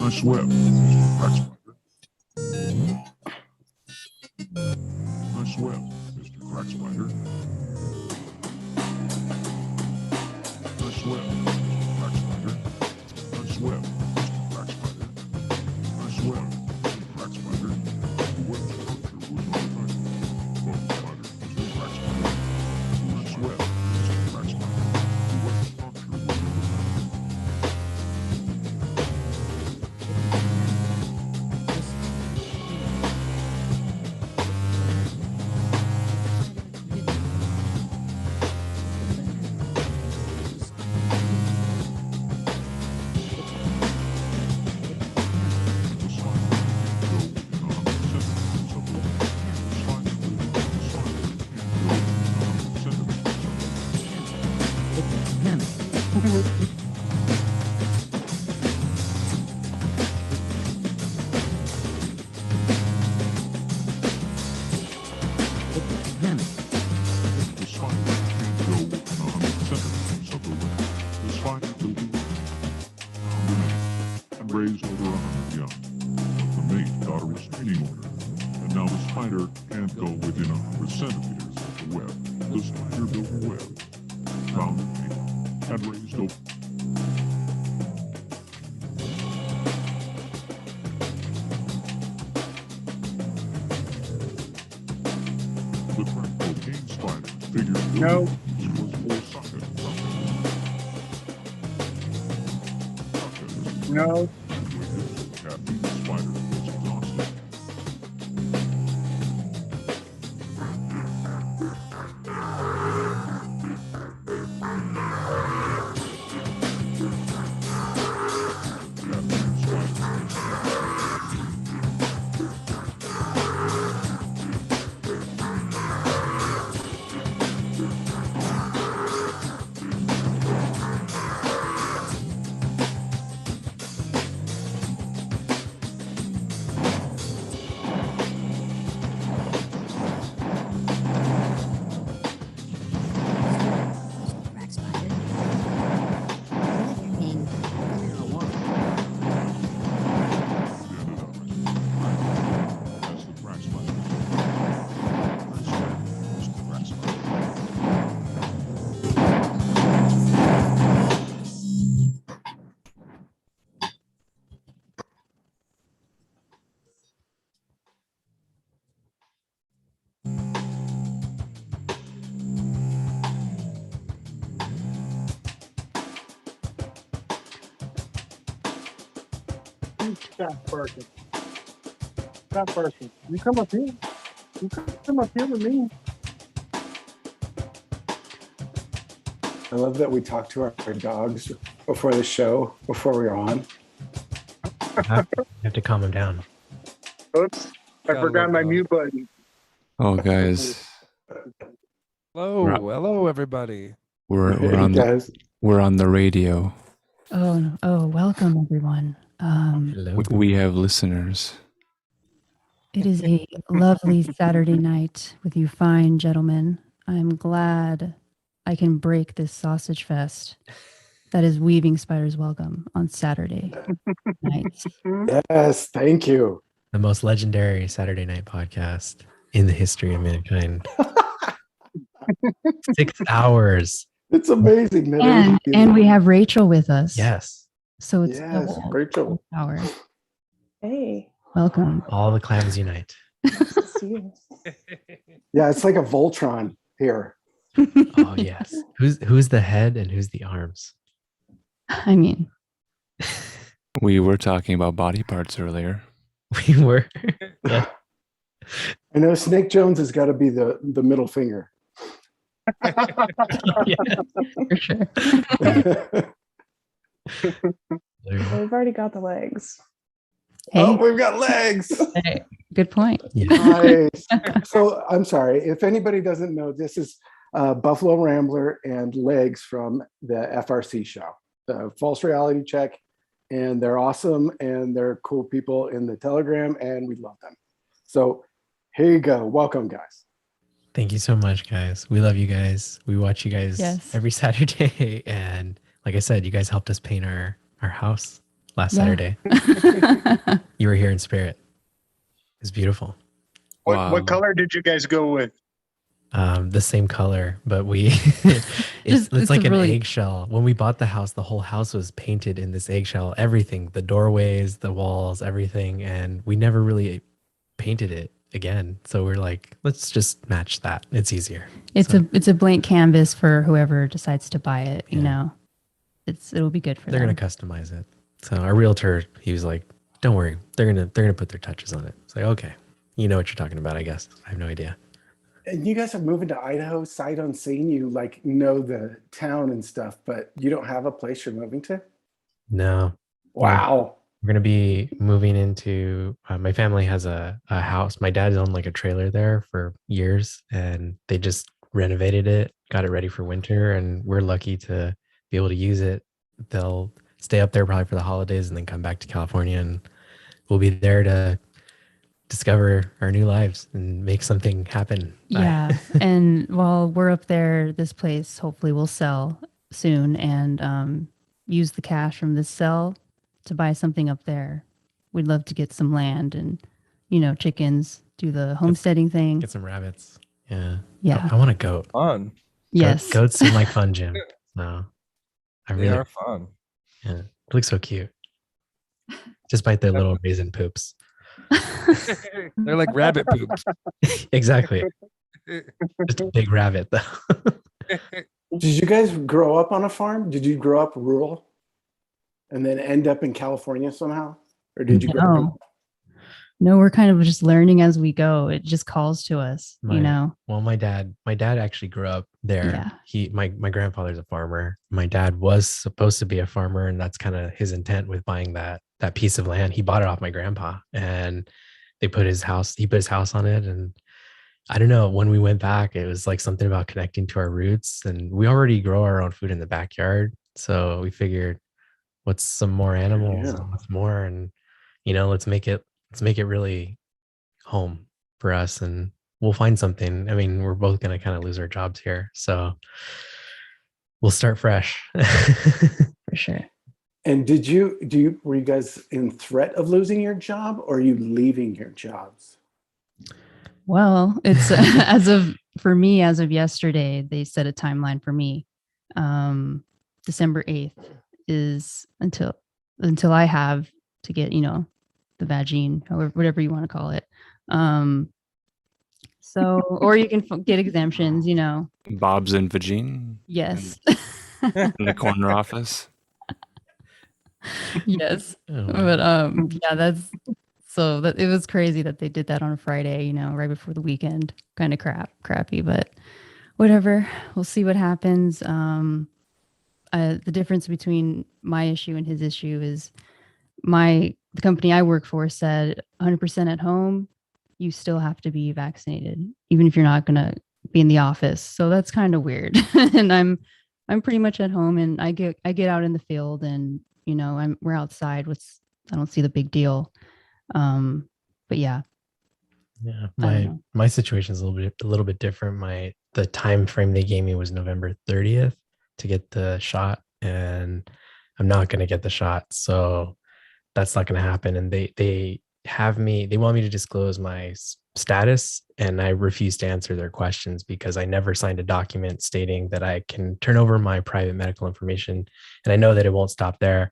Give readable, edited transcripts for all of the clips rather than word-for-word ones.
Nice web, Mr. Crack Spider. Nice web, Mr. Crack Spider. Nice web, Mr. Crack Spider. Nice web, Mr. Crack Spider. Nice web, Mr. Crack Spider. The web structure was untidy. Bug spider, Mr. Crack Spider. Nice web, Mr. Crack Spider. The web structure was untidy. Raised over 100 young. The mate got a restraining order, and now the spider can't go within 100 centimeters of the web. The spider built a web, found the mate, and raised over. The crack cocaine spider figured No. was more socket. No. Caffeine spider was exhausted. Caffeine Stop barking. Stop barking. You come up here. You come up here with me. I love that we talk to our dogs before the show, before we're on. I have to calm him down. Oops. I forgot my mute button. Oh, guys, Hello, everybody. we're Hey, on guys. we're on the radio. Oh, welcome everyone. Hello. We have listeners. It is a lovely Saturday night with you fine gentlemen. I'm glad I can break this sausage fest that is Weavingspiders Welcome on Saturday nights. Yes, thank you. The most legendary Saturday night podcast in the history of mankind. 6 hours. It's amazing. That And we have Rachel with us. Yes. So it's Yes, double Rachel. power. Hey, Welcome. All the clans unite. see you. Yeah, it's like a Voltron here. Oh yes. Who's the head and who's the arms? I mean, We were talking about body parts earlier. We were. Yeah. I know Snake Jones has got to be the middle finger. Yeah, for sure. Well, we've already got the legs. hey, Oh, we've got legs. hey, good point. Yeah. Nice. So I'm sorry. If anybody doesn't know, this is Buffalo Rambler and Legs from the FRC show, the False Reality Check. And they're awesome and they're cool people in the Telegram and we love them. So here you go. Welcome, guys. Thank you so much, guys. We love you guys. We watch you guys Yes. every Saturday. And like I said, you guys helped us paint our house last Yeah. Saturday. You were here in spirit. It's beautiful. Wow. What color did you guys go with? The same color, but we It's it's like a an really- eggshell. When we bought the house, the whole house was painted in this eggshell, everything, the doorways, the walls, everything, and we never really painted it again. So we're like, let's just match that. It's easier. It's a blank canvas for whoever decides to buy it, you Yeah. know. It'll be good for They're them. gonna customize it. So our realtor, he was like, don't worry, they're gonna put their touches on it. It's like, okay, you know what you're talking about, I guess. I have no idea. And you guys are moving to Idaho, sight unseen. You like know the town and stuff, but you don't have a place you're moving to? No. Wow. We're gonna be moving into. My family has a house. My dad's owned like a trailer there for years, and they just renovated it, got it ready for winter, and we're lucky to be able to use it. They'll stay up there probably for the holidays, and then come back to California, and we'll be there to discover our new lives and make something happen. Yeah. And while we're up there, this place hopefully will sell soon, and use the cash from this sell to buy something up there. We'd love to get some land and, you know, chickens, do the homesteading thing. Get some rabbits. Yeah. Yeah. I want a goat. Fun. Yes. Goats seem like fun, Jim. No. I They really. are fun. Yeah. It looks so cute. Despite their little raisin poops. They're like rabbit poops. Exactly. Just a big rabbit, though. Did you guys grow up on a farm? Did you grow up rural and then end up in California somehow? Or did you grow up? No. No, we're kind of just learning as we go. It just calls to us, you know. Well, my dad actually grew up there. Yeah. My grandfather's a farmer. My dad was supposed to be a farmer, and that's kind of his intent with buying that piece of land. He bought it off my grandpa, and he put his house on it. And I don't know, when we went back, it was like something about connecting to our roots, and we already grow our own food in the backyard. So we figured, what's some more animals and what's more, and you know, let's make it really home for us, and we'll find something. I mean, we're both going to kind of lose our jobs here, so we'll start fresh. For sure. And were you guys in threat of losing your job, or are you leaving your jobs? Well, it's for me, as of yesterday, they set a timeline for me. December 8th is until I have to get, you know, the vagine, however, whatever you want to call it. So, or you can get exemptions, you know. Bob's and Vagine Yes. in the corner office. Yes. Oh, But yeah, it was crazy that they did that on a Friday, you know, right before the weekend. Kind of crappy, but whatever. We'll see what happens. The difference between my issue and his issue is the company I work for said 100% at home, you still have to be vaccinated, even if you're not going to be in the office. So that's kind of weird. And I'm pretty much at home, and I get out in the field, and you know, we're outside. I don't see the big deal. But yeah. Yeah. My situation is a little bit different. The time frame they gave me was November 30th to get the shot, and I'm not going to get the shot. So that's not going to happen. And they want me to disclose my status, and I refuse to answer their questions because I never signed a document stating that I can turn over my private medical information. And I know that it won't stop there.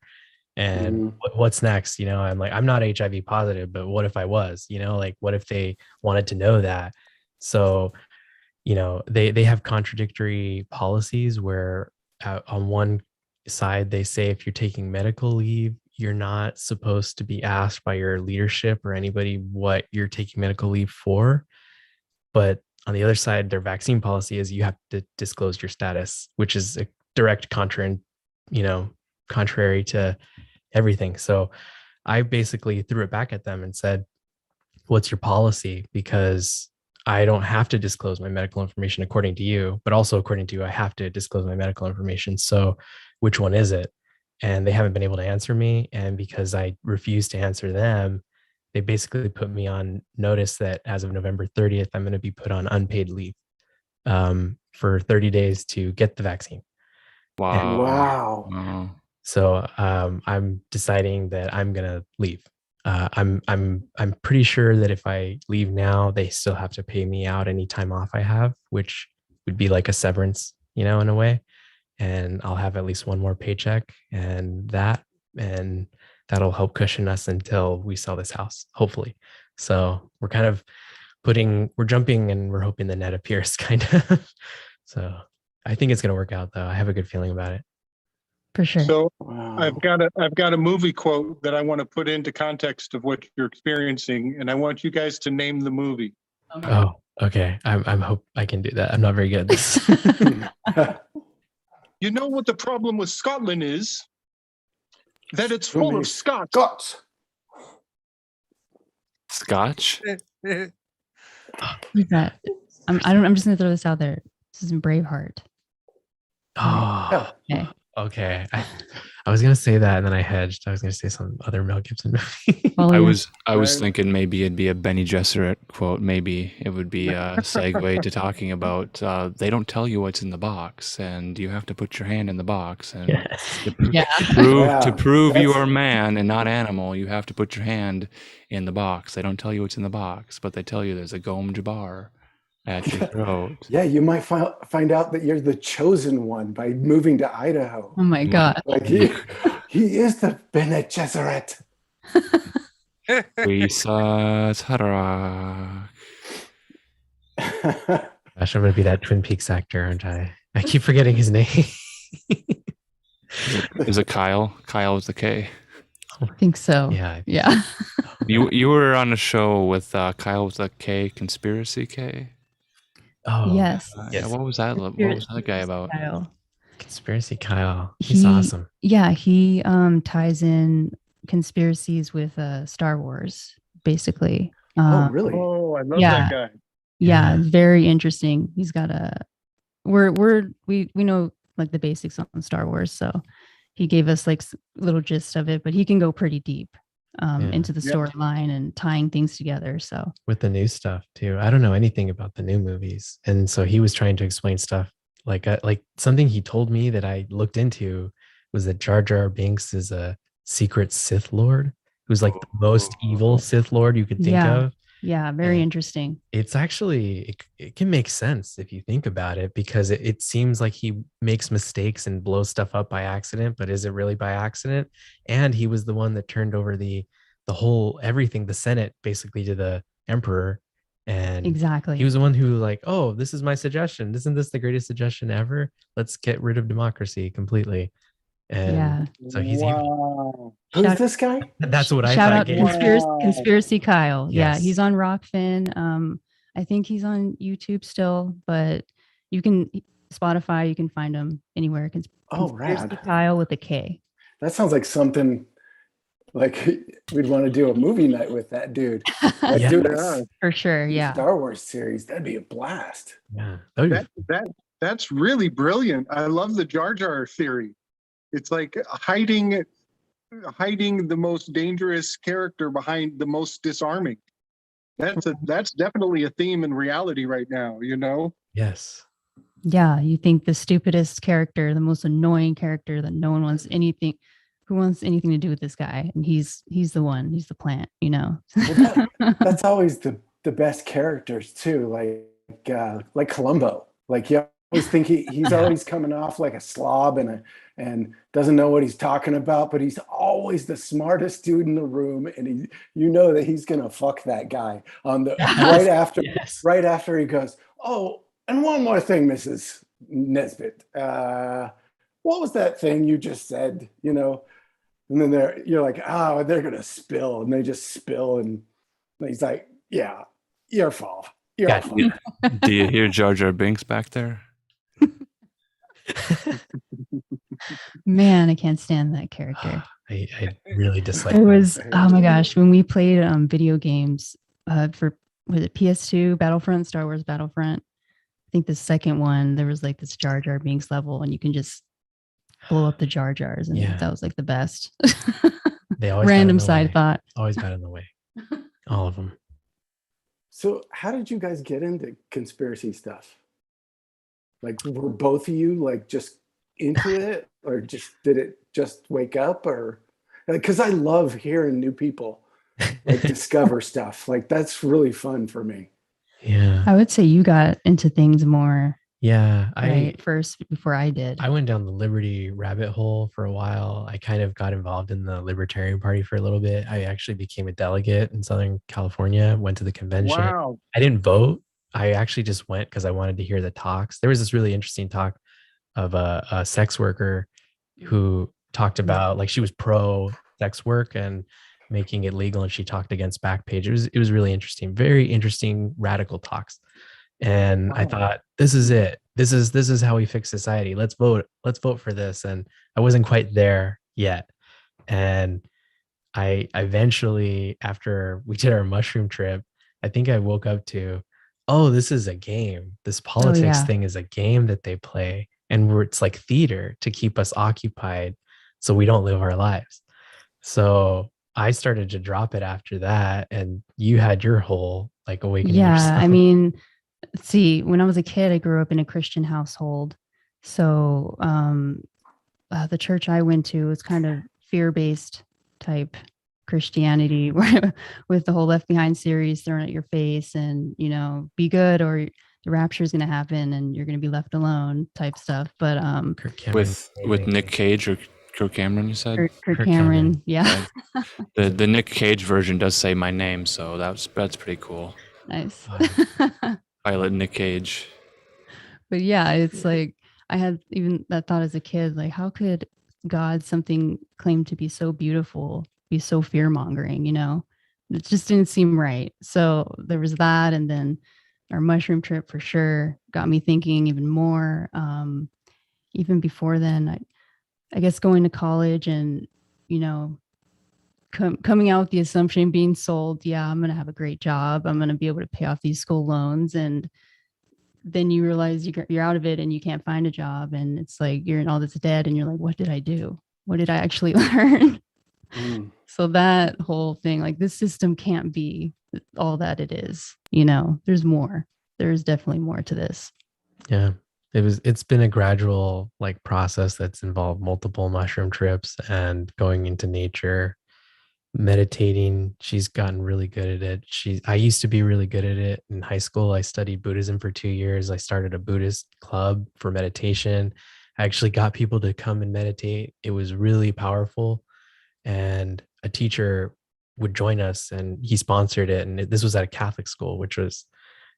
And what's next? You know, I'm like, I'm not HIV positive, but what if I was? You know, like, what if they wanted to know that? So, you know, they have contradictory policies where on one side they say if you're taking medical leave, you're not supposed to be asked by your leadership or anybody what you're taking medical leave for. But on the other side, their vaccine policy is you have to disclose your status, which is a direct contrary to everything. So I basically threw it back at them and said, what's your policy? Because I don't have to disclose my medical information according to you, but also according to you, I have to disclose my medical information. So which one is it? And they haven't been able to answer me. And because I refuse to answer them, they basically put me on notice that as of November 30th, I'm going to be put on unpaid leave for 30 days to get the vaccine. Wow. Wow. Wow. So I'm deciding that I'm gonna leave. I'm pretty sure that if I leave now, they still have to pay me out any time off I have, which would be like a severance, in a way. And I'll have at least one more paycheck, and that'll help cushion us until we sell this house, hopefully. So we're kind of we're jumping and we're hoping the net appears, kind of. So I think it's gonna work out, though. I have a good feeling about it. For sure. So Wow. I've got a movie quote that I want to put into context of what you're experiencing, and I want you guys to name the movie. Oh, okay. I'm hope I can do that. I'm not very good at this. You know what the problem with Scotland is? That it's So full many of Scots. Scots. Scotch? Who's that? I'm just gonna throw this out there. This is in Braveheart. Oh, Okay. okay. I was gonna say that, and then I hedged. I was gonna say some other Mel Gibson movie. Follow I your- was Right. thinking maybe it'd be a Benny Gesserit quote. Maybe it would be a segue to talking about they don't tell you what's in the box, and you have to put your hand in the box. And Yes. Yeah. to prove you That's- are man and not animal, you have to put your hand in the box. They don't tell you what's in the box, but they tell you there's a Gom Jabbar at your throat. Yeah, you might find out that you're the chosen one by moving to Idaho. Oh my God. Like he is the Bene Gesserit. We saw Tarak. Gosh, I'm gonna be that Twin Peaks actor, aren't I? I keep forgetting his name. Is it Kyle? Kyle with the K. I think so. Yeah. Yeah. You were on a show with Kyle with a K, Conspiracy K. Oh, Yes. Yeah, what was that? What was that guy about? Kyle. Conspiracy Kyle. He's He- awesome. Yeah, he ties in conspiracies with Star Wars, basically. Oh, really? Oh, I love Yeah. that guy. Yeah, Yeah. it's very interesting. He's got we know like the basics on Star Wars, so he gave us like little gist of it, but he can go pretty deep Yeah. into the Yep. storyline and tying things together. So With the new stuff too. I don't know anything about the new movies, and so he was trying to explain stuff like something he told me that I looked into was that Jar Jar Binks is a secret Sith Lord who's like the most evil Sith Lord you could think Yeah. of. yeah, very Yeah. interesting. It's actually it can make sense if you think about it, because it seems like he makes mistakes and blows stuff up by accident, but is it really by accident? And he was the one that turned over the whole everything, the Senate, basically to the Emperor. And Exactly. he was the one who like, oh, this is my suggestion. Isn't this the greatest suggestion ever? Let's get rid of democracy completely. And Yeah. so he's evil. Wow. Who's Shout- this guy? That's what I Shout thought. out Gabe. Wow. Conspiracy Kyle. Yeah, Yes. he's on Rockfin. I think he's on YouTube still, but you can Spotify, you can find him anywhere. Oh, Conspiracy rad. Kyle with a K. That sounds like something like we'd want to do a movie night with that dude. Like, Yeah. do Yeah. For sure. a Yeah. Star Wars series. That'd be a blast. Yeah. That would be That's really brilliant. I love the Jar Jar theory. It's like hiding the most dangerous character behind the most disarming. That's definitely a theme in reality right now, you know? yes. Yeah. You think the stupidest character, the most annoying character that no one wants anything, who wants anything to do with this guy? And he's the one, he's the plant, you know? Well, That's always the best characters too. Like Columbo. Like you always think he's always coming off like a slob and doesn't know what he's talking about, but he's always the smartest dude in the room, and you know that he's gonna fuck that guy on the Yes. right after he goes, oh, and one more thing, Mrs. Nesbitt. What was that thing you just said? You know, and then you're like, oh, they're gonna spill, and they just spill, and he's like, yeah, your fault. Your Gotcha. fault. Do you hear Jar Jar Binks back there? Man, I can't stand that character. I really dislike It him. was, oh my gosh, when we played video games was it PS2, Battlefront, Star Wars Battlefront? I think the second one, there was like this Jar Jar Binks level, and you can just blow up the Jar Jars, and Yeah. that was like the best. They always got in Random the side way. thought. Always got in the way. All of them. So how did you guys get into conspiracy stuff? Like, were both of you like just into it, or just did it just wake up, or because I love hearing new people like discover stuff. Like that's really fun for me. Yeah. I would say you got into things more Yeah. right first before I did. I went down the liberty rabbit hole for a while. I kind of got involved in the Libertarian Party for a little bit. I actually became a delegate in Southern California, went to the convention. Wow. I didn't vote. I actually just went because I wanted to hear the talks. There was this really interesting talk of a sex worker who talked about, like, she was pro sex work and making it legal, and she talked against Backpage. It was really interesting, very interesting, radical talks. And I thought, this is it. This is how we fix society. Let's vote for this. And I wasn't quite there yet. And I eventually, after we did our mushroom trip, I think I woke up to, oh, this is a game. This politics thing is a game that they play. And it's like theater to keep us occupied so we don't live our lives. So I started to drop it after that. And you had your whole like awakening. Yeah. yourself. I mean, see, when I was a kid, I grew up in a Christian household. So the church I went to was kind of fear-based type Christianity, with the whole Left Behind series thrown at your face and, you know, be good or the rapture is going to happen and you're going to be left alone type stuff. But with Nick Cage or Kirk Cameron, you said? Kirk Cameron, yeah. The Nick Cage version does say my name, so that's pretty cool. Nice. Pilot Nick Cage. But yeah, it's like I had even that thought as a kid, like how could God, something claimed to be so beautiful, be so fear-mongering, you know? It just didn't seem right. So there was that, and then our mushroom trip for sure got me thinking even more. Even before then, I guess going to college and, you know, coming out with the assumption, being sold, yeah, I'm going to have a great job. I'm going to be able to pay off these school loans. And then you realize you're out of it and you can't find a job. And it's like, you're in all this debt and you're like, what did I do? What did I actually learn? So that whole thing, like this system can't be all that it is. You know, there's more. There's definitely more to this. Yeah. It's been a gradual like process that's involved multiple mushroom trips and going into nature, meditating. She's gotten really good at it. I used to be really good at it in high school. I studied Buddhism for 2 years. I started a Buddhist club for meditation. I actually got people to come and meditate. It was really powerful. And a teacher would join us and he sponsored it. And this was at a Catholic school, which was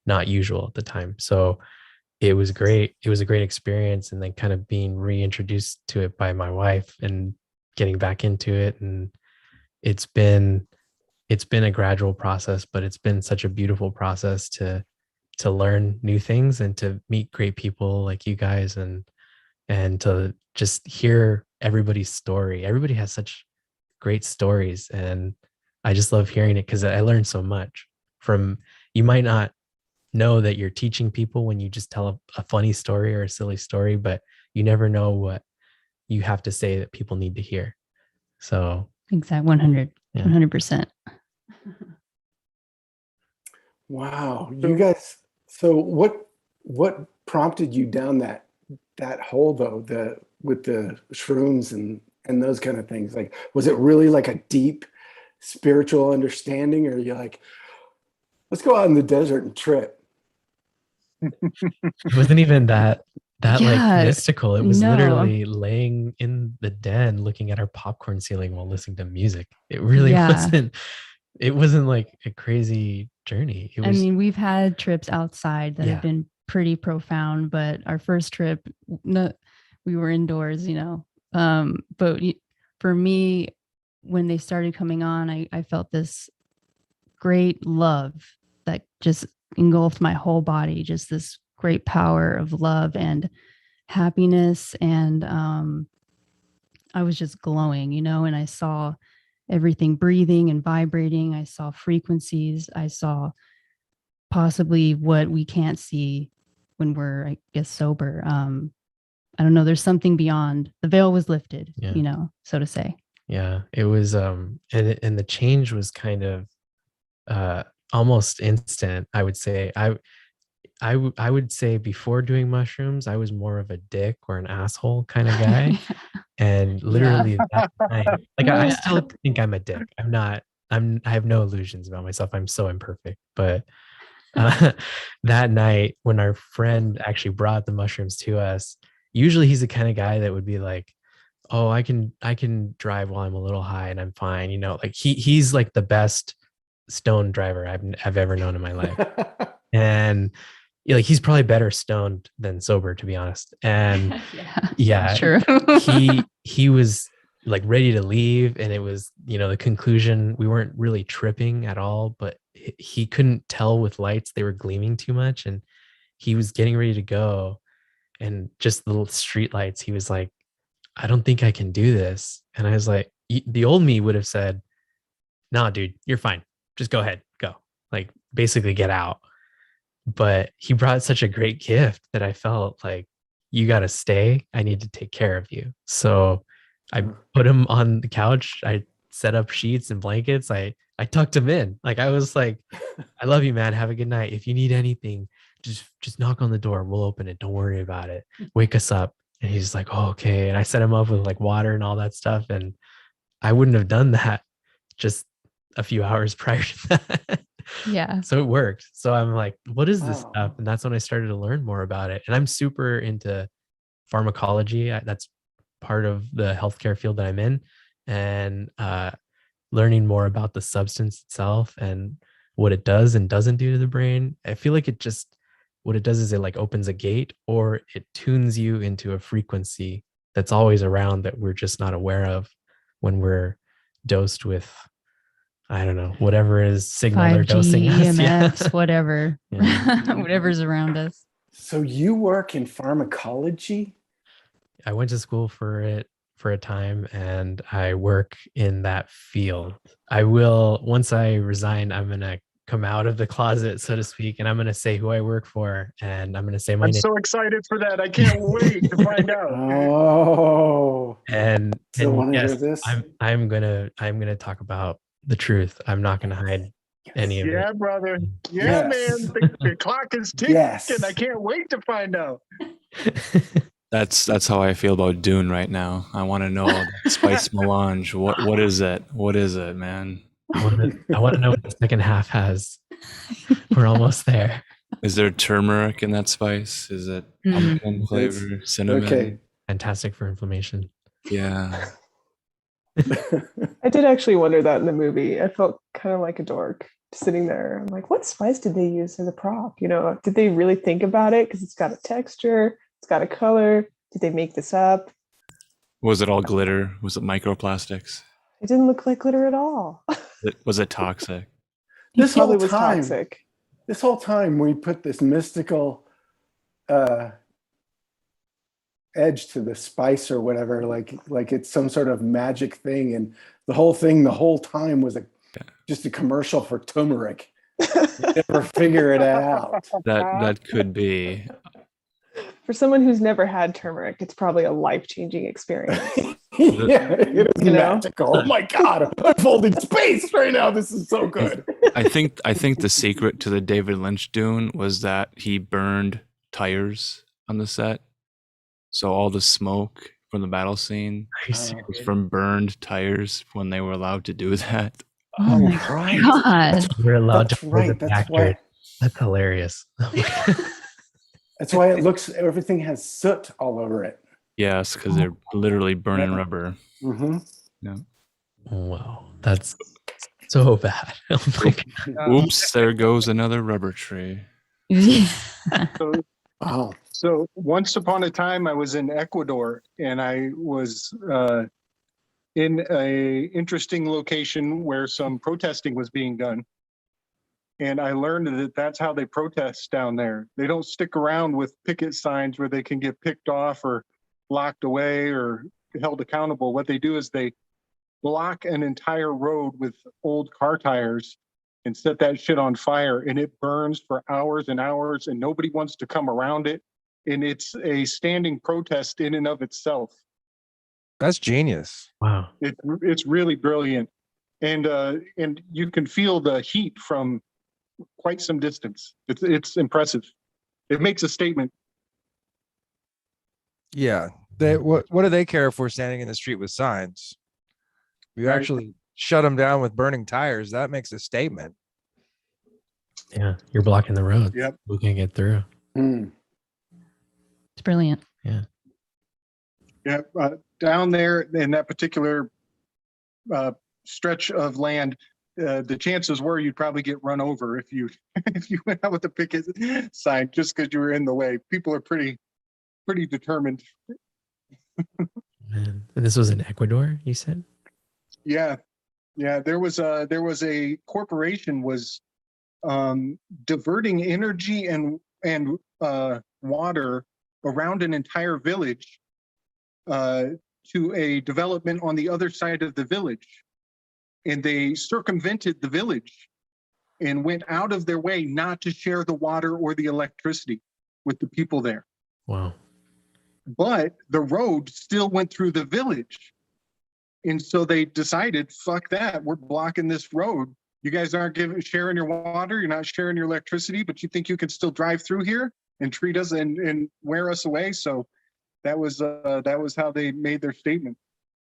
not usual at the time. So it was great. It was a great experience. And then kind of being reintroduced to it by my wife and getting back into it. And it's been a gradual process, but it's been such a beautiful process to learn new things and to meet great people like you guys and to just hear everybody's story. Everybody has such great stories. And I just love hearing it because I learned so much from, you might not know that you're teaching people when you just tell a funny story or a silly story, but you never know what you have to say that people need to hear. So exactly. 100%. Wow. You guys, so what prompted you down that hole though, with the shrooms and those kind of things? Like, was it really like a deep spiritual understanding, or you're like, let's go out in the desert and trip? It wasn't even that like mystical. It was literally laying in the den looking at our popcorn ceiling while listening to music. It really wasn't like a crazy journey. I mean, we've had trips outside that have been pretty profound, but our first trip, we were indoors, you know. But for me, when they started coming on, I felt this great love that just engulfed my whole body, just this great power of love and happiness. And I was just glowing, you know, and I saw everything breathing and vibrating. I saw frequencies. I saw possibly what we can't see when we're, I guess, sober. I don't know. There's something beyond. The veil was lifted, you know, so to say. Yeah, it was. And the change was kind of almost instant. I would say. I would say before doing mushrooms, I was more of a dick or an asshole kind of guy. And literally that night, like I still think I'm a dick. I have no illusions about myself. I'm so imperfect. But that night when our friend actually brought the mushrooms to us, usually he's the kind of guy that would be like, oh, I can drive while I'm a little high and I'm fine. You know, like he's like the best stone driver I've ever known in my life. And like he's probably better stoned than sober, to be honest. And yeah, true. he was like ready to leave, and it was, you know, the conclusion. We weren't really tripping at all, but he couldn't tell with lights, they were gleaming too much, and he was getting ready to go, and just the little street lights, he was like, I don't think I can do this. And I was like, the old me would have said, nah, dude, you're fine, just go ahead, go, like basically get out. But he brought such a great gift that I felt like, you got to stay, I need to take care of you. So I put him on the couch, I set up sheets and blankets, I tucked him in. Like I was like, I love you, man, have a good night, if you need anything, just knock on the door, we'll open it, don't worry about it, wake us up. And he's like, oh, okay. And I set him up with like water and all that stuff, and I wouldn't have done that just a few hours prior to that. Yeah. So it worked. So I'm like, what is this stuff? And that's when I started to learn more about it. And I'm super into pharmacology. That's part of the healthcare field that I'm in, and learning more about the substance itself and what it does and doesn't do to the brain. I feel like what it does is it like opens a gate, or it tunes you into a frequency that's always around that we're just not aware of when we're dosed with, I don't know, whatever is signal they're 5G, dosing us. EMFs, whatever, Yeah. whatever's around us. So you work in pharmacology? I went to school for it for a time, and I work in that field. I will, once I resign, I'm going to come out of the closet, so to speak, and I'm going to say who I work for, and I'm going to say my I'm name. so excited for that. I can't wait to find out. Oh, And still want to yes, hear this? I'm gonna talk about the truth. I'm not gonna hide any of Yeah, it. brother. Yeah, Yes. man. The clock is ticking. Yes. I can't wait to find out. That's how I feel about Dune right now. I want to know that spice melange. What is it? What is it, man? I want to know what the second half has. We're almost there. Is there turmeric in that spice? Is it pumpkin flavor, cinnamon? Okay. Fantastic for inflammation. Yeah. I did actually wonder that in the movie. I felt kind of like a dork sitting there. I'm like, what spice did they use as a prop? You know, did they really think about it? Because it's got a texture, it's got a color. Did they make this up? Was it all glitter? Was it microplastics? It didn't look like glitter at all. Was it toxic? This Probably whole was time, toxic. this whole time we put this mystical edge to the spice or whatever, like it's some sort of magic thing, and the whole time was just a commercial for turmeric. Never figure it out. That could be. For someone who's never had turmeric, it's probably a life-changing experience. Yeah, it is You know? magical. Oh my god, I'm holding space right now. This is so good. I think the secret to the David Lynch Dune was that he burned tires on the set. So all the smoke from the battle scene was from burned tires when they were allowed to do that. Oh my right. God. We're allowed That's to right. That's why. That's hilarious. That's why it looks. Everything has soot all over it. Yes, because they're literally burning rubber. Mm-hmm. Yeah. Wow, that's so bad. Oh my God. Oops, there goes another rubber tree. So, Wow. so once upon a time, I was in Ecuador, and I was in a interesting location where some protesting was being done. And I learned that that's how they protest down there. They don't stick around with picket signs where they can get picked off or locked away or held accountable. What they do is they block an entire road with old car tires and set that shit on fire, and it burns for hours and hours, and nobody wants to come around it. And it's a standing protest in and of itself. That's genius. Wow. It's really brilliant. And you can feel the heat from quite some distance. It's impressive. It makes a statement. Yeah. What do they care if we're standing in the street with signs? We Right. actually shut them down with burning tires. That makes a statement. Yeah, you're blocking the road. Yep. We can't get through. Mm. It's brilliant. Yeah. Yeah, down there in that particular stretch of land, the chances were you'd probably get run over if you if you went out with a picket sign just because you were in the way. People are pretty determined. And this was in Ecuador, you said? Yeah, There was a corporation was diverting energy and water around an entire village to a development on the other side of the village, and they circumvented the village and went out of their way not to share the water or the electricity with the people there. Wow. But the road still went through the village. And so they decided, fuck that, we're blocking this road. You guys aren't sharing your water, you're not sharing your electricity, but you think you can still drive through here and treat us and wear us away. So that was how they made their statement.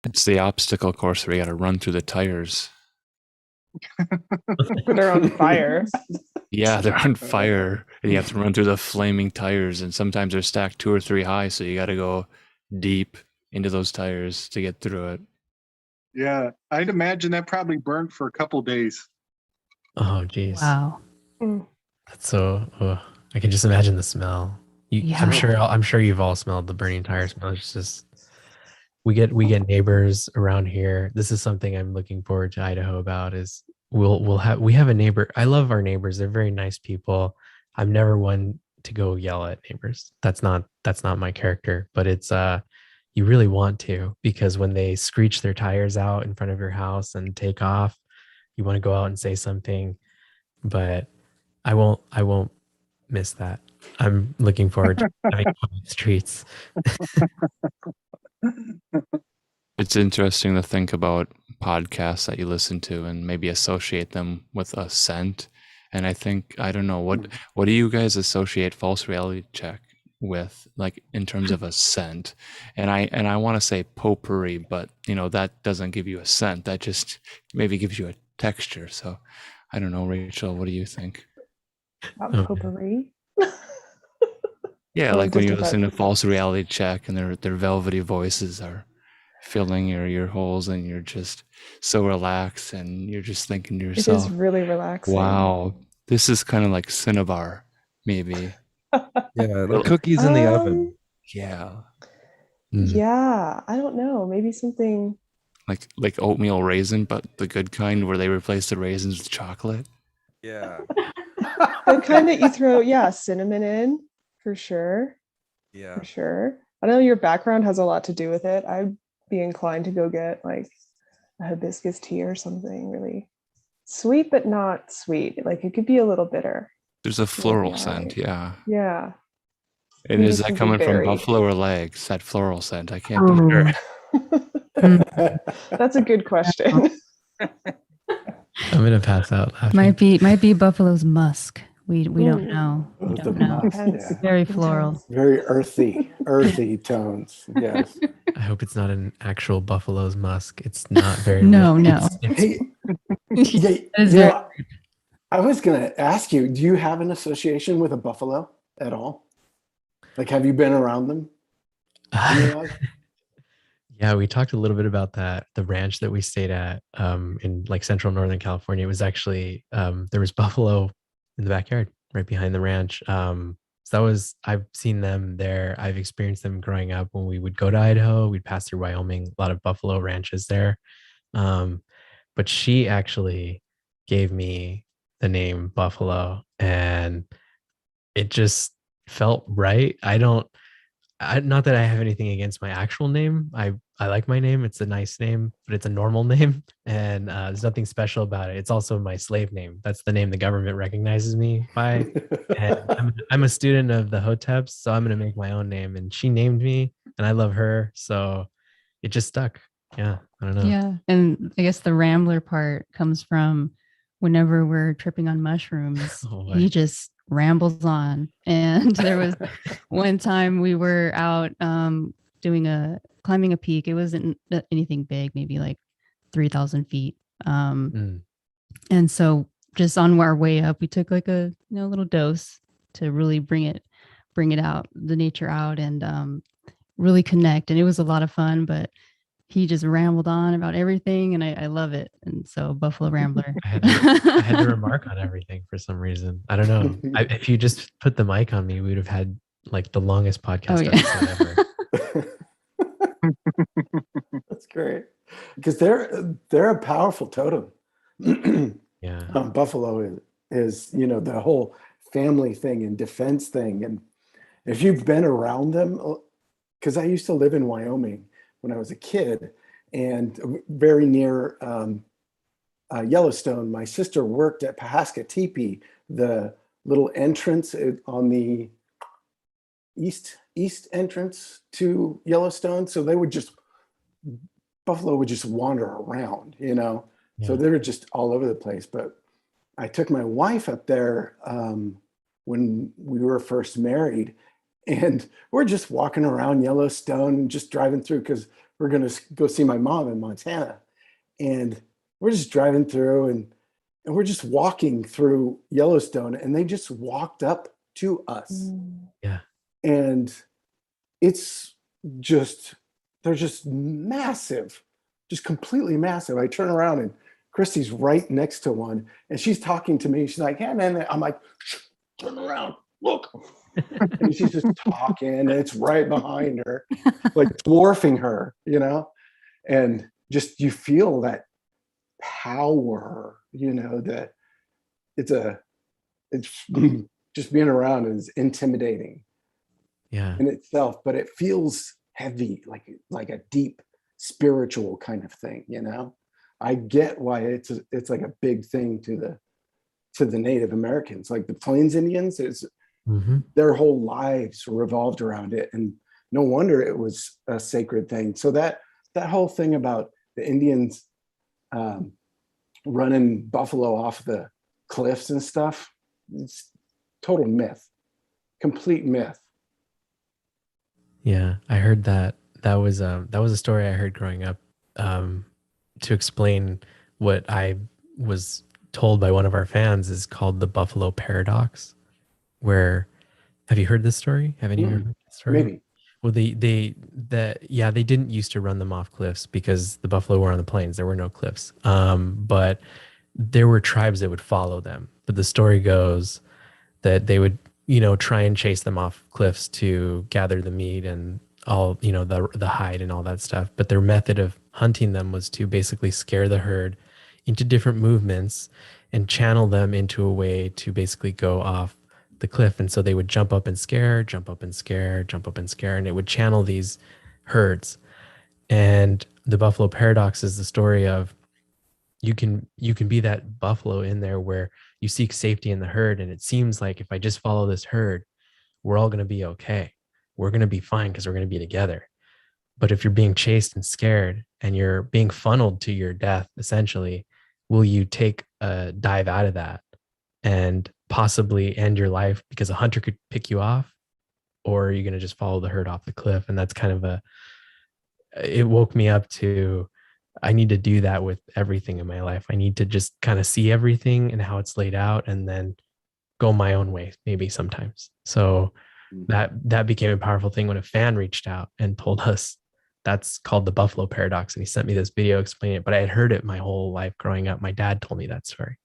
It's the obstacle course where you got to run through the tires. They're on fire. Yeah, they're on fire, and you have to run through the flaming tires, and sometimes they're stacked 2 or 3 high, so you got to go deep into those tires to get through it. Yeah, I'd imagine that probably burnt for a couple days. Oh, geez. Wow. That's so. I can just imagine the smell. Yeah. I'm sure you've all smelled the burning tire smell. It's just we get neighbors around here. This is something I'm looking forward to Idaho about. Is we have a neighbor. I love our neighbors. They're very nice people. I'm never one to go yell at neighbors. That's not my character. But it's you really want to, because when they screech their tires out in front of your house and take off, you want to go out and say something. But I won't miss that. I'm looking forward to having quiet streets. It's interesting to think about podcasts that you listen to and maybe associate them with a scent. And I think, I don't know, what do you guys associate False Reality Check with, like in terms of a scent? And I want to say potpourri, but that doesn't give you a scent. That just maybe gives you a texture. So I don't know, Rachel, what do you think? Potpourri. Yeah, Oh, like when just you about- listen to False Reality Check and their velvety voices are filling your ear holes, and you're just so relaxed, and you're just thinking to It yourself, is really relaxing. wow, this is kind of like Cinnabar, maybe. Yeah, the cookies in the oven. Yeah. Yeah, I don't know. Maybe something. Like oatmeal raisin, but the good kind where they replace the raisins with chocolate. Yeah, The kind that you throw, cinnamon in, for sure. yeah. For sure. I know your background has a lot to do with it. I'd be inclined to go get like a hibiscus tea or something really sweet, but not sweet. Like it could be a little bitter. There's a floral Yeah. scent, yeah. Yeah. And Maybe is that something coming from berry. buffalo or legs? That floral scent, I can't be sure. That's a good question. I'm gonna pass out laughing. Might be Buffalo's musk. We don't know. We The don't know. musk, Depends. yeah. Very floral. Very earthy tones. Yes. I hope it's not an actual buffalo's musk. It's not very. No, it's- no. it's- Hey, Is you there- know, I was going to ask you, do you have an association with a buffalo at all? Like, have you been around them in your life? Yeah, we talked a little bit about that. The ranch that we stayed at in like central Northern California, it was actually there was buffalo in the backyard right behind the ranch. So I've seen them there. I've experienced them growing up when we would go to Idaho. We'd pass through Wyoming, a lot of buffalo ranches there. But she actually gave me the name Buffalo, and it just felt right. Not that I have anything against my actual name. I like my name. It's a nice name, but it's a normal name, and there's nothing special about it. It's also my slave name. That's the name the government recognizes me by. And I'm a student of the Hoteps, so I'm going to make my own name. And she named me, and I love her, so it just stuck. Yeah, I don't know. Yeah. And I guess the rambler part comes from whenever we're tripping on mushrooms, Oh, he boy. just rambles on. And there was one time we were out climbing a peak. It wasn't anything big, maybe like 3,000 feet. And so just on our way up, we took like a little dose to really bring it out, the nature out, and really connect. And it was a lot of fun, but he just rambled on about everything, and I love it. And so Buffalo Rambler. I had to remark on everything for some reason. I don't know. If you just put the mic on me, we would have had like the longest podcast episode ever. That's great. Because they're a powerful totem. Yeah. Buffalo is the whole family thing and defense thing. And if you've been around them, because I used to live in Wyoming when I was a kid, and very near Yellowstone. My sister worked at Pahaska Teepee, the little entrance on the east entrance to Yellowstone. So buffalo would just wander around, So they were just all over the place. But I took my wife up there when we were first married, and we're just walking around Yellowstone, just driving through because we're going to go see my mom in Montana. And we're just driving through and we're just walking through Yellowstone, and they just walked up to us. Yeah. And they're just massive, just completely massive. I turn around and Christy's right next to one, and she's talking to me. She's like, "Hey, man," I'm like, "Turn around, look." And she's just talking, and it's right behind her, like dwarfing her, and just you feel that power, that it's just being around is intimidating in itself, but it feels heavy, like a deep spiritual kind of thing, I get why it's like a big thing to the Native Americans, like the Plains Indians. Their whole lives revolved around it, and no wonder it was a sacred thing. So that whole thing about the Indians running buffalo off the cliffs and stuff, it's total myth, complete myth. Yeah, I heard that. That was a story I heard growing up to explain what I was told by one of our fans is called the Buffalo Paradox. Where, have you heard this story? Haven't you heard this story? Maybe. Well, they didn't used to run them off cliffs because the buffalo were on the plains. There were no cliffs. But there were tribes that would follow them. But the story goes that they would, try and chase them off cliffs to gather the meat and all, the hide and all that stuff. But their method of hunting them was to basically scare the herd into different movements and channel them into a way to basically go off the cliff. And so they would jump up and scare, jump up and scare, jump up and scare, and it would channel these herds. And the Buffalo Paradox is the story of you can be that buffalo in there where you seek safety in the herd, and it seems like if I just follow this herd, we're all going to be okay. We're going to be fine because we're going to be together. But if you're being chased and scared and you're being funneled to your death, essentially, will you take a dive out of that and possibly end your life because a hunter could pick you off, or are you going to just follow the herd off the cliff? And that's kind of it woke me up to, I need to do that with everything in my life. I need to just kind of see everything and how it's laid out and then go my own way, maybe sometimes. So that became a powerful thing when a fan reached out and told us that's called the Buffalo Paradox. And he sent me this video explaining it, but I had heard it my whole life growing up. My dad told me that story.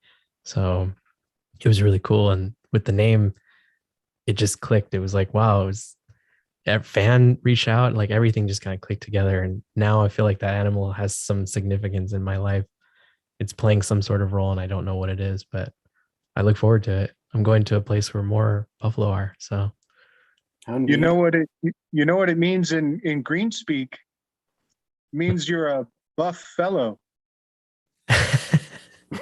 So it was really cool. And with the name, it just clicked. It was like, wow, a fan reached out, like everything just kind of clicked together. And now I feel like that animal has some significance in my life. It's playing some sort of role and I don't know what it is, but I look forward to it. I'm going to a place where more buffalo are. So you know what it means in green speak? It means you're a buff fellow. I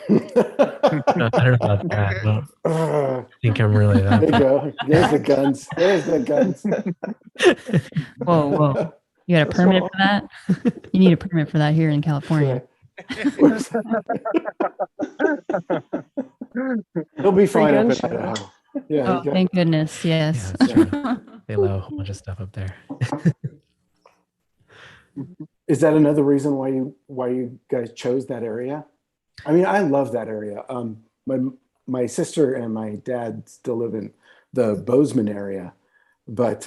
don't know about that. I think I'm really that. There you go. There's the guns. There's the guns. Whoa. You got a permit for that? You need a permit for that here in California. He'll be fine up in Idaho. Yeah. Oh, thank goodness. Yes. Yeah, they allow a whole bunch of stuff up there. Is that another reason why you guys chose that area? I mean, I love that area. My sister and my dad still live in the Bozeman area, but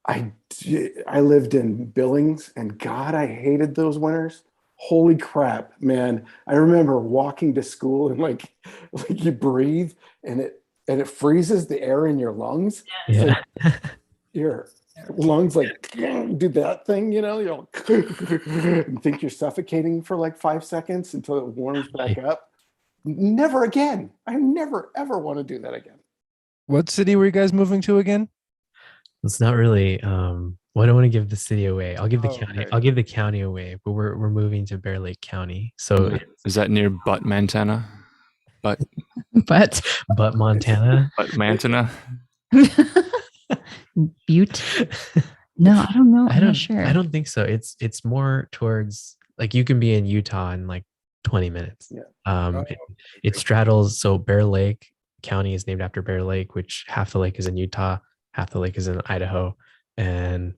I lived in Billings, and God, I hated those winters. Holy crap, man! I remember walking to school and like you breathe and it freezes the air in your lungs. Yeah. So your lungs like do that thing, you'll and think you're suffocating for like 5 seconds until it warms back up. Never again. I never ever want to do that again. What city were you guys moving to again? It's not really. Well, I don't want to give the city away. I'll give the county. Okay. I'll give the county away. But we're moving to Bear Lake County. So Is that near Butt, Montana? But Montana. Butt, Montana. Butte. No, I don't know. I'm not sure. I don't think so. It's more towards like you can be in Utah in like 20 minutes. Yeah. It straddles. So Bear Lake County is named after Bear Lake, which half the lake is in Utah, half the lake is in Idaho, and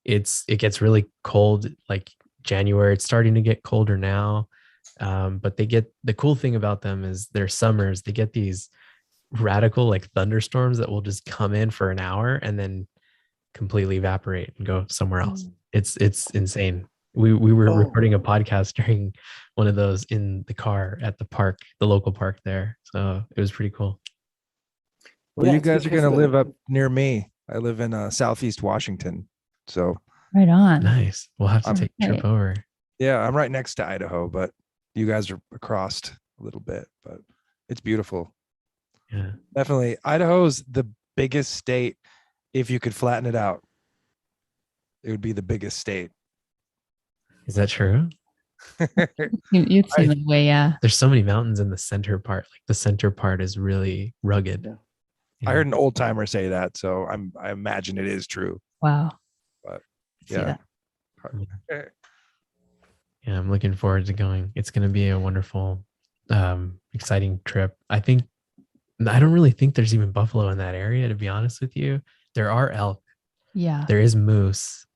it gets really cold. Like January, it's starting to get colder now. But the cool thing about them is their summers. They get these radical like thunderstorms that will just come in for an hour and then completely evaporate and go somewhere else. It's insane. We were recording a podcast during one of those in the car at the park, the local park there. So it was pretty cool. Well, you guys are going to live up near me. I live in Southeast Washington. So Right on. Nice. We'll have to take a trip over. yeah, I'm right next to Idaho, but you guys are across a little bit, but it's beautiful. Yeah. Definitely. Idaho's the biggest state. If you could flatten it out, it would be the biggest state. Is that true? You'd seem like way, yeah. There's so many mountains in the center part. Like the center part is really rugged. Yeah. Yeah. I heard an old timer say that, so I imagine it is true. Wow. But See yeah. that. Yeah, I'm looking forward to going. It's going to be a wonderful, exciting trip. I don't really think there's even buffalo in that area, to be honest with you. There are elk. Yeah. There is moose.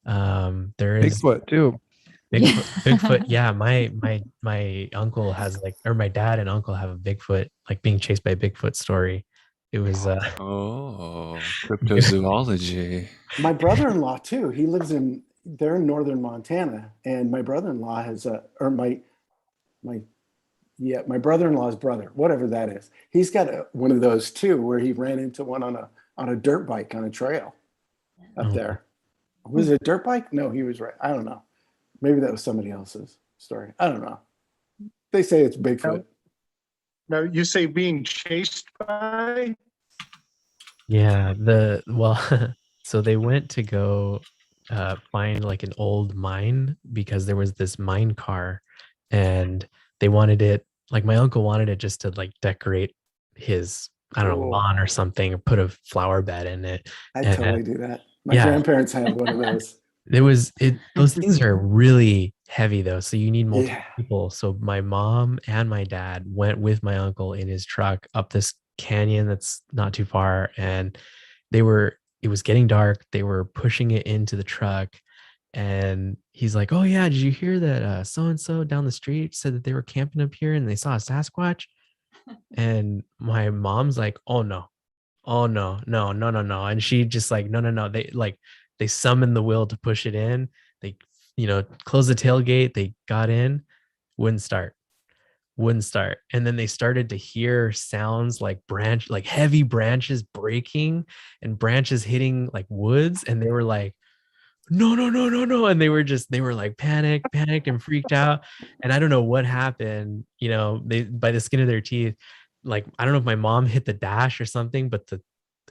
There is Bigfoot too. Bigfoot. Yeah, my uncle has my dad and uncle have a Bigfoot, like being chased by a Bigfoot story. It was Cryptozoology. My brother-in-law too. He lives they're in northern Montana, and my brother-in-law has my brother-in-law's brother, whatever that is. He's got one of those too, where he ran into one on a dirt bike on a trail up there. Was it a dirt bike? No, he was right. I don't know. Maybe that was somebody else's story. I don't know. They say it's Bigfoot. Now you say being chased by? Yeah, so they went to go find like an old mine because there was this mine car and they wanted it, like my uncle wanted it just to like decorate his, I don't know, lawn or something, or put a flower bed in it. I totally do that. My grandparents had one of those. Those things are really heavy though, so you need multiple people. So my mom and my dad went with my uncle in his truck up this canyon that's not too far, and it was getting dark. They were pushing it into the truck, and he's like, "Oh yeah, did you hear that so and so down the street said that they were camping up here and they saw a Sasquatch?" And my mom's like, "Oh no, no," and she just like, no. They summoned the will to push it in. They, closed the tailgate. They got in, wouldn't start. And then they started to hear sounds like heavy branches breaking and branches hitting like woods. And they were like, no. And they were like panicked and freaked out. And I don't know what happened, they, by the skin of their teeth, like, I don't know if my mom hit the dash or something, but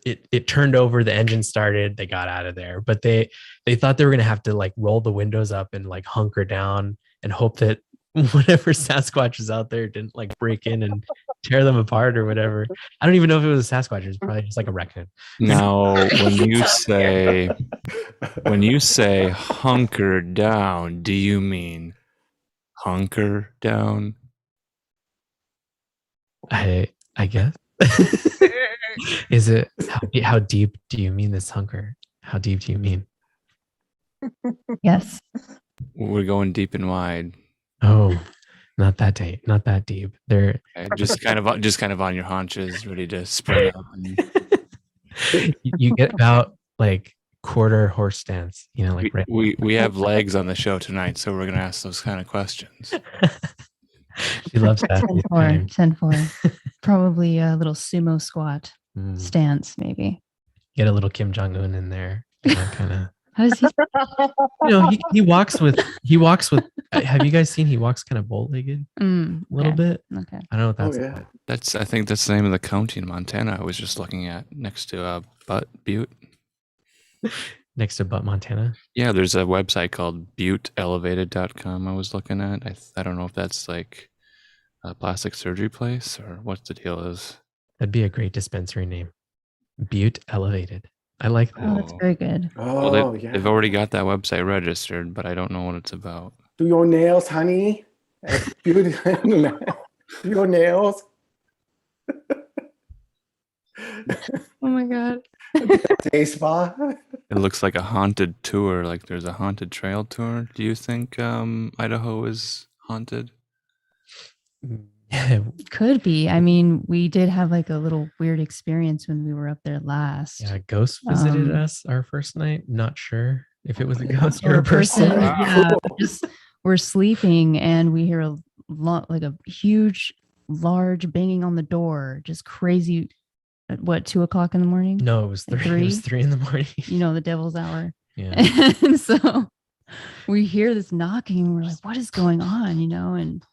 it turned over, the engine started, they got out of there. But they thought they were going to have to like roll the windows up and like hunker down and hope that whatever Sasquatch is out there didn't like break in and tear them apart or whatever. I don't even know if it was a Sasquatch. It was probably just like a raccoon. Now, when you say hunker down, do you mean hunker down? I guess. Is it how deep do you mean this hunker? How deep do you mean? Yes. We're going deep and wide. Oh, not that deep. Not that deep. They're Just kind of on your haunches, ready to spring up. you get about like quarter horse stance, you know, like right. We have legs on the show tonight, so we're gonna ask those kind of questions. She loves that. 10-4. Probably a little sumo squat stance, maybe. Get a little Kim Jong-un in there. You know, kind of. How does he? You know, he walks with. Have you guys seen? He walks kind of bow-legged a little bit. Okay. I don't know what that's about. I think that's the name of the county in Montana. I was just looking at next to Butte. Next to Butte, Montana. Yeah, there's a website called butteelevated.com. I was looking at. I don't know if that's like a plastic surgery place or what the deal is. That'd be a great dispensary name. Butte Elevated. I like that. Oh, that's very good. Oh, they've already got that website registered, but I don't know what it's about. Do your nails, honey. Do your nails. Oh my God. Day spa. It looks like a haunted tour. Like there's a haunted trail tour. Do you think Idaho is haunted? Could be. I mean, we did have like a little weird experience when we were up there last. Yeah, a ghost visited us our first night. Not sure if it was a ghost or a person. Yeah, we're sleeping and we hear a lot, like a huge, large banging on the door. Just crazy. At what, 2 o'clock in the morning? No, it was 3. It was 3 in the morning. You know, the devil's hour. Yeah. And so we hear this knocking and we're like, what is going on? You know, and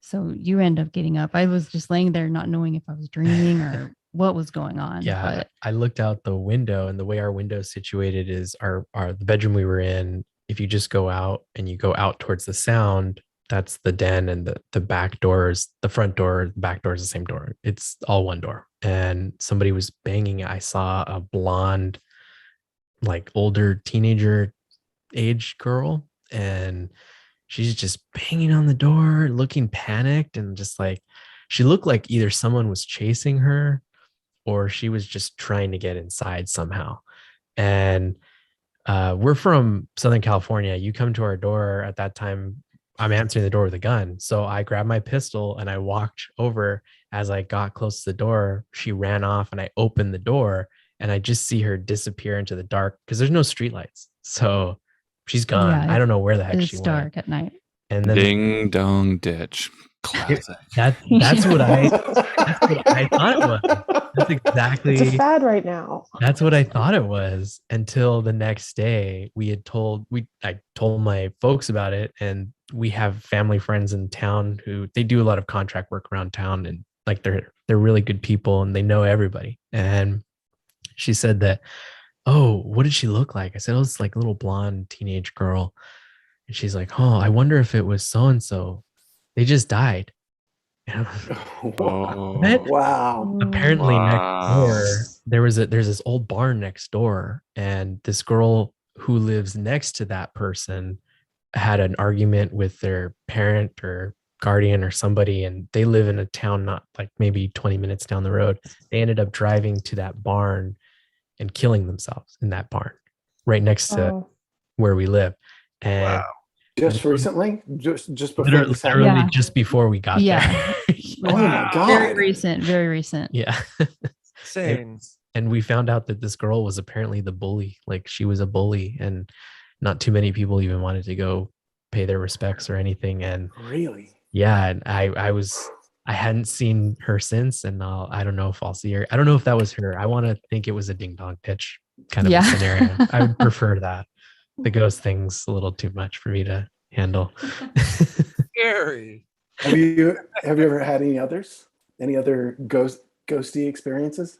so you end up getting up. I was just laying there not knowing if I was dreaming or what was going on. Yeah. I looked out the window, and the way our window is situated is the bedroom we were in. If you just go out and you go out towards the sound, that's the den, and the back doors, the front door, the back door is the same door. It's all one door. And somebody was banging. I saw a blonde, like older teenager age girl, and she's just banging on the door, looking panicked, and just like, she looked like either someone was chasing her or she was just trying to get inside somehow. And we're from Southern California. You come to our door at that time, I'm answering the door with a gun. So I grabbed my pistol and I walked over. As I got close to the door, she ran off, and I opened the door and I just see her disappear into the dark because there's no streetlights. So she's gone. Yeah, I don't know where the heck she went. It's dark at night. And then Ding dong ditch. Classic. That's what I thought it was. That's exactly. It's a fad right now. That's what I thought it was until the next day. I told my folks about it, and we have family friends in town who they do a lot of contract work around town, and like they're really good people and they know everybody. And she said that, oh, what did she look like? I said, oh, it's like a little blonde teenage girl. And she's like, oh, I wonder if it was so-and-so. They just died. Oh. Wow. Apparently next door, there's this old barn next door, and this girl who lives next to that person had an argument with their parent or guardian or somebody, and they live in a town not like maybe 20 minutes down the road. They ended up driving to that barn and killing themselves in that barn right next to where we live. And just recently, just before, literally just before we got there. Oh my God. Very recent. Yeah. Insane. And we found out that this girl was apparently the bully. Like, she was a bully, and not too many people even wanted to go pay their respects or anything. And really, yeah, and I hadn't seen her since, and I don't know if I'll see her. I don't know if that was her. I want to think it was a ding dong pitch kind of a scenario. I would prefer that. The ghost thing's a little too much for me to handle. Scary. Have you ever had any others? Any other ghosty experiences?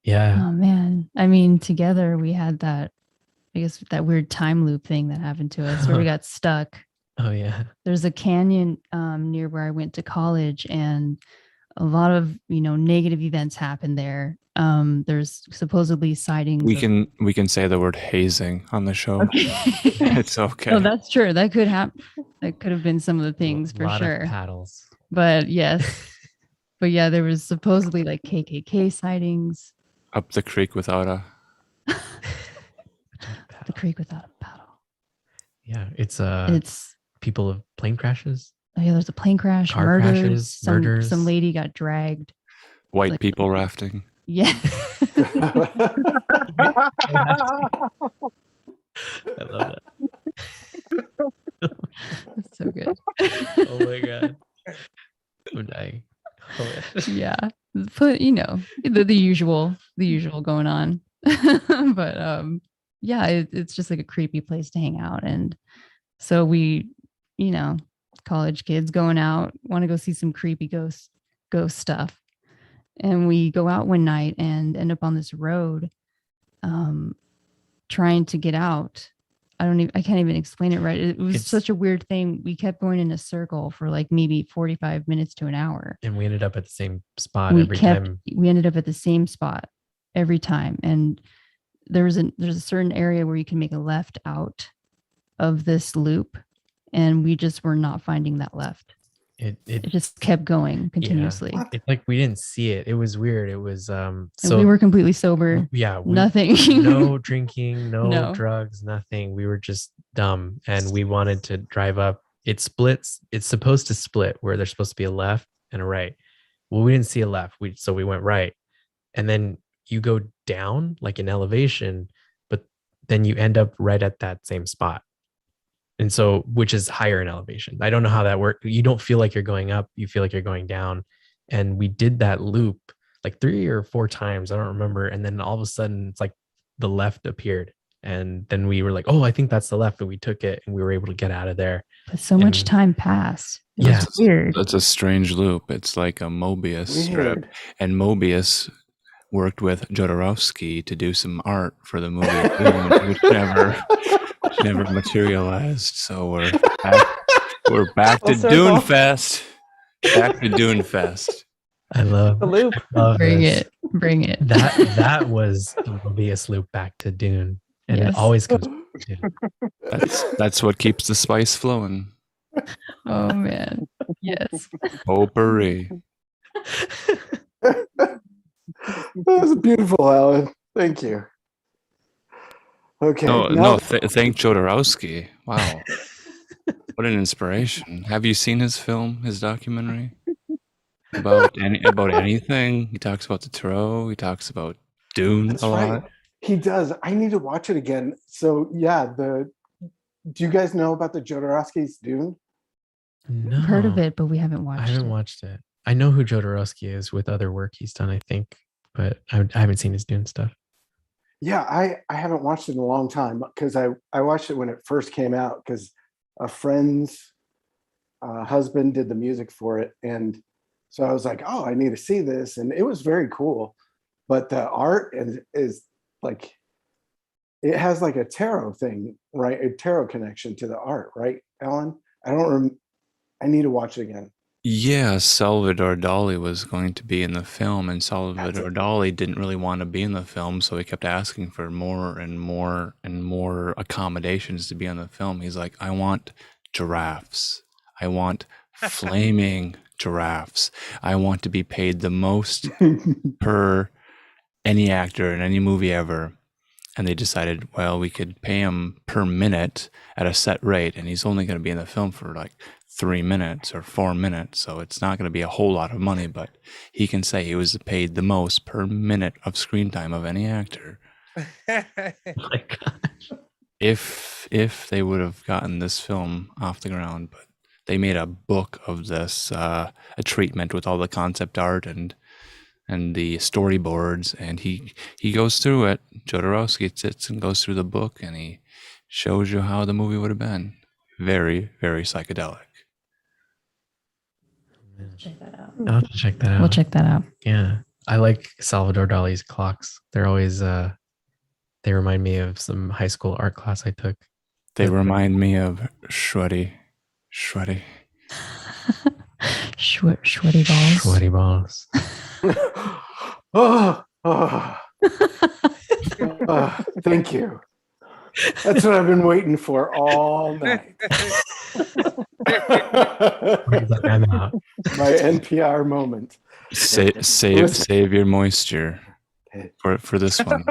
Yeah. Oh man. I mean, together we had that, I guess, that weird time loop thing that happened to us where we got stuck. Oh yeah. There's a canyon near where I went to college, and a lot of, negative events happened there. There's supposedly sightings. We can say the word hazing on the show. Okay. It's okay. Oh, that's true. That could happen. That could have been some of the things for sure. Of paddles. But yes. But yeah, there was supposedly like KKK sightings. Up the creek without a. The creek without a paddle. Yeah, it's It's people of plane crashes, oh yeah, there's a plane crash, car murders, crashes, some murders. lady got dragged. White Like- people rafting. Yeah. I love that. That's so good. Oh my god, I'm dying. Oh, Yeah. But the usual going on. But yeah, it's just like a creepy place to hang out. And so we, college kids going out, want to go see some creepy ghost stuff. And we go out one night and end up on this road trying to get out. I can't even explain it right. It was such a weird thing. We kept going in a circle for like maybe 45 minutes to an hour. And we ended up at the same spot every time. We ended up at the same spot every time. And there's a certain area where you can make a left out of this loop. And we just were not finding that left. It just kept going continuously. Yeah. It's like we didn't see it. It was weird. It was so we were completely sober. Yeah. Nothing. No drinking, no drugs, nothing. We were just dumb and we wanted to drive up. It splits. It's supposed to split where there's supposed to be a left and a right. Well, we didn't see a left. So we went right. And then you go down like an elevation, but then you end up right at that same spot. And so, which is higher in elevation. I don't know how that works. You don't feel like you're going up. You feel like you're going down. And we did that loop like 3 or 4 times. I don't remember. And then all of a sudden it's like the left appeared. And then we were like, oh, I think that's the left. And we took it and we were able to get out of there. But so much time passed. It was weird. That's a strange loop. It's like a Mobius strip. And Mobius worked with Jodorowsky to do some art for the movie, which never materialized. So we're back to Dunefest. Back to Dunefest. I love The loop. Bring it. That was the Mobius loop back to Dune, and it always comes back to Dune. That's what keeps the spice flowing. Oh man, yes. Potpourri. That was beautiful, Alan. Thank you. Okay. Thank Jodorowsky. Wow. What an inspiration. Have you seen his film, his documentary? About anything? He talks about the Tarot. He talks about Dune a lot. Right. He does. I need to watch it again. So yeah, do you guys know about the Jodorowsky's Dune? No. I've heard of it, but we haven't watched it. I haven't watched it. I know who Jodorowsky is with other work he's done, I think, but I haven't seen his Dune stuff. Yeah, I haven't watched it in a long time because I watched it when it first came out because a friend's husband did the music for it. And so I was like, oh, I need to see this. And it was very cool. But the art is like, it has like a tarot thing, right? A tarot connection to the art, right, Alan? I need to watch it again. Yeah, Salvador Dali was going to be in the film, and Salvador Dali didn't really want to be in the film, so he kept asking for more and more and more accommodations to be on the film. He's like, I want giraffes. I want flaming giraffes. I want to be paid the most per any actor in any movie ever. And they decided, well, we could pay him per minute at a set rate, and he's only going to be in the film for like 3 minutes or 4 minutes, so it's not going to be a whole lot of money, but he can say he was paid the most per minute of screen time of any actor. Oh my gosh. If they would have gotten this film off the ground, but they made a book of this, a treatment with all the concept art and the storyboards, and he goes through it. Jodorowsky sits and goes through the book, and he shows you how the movie would have been. Very, very psychedelic. Check that out. I'll have to check that out. We'll check that out. Yeah. I like Salvador Dali's clocks. They're always they remind me of some high school art class I took. They remind me of Shreddy. Sweaty balls. Sweaty balls. Thank you. That's what I've been waiting for all night. I'm out. My NPR moment. Save your moisture for this one.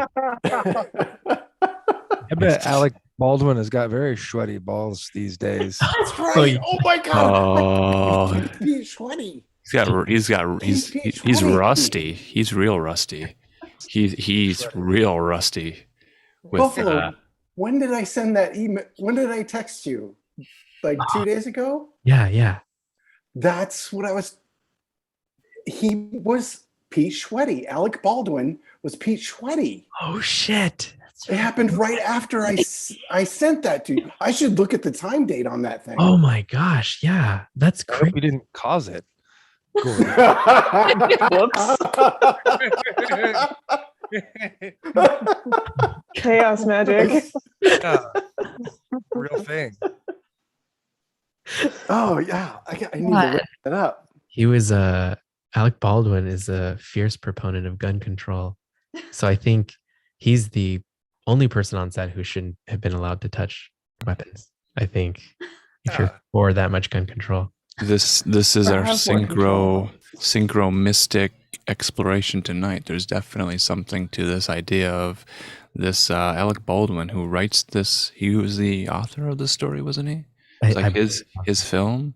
I bet Alec Baldwin has got very sweaty balls these days. That's right. Oh my God. Oh, Pete Sweaty. he's rusty. He's real rusty. He's real rusty with Buffalo, when did I send that email? When did I text you? Like 2 days ago? Yeah. That's what I was. He was Pete Sweaty. Alec Baldwin was Pete Sweaty. Oh shit. It happened right after I sent that to you. I should look at the time date on that thing. Oh my gosh. Yeah. That's I hope crazy. we didn't cause it. Gordy. Chaos magic. Yeah. Real thing. Oh yeah, I need to What? look that up. He was Alec Baldwin is a fierce proponent of gun control. So I think he's the only person on set who shouldn't have been allowed to touch weapons. I think if you're for that much gun control. This is our Perhaps more control. synchro mystic exploration tonight. There's definitely something to this idea of this Alec Baldwin who writes this. He was the author of the story, wasn't he? It's like his film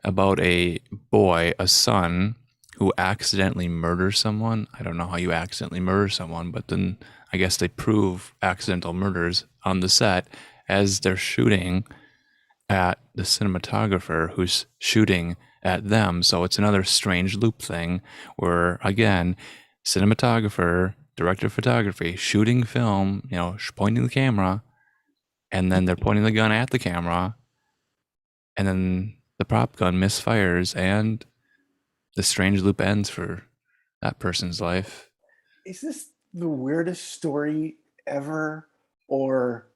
about a boy, a son who accidentally murders someone. I don't know how you accidentally murder someone, but then I guess they prove accidental murders on the set as they're shooting at the cinematographer who's shooting at them. So it's another strange loop thing where, again, cinematographer, director of photography, shooting film, pointing the camera, and then they're pointing the gun at the camera, and then the prop gun misfires, and the strange loop ends for that person's life. Is this the weirdest story ever, or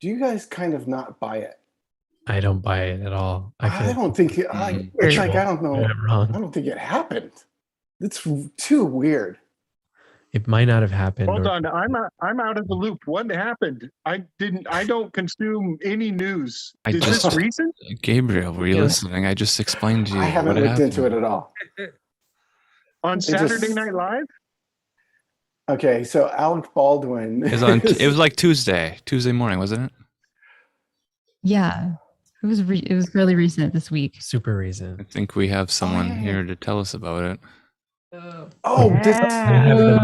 do you guys kind of not buy it? I don't buy it at all. I don't think it. It's like I don't know. I'm wrong. I don't think it happened. It's too weird. It might not have happened. Hold or- on, I'm out of the loop. What happened? I don't consume any news. Is this recent? Gabriel, were you listening? I just explained to you. I haven't what looked happened. into it at all. On Saturday Night Live? Okay, so Alec Baldwin. It was like Tuesday morning, wasn't it? Yeah. It was fairly recent this week. Super I recent. think we have someone here to tell us about it. Oh, We have the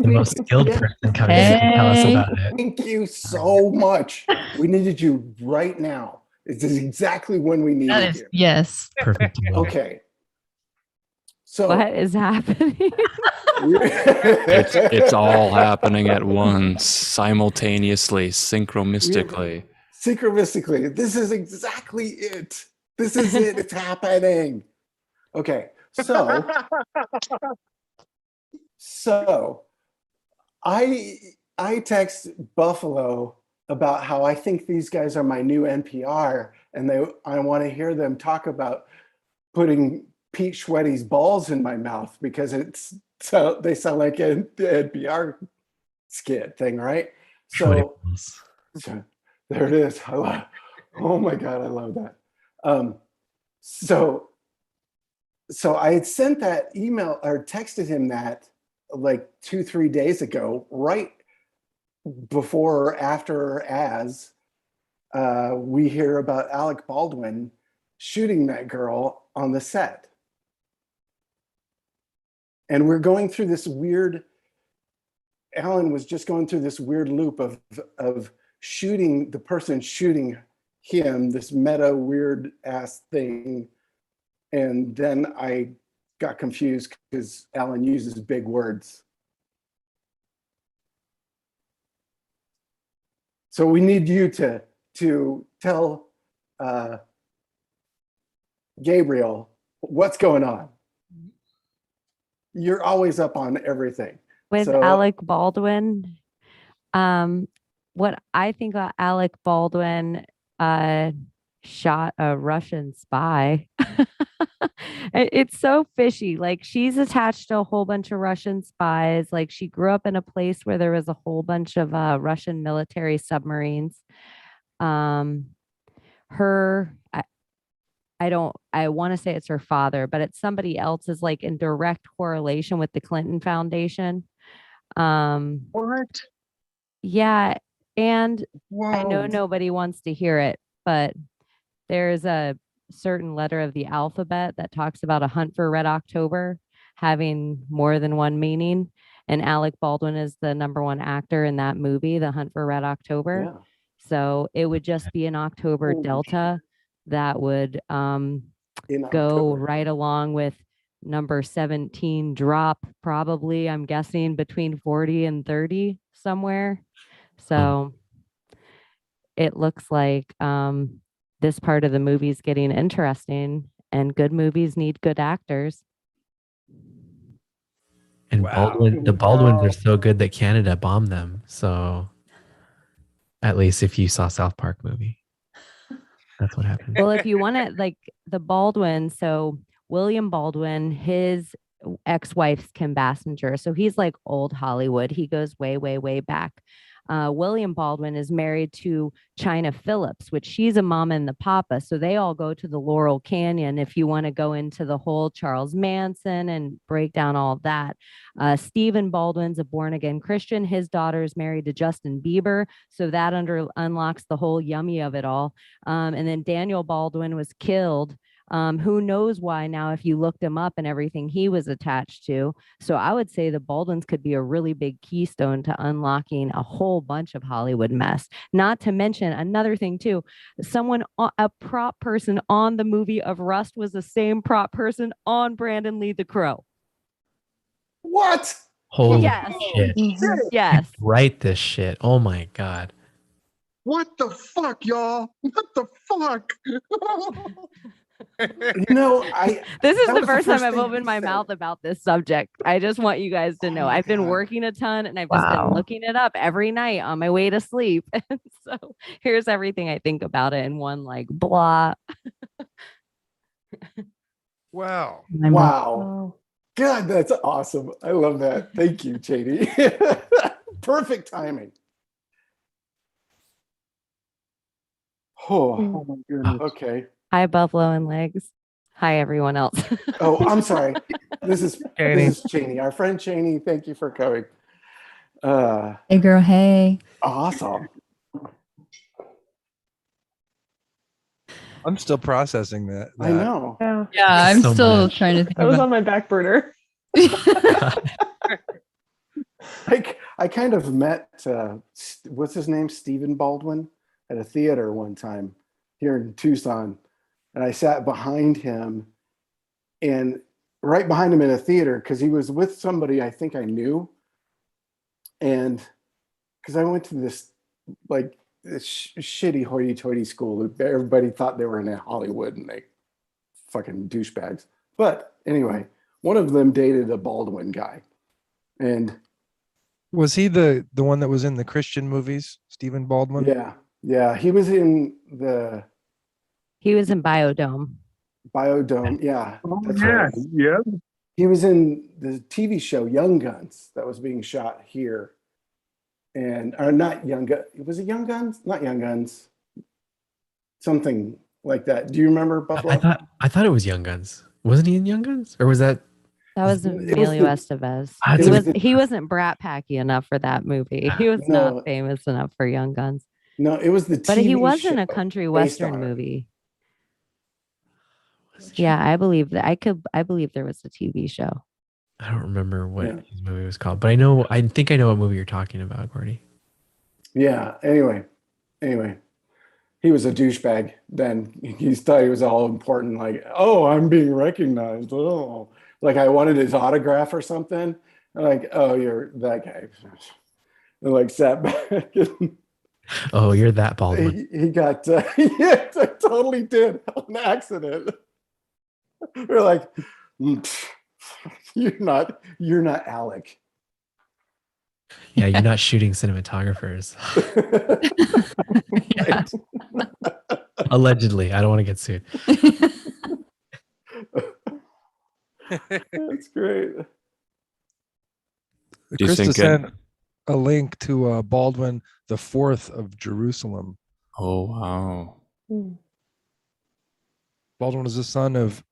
most skilled person coming in to tell us about it. thank you so much. We needed you right now. This is exactly when we needed That is, you. yes. Perfect. Okay. So What is happening? It's all happening at once, simultaneously, synchromistically. synchronistically. This is exactly it. This is it. It's happening. Okay. So I text Buffalo about how I think these guys are my new NPR, and I want to hear them talk about putting Pete Schwetty's balls in my mouth because they sound like an NPR skit thing, right? So there it is. Oh my God, I love that. So I had sent that email or texted him that like 2-3 days ago, right before or after as we hear about Alec Baldwin shooting that girl on the set. And we're going through this weird, Alan was just going through this weird loop of shooting the person shooting him, this meta weird ass thing. And then I got confused because Alan uses big words. So we need you to tell Gabriel what's going on. You're always up on everything. With So- Alec Baldwin, what I think Alec Baldwin shot a Russian spy. It's so fishy. Like, she's attached to a whole bunch of Russian spies. Like, she grew up in a place where there was a whole bunch of Russian military submarines. I want to say it's her father, but it's somebody else is like in direct correlation with the Clinton Foundation. What? Yeah. And I know Whoa. nobody wants to hear it, but there's a certain letter of the alphabet that talks about a hunt for Red October having more than one meaning. And Alec Baldwin is the #1 actor in that movie, The Hunt for Red October. Yeah. So it would just be an October Holy delta that would In go October. right along with number 17 drop, probably, I'm guessing between 40 and 30 somewhere. So it looks like this part of the movie is getting interesting, and good movies need good actors. And Wow. the Baldwins are so good that Canada bombed them. So at least if you saw South Park movie, that's what happened. Well, if you want to, like the Baldwin, so William Baldwin, his ex-wife's Kim Basinger. So he's like old Hollywood. He goes way, way, way back. William Baldwin is married to China Phillips, which she's a mama and the papa. So they all go to the Laurel Canyon if you want to go into the whole Charles Manson and break down all that. Stephen Baldwin's a born-again Christian. His daughter is married to Justin Bieber. So that unlocks the whole yummy of it all. And then Daniel Baldwin was killed. Who knows why now if you looked him up and everything he was attached to. So I would say the Baldwins could be a really big keystone to unlocking a whole bunch of Hollywood mess. Not to mention another thing too, a prop person on the movie of Rust was the same prop person on Brandon Lee the Crow. What? Holy Yes. shit. Yes. Write this shit. Oh my God. What the fuck, y'all? What the fuck? You know, This is that the was first time thing I've opened you my said. mouth about this subject. I just want you guys to know. Oh my I've been God. working a ton and I've just Wow. been looking it up every night on my way to sleep. And so here's everything I think about it in one like blah. Wow. Wow. God, that's awesome. I love that. Thank you, Chaney. Perfect timing. Oh, Oh my goodness. okay. Hi, Buffalo and Legs. Hi, everyone else. Oh, I'm sorry. This is Chaney. Chaney, our friend Chaney. Thank you for coming. Hey, girl. Hey. Awesome. I'm still processing that. I know. Yeah, Yeah, I'm So still much. trying to think that was about on my back burner. I kind of met what's his name, Stephen Baldwin, at a theater one time here in Tucson, and I sat behind him, and right behind him in a theater because he was with somebody I think I knew, and because I went to this like this shitty hoity-toity school that everybody thought they were in Hollywood and they fucking douchebags. But anyway, one of them dated a Baldwin guy, and Was he the one that was in the Christian movies, Stephen Baldwin? yeah, he was in the He was in Biodome. Biodome. Yeah, Oh, that's yeah. right. Yeah. He was in the TV show Young Guns that was being shot here, and or not Young Guns. Was it Young Guns? Not Young Guns. Something like that. Do you remember Buffalo? I thought it was Young Guns. Wasn't he in Young Guns? Or was that That was It was Emilio the- Estevez. That's He wasn't brat packy enough for that movie. He was No. not famous enough for Young Guns. No, it was the TV But he was in show a country based western on it. movie. Yeah, I believe that. I believe there was a TV show. I don't remember what Yeah. his movie was called, but I think I know what movie you're talking about, Gordy. Yeah. Anyway, he was a douchebag. Then he thought he was all important. Like, oh, I'm being recognized. Oh, like I wanted his autograph or something. I'm like, oh, you're that guy. And like sat back. And Oh, you're that Baldwin. he got yeah, I totally did on accident. We're like, "Pff, you're not Alec. Yeah, you're not shooting cinematographers. Right. Allegedly. I don't want to get sued. That's great. Do you Krista think sent a link to Baldwin the Fourth of Jerusalem. Oh, wow. Baldwin was the son of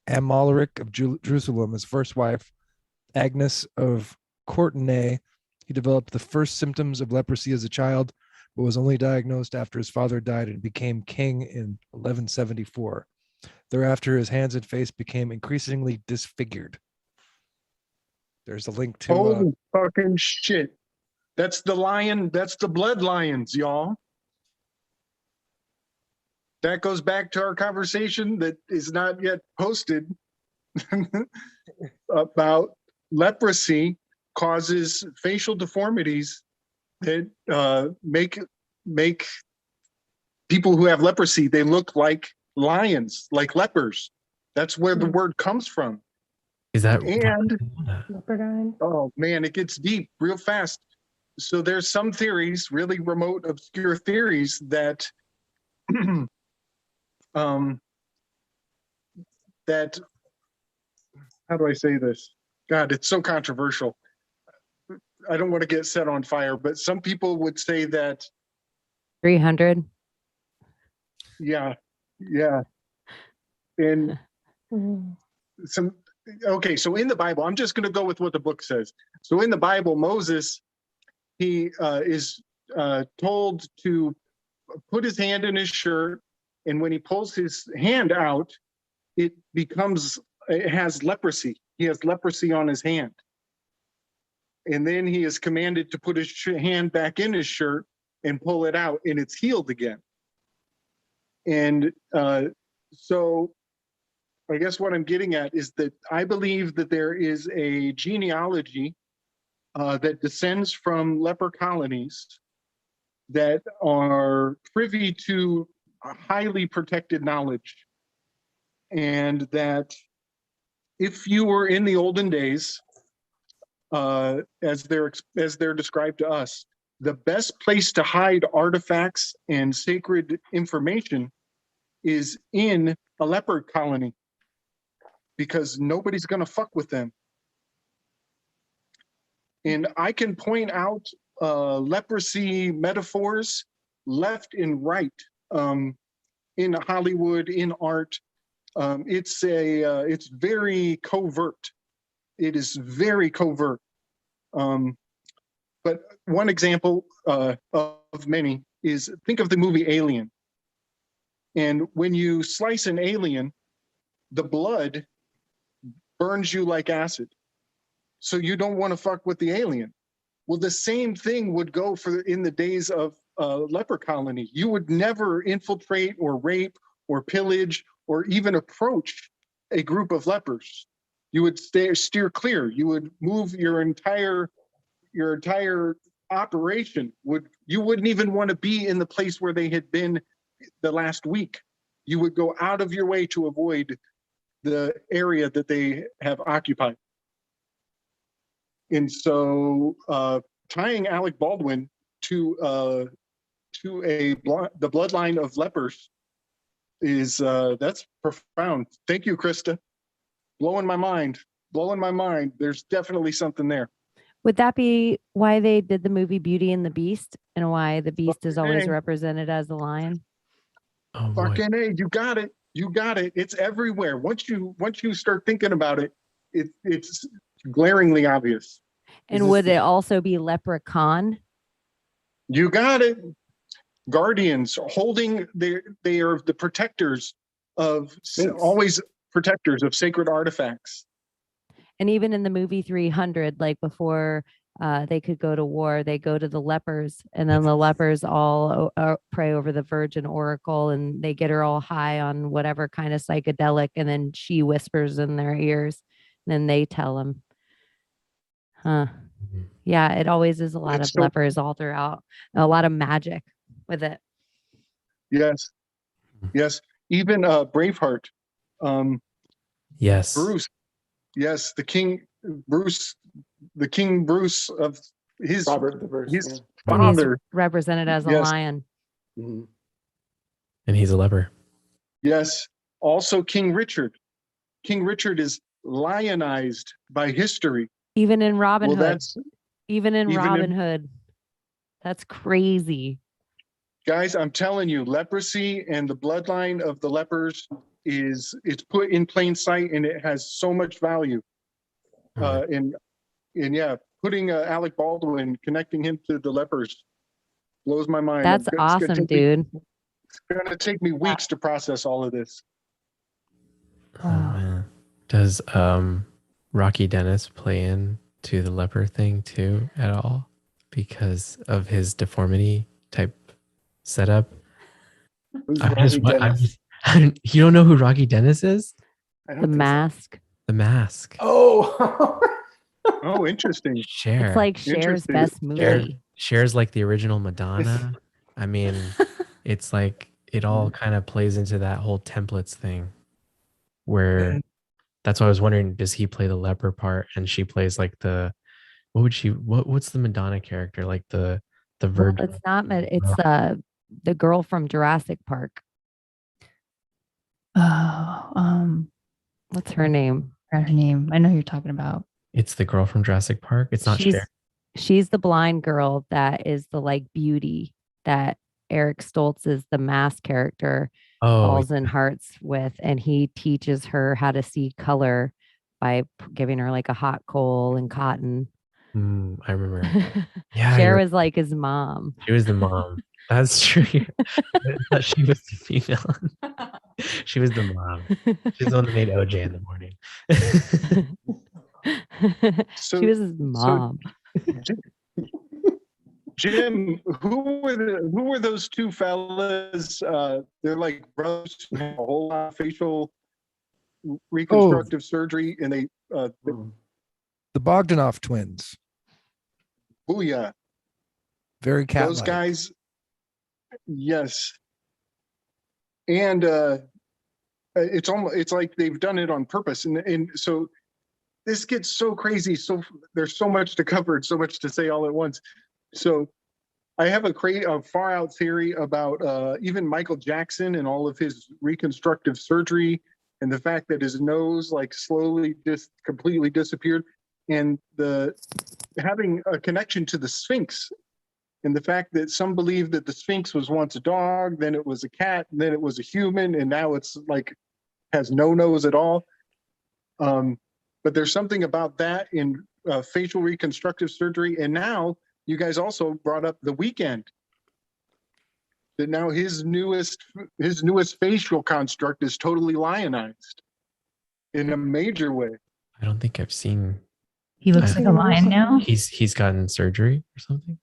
Amalric of Jerusalem, his first wife, Agnes of Courtenay, He developed the first symptoms of leprosy as a child, but was only diagnosed after his father died and became king in 1174. Thereafter, his hands and face became increasingly disfigured. There's a link to. Holy fucking shit. That's the lion. That's the blood lions, y'all. That goes back to our conversation that is not yet posted about leprosy causes facial deformities that make people who have leprosy, they look like lions, like lepers. That's where the word comes from. Is that And Leopardine. oh man, it gets deep real fast. So there's some theories, really remote, obscure theories that that, how do I say this? God, it's so controversial. I don't want to get set on fire, but some people would say that 300. yeah. And some, okay, so in the Bible, I'm just going to go with what the book says. So in the Bible, Moses, he is told to put his hand in his shirt, and when he pulls his hand out, it has leprosy. He has leprosy on his hand. And then he is commanded to put his hand back in his shirt and pull it out, and it's healed again. And so I guess what I'm getting at is that I believe that there is a genealogy that descends from leper colonies that are privy to a highly protected knowledge. And that if you were in the olden days, as they're described to us, the best place to hide artifacts and sacred information is in a leper colony, because nobody's going to fuck with them. And I can point out leprosy metaphors left and right in Hollywood, in art. It's very covert. It is very covert. But one example of many is, think of the movie Alien. And when you slice an alien, the blood burns you like acid. So you don't want to fuck with the alien. Well, the same thing would go for in the days of leper colony. You would never infiltrate or rape or pillage or even approach a group of lepers. You would steer clear. You would move your entire operation. You wouldn't even want to be in the place where they had been the last week. You would go out of your way to avoid the area that they have occupied. And so tying Alec Baldwin to the bloodline of lepers is that's profound. Thank you, Krista. Blowing my mind. There's definitely something there. Would that be why they did the movie Beauty and the Beast, and why the beast is always Fucking A. represented as the lion? Oh, boy. Fucking A, you got it. It's everywhere. Once you start thinking about it, it's glaringly obvious. And would it also be leprechaun? You got it. Guardians holding they are the protectors of always protectors of sacred artifacts. And even in the movie 300, like before they could go to war, they go to the lepers, and then the lepers all pray over the Virgin Oracle, and they get her all high on whatever kind of psychedelic, and then she whispers in their ears, and then they tell them. Huh. Yeah, it always is a lot of lepers all throughout, a lot of magic with it. Yes. Even Braveheart. Yes. Bruce. Yes, the King Bruce of his Robert the Bruce, his yeah. And he's father. represented as a Yes. lion. Mhm. And he's a leper. Yes. Also King Richard. King Richard is lionized by history. Even in Robin Hood. That's Even in even Robin in- Hood. That's crazy. guys, I'm telling you, leprosy and the bloodline of the lepers it's put in plain sight, and it has so much value. And yeah, putting Alec Baldwin, connecting him to the lepers, blows my mind. That's It's awesome, dude. It's gonna take me weeks to process all of this. Oh man. Does Rocky Dennis play in to the leper thing too at all because of his deformity type setup? Who's I'm Rocky just, Dennis? you don't know who Rocky Dennis is? I don't The think so. Mask. The Mask. Oh. Oh, interesting. Cher. It's like Cher's Interesting. best Cher, movie. Cher's like the original Madonna. I mean, it's like it all kind of plays into that whole templates thing where that's why I was wondering, does he play the leper part and she plays like the what's the Madonna character? Like the Well, virgin. it's not. It's the girl from Jurassic Park. Oh, What's her name? forgot her name. I know who you're talking about. It's the girl from Jurassic Park. It's not Cher. She's the blind girl that is the like beauty that Eric Stoltz is the Mask character falls in hearts with, and he teaches her how to see color by giving her like a hot coal and cotton. I remember. Yeah, Cher was like his mom. She was the mom. That's true. I thought she was the female. She was the mom. She's the one that made OJ in the morning. So, she was his mom. Jim, who were those two fellas? They're like brothers who have a whole lot of facial reconstructive surgery, and they The Bogdanov twins. booyah. Very cat. Those guys, yes. And it's like they've done it on purpose, and so this gets so crazy. So there's so much to cover and so much to say all at once. So I have a far out theory about even Michael Jackson and all of his reconstructive surgery, and the fact that his nose like slowly just completely disappeared, and the having a connection to the Sphinx, and the fact that some believe that the Sphinx was once a dog, then it was a cat, and then it was a human, and now it's like has no nose at all. But there's something about that in facial reconstructive surgery. And now you guys also brought up The Weeknd, that now his newest facial construct is totally lionized in a major way. I don't think I've seen. He looks like a lion now. He's gotten surgery or something.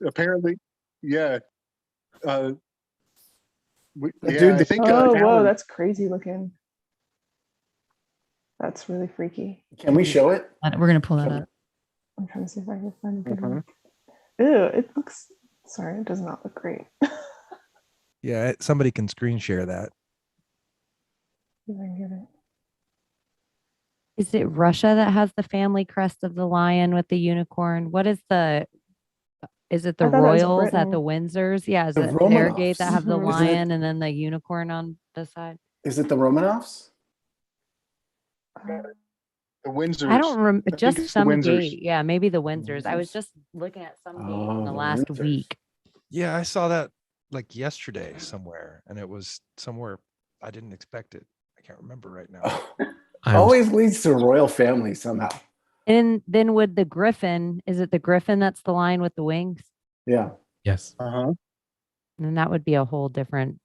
Apparently, yeah. Dude, I think. Oh, whoa, Alan, that's crazy looking. That's really freaky. Can we show it? We're gonna pull that up. I'm trying to see if I can find a good one. Ew, it looks. Sorry, it does not look great. Yeah, somebody can screen share that. If I can get it. Is it Russia that has the family crest of the lion with the unicorn? What is the? Is it the I thought it was royals at the Britain. Windsors? Yeah, is The it Fairgate Romanovs. that have the Mhm. lion and then the unicorn on the side? Is it the Romanovs? the Windsors. I don't remember. think Just it's the some Windsors. gate. Yeah, maybe the Windsors. I was Windsors. just looking at some gate Oh, in the the last Windsors. week. Yeah, I saw that like yesterday somewhere, and it was somewhere I didn't expect it. I can't remember right now. Always leads to a royal family somehow. And then would the griffin, is it the griffin that's the lion with the wings? Yeah. Yes. Uh-huh. And then that would be a whole different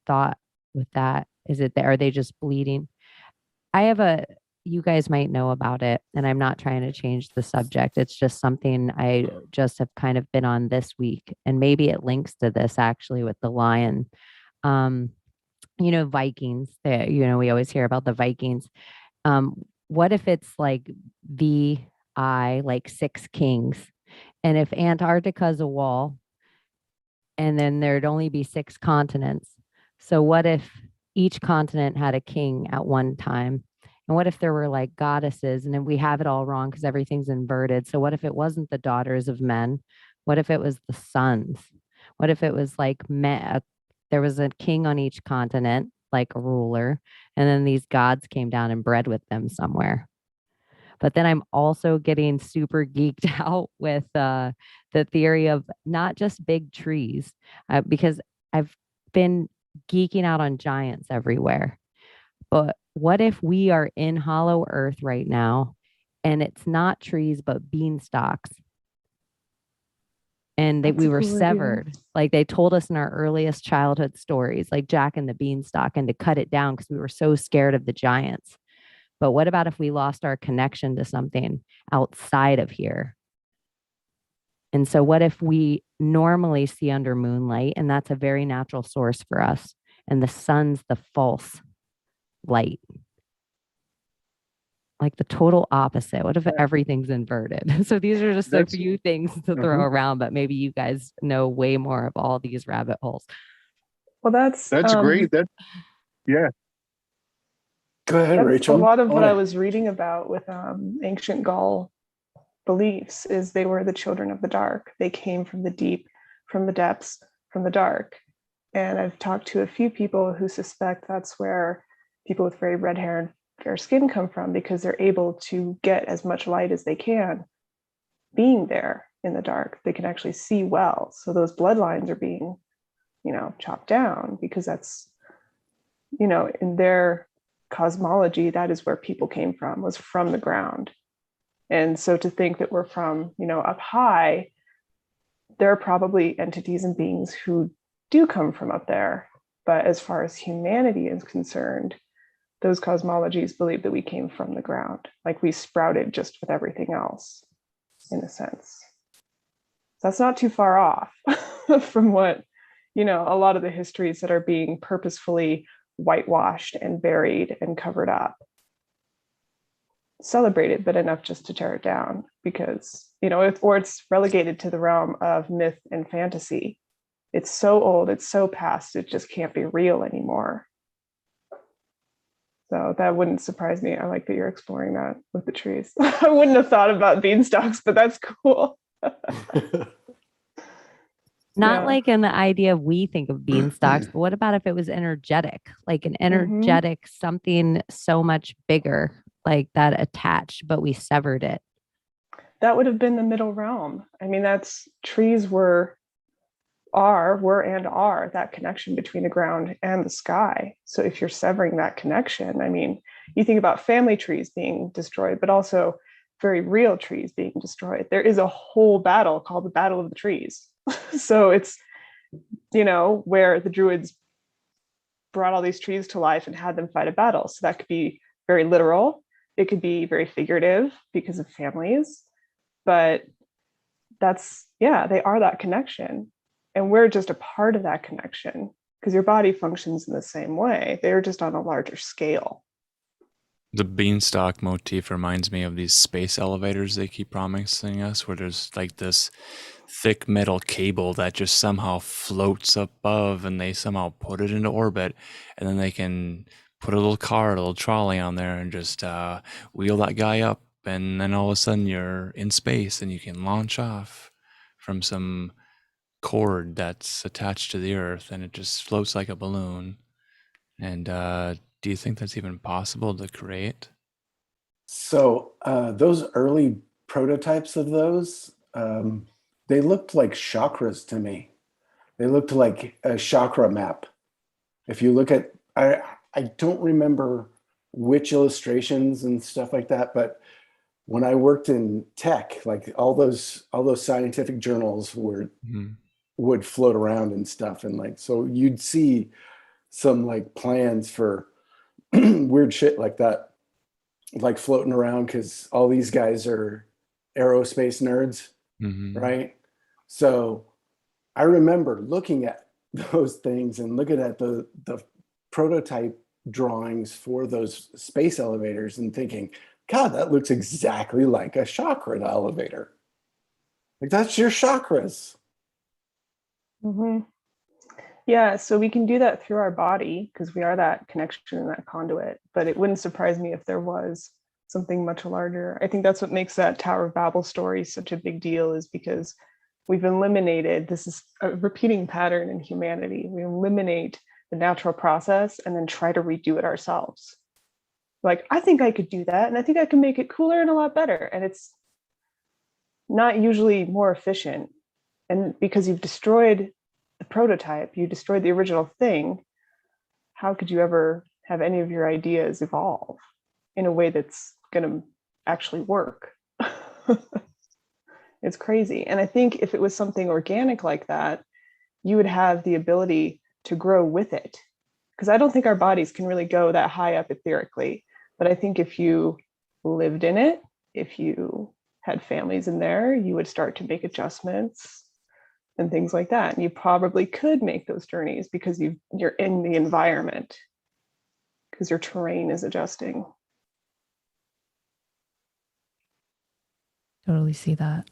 thought with that. Is it, are they just bleeding? You guys might know about it, and I'm not trying to change the subject. It's just something I just have kind of been on this week. And maybe it links to this actually with the lion. Vikings, we always hear about the Vikings. What if it's like like 6 kings? And if Antarctica is a wall, and then there'd only be 6 continents. So what if each continent had a king at one time? And what if there were like goddesses, and then we have it all wrong because everything's inverted. So what if it wasn't the daughters of men? What if it was the sons? What if it was like there was a king on each continent, like a ruler, and then these gods came down and bred with them somewhere? But then I'm also getting super geeked out with the theory of not just big trees, because I've been geeking out on giants everywhere. But what if we are in Hollow Earth right now, and it's not trees, but beanstalks. And That's we a were cool idea. severed. Like they told us in our earliest childhood stories, like Jack and the Beanstalk, and to cut it down because we were so scared of the giants. But what about if we lost our connection to something outside of here? And so what if we normally see under moonlight, and that's a very natural source for us, and the sun's the false light? Like the total opposite. What if everything's inverted? So these are just a few things to throw around, but maybe you guys know way more of all these rabbit holes. Well, that's great. Yeah. Go ahead, that's Rachel. a lot of what I was reading about with ancient Gaul beliefs is they were the children of the dark. They came from the deep, from the depths, from the dark. And I've talked to a few people who suspect that's where people with very red hair and fair skin come from, because they're able to get as much light as they can being there in the dark. They can actually see well. So those bloodlines are being, chopped down, because that's, in their cosmology, that is where people came from, was from the ground. And so to think that we're from, up high, there are probably entities and beings who do come from up there. But as far as humanity is concerned, those cosmologies believe that we came from the ground, like we sprouted just with everything else, in a sense. So that's not too far off from what, a lot of the histories that are being purposefully whitewashed and buried and covered up. Celebrated, but enough just to tear it down, because, or it's relegated to the realm of myth and fantasy. It's so old, it's so past, it just can't be real anymore. So that wouldn't surprise me. I like that you're exploring that with the trees. I wouldn't have thought about beanstalks, but that's cool. Not like in the idea of we think of beanstalks, but what about if it was energetic, like an energetic something so much bigger, like that attached, but we severed it? That would have been the middle realm. I mean, trees were that connection between the ground and the sky. So if you're severing that connection, I mean, you think about family trees being destroyed, but also very real trees being destroyed. There is a whole battle called the Battle of the Trees. So it's, where the Druids brought all these trees to life and had them fight a battle. So that could be very literal. It could be very figurative because of families, but they are that connection. And we're just a part of that connection, because your body functions in the same way. They're just on a larger scale. The beanstalk motif reminds me of these space elevators they keep promising us, where there's like this thick metal cable that just somehow floats above, and they somehow put it into orbit, and then they can put a little trolley on there and just wheel that guy up, and then all of a sudden you're in space and you can launch off from some cord that's attached to the earth, and it just floats like a balloon. And do you think that's even possible to create? So those early prototypes of those, they looked like chakras to me. They looked like a chakra map. If you look at, I don't remember which illustrations and stuff like that, but when I worked in tech, like all those scientific journals would float around and stuff, and like, so you'd see some like plans for weird shit like that, like floating around, because all these guys are aerospace nerds, right? So I remember looking at those things and looking at the prototype drawings for those space elevators and thinking, God, that looks exactly like a chakra elevator. Like, that's your chakras. Yeah, so we can do that through our body, because we are that connection and that conduit. But it wouldn't surprise me if there was something much larger. I think that's what makes that Tower of Babel story such a big deal, is because we've eliminated, this is a repeating pattern in humanity. We eliminate the natural process and then try to redo it ourselves. Like, I think I could do that, and I think I can make it cooler and a lot better. And it's not usually more efficient. And because you've destroyed the prototype, you destroyed the original thing, how could you ever have any of your ideas evolve in a way that's going to actually work. It's crazy. And I think if it was something organic like that, you would have the ability to grow with it. Because I don't think our bodies can really go that high up etherically. But I think if you lived in it, if you had families in there, you would start to make adjustments and things like that. And you probably could make those journeys because you're in the environment, because your terrain is adjusting. Totally see that.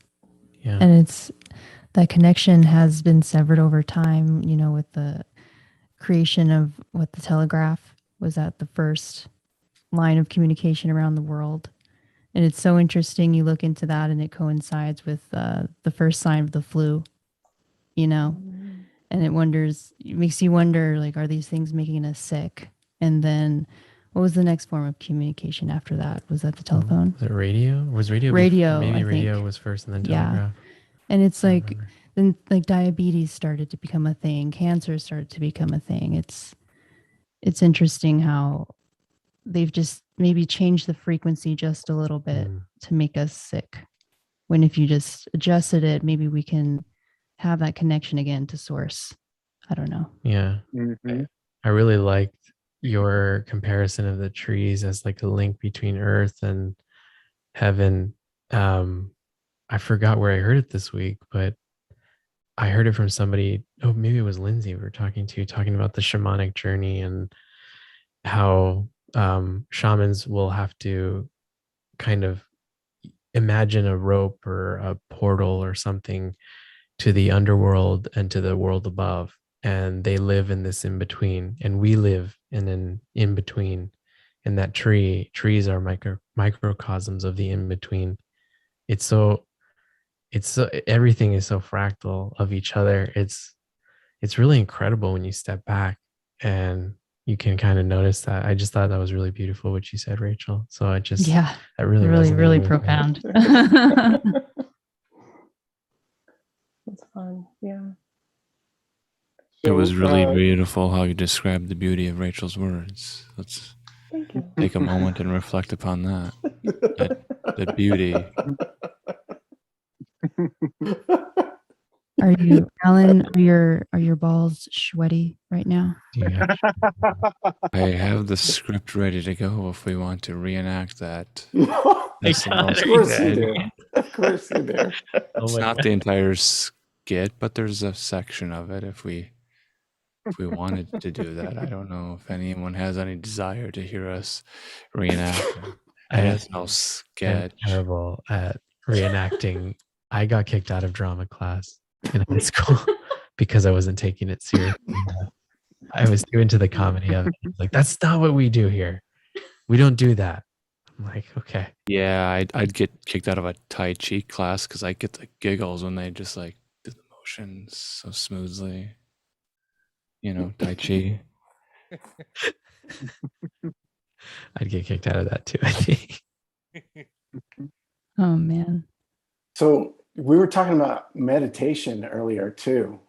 Yeah. And it's that connection has been severed over time, you know, with the creation of what the telegraph was at the first line of communication around the world. And it's so interesting. You look into that and it coincides with the first sign of the flu, you know, and it makes you wonder, like, are these things making us sick? And then what was the next form of communication after that? Was that the telephone? Was it radio? Was radio? Radio, Maybe I radio think. was first and then Yeah. telegraph. And it's I like, remember. then like diabetes started to become a thing. Cancer started to become a thing. It's interesting how they've just maybe changed the frequency just a little bit to make us sick. When if you just adjusted it, maybe we can have that connection again to source. I don't know. Yeah. I really liked your comparison of the trees as like a link between earth and heaven. I forgot where I heard it this week, but I heard it from somebody. Oh, maybe it was Lindsay we were talking about the shamanic journey and how shamans will have to kind of imagine a rope or a portal or something to the underworld and to the world above. And they live in this in between, and we live in an in between. And that trees are microcosms of the in between. It's so everything is so fractal of each other. It's really incredible when you step back and you can kind of notice that. I just thought that was really beautiful what you said, Rachel. So that really really resonated with me. profound. That's fun. Yeah. It was really beautiful how you described the beauty of Rachel's words. Let's Thank you. take a moment and reflect upon that. The beauty. Are you, Alan? Are your balls sweaty right now? Yeah. I have the script ready to go if we want to reenact that. That's the most Of course you good. do. Of course you do. It's not the entire skit, but there's a section of it if we wanted to do that. I don't know if anyone has any desire to hear us reenact it. As no I'm sketch. terrible at reenacting. I got kicked out of drama class in high school because I wasn't taking it seriously. I was too into the comedy of it. Like, that's not what we do here. We don't do that. I'm like, okay. Yeah, I'd get kicked out of a Tai Chi class because I get the giggles when they just like do the motions so smoothly. You know, Tai Chi. I'd get kicked out of that too, I think. Oh man. So we were talking about meditation earlier too.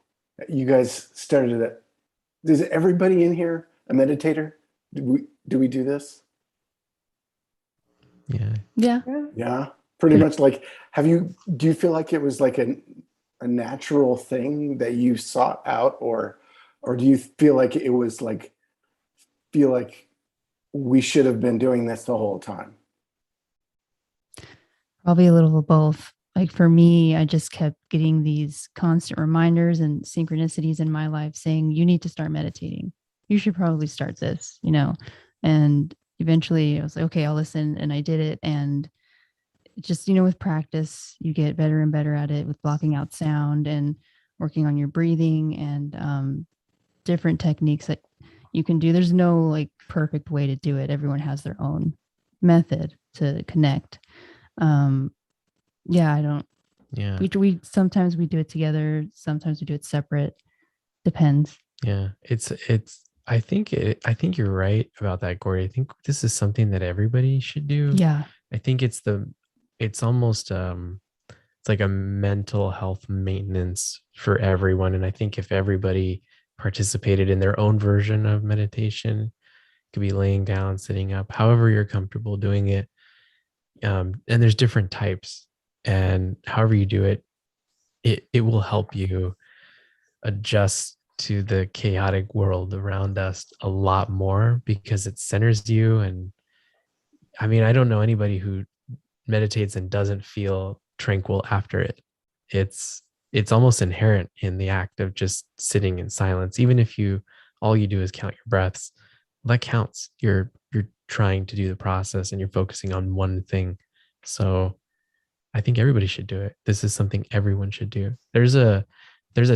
You guys started it. Is everybody in here a meditator? Do we do this? Yeah. Yeah. Yeah, pretty much. Like, do you feel like it was like a natural thing that you sought out, or do you feel like it was like, we should have been doing this the whole time? Probably a little of both. Like for me, I just kept getting these constant reminders and synchronicities in my life saying, you need to start meditating. You should probably start this, you know? And eventually I was like, okay, I'll listen. And I did it. And just, you know, with practice, you get better and better at it with blocking out sound and working on your breathing and different techniques that you can do. There's no like perfect way to do it. Everyone has their own method to connect. Yeah, I don't. Yeah. We sometimes we do it together. Sometimes we do it separate. Depends. Yeah. I think you're right about that, Gordy. I think this is something that everybody should do. Yeah. I think it's almost it's like a mental health maintenance for everyone. And I think if everybody participated in their own version of meditation, it could be laying down, sitting up, however you're comfortable doing it. and there's different types, and however you do it, it will help you adjust to the chaotic world around us a lot more, because it centers you. And I mean, I don't know anybody who meditates and doesn't feel tranquil after it. It's almost inherent in the act of just sitting in silence. Even if all you do is count your breaths, that counts. You're trying to do the process and you're focusing on one thing. So I think everybody should do it. This is something everyone should do. There's a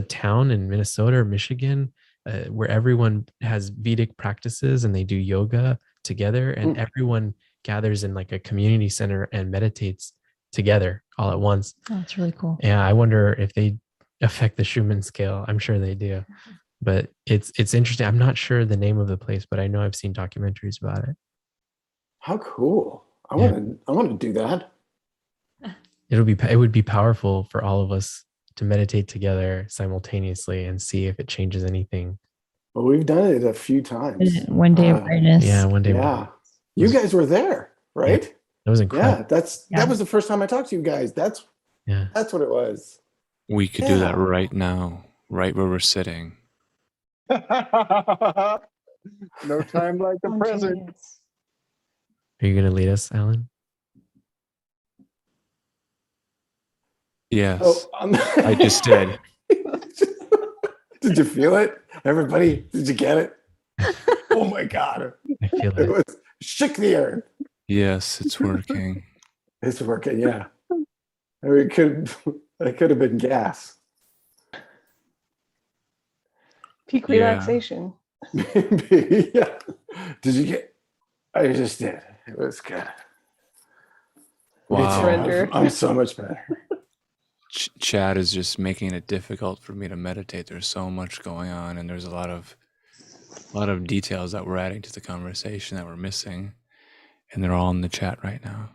town in Minnesota or Michigan where everyone has Vedic practices and they do yoga together, and everyone gathers in like a community center and meditates together all at once. Oh, that's really cool. Yeah, I wonder if they affect the Schumann scale. I'm sure they do, but it's interesting. I'm not sure the name of the place, but I know I've seen documentaries about it. How cool! I want to do that. It would be powerful for all of us to meditate together simultaneously and see if it changes anything. Well, we've done it a few times. One day of brightness. Yeah, one day. Yeah, you guys were there, right? Yeah, that was incredible. Yeah, that was the first time I talked to you guys. That's what it was. We could do that right now, right where we're sitting. No time like the present. Are you going to lead us, Alan? Yes, Oh, I just did. Did you feel it? Everybody, did you get it? Oh my God. I feel It it. was shook the earth. Yes, it's working. It's working, yeah. I mean, it could have been gas. Peak Yeah. relaxation. Maybe, yeah. Did you get? I just did. It was good. Wow. Surrender. I'm so much better. Chat is just making it difficult for me to meditate. There's so much going on, and there's a lot of details that we're adding to the conversation that we're missing, and they're all in the chat right now.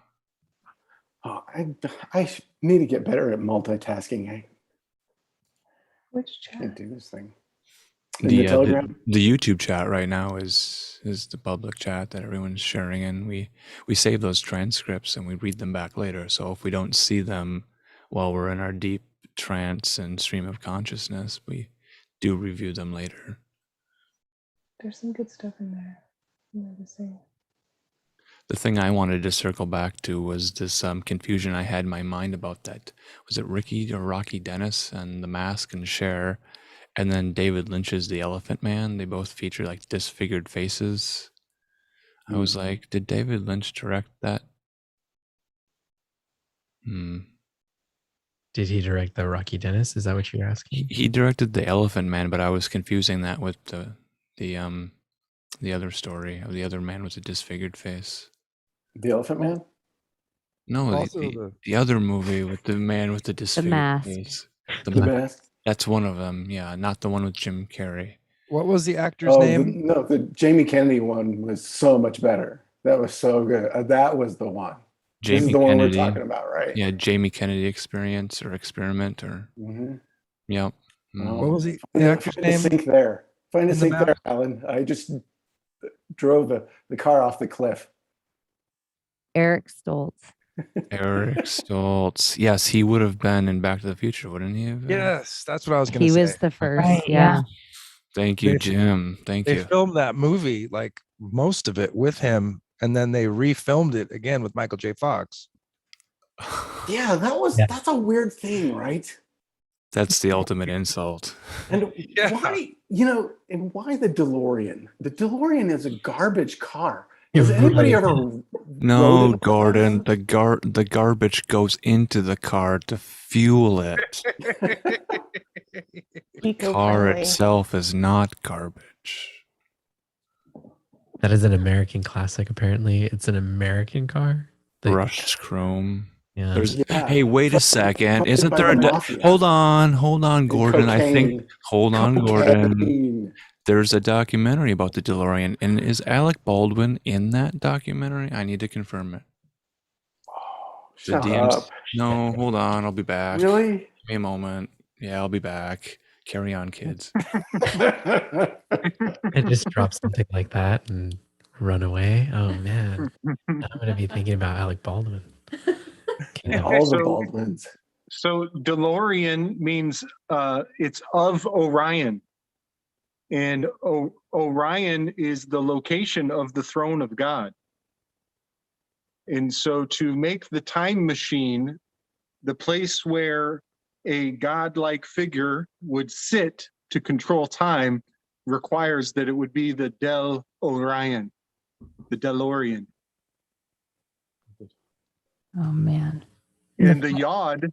Oh, I need to get better at multitasking. Which I can't chat? do this thing. In the Telegram? The YouTube chat right now is the public chat that everyone's sharing in. We save those transcripts and we read them back later. So if we don't see them while we're in our deep trance and stream of consciousness, we do review them later. There's some good stuff in there. The thing I wanted to circle back to was this confusion I had in my mind about that. Was it Ricky or Rocky Dennis and The Mask and Cher? And then David Lynch's The Elephant Man. They both feature like disfigured faces. I was like, did David Lynch direct that? Did he direct the Rocky Dennis? Is that what you're asking? He directed The Elephant Man, but I was confusing that with the other story of the other man with the disfigured face. The Elephant Man? No, Also the other movie with the man with the disfigured Mask. face. The Mask? That's one of them. Yeah, not the one with Jim Carrey. What was the actor's name? The Jamie Kennedy one was so much better. That was so good. That was the one. This is the one we're talking about, right? Yeah, Jamie Kennedy Experience or Experiment or. Yep. What was the actor's name? Sink there. Find a In the sink map? there, Alan. I just drove the car off the cliff. Eric Stoltz. Eric Stoltz. Yes, he would have been in Back to the Future, wouldn't he have? Yes, that's what I was going to He say. was the first. Right, yeah. Thank you, They- Jim. Thank They you. filmed that movie, like most of it, with him, and then they refilmed it again with Michael J. Fox. Yeah, that's a weird thing, right? That's the ultimate insult. And Yeah. why, why the DeLorean? The DeLorean is a garbage car. It Has anybody really ever? No, rode it? Gordon. The garbage goes into the car to fuel it. The car Eco-friendly. itself is not garbage. That is an American classic, apparently. It's an American car. Brushed chrome. Yeah. There's, Yeah. hey, wait a second. Funded Isn't by there the a mafia. hold on, Gordon. I think Cocaine. hold on, Gordon. Cocaine. There's a documentary about the DeLorean, and is Alec Baldwin in that documentary? I need to confirm it. The Shut DMs up. No, hold on. I'll be back. Really? Give me a moment. Yeah, I'll be back. Carry on, kids. And just drop something like that and run away. Oh man, I'm gonna be thinking about Alec Baldwin. All the So- Baldwins. So DeLorean means it's of Orion. And Orion is the location of the throne of God. And so to make the time machine, the place where a godlike figure would sit to control time requires that it would be the Del Orion, the DeLorean. Oh man. And the Yod,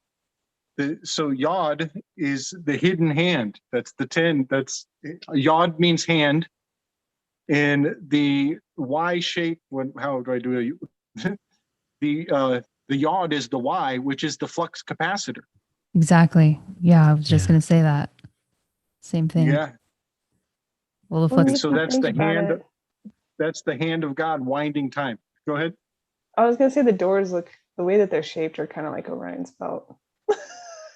so Yod is the hidden hand. That's the 10. That's Yod means hand. And the Y shape, how do I do it? The Yod is the Y, which is the flux capacitor. Exactly. Yeah, I was just Yeah. going to say that. Same thing. Yeah. Well, the Well, flux. you So can that's think the about hand. it. That's the hand of God winding time. Go ahead. I was gonna say the doors look, the way that they're shaped are kind of like Orion's belt,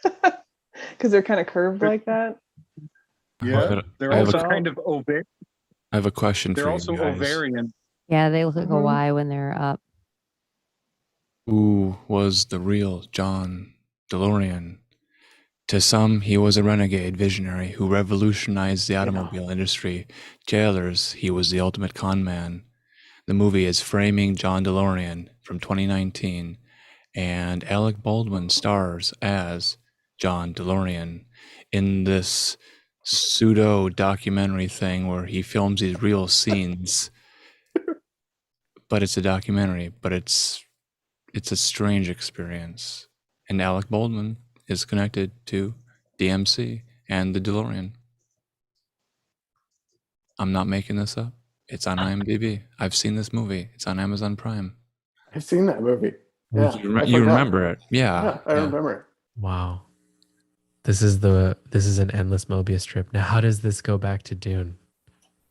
because they're kind of curved like that. Yeah. They're I have also a- kind of I have a question they're for also you guys. ovarian. Yeah, they look like a Mhm. Y when they're up. Who was the real John DeLorean? To some, he was a renegade visionary who revolutionized the automobile industry. To others, he was the ultimate con man. The movie is Framing John DeLorean from 2019, and Alec Baldwin stars as John DeLorean in this pseudo documentary thing where he films these real scenes. But it's a documentary, but it's a strange experience. And Alec Baldwin is connected to DMC and the DeLorean. I'm not making this up. It's on IMDb. I've seen this movie. It's on Amazon Prime. I've seen that movie. Yeah, I You forgot. remember it? Yeah, Yeah. I remember it. Wow. This is an endless Mobius trip. Now, how does this go back to Dune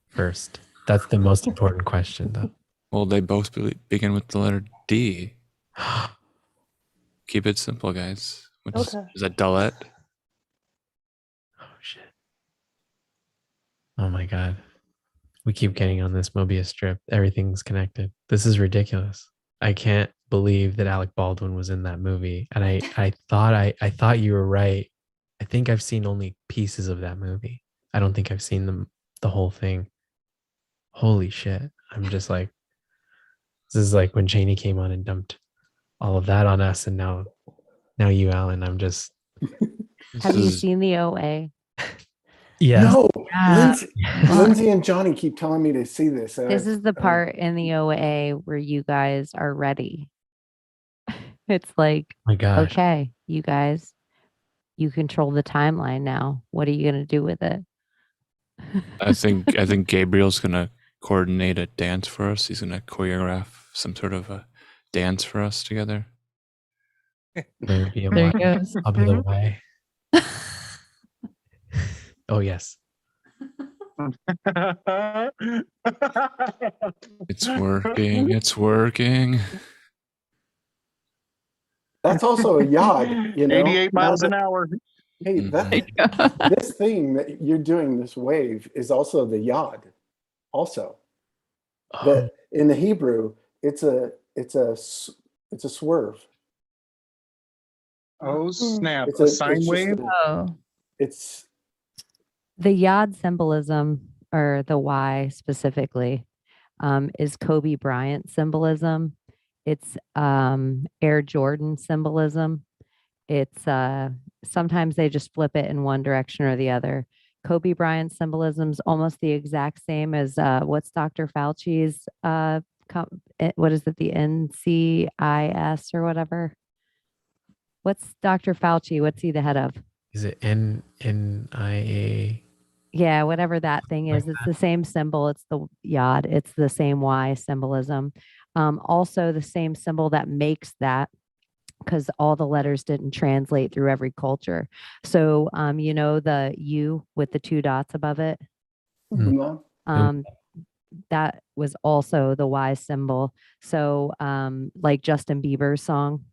first? That's the most important question, though. Well, they both begin with the letter D. Keep it simple, guys. Which Okay. is that Dalet? Oh shit. Oh my god. We keep getting on this Mobius strip. Everything's connected. This is ridiculous. I can't believe that Alec Baldwin was in that movie. And I thought you were right. I think I've seen only pieces of that movie. I don't think I've seen the whole thing. Holy shit. I'm just like, this is like when Chaney came on and dumped all of that on us, and now you, Alan. I'm just Have you seen the OA? yeah. No, Yeah. Lindsay and Johnny keep telling me to see this. This is the part in the OA where you guys are ready. It's like, My gosh. okay, you guys, you control the timeline now. What are you going to do with it? I think Gabriel's gonna coordinate a dance for us. He's gonna choreograph some sort of a dance for us together. There be a There Y. it goes. I'll be the Y. Oh yes. It's working. It's working. That's also a yod, you know. 88 miles an hour. Hey, this thing that you're doing, this wave, is also the yod. Also, Oh, in the Hebrew, it's a swerve. Oh snap! It's A it's sine just wave. Oh. It's The Yod symbolism, or the Y specifically, is Kobe Bryant symbolism. It's Air Jordan symbolism. It's sometimes they just flip it in one direction or the other. Kobe Bryant symbolism is almost the exact same as what's Dr. Fauci's what is it, the NCIS or whatever? What's Dr. Fauci? What's he the head of? is it NIA? Yeah, whatever that thing Like is, it's the same symbol. It's the yod. It's the same Y symbolism. Also the same symbol that makes that, because all the letters didn't translate through every culture. So, you know, the U with the two dots above it, that was also the Y symbol. So, like Justin Bieber's song,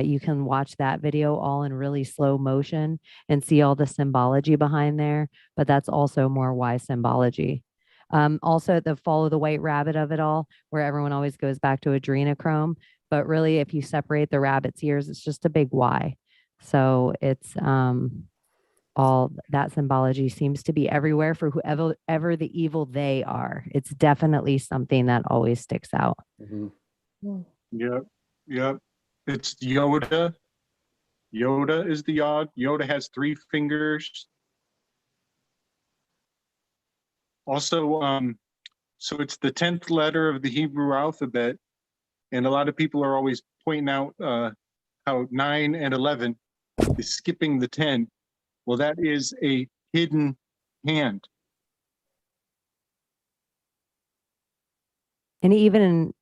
you can watch that video all in really slow motion and see all the symbology behind there, but that's also more Y symbology. Also the follow the white rabbit of it all, where everyone always goes back to adrenochrome. but really if you separate the rabbit's ears, it's just a big Y. So it's all that symbology seems to be everywhere for whoever ever the evil they are. It's definitely something that always sticks out. Yep. It's Yoda. Yoda is the yod. Yoda has 3 fingers. Also, so it's the 10th letter of the Hebrew alphabet, and a lot of people are always pointing out how 9 and 11 is skipping the 10. Well, that is a hidden hand. And even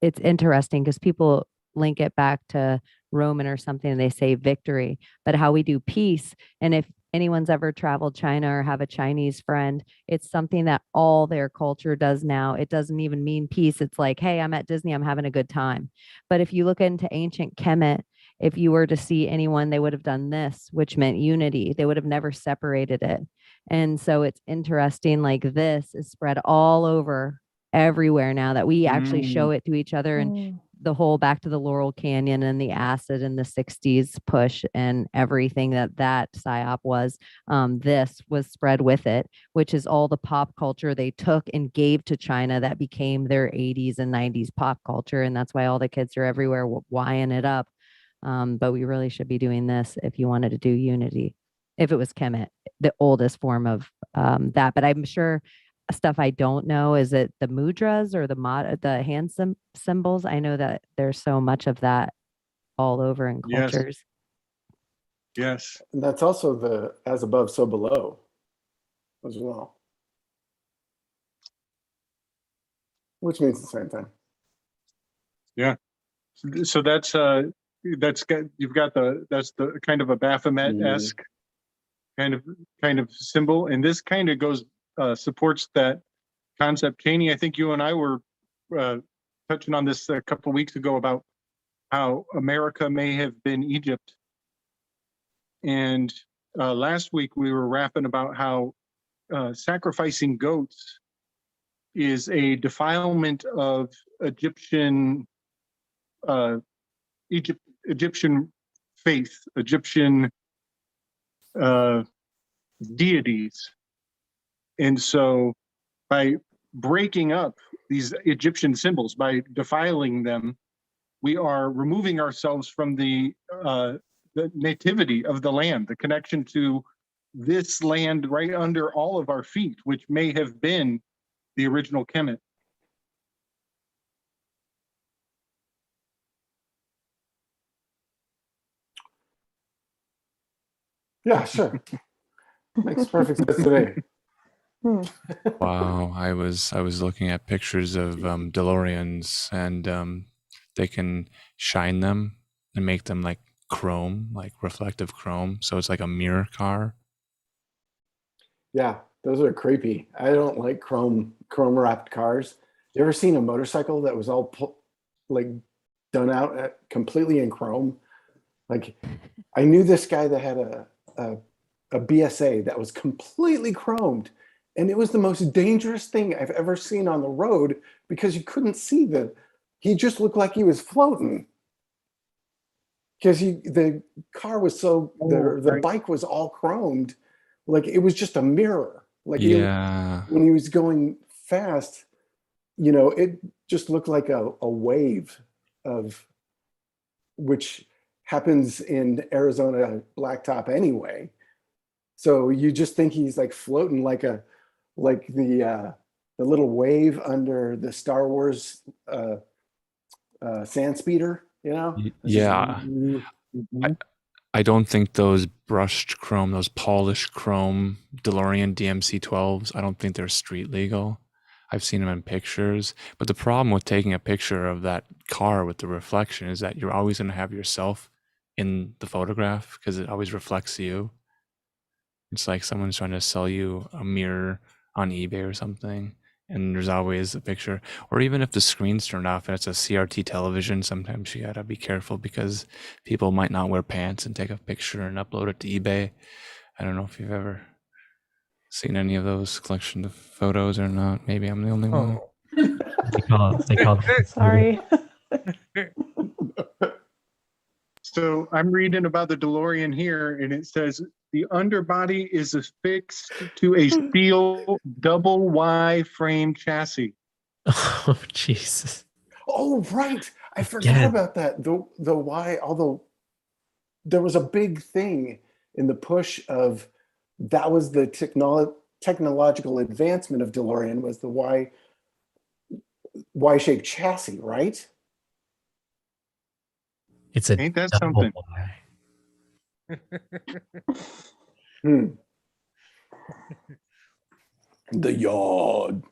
it's interesting because people link it back to Roman or something and they say victory, but how we do peace. And if anyone's ever traveled China or have a Chinese friend, it's something that all their culture does now. It doesn't even mean peace. It's like, hey, I'm at Disney, I'm having a good time. But if you look into ancient Kemet, if you were to see anyone, they would have done this, which meant unity. They would have never separated it. And so it's interesting, like this is spread all over everywhere now that we actually show it to each other. And the whole back to the Laurel Canyon and the acid in the 60s push and everything that psyop was, this was spread with it, which is all the pop culture they took and gave to China that became their 80s and 90s pop culture. And that's why all the kids are everywhere whying it up. But we really should be doing this if you wanted to do unity, if it was Kemet, the oldest form of that. But I'm sure stuff I don't know, is it the mudras or the hand symbols? I know that there's so much of that all over in cultures. Yes. And that's also the as above, so below as well, which means the same thing. Yeah. So that's you've got that's the kind of a Baphomet-esque kind of symbol, and this kind of goes supports that concept. Chaney, I think you and I were touching on this a couple of weeks ago about how America may have been Egypt, and last week we were rapping about how sacrificing goats is a defilement of Egyptian faith, Egyptian deities. And so by breaking up these Egyptian symbols, by defiling them, we are removing ourselves from the nativity of the land, the connection to this land right under all of our feet, which may have been the original Kemet. Yeah, sure. Makes perfect sense to me. Wow, I was looking at pictures of DeLoreans, and they can shine them and make them like chrome, like reflective chrome. So it's like a mirror car. Yeah, those are creepy. I don't like chrome wrapped cars. You ever seen a motorcycle that was all like done out completely in chrome? Like, I knew this guy that had a BSA that was completely chromed, and it was the most dangerous thing I've ever seen on the road because you couldn't see he just looked like he was floating because the car was so the bike was all chromed, like it was just a mirror. Like when he was going fast, it just looked like a wave of, which happens in Arizona blacktop anyway. So you just think he's like floating like the little wave under the Star Wars sand speeder, Yeah. I don't think those brushed chrome, those polished chrome DeLorean DMC-12s, I don't think they're street legal. I've seen them in pictures. But the problem with taking a picture of that car with the reflection is that you're always going to have yourself in the photograph because it always reflects you. It's like someone's trying to sell you a mirror on eBay or something, and there's always a picture. Or even if the screen's turned off and it's a CRT television, sometimes you gotta be careful because people might not wear pants and take a picture and upload it to eBay. I don't know if you've ever seen any of those collection of photos or not. Maybe I'm the only one. They call Sorry. So I'm reading about the DeLorean here, and it says the underbody is affixed to a steel double Y frame chassis. Oh, Jesus. Oh, right. I forgot Again. about that. The Y, although there was a big thing in the push of that was the technological advancement of DeLorean was the Y-shaped chassis, right? It's a Ain't that double something? Y. The yard.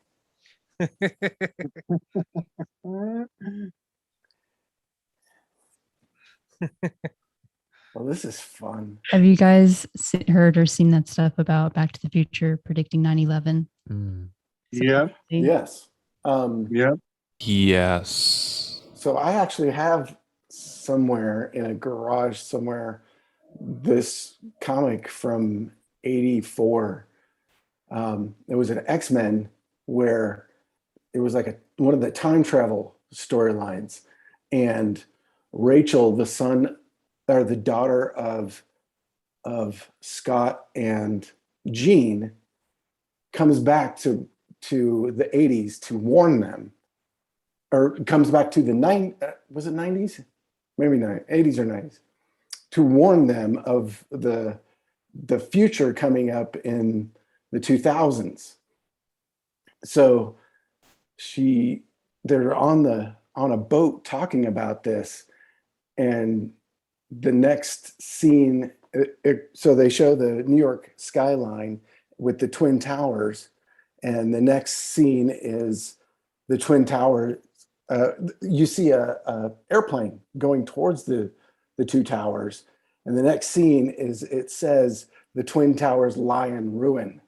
Well, this is fun. Have you guys heard or seen that stuff about Back to the Future predicting 9/11? Yeah. Yes. Yeah. Yes. So I actually have somewhere in a garage somewhere this comic from '84. It was an X-Men where it was like one of the time travel storylines, and Rachel, the son or the daughter of Scott and Jean, comes back to the 80s to warn them, or comes back to the was it 90s? Maybe 80s or 90s, to warn them of the future coming up in the 2000s. So they're on a boat talking about this, and the next scene, so they show the New York skyline with the Twin Towers, and the next scene is the Twin Towers. You see a airplane going towards the two towers, and the next scene is it says the Twin Towers lie in ruin.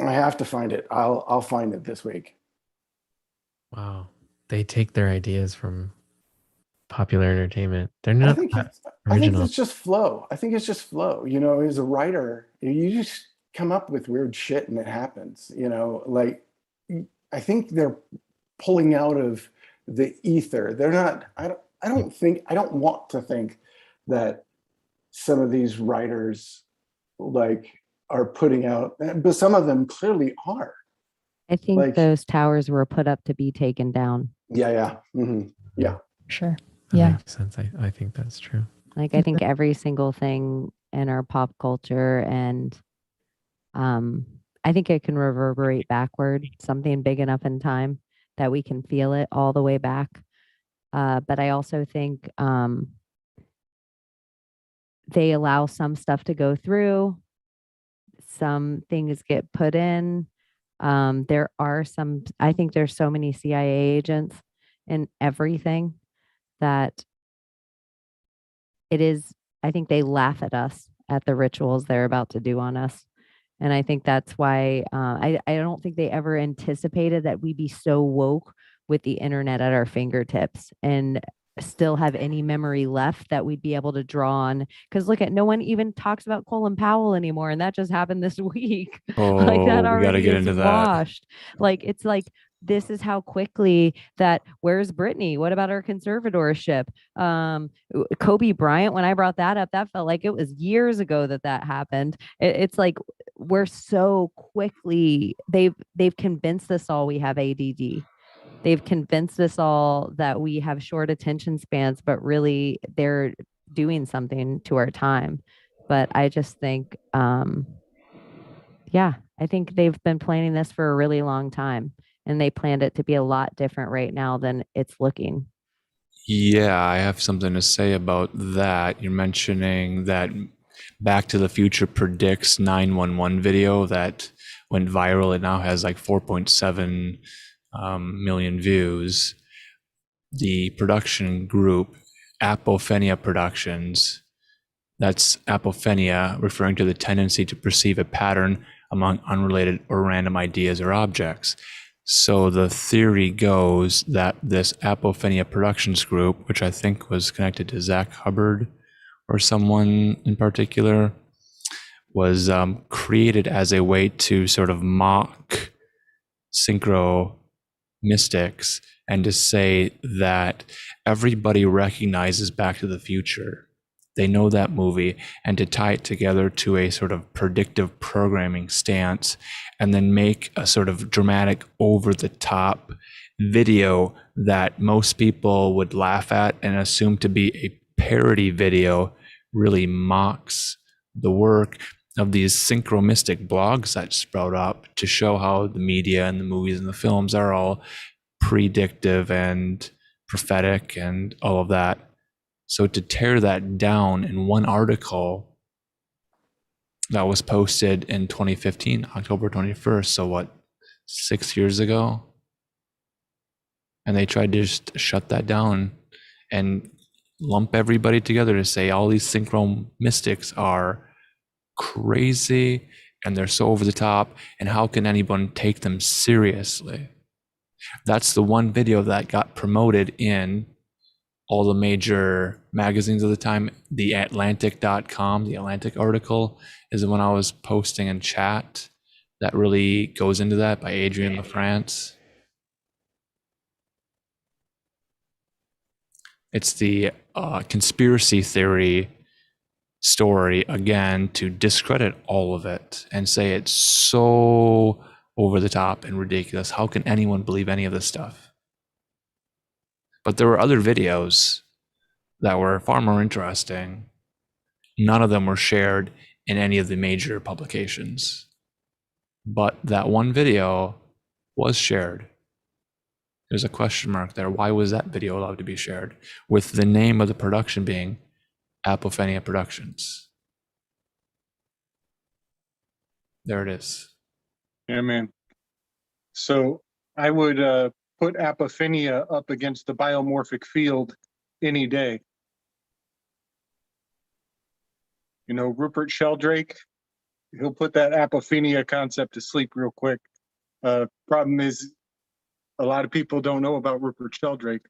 I have to find it. I'll find it this week. Wow. They take their ideas from popular entertainment. They're not original. I think it's just flow. You know, as a writer, you just come up with weird shit and it happens. You know, like I think they're pulling out of the ether. They're not. I don't want to think that some of these writers like are putting out, but some of them clearly are. I think Like- those towers were put up to be taken down. Yeah. Mm-hmm. Yeah. Sure. That Yeah. makes sense. I think that's true. Like I think every single thing in our pop culture, and I think it can reverberate backward, something big enough in time that we can feel it all the way back. But I also think they allow some stuff to go through. Some things get put in. There are some, I think there's so many CIA agents in everything that it is, I think they laugh at us at the rituals they're about to do on us. And I think that's why I don't think they ever anticipated that we'd be so woke with the internet at our fingertips and still have any memory left that we'd be able to draw on. Because look at, no one even talks about Colin Powell anymore. And that just happened this week. Oh, Like that we already gotta get is into that. washed. Like, it's like, this is how quickly that, where's Brittany? What about our conservatorship? Kobe Bryant, when I brought that up, that felt like it was years ago that happened. It's like, we're so quickly, they've convinced us all we have ADD. They've convinced us all that we have short attention spans, but really they're doing something to our time. But I just think, yeah, I think they've been planning this for a really long time, and they planned it to be a lot different right now than it's looking. Yeah, I have something to say about that. You're mentioning that Back to the Future predicts 911 video that went viral. It now has like 4.7 million views. The production group, Apophenia Productions, that's apophenia, referring to the tendency to perceive a pattern among unrelated or random ideas or objects. So the theory goes that this Apophenia Productions group, which I think was connected to Zach Hubbard or someone in particular, was created as a way to sort of mock synchro mystics and to say that everybody recognizes Back to the Future. They know that movie, and to tie it together to a sort of predictive programming stance, and then make a sort of dramatic, over-the-top video that most people would laugh at and assume to be a parody video, really mocks the work of these synchromystic blogs that sprout up to show how the media and the movies and the films are all predictive and prophetic and all of that. So to tear that down in one article that was posted in 2015, October 21st, so what, 6 years ago? And they tried to just shut that down and lump everybody together to say all these synchro mystics are crazy and they're so over the top, and how can anyone take them seriously? That's the one video that got promoted in all the major magazines of the time. The Atlantic.com, the Atlantic article, is the one I was posting in chat that really goes into that, by Adrian LaFrance. It's the conspiracy theory story, again, to discredit all of it and say it's so over the top and ridiculous. How can anyone believe any of this stuff? But there were other videos that were far more interesting. None of them were shared in any of the major publications. But that one video was shared. There's a question mark there. Why was that video allowed to be shared? With the name of the production being Apophenia Productions. There it is. Yeah, man. So I would put apophenia up against the biomorphic field any day. You know, Rupert Sheldrake, he'll put that apophenia concept to sleep real quick. Problem is, a lot of people don't know about Rupert Sheldrake.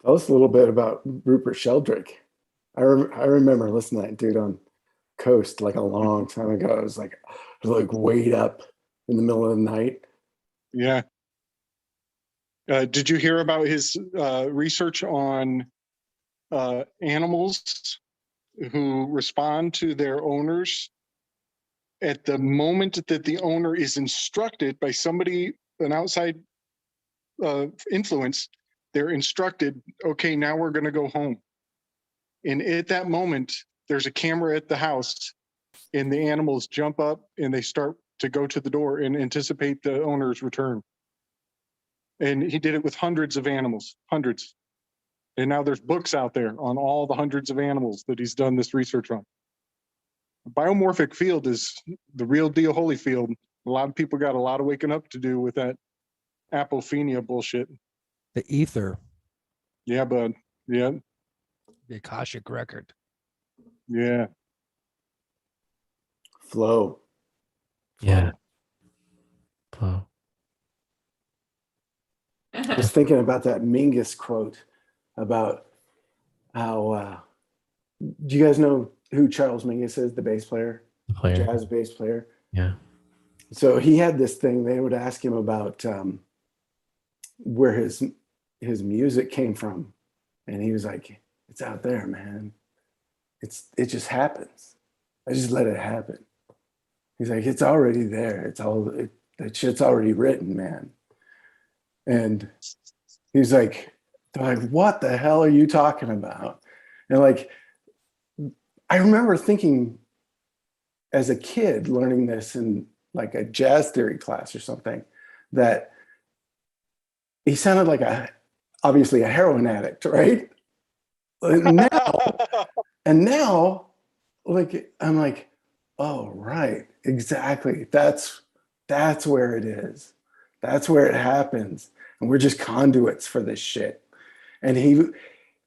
Tell us a little bit about Rupert Sheldrake. I remember listening to that dude on Coast like a long time ago. It was like wait up in the middle of the night. Yeah. Did you hear about his research on animals who respond to their owners at the moment that the owner is instructed by somebody, an outside influence? They're instructed, okay, now we're going to go home. And at that moment, there's a camera at the house, and the animals jump up and they start to go to the door and anticipate the owner's return. And he did it with hundreds of animals, hundreds. And now there's books out there on all the hundreds of animals that he's done this research on. The biomorphic field is the real deal Holyfield. A lot of people got a lot of waking up to do with that apophenia bullshit. The ether. Yeah, bud. Yeah. The Akashic record. Yeah. Flow. Yeah. Flow. I was thinking about that Mingus quote about how, do you guys know who Charles Mingus is, the bass player? Jazz bass player? Yeah. So he had this thing, they would ask him about where his music came from. And he was like, it's out there, man. It just happens. I just let it happen. He's like, it's already there. That shit's already written, man. And he's like, they're like, what the hell are you talking about? And like, I remember thinking as a kid learning this in like a jazz theory class or something, that he sounded like obviously a heroin addict, right? And now, like, I'm like, oh, right, exactly. That's where it is. That's where it happens. And we're just conduits for this shit. And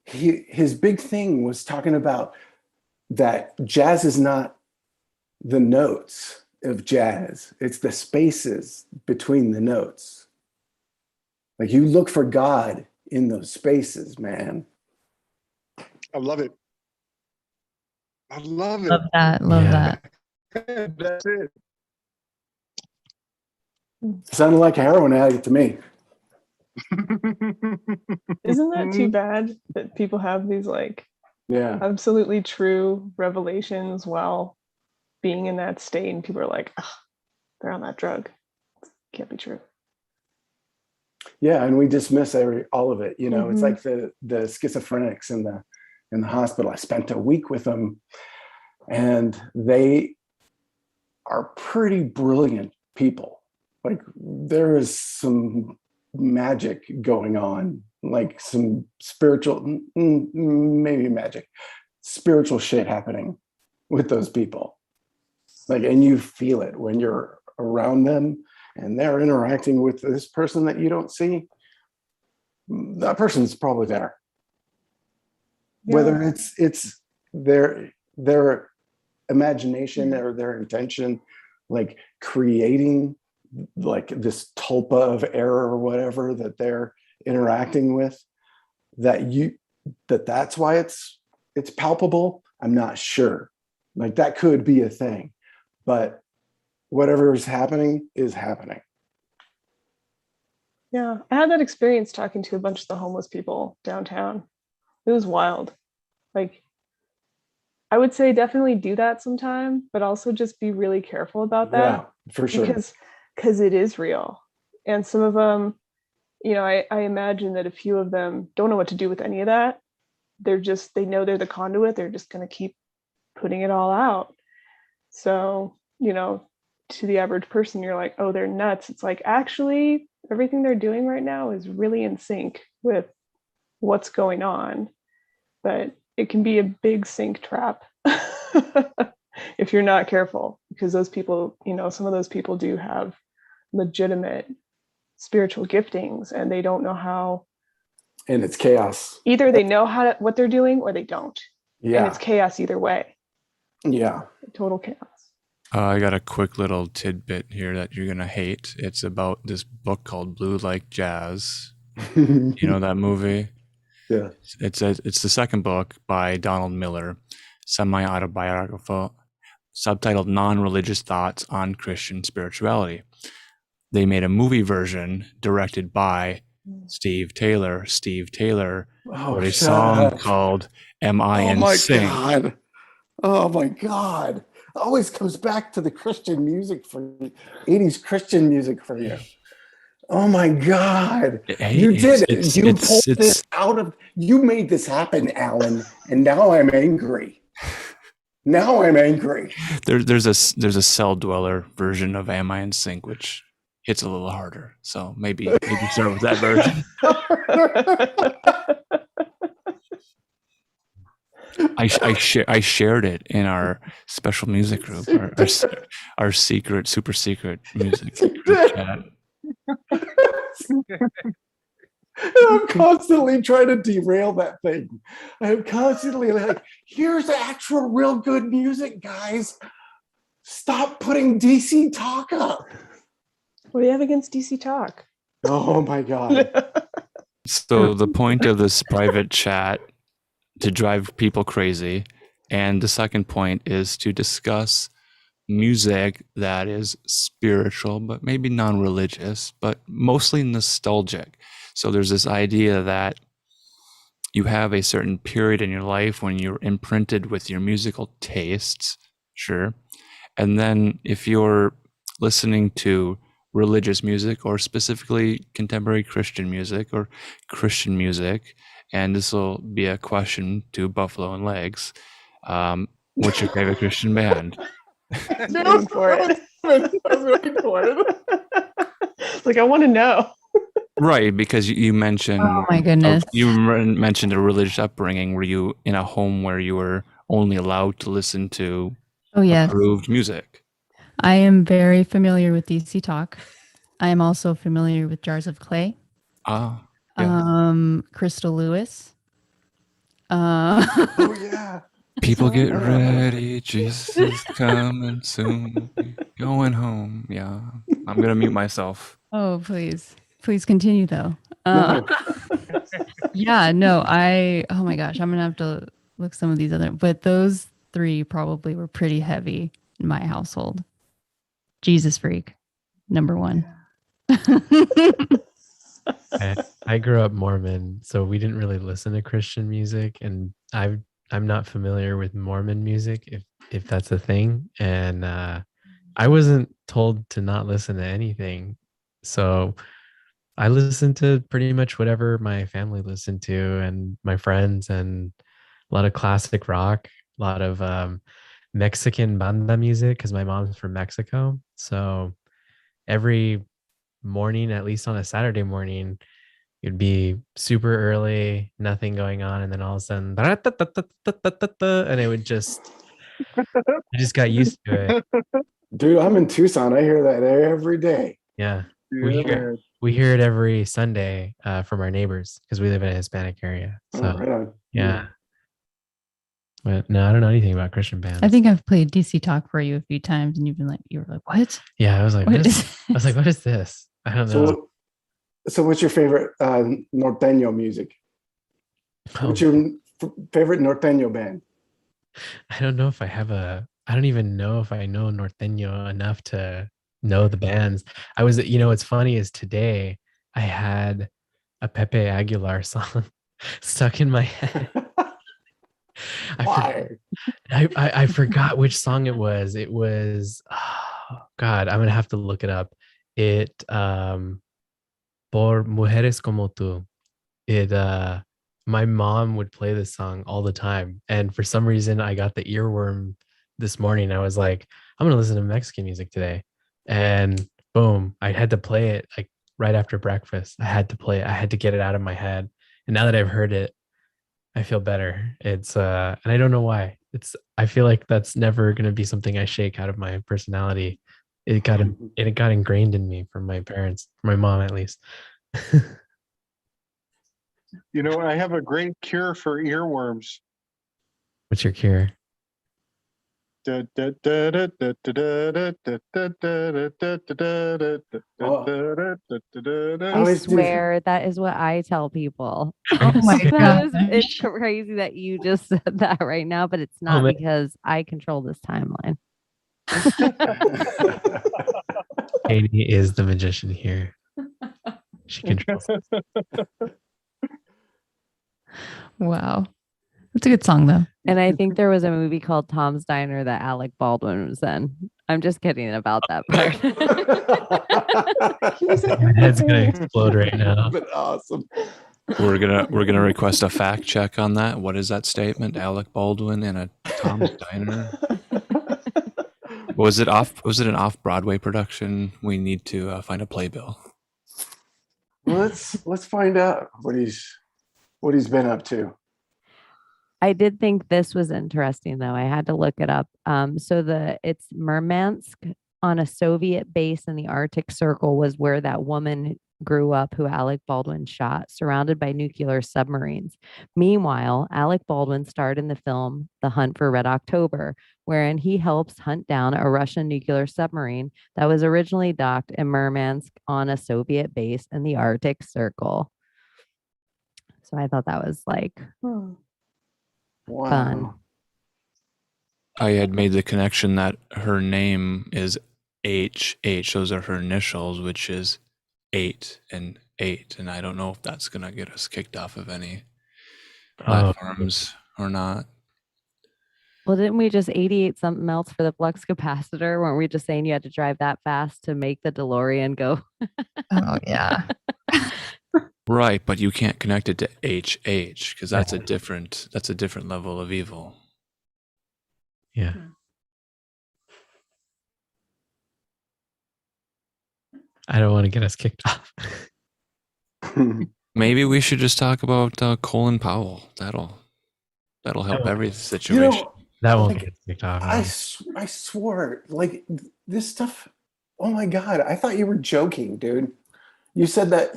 his big thing was talking about that jazz is not the notes of jazz. It's the spaces between the notes. Like you look for God in those spaces, man. I love it. I love it. Love that. Love Yeah. that. That's it. Sounded like a heroin addict to me. Isn't that too bad that people have these like Yeah. absolutely true revelations while being in that state, and people are like, "Ugh, they're on that drug. Can't be true." Yeah, and we dismiss all of it. You know, it's Mhm. like the schizophrenics in the hospital. I spent a week with them, and they are pretty brilliant people. Like there is some magic going on, like some spiritual, maybe magic, spiritual shit happening with those people. Like, and you feel it when you're around them and they're interacting with this person that you don't see. That person's probably there. Yeah. Whether it's their imagination or their intention, like creating like this tulpa of error or whatever that they're interacting with, that's why it's palpable. I'm not sure. Like that could be a thing, but whatever is happening is happening. Yeah, I had that experience talking to a bunch of the homeless people downtown. It was wild. Like, I would say definitely do that sometime, but also just be really careful about that. Yeah, for sure. Because it is real. And some of them, you know, I imagine that a few of them don't know what to do with any of that. They know they're the conduit. They're just going to keep putting it all out. So, you know, to the average person, you're like, oh, they're nuts. It's like, actually, everything they're doing right now is really in sync with what's going on. But it can be a big sink trap if you're not careful, because those people, you know, some of those people do have legitimate spiritual giftings and they don't know how. And it's chaos. Either they know what they're doing or they don't. Yeah. And it's chaos either way. Yeah. Total chaos. I got a quick little tidbit here that you're gonna hate. It's about this book called Blue Like Jazz. You know that movie? Yeah. It's the second book by Donald Miller, semi-autobiographical, subtitled "Non-Religious Thoughts on Christian Spirituality." They made a movie version directed by Steve Taylor. Wrote a song called "Am I in Sync?" God. Oh my God. Always comes back to the Christian music for 80s Christian music for you. Oh my God. You did it. You pulled this out of, you made this happen, Alan. And now I'm angry. There's a Cell Dweller version of "Am I in Sync?" which hits a little harder. So maybe start with that version. I shared it in our special music group, our secret, super secret music group chat. I'm constantly trying to derail that thing. I'm constantly like, here's actual real good music, guys. Stop putting DC Talk up. What do you have against DC Talk? Oh my God. So the point of this private chat to drive people crazy, and the second point is to discuss music that is spiritual, but maybe non-religious, but mostly nostalgic. So there's this idea that you have a certain period in your life when you're imprinted with your musical tastes, sure. And then if you're listening to religious music, or specifically contemporary Christian music or Christian music, and this will be a question to Buffalo and Legs, what's your favorite Christian band? I was waiting for it. Like, I want to know. Right, because you mentioned, Oh my goodness. You mentioned a religious upbringing. Were you in a home where you were only allowed to listen to approved music? I am very familiar with DC Talk. I am also familiar with Jars of Clay. Yeah. Crystal Lewis. Oh yeah. People get ready, Jesus is coming soon. Going home. Yeah. I'm gonna mute myself. Oh, please continue though. Yeah, no, oh my gosh, I'm gonna have to look some of these other, but those three probably were pretty heavy in my household. Jesus Freak, number one. I grew up Mormon, so we didn't really listen to Christian music, and I'm not familiar with Mormon music, if that's a thing. And I wasn't told to not listen to anything, so I listened to pretty much whatever my family listened to and my friends, and a lot of classic rock, a lot of Mexican banda music because my mom's from Mexico. So every morning, at least on a Saturday morning, it'd be super early, nothing going on, and then all of a sudden, and it would just, I just got used to it. Dude, I'm in Tucson. I hear that every day. Yeah, Yeah, we hear it every Sunday from our neighbors because we live in a Hispanic area. So Oh, right on. yeah. But no, I don't know anything about Christian bands. I think I've played DC Talk for you a few times, and you were like, "What?" Yeah, I was like, What is I was like, "What is this?" I don't know. So what's your favorite norteño music? What's your favorite norteño band? I don't know if I have I don't even know if I know norteño enough to know the bands. What's funny is today I had a Pepe Aguilar song stuck in my head. I forgot which song it was. It was, oh God, I'm gonna have to look it up. It Por Mujeres Como Tú. My mom would play this song all the time, and for some reason I got the earworm this morning. I was like, I'm gonna listen to Mexican music today, and boom, I had to play it like right after breakfast. I had to play it. I had to get it out of my head, and now that I've heard it, I feel better. It's and I don't know why. I feel like that's never gonna be something I shake out of my personality. It got ingrained in me from my parents, my mom at least. You know, I have a great cure for earworms. What's your cure? I I swear that is what I tell people. Oh my God. It's crazy that you just said that right now, but it's not because I control this timeline. Chaney is the magician here. She controls us. Wow. That's a good song, though. And I think there was a movie called Tom's Diner that Alec Baldwin was in. I'm just kidding about that part. My head's gonna explode right now. But awesome. We're gonna request a fact check on that. What is that statement? Alec Baldwin in a Tom's Diner? Was it an off-Broadway production? We need to find a playbill. Let's find out what he's been up to. I did think this was interesting, though. I had to look it up. It's Murmansk on a Soviet base in the Arctic Circle was where that woman grew up who Alec Baldwin shot, surrounded by nuclear submarines. Meanwhile, Alec Baldwin starred in the film The Hunt for Red October, wherein he helps hunt down a Russian nuclear submarine that was originally docked in Murmansk on a Soviet base in the Arctic Circle. So I thought that was like... Wow. Fun. I had made the connection that her name is H. Those are her initials, which is 8 and 8. And I don't know if that's going to get us kicked off of any platforms or not. Well, didn't we just 88 something else for the flux capacitor? Weren't we just saying you had to drive that fast to make the DeLorean go? Oh, yeah. Right, but you can't connect it to HH because that's a different level of evil. Yeah. I don't want to get us kicked off. Maybe we should just talk about Colin Powell. That'll help every situation. That won't get us kicked off. I swore, like this stuff. Oh my God! I thought you were joking, dude. You said that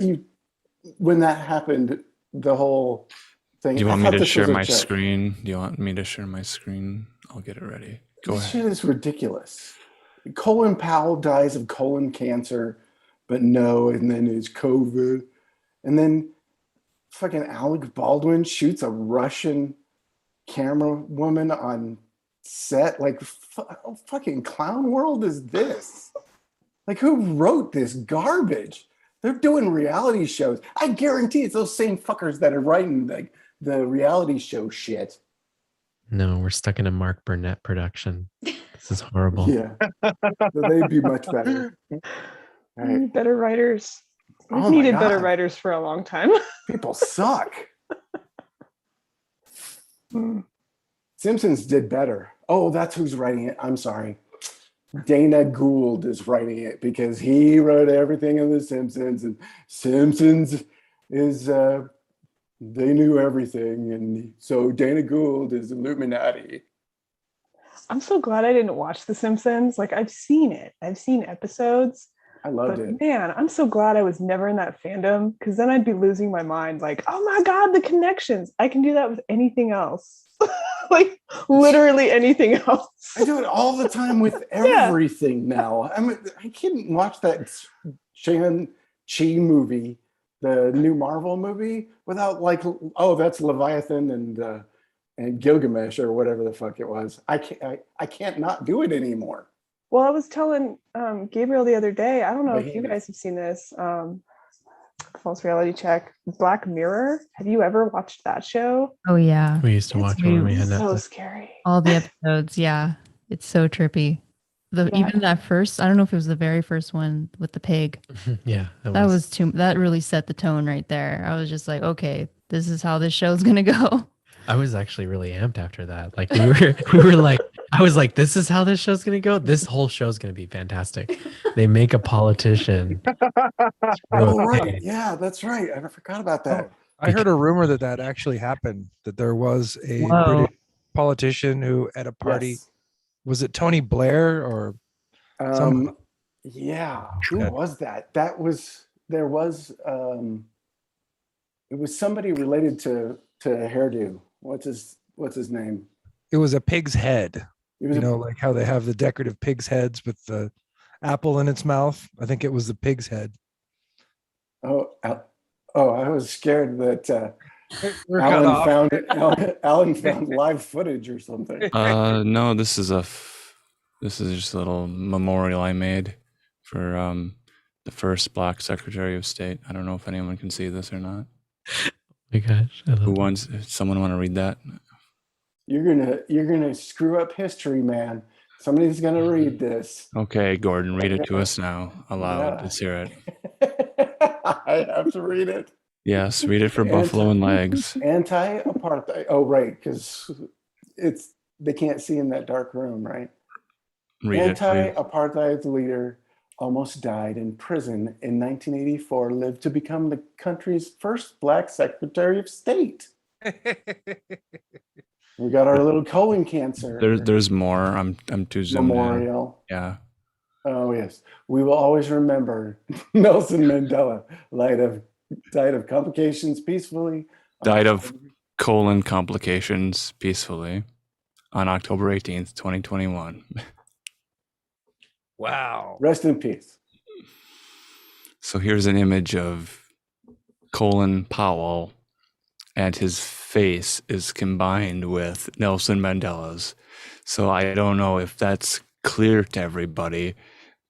when that happened, the whole thing. Do you want me to share my screen? Do you want me to share my screen? I'll get it ready. Go ahead. This shit is ridiculous. Colin Powell dies of colon cancer, but no, and then it's COVID. And then fucking Alec Baldwin shoots a Russian camera woman on set. Like, fucking clown world is this? Like, who wrote this garbage? They're doing reality shows. I guarantee it's those same fuckers that are writing like the reality show shit. No, we're stuck in a Mark Burnett production. This is horrible. Yeah, so they'd be much better. All We right. need better writers. We've Oh my needed better God. writers for a long time. People suck. Mm. Simpsons did better. Oh, that's who's writing it. I'm sorry. Dana Gould is writing it because he wrote everything in The Simpsons, and Simpsons is they knew everything, and so Dana Gould is Illuminati. I'm so glad I didn't watch The Simpsons. Like, I've seen it. I've seen episodes. I loved But it. man, I'm so glad I was never in that fandom, because then I'd be losing my mind. Like, oh my God, the connections. I can do that with anything else. Like, literally anything else. I do it all the time with everything now. I mean, I can't watch that Shang-Chi movie, the new Marvel movie, without like, oh, that's Leviathan and Gilgamesh or whatever the fuck it was. I can't not do it anymore. Well, I was telling Gabriel the other day, I don't know if you Behemoth. guys have seen this, false reality check, Black Mirror. Have you ever watched that show? Oh yeah, We used to watch it when we had So Netflix. scary. all the episodes. Yeah, it's so trippy. Yeah. Even that first, I don't know if it was the very first one with the pig. Yeah, That really set the tone right there. I was just like, okay, this is how this show's gonna go. I was actually really amped after that. Like we were like, I was like, this is how this show's gonna go. This whole show's gonna be fantastic. They make a politician. Oh, right. Yeah, that's right. I forgot about that. I heard a rumor that actually happened, that there was a Whoa. British politician who at a party, Yes. was it Tony Blair or some? Yeah. Who Yeah. was that? It was somebody related to hairdo. What's his name? It was a pig's head. It was You know, like how they have the decorative pig's heads with the apple in its mouth. I think it was the pig's head. I was scared that We're cut off. Alan found live footage or something. No, this is just a little memorial I made for the first Black Secretary of State. I don't know if anyone can see this or not. Oh my gosh. I Who love wants? Someone want to read that? You're gonna screw up history, man. Somebody's gonna read this. Okay, Gordon, read it to us now. Aloud. Yeah. Let's hear it. I have to read it. Yes, read it for Buffalo and Legs. Anti-apartheid. Oh, right, because they can't see in that dark room, right? Read it. Please. Anti-apartheid leader almost died in prison in 1984, lived to become the country's first Black Secretary of State. We got our little colon cancer There's more. I'm too zoomed in. memorial. Yeah. Oh yes, we will always remember Nelson Mandela died of complications peacefully. Died of colon complications peacefully on October 18th, 2021. Wow. Rest in peace. So here's an image of Colin Powell, and his face is combined with Nelson Mandela's. So I don't know if that's clear to everybody,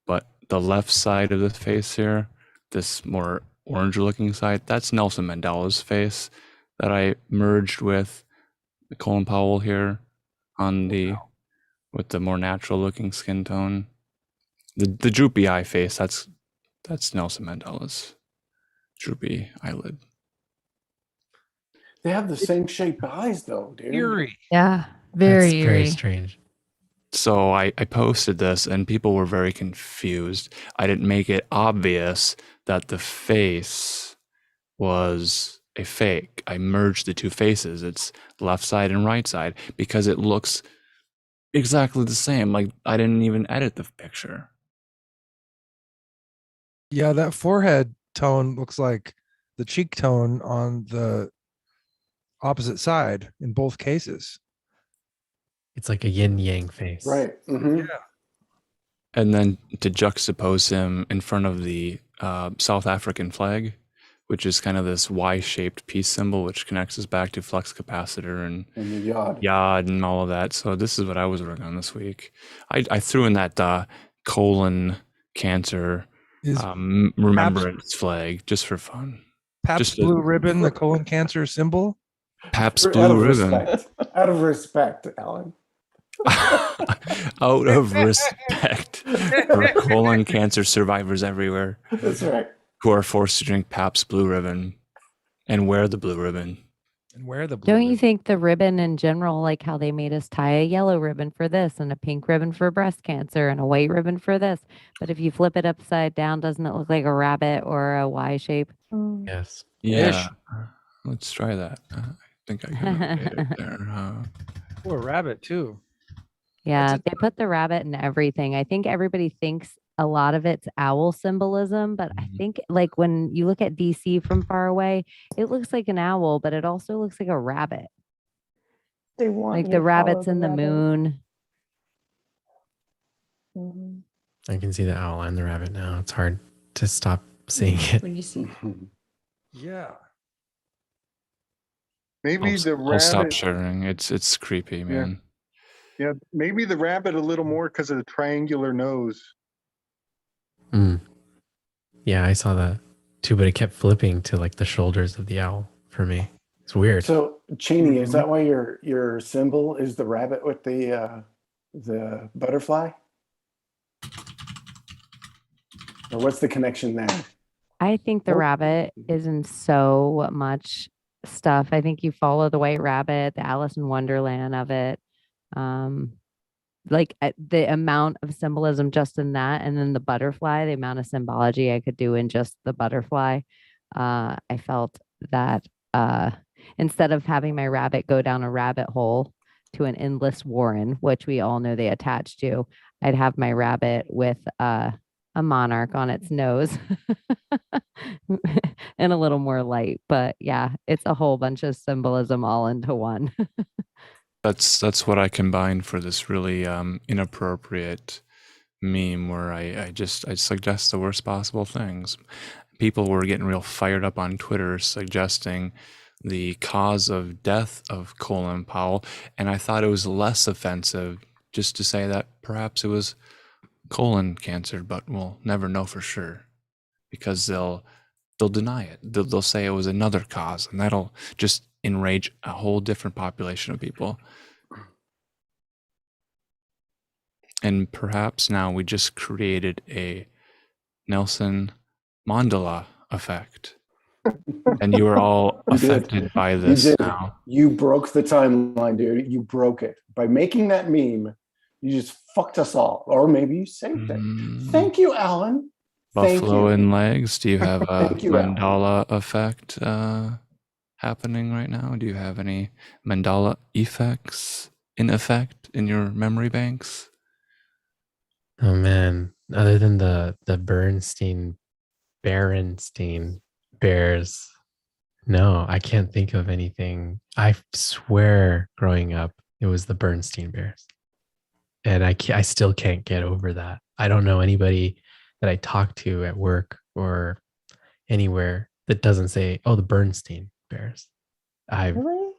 but the left side of the face here, this more orange looking side, that's Nelson Mandela's face that I merged with Colin Powell here on with the more natural looking skin tone. The droopy eye face, that's Nelson Mandela's droopy eyelid. They have the same shaped eyes, though, dude. Eerie. Yeah, very That's very eerie. strange. So I posted this and people were very confused. I didn't make it obvious that the face was a fake. I merged the two faces. It's left side and right side because it looks exactly the same. Like I didn't even edit the picture. Yeah, that forehead tone looks like the cheek tone on the opposite side in both cases. It's like a yin yang face. Right. Mhm. And then to juxtapose him in front of the South African flag, which is kind of this Y-shaped peace symbol, which connects us back to flux capacitor and And the yod. yod and all of that. So this is what I was working on this week. I threw in that colon cancer Is remembrance flag just for fun. Pabst Just a- Blue Ribbon the colon cancer symbol? Pabst Out Blue of Ribbon. respect. Out of respect, Alan. Out of respect for colon cancer survivors everywhere That's right. who are forced to drink Pabst Blue Ribbon and wear the blue ribbon. And where the blue Don't you ribbon? think the ribbon in general, like how they made us tie a yellow ribbon for this and a pink ribbon for breast cancer and a white ribbon for this? But if you flip it upside down, doesn't it look like a rabbit or a Y shape? Yes. Yeah. Let's try that. I think I can update it there. Oh, a rabbit too. Yeah, That's they put the rabbit in everything. I think everybody thinks a lot of it's owl symbolism, but I Mhm. think like when you look at DC from far away, it looks like an owl, but it also looks like a rabbit. They want Like you the to follow rabbits the in the rabbit. moon. Mhm. I can see the owl and the rabbit now. It's hard to stop seeing it. When you see Yeah. Maybe the I'll stop rabbit. sharing. It's creepy, man. Yeah, maybe the rabbit a little more because of the triangular nose. Mm. Yeah, I saw that too, but it kept flipping to like the shoulders of the owl for me. It's weird. So, Chaney, is that why your symbol is the rabbit with the butterfly? Or what's the connection there? I think the Nope. rabbit is in so much stuff. I think you follow the white rabbit, the Alice in Wonderland of it. The amount of symbolism just in that, and then the butterfly, the amount of symbology I could do in just the butterfly. I felt that instead of having my rabbit go down a rabbit hole to an endless warren, which we all know they attach to, I'd have my rabbit with a monarch on its nose and a little more light. But yeah, it's a whole bunch of symbolism all into one. That's what I combined for this really inappropriate meme where I suggest the worst possible things. People were getting real fired up on Twitter suggesting the cause of death of Colin Powell, and I thought it was less offensive just to say that perhaps it was colon cancer, but we'll never know for sure because they'll deny it. They'll say it was another cause, and that'll just enrage a whole different population of people. And perhaps now we just created a Nelson Mandela effect. And you are all You did. affected by You this did. now. You broke the timeline, dude. You broke it. By making that meme, you just fucked us all. Or maybe you saved it. Thank you, Alan. Thank Buffalo you. and legs. Do you have a Thank you, Alan. Mandela effect happening right now? Do you have any Mandela effects in effect in your memory banks? Oh man, other than the Berenstain Bears, no, I can't think of anything. I swear growing up, it was the Bernstein Bears. And I still can't get over that. I don't know anybody that I talk to at work or anywhere that doesn't say, oh, the Bernstein Bears. Really? Oh,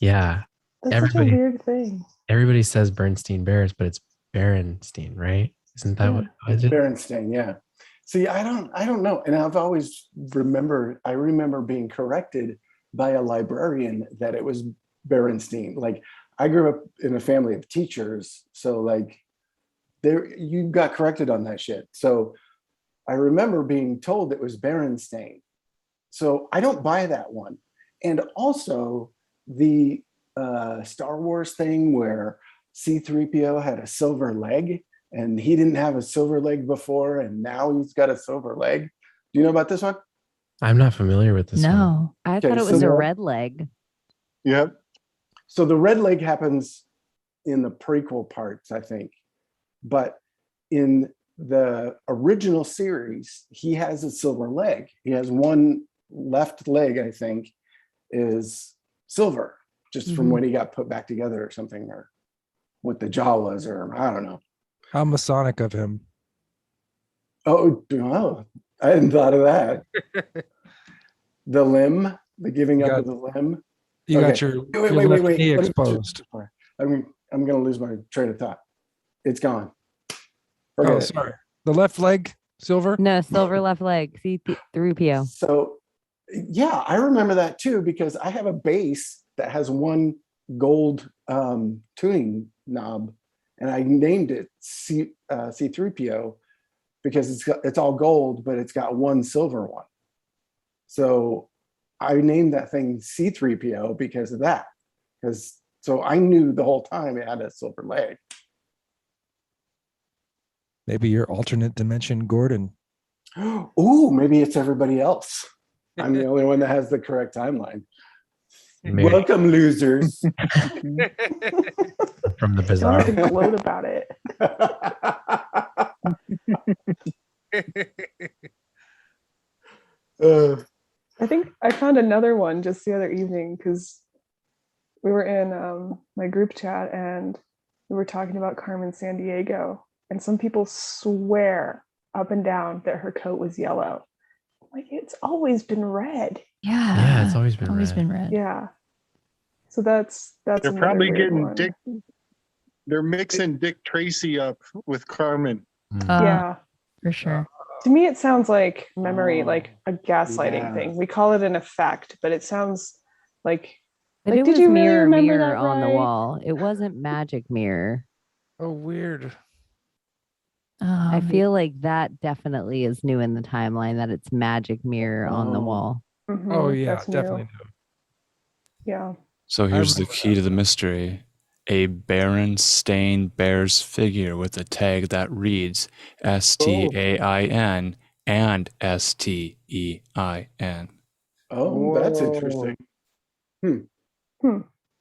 Yeah, That's Everybody- such a weird thing. everybody says Bernstein Bears, but it's Berenstein, right? Isn't that Yeah. what It's is it? Berenstain, yeah. See, I don't know. And I've always I remember being corrected by a librarian that it was Berenstein. Like I grew up in a family of teachers. So like you got corrected on that shit. So I remember being told it was Berenstain. So I don't buy that one. And also the Star Wars thing where C-3PO had a silver leg and he didn't have a silver leg before and now he's got a silver leg. Do you know about this one? I'm not familiar with this one. No, I Okay, thought it so was a the- red leg. Yep. So the red leg happens in the prequel parts, I think. But in the original series, he has a silver leg. He has one left leg, I think, is silver, just from Mhm. when he got put back together or something, or what the jaw was, or I don't know. How Masonic of him. Oh, I hadn't thought of that. The limb, the giving You up got- of the limb. You got Okay. your, Wait, your wait, left wait. knee Let me- exposed. I'm going to lose my train of thought. It's gone. Forget Oh, it. sorry. The left leg, silver? No, silver left leg. C3PO. So, yeah, I remember that too because I have a bass that has one gold tuning knob, and I named it C3PO because it's all gold, but it's got one silver one. So I named that thing C3PO because of that. So I knew the whole time it had a silver leg. Maybe your alternate dimension Gordon. Ooh, maybe it's everybody else. I'm the only one that has the correct timeline. Maybe. Welcome, losers. From the Don't bizarre. have to gloat about it. I think I found another one just the other evening because we were in my group chat and we were talking about Carmen Sandiego, and some people swear up and down that her coat was yellow. Like, it's always been red. Yeah. Yeah, it's always been always red. been red. Yeah. So that's They're another probably weird getting one. Dick. They're mixing Dick Tracy up with Carmen. Yeah. For sure. To me, it sounds like memory, Oh, like a gaslighting yeah. thing. We call it an effect, but it sounds like. But Like, it did was you really mirror, remember mirror that on the right? wall. It wasn't magic mirror. Oh, weird. I feel like that definitely is new in the timeline, that it's magic mirror on the Oh. wall. Mhm, Oh, yeah, that's new. definitely new. Yeah. So here's the remember key to the mystery. A Berenstain Bears figure with a tag that reads STAIN and STEIN. Oh, that's Whoa. interesting. Hmm.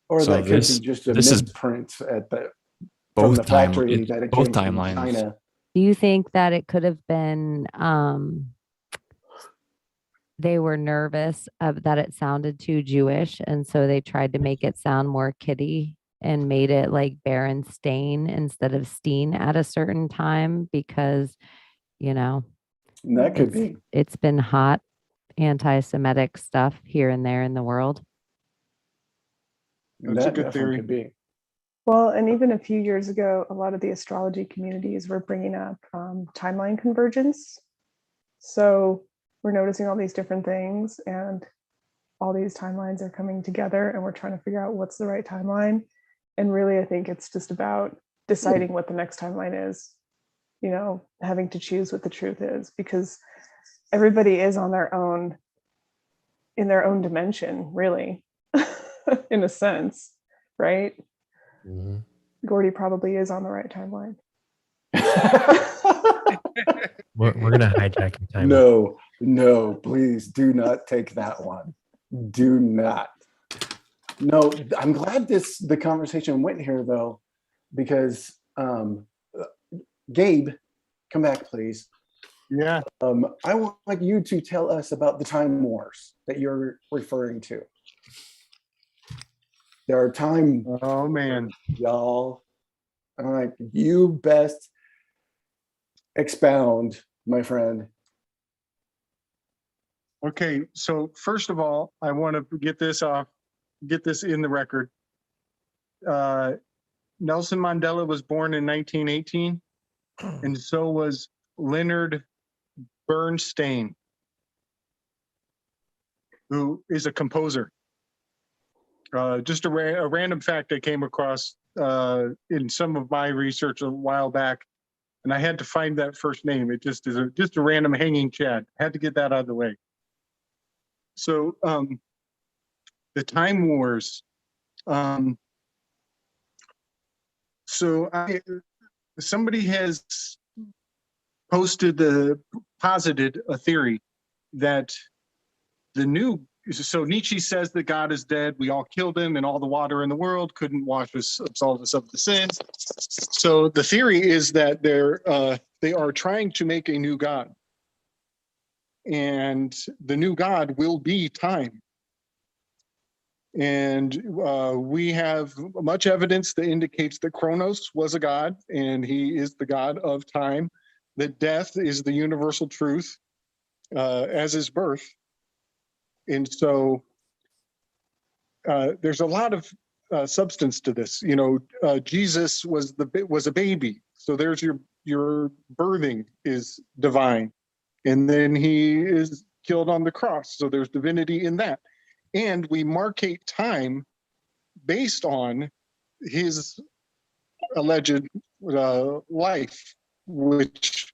Or So that could this- be just a this is misprint at the Both from the factory timelines. that it Both came from timelines. China. Do you think that it could have been they were nervous that it sounded too Jewish, and so they tried to make it sound more kiddie and made it like Berenstain instead of Steen at a certain time because, you know, That could be. it's been hot anti-Semitic stuff here and there in the world. That's a That good definitely theory. could be. Well, and even a few years ago, a lot of the astrology communities were bringing up timeline convergence. So we're noticing all these different things, and all these timelines are coming together, and we're trying to figure out what's the right timeline. And really, I think it's just about deciding what the next timeline is, you know, having to choose what the truth is, because everybody is on their own, in their own dimension, really, in a sense, right? Mhm. Gordy probably is on the right timeline. We're gonna hijack your time. No, please do not take that one. Do not. No, I'm glad the conversation went here though, because Gabe, come back, please. Yeah. I want you to tell us about the time wars that you're referring to. There are time, Oh man. y'all. I'm like, you best expound, my friend. Okay. So first of all, I want to get this in the record. Nelson Mandela was born in 1918, and so was Leonard Bernstein, who is a composer. Just a random fact I came across in some of my research a while back, and I had to find that first name. It just is just a random hanging chad. Had to get that out of the way. So the time wars. Somebody has posited a theory that so Nietzsche says that God is dead. We all killed him, and all the water in the world couldn't absolve us of the sins. So the theory is that they are trying to make a new God, and the new God will be time. And we have much evidence that indicates that Kronos was a god, and he is the god of time. That death is the universal truth, as is birth. And so there's a lot of substance to this. You know, Jesus was a baby So there's your birthing is divine. And then he is killed on the cross. So there's divinity in that. And we markate time based on his alleged life, which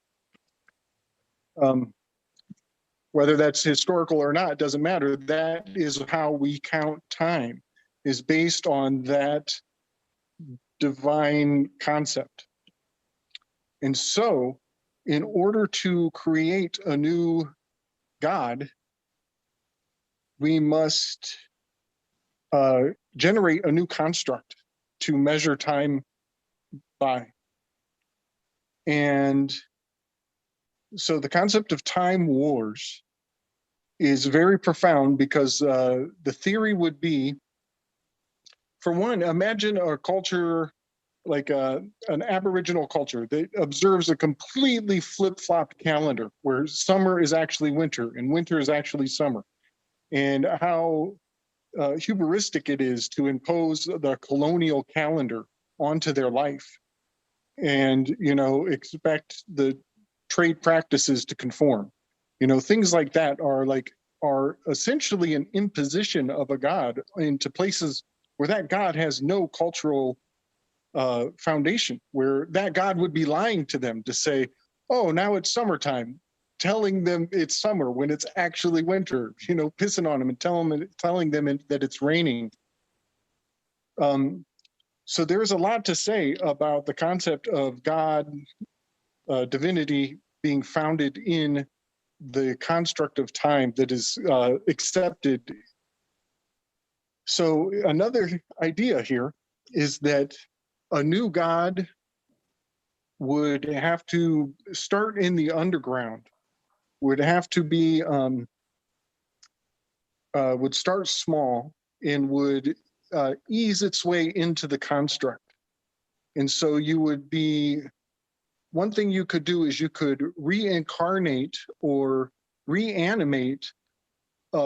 whether that's historical or not doesn't matter. That is how we count time, is based on that divine concept. And so in order to create a new God, we must generate a new construct to measure time by. And so the concept of time wars is very profound, because the theory would be, for one, imagine a culture like an Aboriginal culture that observes a completely flip-flopped calendar where summer is actually winter and winter is actually summer, and how hubristic it is to impose the colonial calendar onto their life, and expect the trade practices to conform. Things like that are essentially an imposition of a god into places where that god has no cultural foundation, where that god would be lying to them to say, oh, now it's summertime, telling them it's summer when it's actually winter, pissing on them and telling them that it's raining. So there's a lot to say about the concept of God, divinity being founded in the construct of time that is accepted. So another idea here is that a new God would have to start in the underground, would have to be, would start small and would ease its way into the construct. And so you would be, one thing you could do is you could reincarnate or reanimate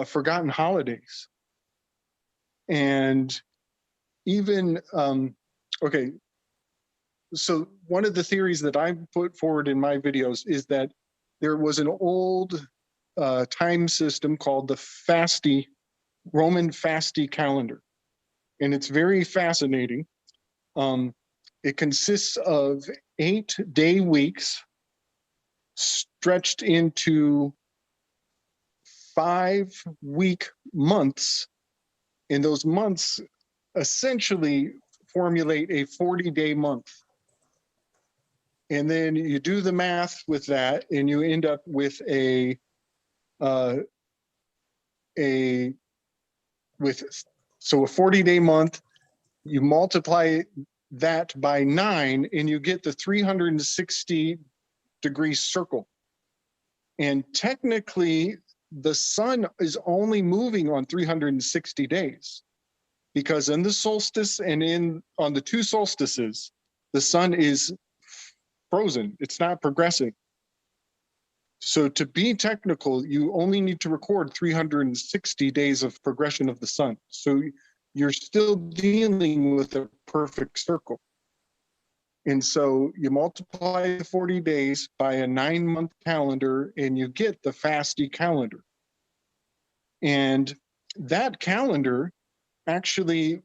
forgotten holidays. And even, okay, so one of the theories that I put forward in my videos is that there was an old time system called the Roman Fasti calendar. And it's very fascinating. It consists of 8-day weeks stretched into 5-week months. And those months essentially formulate a 40-day month. And then you do the math with that, and you end up with so a 40-day month, you multiply that by 9, and you get the 360-degree circle. And technically, the sun is only moving on 360 days, because in the solstice and on the 2 solstices, the sun is frozen. It's not progressing. So to be technical, you only need to record 360 days of progression of the sun. So you're still dealing with a perfect circle. And so you multiply the 40 days by a 9-month calendar, and you get the Fasti calendar. And that calendar actually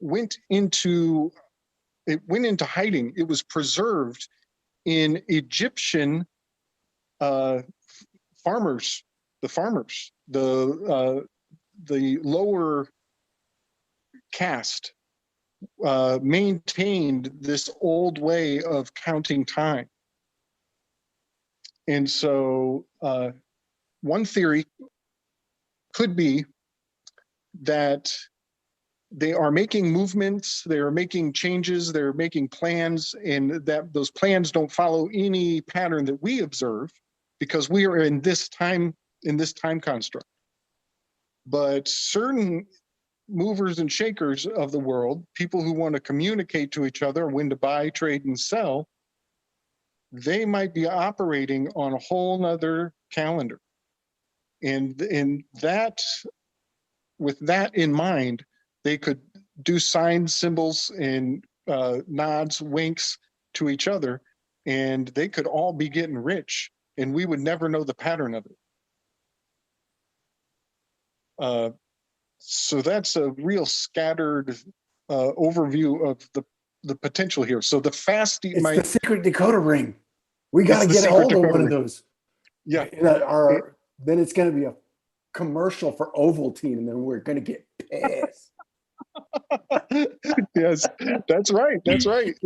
went into hiding. It was preserved in Egyptian farmers, the lower caste maintained this old way of counting time. And so one theory could be that they are making movements, they are making changes, they're making plans, and that those plans don't follow any pattern that we observe, because we are in this time construct. But certain movers and shakers of the world, people who want to communicate to each other when to buy, trade, and sell, they might be operating on a whole nother calendar. And with that in mind, they could do signs, symbols, and nods, winks to each other, and they could all be getting rich, and we would never know the pattern of it. So that's a real scattered overview of the potential here. So the fasty It's might. the secret decoder ring. We got to It's the get a secret hold of decoder one of ring. those. Yeah. Then it's going to be a commercial for Ovaltine, and then we're going to get pissed. Yes, that's right. That's right.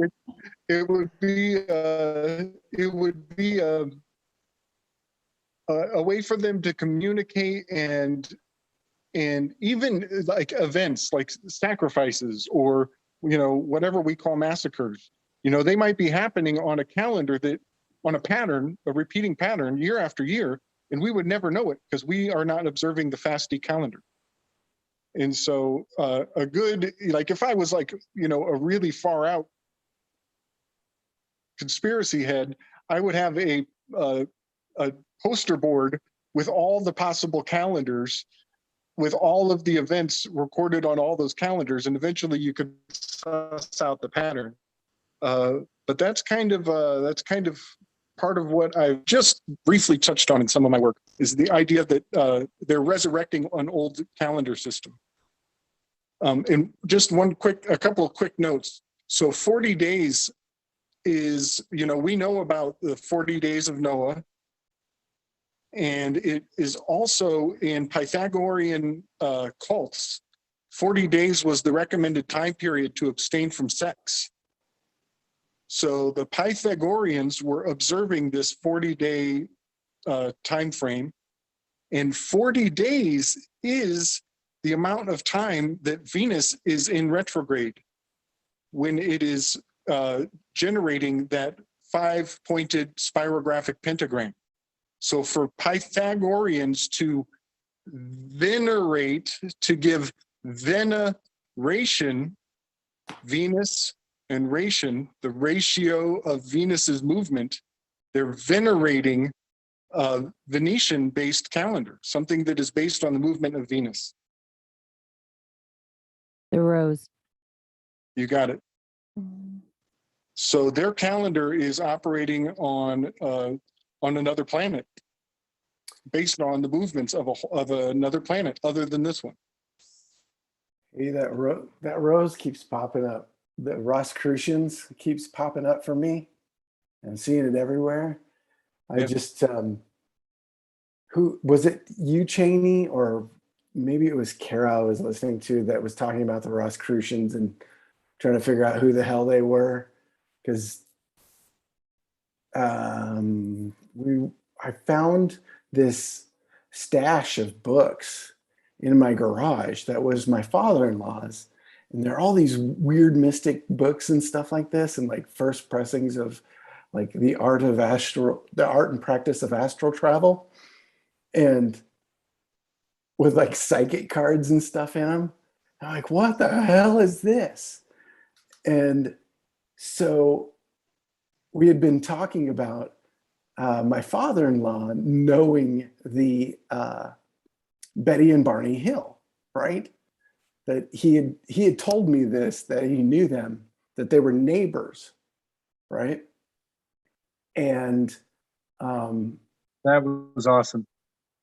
It would be a way for them to communicate and even like events like sacrifices or whatever we call massacres. They might be happening on a calendar on a pattern, a repeating pattern year after year, and we would never know it because we are not observing the fasti calendar. And so a good, like if I was like, a really far out conspiracy head, I would have a poster board with all the possible calendars, with all of the events recorded on all those calendars, and eventually you could suss out the pattern. But that's kind of part of what I've just briefly touched on in some of my work, is the idea that they're resurrecting an old calendar system. And just a couple of quick notes. So 40 days is, we know about the 40 days of Noah, and it is also in Pythagorean cults. 40 days was the recommended time period to abstain from sex. So the Pythagoreans were observing this 40-day time frame, and 40 days is the amount of time that Venus is in retrograde when it is generating that 5-pointed spirographic pentagram. So for Pythagoreans to venerate, to give veneration, Venus and ration, the ratio of Venus's movement, they're venerating a Venetian-based calendar, something that is based on the movement of Venus. The rose. You got it. So their calendar is operating on another planet, based on the movements of another planet other than this one. Hey, that rose keeps popping up. The Rosicrucians keeps popping up for me. I'm seeing it everywhere. I just, who was it? You, Chaney, or maybe it was Kara I was listening to that was talking about the Rosicrucians and trying to figure out who the hell they were, because I found this stash of books in my garage that was my father-in-law's, and there are all these weird mystic books and stuff like this, and like first pressings of like the art and practice of astral travel, and with like psychic cards and stuff in them. I'm like, what the hell is this? And so we had been talking about my father-in-law knowing the Betty and Barney Hill, right? That he had told me this, that he knew them, that they were neighbors, right? And that was awesome.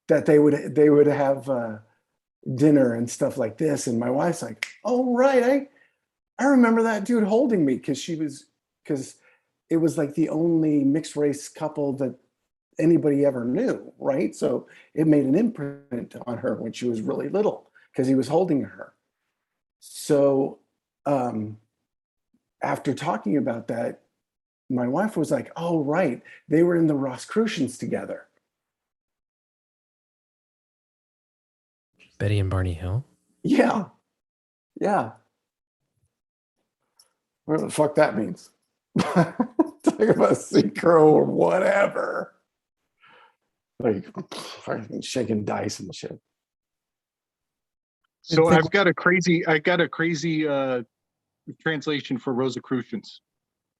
That they would have dinner and stuff like this, and my wife's like, "Oh right, I remember that dude holding me," because it was like the only mixed race couple that anybody ever knew, right? So it made an imprint on her when she was really little because he was holding her. So after talking about that, my wife was like, "Oh right, they were in the Rosicrucians together." Betty and Barney Hill? Yeah. Whatever the fuck that means. Talk about synchro or whatever. Like fucking shaking dice and shit. So I got a crazy translation for Rosicrucians.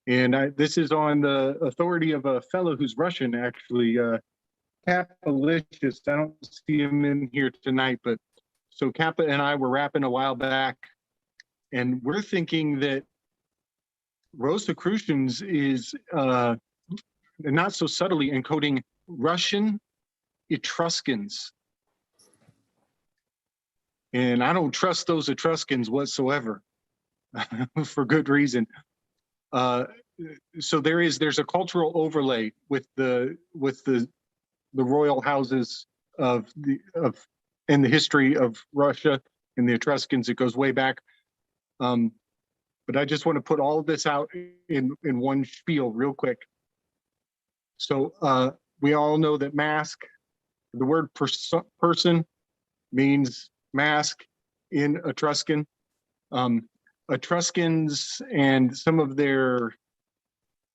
And this is on the authority of a fellow who's Russian, actually, Kapalicious. I don't see him in here tonight, but so Kappa and I were rapping a while back, and we're thinking that Rosicrucians is not so subtly encoding Russian Etruscans. And I don't trust those Etruscans whatsoever for good reason. So there's a cultural overlay with the royal houses and the history of Russia and the Etruscans. It goes way back. But I just want to put all of this out in one spiel real quick. So we all know that mask, the word person means mask in Etruscan. Etruscans and some of their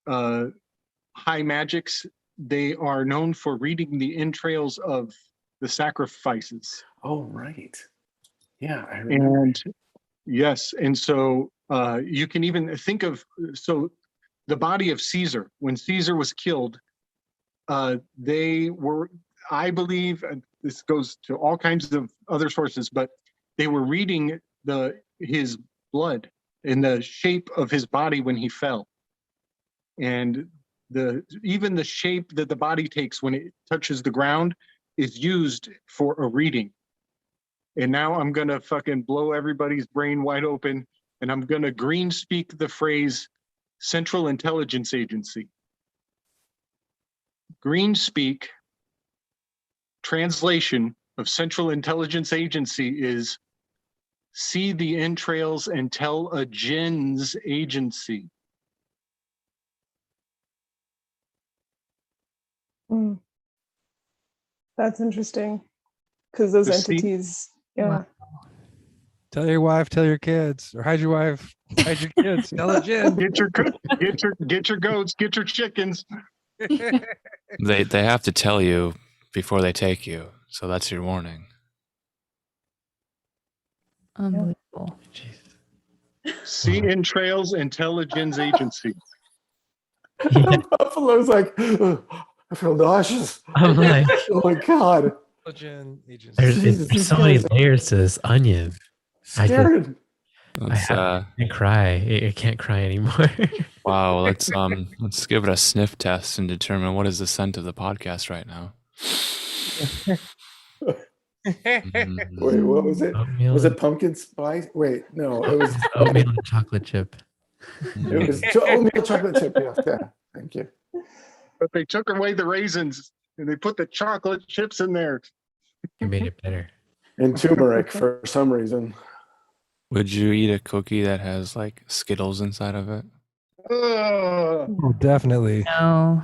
high magics, they are known for reading the entrails of the sacrifices. Oh, right. Yeah, I remember. And yes, and so you can even think of, so the body of Caesar, when Caesar was killed, they were, I believe, this goes to all kinds of other sources, but they were reading his blood in the shape of his body when he fell. And even the shape that the body takes when it touches the ground is used for a reading. And now I'm gonna fucking blow everybody's brain wide open, and I'm gonna green speak the phrase Central Intelligence Agency. Green speak translation of Central Intelligence Agency is see the entrails and tell a Jin's agency. That's interesting, because those entities, yeah. Wow. Tell your wife, tell your kids, or hide your wife, hide your kids, tell a gin. Get your goats, get your chickens. They have to tell you before they take you, so that's your warning. Unbelievable. See entrails and tell a Jin's agency. Buffalo's like, I feel nauseous. I'm like, Oh my God. there's so many layers to this onion. Scared. Let's I cry. I can't cry anymore. wow. Let's give it a sniff test and determine what is the scent of the podcast right now. Wait, what was it? Oatmeal Was it pumpkin spice? Wait, no, it was oatmeal and chocolate chip. it was oatmeal chocolate chip. Yeah, thank you. But they took away the raisins and they put the chocolate chips in there. You made it better. And turmeric for some reason. Would you eat a cookie that has like Skittles inside of it? Oh, definitely. No.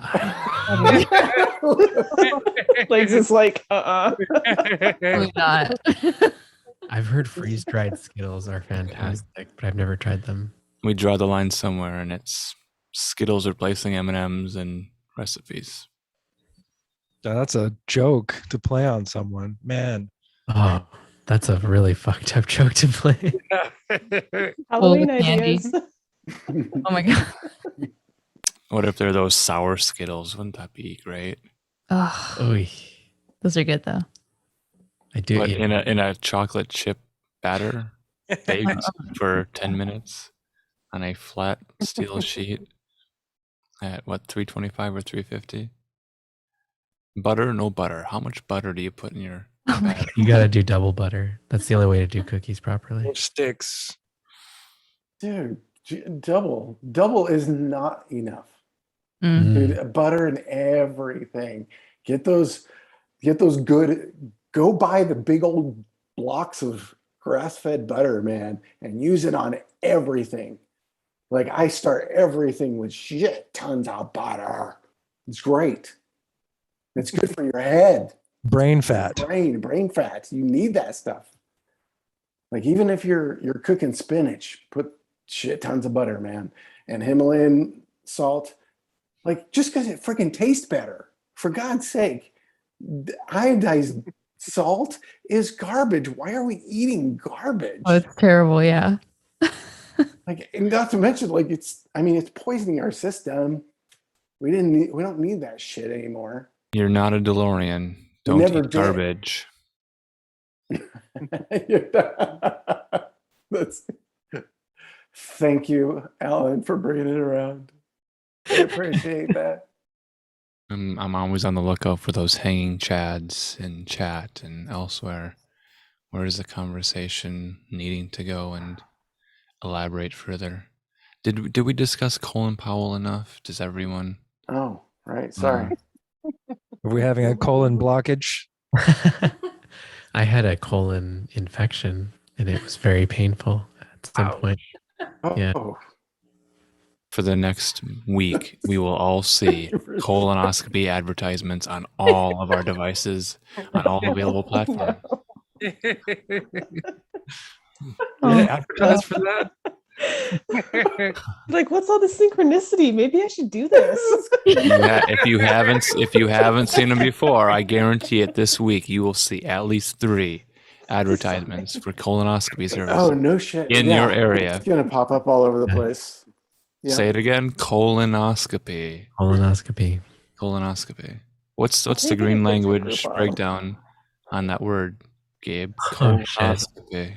Legs is like, Probably not. I've heard freeze dried Skittles are fantastic, but I've never tried them. We draw the line somewhere, and it's Skittles replacing M&Ms and recipes. Now, that's a joke to play on someone, man. Oh, that's a really fucked up joke to play. Halloween the candy. ideas. Oh my God. What if they're those sour Skittles? Wouldn't that be great? Oh, Oy. those are good though. I do But eat in a chocolate chip batter, baked for 10 minutes on a flat steel sheet at what, 325 or 350? Butter, no butter. How much butter do you put in your Oh my batter? You gotta do double butter. That's the only way to do cookies properly. Sticks. Dude, double is not enough. Mm. Dude, butter and everything. Get those good. Go buy the big old blocks of grass-fed butter, man, and use it on everything. Like I start everything with shit tons of butter. It's great. It's good for your head. Brain fat. Brain fat. You need that stuff. Like even if you're cooking spinach, put shit tons of butter, man, and Himalayan salt. Like just because it freaking tastes better. For God's sake, iodized salt is garbage. Why are we eating garbage? Oh, it's terrible. Yeah. Like, and not to mention, like it's poisoning our system. We don't need that shit anymore. You're not a DeLorean. Don't never eat did. garbage. That's Thank you, Alan, for bringing it around. I appreciate that. I'm always on the lookout for those hanging chads in chat and elsewhere. Where is the conversation needing to go and elaborate further? Did we discuss Colin Powell enough? Does everyone? Oh, right. Sorry. Are we having a colon blockage? I had a colon infection and it was very painful at some point. Yeah. Oh, For the next week, we will all see colonoscopy advertisements on all of our devices, on all available platforms. Advertise for that? Like, what's all this synchronicity? Maybe I should do this. Yeah, if you haven't seen them before, I guarantee it. This week, you will see at least 3 advertisements for colonoscopy services. oh no shit. In your area. It's gonna pop up all over the place. Yeah. Say it again. Colonoscopy. Colonoscopy. Colonoscopy. What's the Maybe green it's a language profile. breakdown on that word, Gabe? Oh, shit. Colonoscopy.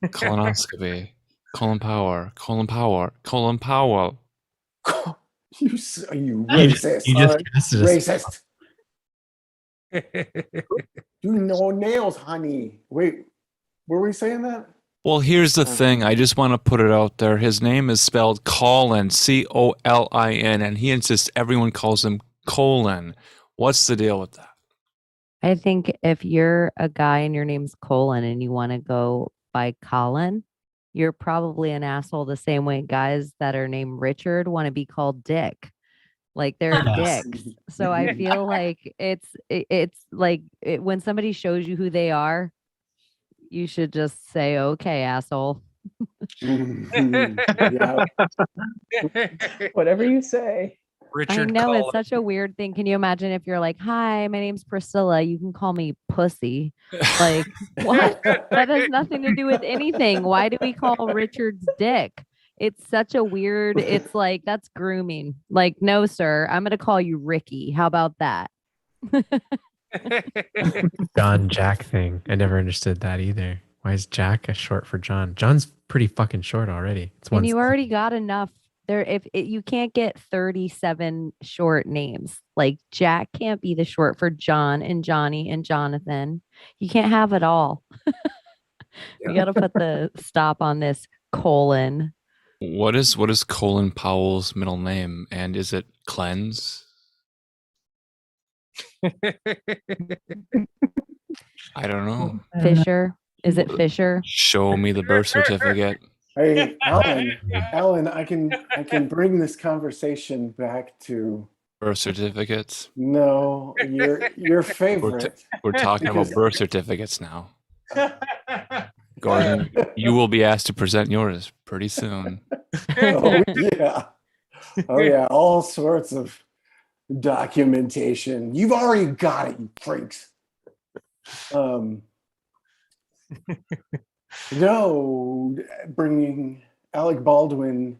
Colonoscopy. Colon Power. Colon Power. Colon Powell. You racist. You just casted us. Racist. Do no nails, honey. Wait, were we saying that? Well, here's the thing. I just want to put it out there. His name is spelled Colin, Colin, and he insists everyone calls him Colin. What's the deal with that? I think if you're a guy and your name's Colin and you want to go by Colin, you're probably an asshole the same way guys that are named Richard want to be called Dick. Like they're Yes. dicks. So I feel like it's like when somebody shows you who they are, you should just say, okay, asshole. Yeah. Whatever you say. Richard I know Cullen. it's such a weird thing. Can you imagine if you're like, hi, my name's Priscilla. You can call me pussy. Like, what? That has nothing to do with anything. Why do we call Richard's dick? It's such a weird, it's like, that's grooming. Like, no, sir, I'm going to call you Ricky. How about that? John Jack thing. I never understood that either. Why is Jack a short for John? John's pretty fucking short already. It's And one. you already got enough there. If you can't get 37 short names, like Jack can't be the short for John and Johnny and Jonathan. You can't have it all. You got to put the stop on this colon. What is Colin Powell's middle name, and is it Cleanse? I don't know. Fisher. Is it Fisher? Show me the birth certificate. Hey, Alan, I can bring this conversation back to Birth certificates. no, your favorite. We're talking about birth certificates now. Gordon, you will be asked to present yours pretty soon. Oh yeah, all sorts of documentation. You've already got it, you freaks. No, bringing Alec Baldwin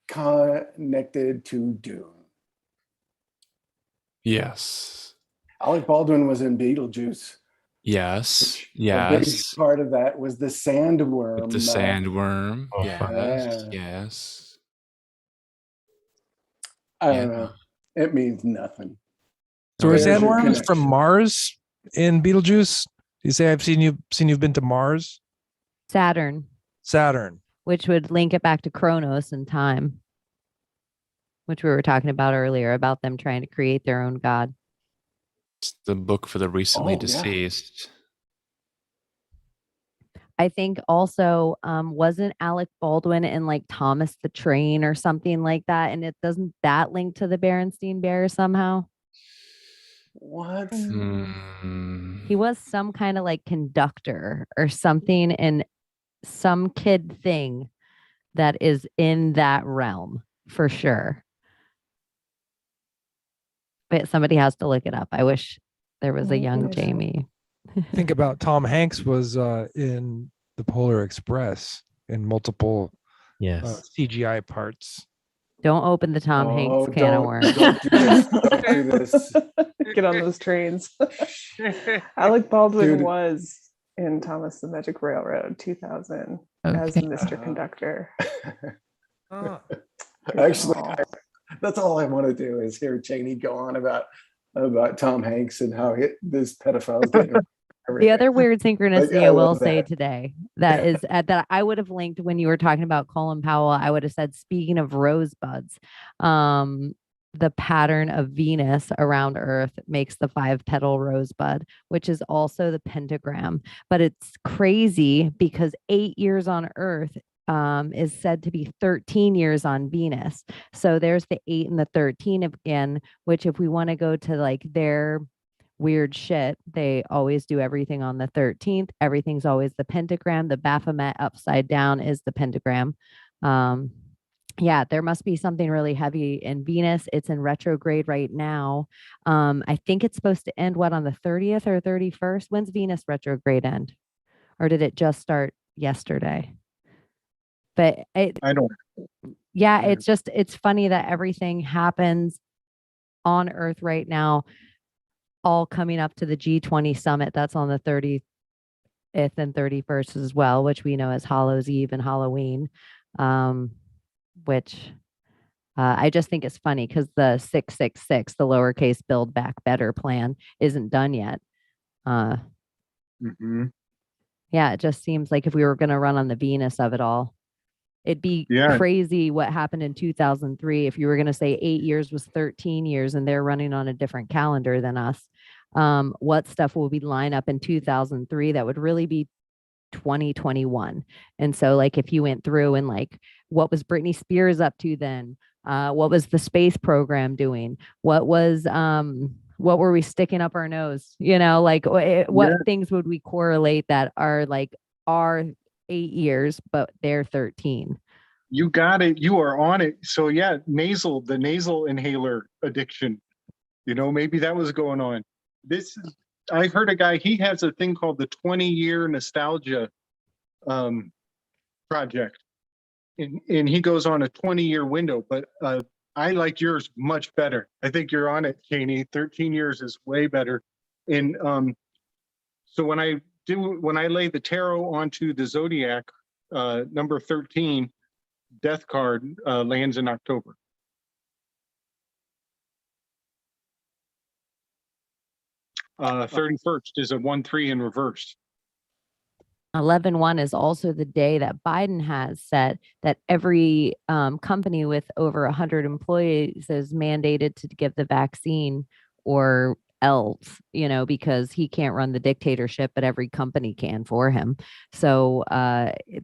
connected to Dune. Yes. Alec Baldwin was in Beetlejuice. Yes. A big Yes. part of that was the sandworm. With the sandworm. Oh, Yes. fuck. Yes. I don't know. It means nothing. So are There's your sandworms connection. from Mars in Beetlejuice? You say I've seen you've been to Mars? Saturn, Saturn. which would link it back to Kronos and time, which we were talking about earlier about them trying to create their own god. It's the book for the recently Oh, yeah. deceased. I think also wasn't Alec Baldwin in like Thomas the Train or something like that, and it doesn't that link to the Berenstein Bear somehow? What? He was some kind of like conductor or something in some kid thing that is in that realm for sure. But somebody has to look it up. I wish there was a young Jamie. Think about Tom Hanks was in the Polar Express in multiple Yes. CGI parts. Don't open the Tom Hanks can of worms. Don't do this. Don't do this. Get on those trains. Alec Baldwin Dude. was in Thomas the Magic Railroad 2000 as Okay. Mr. Conductor. Oh, Good Actually, call. that's all I want to do is hear Chaney go on about Tom Hanks and how this pedophile's getting The other weird synchronicity I I will love say that. today that is that I would have linked when you were talking about Colin Powell. I would have said, speaking of rosebuds, the pattern of Venus around Earth makes the 5-petal rosebud, which is also the pentagram. But it's crazy because 8 years on Earth is said to be 13 years on Venus. So there's the 8 and the 13 again, which if we want to go to like their weird shit, they always do everything on the 13th. Everything's always the pentagram. The Baphomet upside down is the pentagram. Yeah, there must be something really heavy in Venus. It's in retrograde right now. I think it's supposed to end what, on the 30th or 31st? When's Venus retrograde end? Or did it just start yesterday? But I don't. yeah, it's funny that everything happens on Earth right now, all coming up to the G20 summit. That's on the 30th and 31st as well, which we know as Hallows Eve and Halloween, which I just think it's funny because the 666, the lowercase Build Back Better plan, isn't done yet. Mhm. Yeah, it just seems like if we were going to run on the Venus of it all, it'd be Yeah. crazy what happened in 2003 if you were going to say 8 years was 13 years and they're running on a different calendar than us. What stuff will be line up in 2003 that would really be 2021? And so like if you went through and like, what was Britney Spears up to then? What was the space program doing? What were we sticking up our nose? You know, like what things would we correlate that are like our 8 years, but they're 13? You got it. You are on it. So yeah, the nasal inhaler addiction. You know, maybe that was going on. I heard a guy, he has a thing called the 20-year nostalgia project. And he goes on a 20-year window, but I like yours much better. I think you're on it, Chaney. 13 years is way better. And so when I lay the tarot onto the zodiac, number 13, death card lands in October. Uh, 31st is a 1-3 in reverse. 11/1 is also the day that Biden has set that every company with over 100 employees is mandated to give the vaccine, or else, you know, because he can't run the dictatorship, but every company can for him. So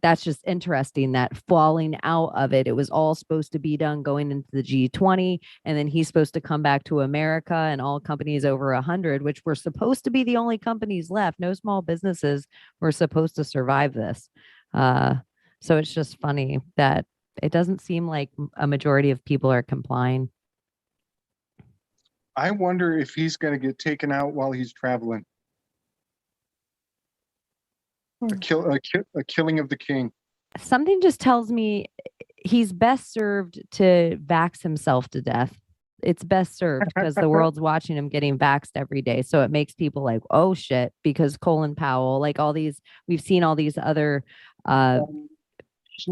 that's just interesting that falling out of it, it was all supposed to be done going into the G20, and then he's supposed to come back to America and all companies over 100, which were supposed to be the only companies left. No small businesses were supposed to survive this. So it's just funny that it doesn't seem like a majority of people are complying. I wonder if he's going to get taken out while he's traveling. A killing of the king. Something just tells me he's best served to vax himself to death. It's best served because the world's watching him getting vaxxed every day. So it makes people like, oh shit, because Colin Powell, like all these, we've seen all these other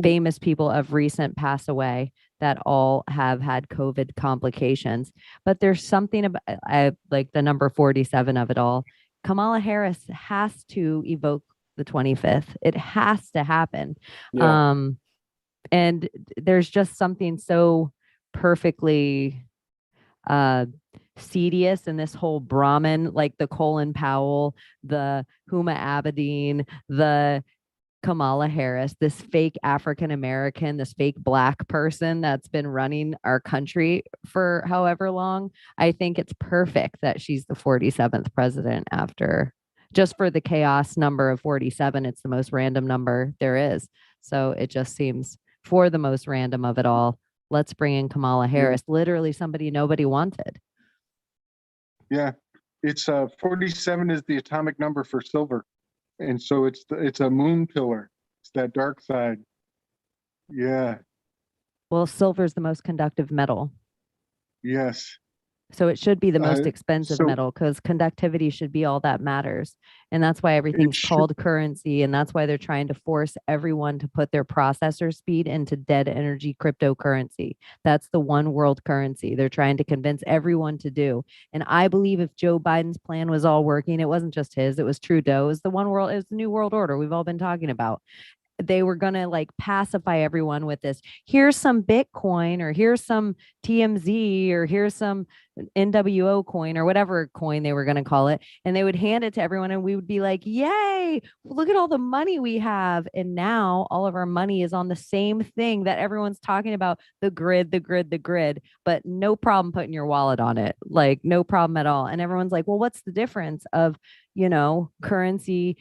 famous people of recent pass away that all have had COVID complications. But there's something about like the number 47 of it all. Kamala Harris has to evoke the 25th. It has to happen. Yeah. And there's just something so perfectly Cedius and this whole Brahmin, like the Colin Powell, the Huma Abedin, the Kamala Harris, this fake African American, this fake Black person that's been running our country for however long. I think it's perfect that she's the 47th president after, just for the chaos number of 47. It's the most random number there is. So it just seems, for the most random of it all, let's bring in Kamala Harris, literally somebody nobody wanted. Yeah, it's 47 is the atomic number for silver. And so it's a moon pillar. It's that dark side. Yeah. Well, silver is the most conductive metal. Yes. So it should be the most Uh, expensive so metal because conductivity should be all that matters. And that's why it everything's should, called currency. And that's why they're trying to force everyone to put their processor speed into dead energy cryptocurrency. That's the one world currency they're trying to convince everyone to do. And I believe if Joe Biden's plan was all working, it wasn't just his, it was Trudeau, it was the one world, it was the new world order we've all been talking about. They were going to like pacify everyone with this. Here's some Bitcoin, or here's some TMZ, or here's some NWO coin, or whatever coin they were going to call it. And they would hand it to everyone and we would be like, yay, look at all the money we have. And now all of our money is on the same thing that everyone's talking about, the grid, the grid, the grid, but no problem putting your wallet on it. Like no problem at all. And everyone's like, well, what's the difference of, currency,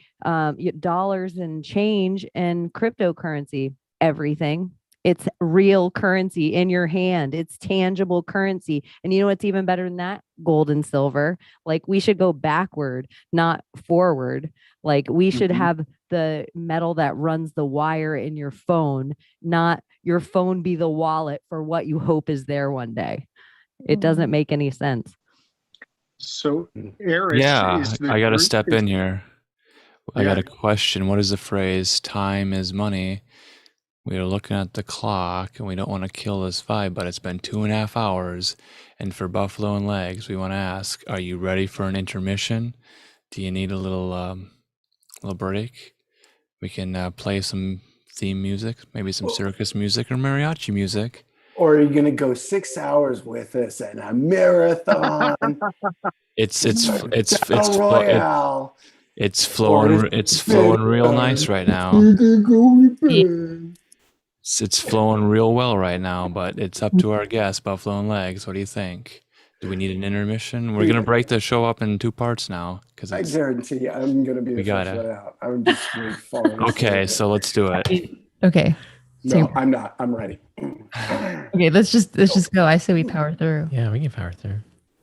dollars and change and cryptocurrency? Everything. It's real currency in your hand. It's tangible currency. And you know what's even better than that? Gold and silver. Like we should go backward, not forward. Like we should have the metal that runs the wire in your phone, not your phone be the wallet for what you hope is there one day. It doesn't make any sense. So Eris Yeah, is the I got to group step in here. I got Yeah. a question. What is the phrase, time is money? We are looking at the clock and we don't want to kill this vibe, but it's been 2.5 hours. And for Buffalo and Legs, we want to ask, are you ready for an intermission? Do you need a little break? We can play some theme music, maybe some circus music or mariachi music. Or are you going to go 6 hours with us in a marathon? It's Battle Royale. It's flowing real nice right now. It's flowing real well right now, but it's up to our guest, Buffalo and Legs. What do you think? Do we need an intermission? We're gonna break the show up in 2 parts now because I guarantee you, I'm going to be the first one out. I'm just really falling. Okay, so let's do it. Okay. No, I'm not. I'm ready. Okay, let's just go. I say we power through. Yeah, we can power through.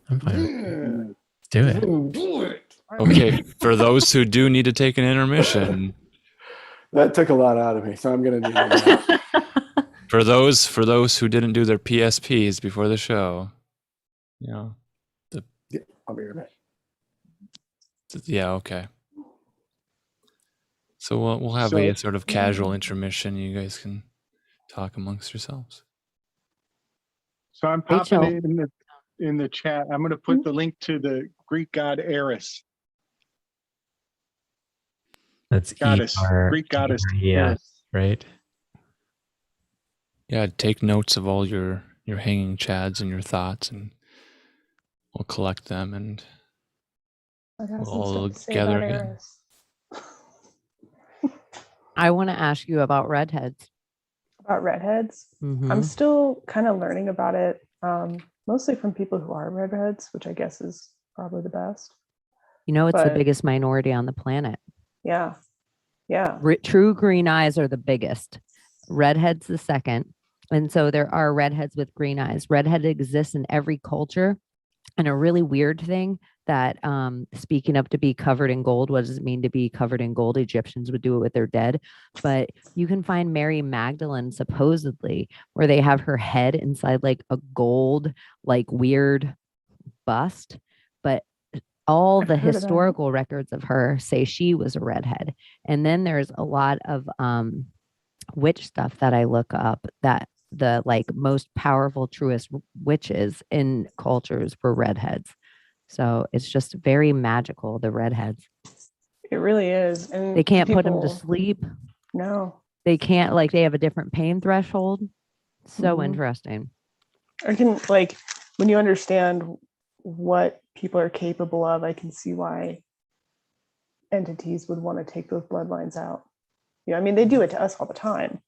I'm fine. With it. Do it. Do it. Okay, for those who do need to take an intermission, That took a lot out of me, so I'm going to do that. for those who didn't do their PSPs before the show, Yeah, I'll be right back. yeah, okay. So we'll have a sort of casual intermission. You guys can talk amongst yourselves. So I'm popping it in the chat. I'm going to put the link to the Greek god Eris. That's Goddess, Greek goddess. Yeah, right. Yeah, take notes of all your hanging chads and your thoughts, and we'll collect them and we'll all gather again. I want to ask you about redheads. About redheads? Mhm. I'm still kind of learning about it, mostly from people who are redheads, which I guess is probably the best. It's the But- biggest minority on the planet. Yeah. Yeah. True green eyes are the biggest. Redheads the second. And so there are redheads with green eyes. Redhead exists in every culture. And a really weird thing that, speaking of to be covered in gold, what does it mean to be covered in gold? Egyptians would do it with their dead. But you can find Mary Magdalene, supposedly, where they have her head inside like a gold, like weird bust. But all I've the heard of that. historical records of her say she was a redhead. And then there's a lot of witch stuff that I look up that the like most powerful, truest witches in cultures were redheads. So it's just very magical, the redheads. It really is. And They can't put them to people- sleep. No. They can't, like, they have a different pain threshold. So Mhm. interesting. I can, like, when you understand what people are capable of, I can see why entities would want to take those bloodlines out. I mean, they do it to us all the time.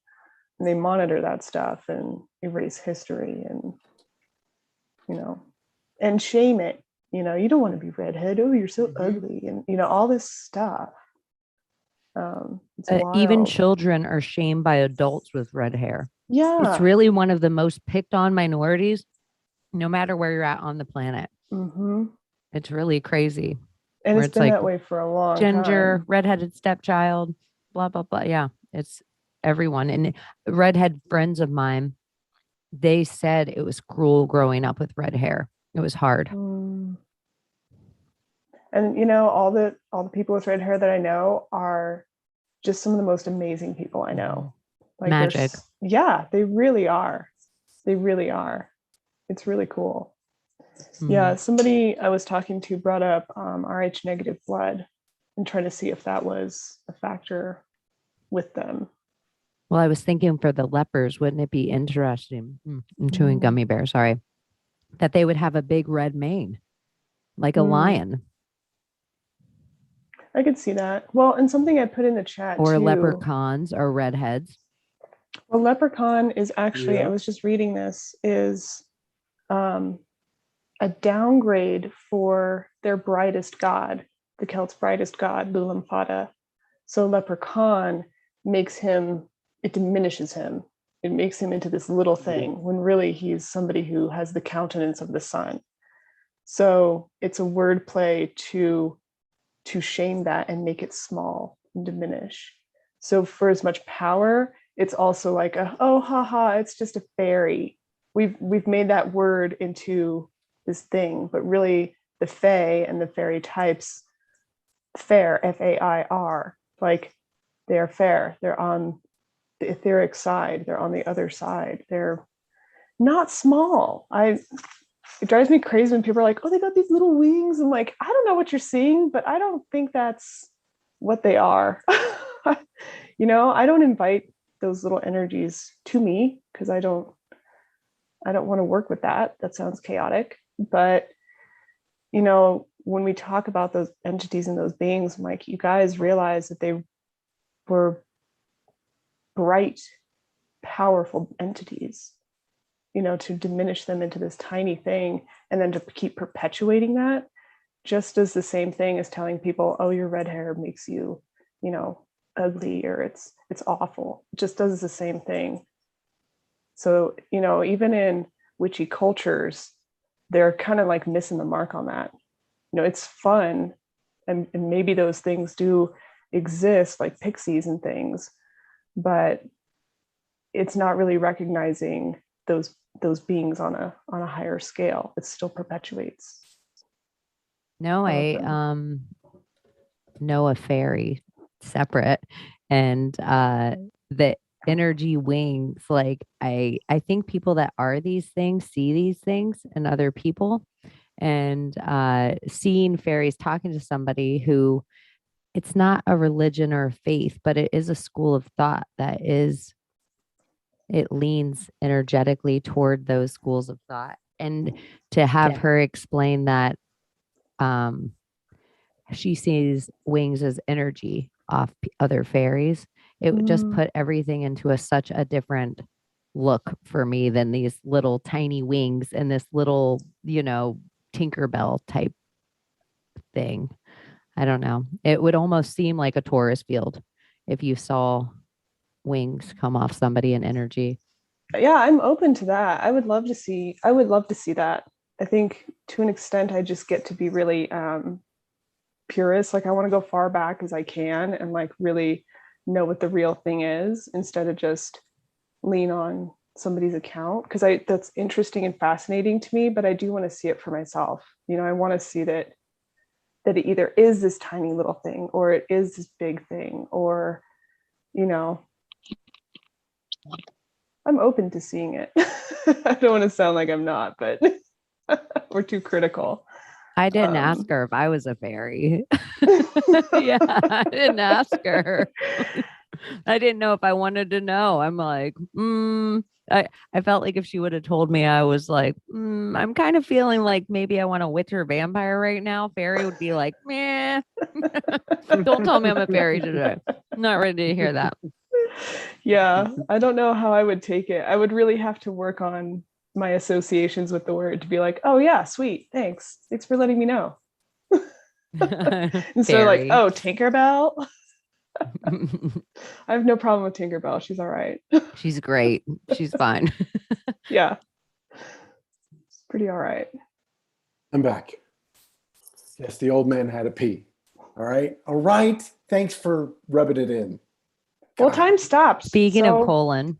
And they monitor that stuff and erase history and, and shame it. You don't want to be redhead. Oh, you're so ugly. And, all this stuff. It's Even wild. children are shamed by adults with red hair. Yeah. It's really one of the most picked on minorities, no matter where you're at on the planet. Mm-hmm. It's really crazy. And where it's it's been like that way for a long Ginger, time. redheaded stepchild, blah, blah, blah. Yeah, it's everyone. And redhead friends of mine, they said it was cruel growing up with red hair. It was hard. And you know, all the people with red hair that I know are just some of the most amazing people I know. Like Magic. Yeah, they really are. They really are. It's really cool. Yeah, somebody I was talking to brought up Rh negative blood and trying to see if that was a factor with them. Well, I was thinking for the lepers, wouldn't it be interesting? I'm chewing gummy bear, sorry. That they would have a big red mane, like a lion. I could see that. Well, and something I put in the chat or too. leprechauns or redheads. Well, leprechaun is actually, I was just reading this, is a downgrade for their brightest god, the Celts' brightest god, Lulam Fada. So leprechaun makes him, it diminishes him. It makes him into this little thing when really he's somebody who has the countenance of the sun. So it's a word play to shame that and make it small and diminish. So for as much power, it's also like oh haha, it's just a fairy. We've made that word into this thing, but really the fae and the fairy types, fair, F-A-I-R, like they're fair. They're on the etheric side. They're on the other side. They're not small. It drives me crazy when people are like, oh, they got these little wings. I'm like, I don't know what you're seeing, but I don't think that's what they are. You know, I don't invite those little energies to me because I don't want to work with that. That sounds chaotic. But, you know, when we talk about those entities and those beings, I'm like, you guys realize that they were bright, powerful entities, you know, to diminish them into this tiny thing and then to keep perpetuating that just does the same thing as telling people, oh, your red hair makes you, you know, ugly, or it's awful. It just does the same thing. So, you know, even in witchy cultures, they're kind of like missing the mark on that. You know, it's fun, and maybe those things do exist, like pixies and things, but it's not really recognizing those beings on a higher scale. It still perpetuates. No, I know a fairy separate, and the energy wings, like I think people that are these things see these things in other people, and seeing fairies, talking to somebody who, it's not a religion or a faith, but it is a school of thought that is, it leans energetically toward those schools of thought. And to have her explain that she sees wings as energy off other fairies, it would just put everything into such a different look for me than these little tiny wings and this little, you know, Tinkerbell type thing. I don't know. It would almost seem like a Taurus field if you saw wings come off somebody in energy. Yeah, I'm open to that. I would love to see that. I think to an extent I just get to be really purist. Like I want to go far back as I can and like really know what the real thing is instead of just lean on somebody's account, because that's interesting and fascinating to me, but I do want to see it for myself. You know, I want to see that it either is this tiny little thing or it is this big thing, or, you know, I'm open to seeing it. I don't want to sound like I'm not, but we're too critical. I didn't ask her if I was a fairy. Yeah, I didn't ask her. I didn't know if I wanted to know. I'm like, I felt like if she would have told me, I was like, I'm kind of feeling like maybe I want a witch or vampire right now. Fairy would be like, meh. Don't tell me I'm a fairy today. I'm not ready to hear that. Yeah, I don't know how I would take it. I would really have to work on my associations with the word to be like, oh yeah, sweet, thanks for letting me know. And so like, oh, Tinkerbell. I have no problem with Tinkerbell. She's all right. She's great. She's fine. Yeah, it's pretty all right. I'm back. Yes, the old man had a pee. All right. Thanks for rubbing it in. Well, time stops. Speaking of colon.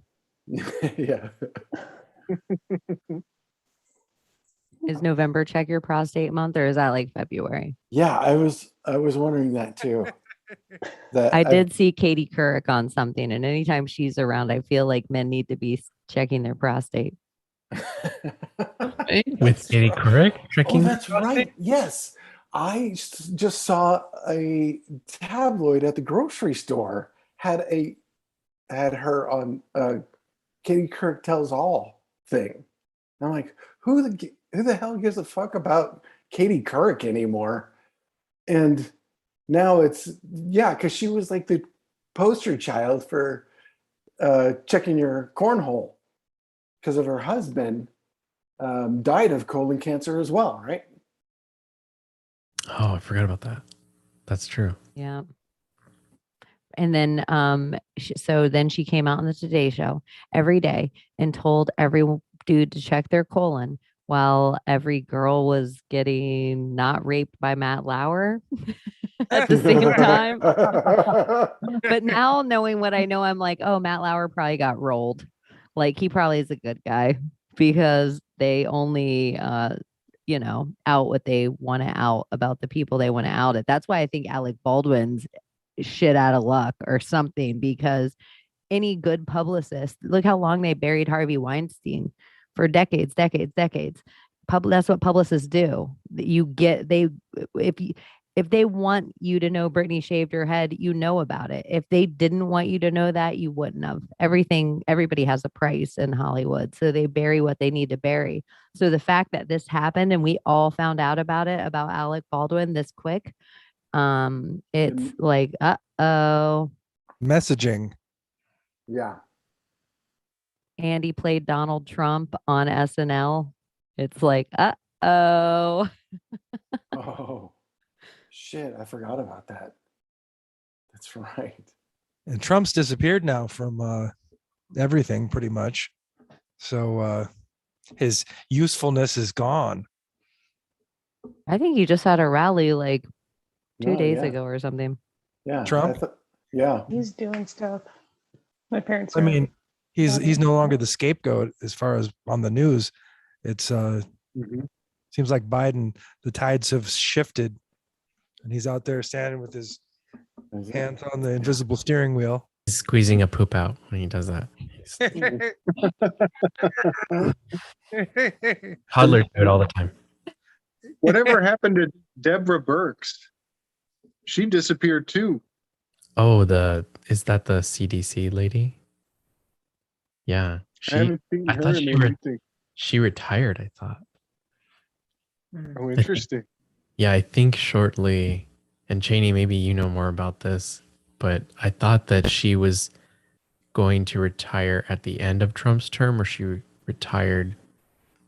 Yeah. Is November Check Your Prostate Month, or is that like February? Yeah, I was wondering that too. I did see Katie Couric on something, and anytime she's around, I feel like men need to be checking their prostate. With Katie Couric Oh, checking. that's right. Yes. I just saw a tabloid at the grocery store had her on Katie Couric Tells All thing. And I'm like, who the hell gives a fuck about Katie Couric anymore? And now it's, yeah, because she was like the poster child for checking your cornhole because of her husband died of colon cancer as well, right? Oh, I forgot about that. That's true. Yeah. And then, so then she came out on the Today Show every day and told every dude to check their colon, while every girl was getting not raped by Matt Lauer at the same time. But now, knowing what I know, I'm like, oh, Matt Lauer probably got rolled. Like, he probably is a good guy, because they only out what they want to out about the people they want to out it. That's why I think Alec Baldwin's shit out of luck or something, because any good publicist, look how long they buried Harvey Weinstein for decades. That's what publicists do. If they want you to know Britney shaved her head, you know about it. If they didn't want you to know that, you wouldn't have. Everybody has a price in Hollywood, so they bury what they need to bury. So the fact that this happened and we all found out about it, about Alec Baldwin, this quick, it's like, uh-oh. Messaging. Yeah. And he played Donald Trump on SNL. It's like, uh-oh. Oh. Shit, I forgot about that. That's right. And Trump's disappeared now from everything pretty much. So his usefulness is gone. I think he just had a rally like 2 days ago or something. Yeah. Trump? Yeah. He's doing stuff. My parents. I mean, he's no longer the scapegoat as far as on the news. It's seems like Biden, the tides have shifted, and he's out there standing with his hands on the invisible steering wheel. He's squeezing a poop out when he does that. Toddlers do it all the time. Whatever happened to Deborah Birx? She disappeared too. Oh, is that the CDC lady? Yeah. I haven't seen her in anything. She retired, I thought. Oh, interesting. Yeah, I think shortly, and Chaney, maybe you know more about this, but I thought that she was going to retire at the end of Trump's term, or she retired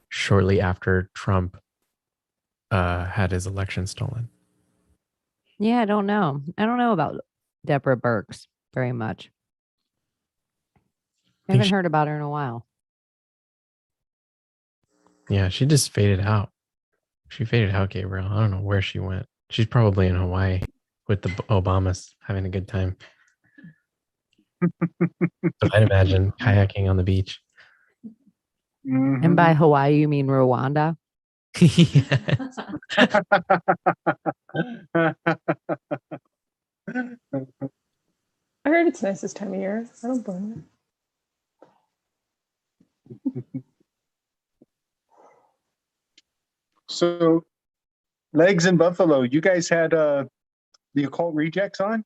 shortly after Trump had his election stolen. Yeah, I don't know. I don't know about Deborah Birx very much. I haven't heard about her in a while. Yeah, she just faded out. She faded out, Gabriel. I don't know where she went. She's probably in Hawaii with the Obamas having a good time. So I'd imagine kayaking on the beach. Mm-hmm. And by Hawaii, you mean Rwanda? Yes. I heard it's nice this time of year. I don't blame you. So, Legs and Buffalo, you guys had the Occult Rejects on?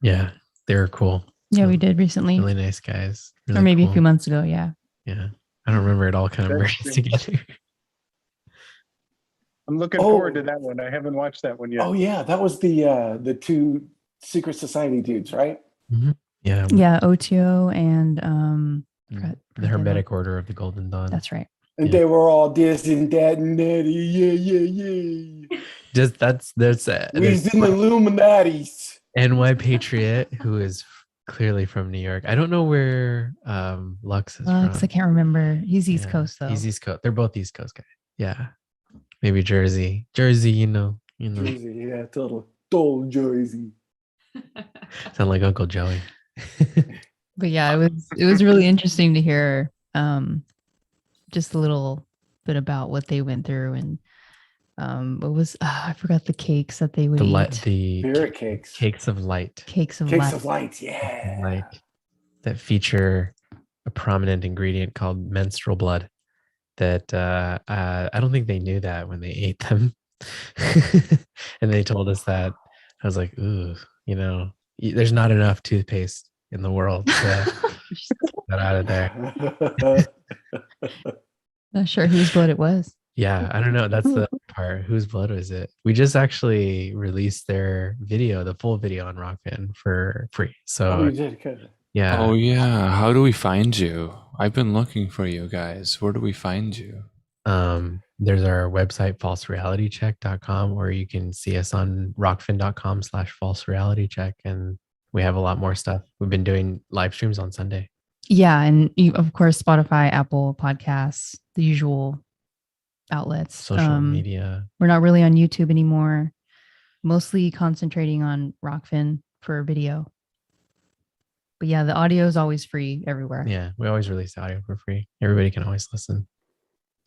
Yeah, they were cool. Yeah, we did recently. Really nice guys. Really or maybe cool. a few months ago. Yeah. Yeah. I don't remember it all kind of merged together. I'm looking forward to that one. I haven't watched that one yet. Oh yeah, that was the two Secret Society dudes, right? Mm-hmm. Yeah. Yeah, OTO and the Hermetic Order of the Golden Dawn. That's right. And they were all this and that and that. Yeah. Just that's We's in the Illuminatis. NY Patriot, who is clearly from New York. I don't know where Lux is from. I can't remember. He's East Coast though. He's East Coast. They're both East Coast guys. Yeah. Maybe Jersey. Jersey, you know. Jersey, yeah, total Jersey. Sound like Uncle Joey. But yeah, it was really interesting to hear just the bit about what they went through and what was I forgot the cakes that they would The eat. light, the Spirit cakes. cakes of light, Cakes of Cakes light. of light. Yeah. like that feature a prominent ingredient called menstrual blood. That I don't think they knew that when they ate them, and they told us that. I was like, ooh, there's not enough toothpaste in the world to get that out of there. Not sure whose blood it was. Yeah, I don't know. That's the part. Whose blood was it? We just actually released their video, the full video on Rockfin for free. So Oh, you did good. yeah. Oh yeah. How do we find you? I've been looking for you guys. Where do we find you? There's our website, falserealitycheck.com, or you can see us on rockfin.com/falserealitycheck. And we have a lot more stuff. We've been doing live streams on Sunday. Yeah. And of course, Spotify, Apple Podcasts, the usual outlets. Social media. We're not really on YouTube anymore. Mostly concentrating on Rockfin for video. But yeah, the audio is always free everywhere. Yeah, we always release audio for free. Everybody can always listen.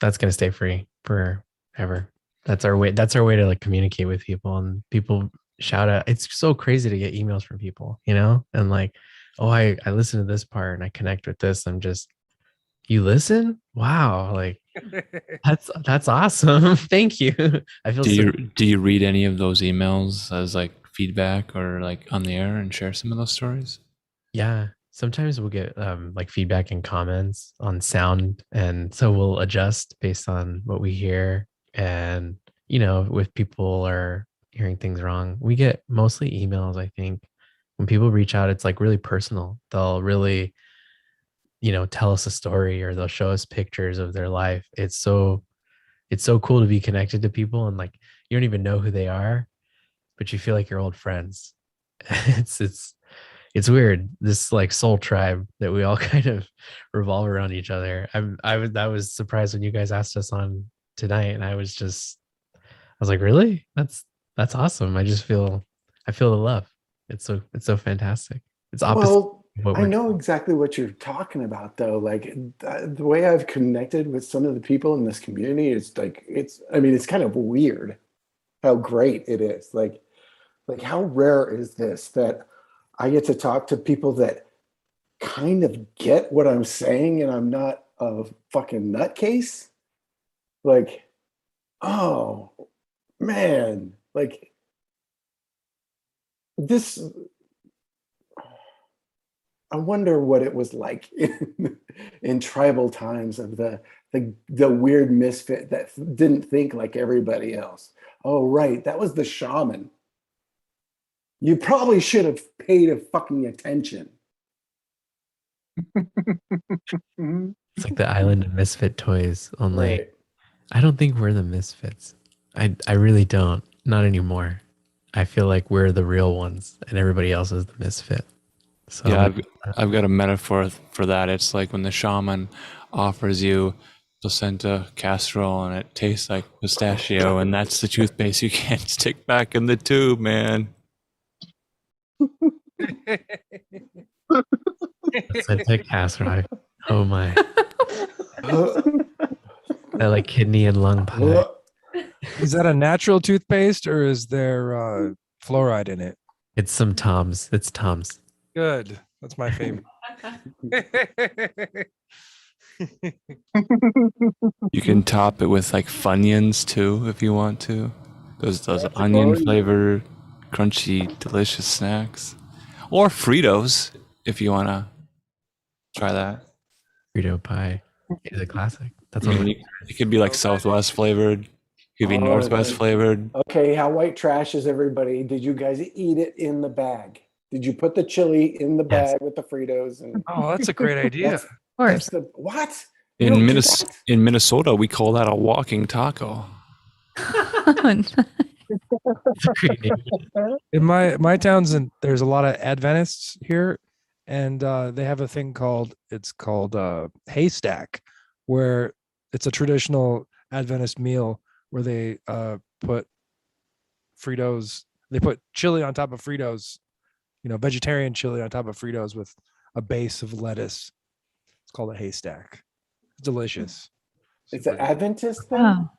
That's gonna stay free forever. That's our way. That's our way to like communicate with people, and people shout out. It's so crazy to get emails from people, and like, oh, I listen to this part and I connect with this. I'm just, you listen? Wow, like that's awesome. Thank you. I feel. Do you read any of those emails as like feedback or like on the air and share some of those stories? Yeah, sometimes we'll get like feedback and comments on sound, and so we'll adjust based on what we hear. And if people are hearing things wrong, we get mostly emails. I think when people reach out, it's like really personal. They'll really tell us a story, or they'll show us pictures of their life. It's so cool to be connected to people, and like you don't even know who they are, but you feel like you're old friends. It's weird, this like soul tribe that we all kind of revolve around each other. I was surprised when you guys asked us on tonight, and I was like, really? That's awesome. I feel the love. It's so fantastic. It's opposite. Well, what I we're know exactly what you're talking about, though. Like the way I've connected with some of the people in this community is like it's kind of weird how great it is. Like how rare is this that I get to talk to people that kind of get what I'm saying, and I'm not a fucking nutcase. Like, oh man, like this. I wonder what it was like in tribal times of the weird misfit that didn't think like everybody else. Oh, right, that was the shaman. You probably should have paid a fucking attention. It's like the island of misfit toys, only Right. I don't think we're the misfits. I really don't. Not anymore. I feel like we're the real ones, and everybody else is the misfit. So Yeah, I've got a metaphor for that. It's like when the shaman offers you placenta casserole and it tastes like pistachio, and that's the toothpaste you can't stick back in the tube, man. placenta casserole. Oh my! I like kidney and lung pie. Is that a natural toothpaste or is there fluoride in it? It's some Tom's. It's Tom's. Good. That's my favorite. You can top it with like Funyuns too if you want to. Those onion flavored, crunchy, delicious snacks, or Fritos if you want to try that. Frito pie is a classic. That's I what mean, it could be like Southwest flavored. It could be Northwest flavored. Okay, how white trash is everybody? Did you guys eat it in the bag? Did you put the chili in the bag with the Fritos? And Oh, that's a great idea. Of course. what? You don't In do that? Minnesota, we call that a walking taco. In my towns, and there's a lot of Adventists here, and they have a thing called haystack, where it's a traditional Adventist meal where they put Fritos, they put chili on top of Fritos, vegetarian chili on top of Fritos with a base of lettuce. It's called a haystack. It's delicious. It's an Adventist thing? Oh,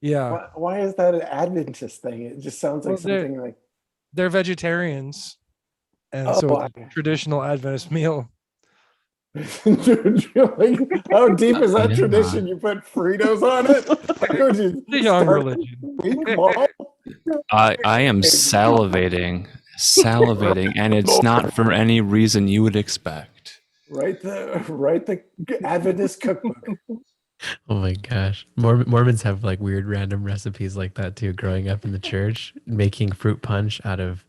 Yeah. Why is that an Adventist thing? It just sounds like Well, something like, They're vegetarians. And Oh, so it's a traditional Adventist meal. Like, how deep is that Yeah. tradition? You put Fritos on it? The young Start religion. week, Mom? I am salivating, and it's not for any reason you would expect. Write the Adventist cookbook. Oh my gosh. Mormons have like weird random recipes like that too. Growing up in the church, making fruit punch out of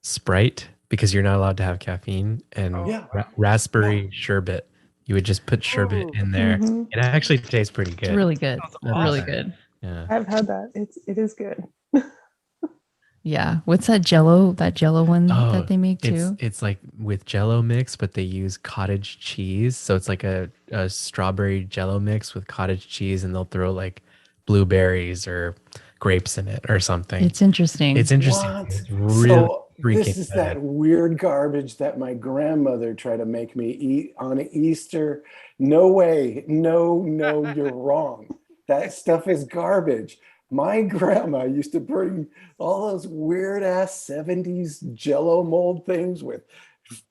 Sprite because you're not allowed to have caffeine, and Yeah. raspberry sherbet. You would just put sherbet in there. Mhm. It actually tastes pretty good. it's really good. Really awesome. good. Yeah. I've had that. It is good. Yeah. What's that Jello? That Jello one that they make too. It's like with Jello mix, but they use cottage cheese. So it's like a strawberry Jello mix with cottage cheese, and they'll throw like blueberries or grapes in it or something. It's interesting. It's interesting. What? It's really So freaking this is good. that weird garbage that my grandmother tried to make me eat on Easter. No way. No, you're wrong. That stuff is garbage. My grandma used to bring all those weird ass 70s Jello mold things with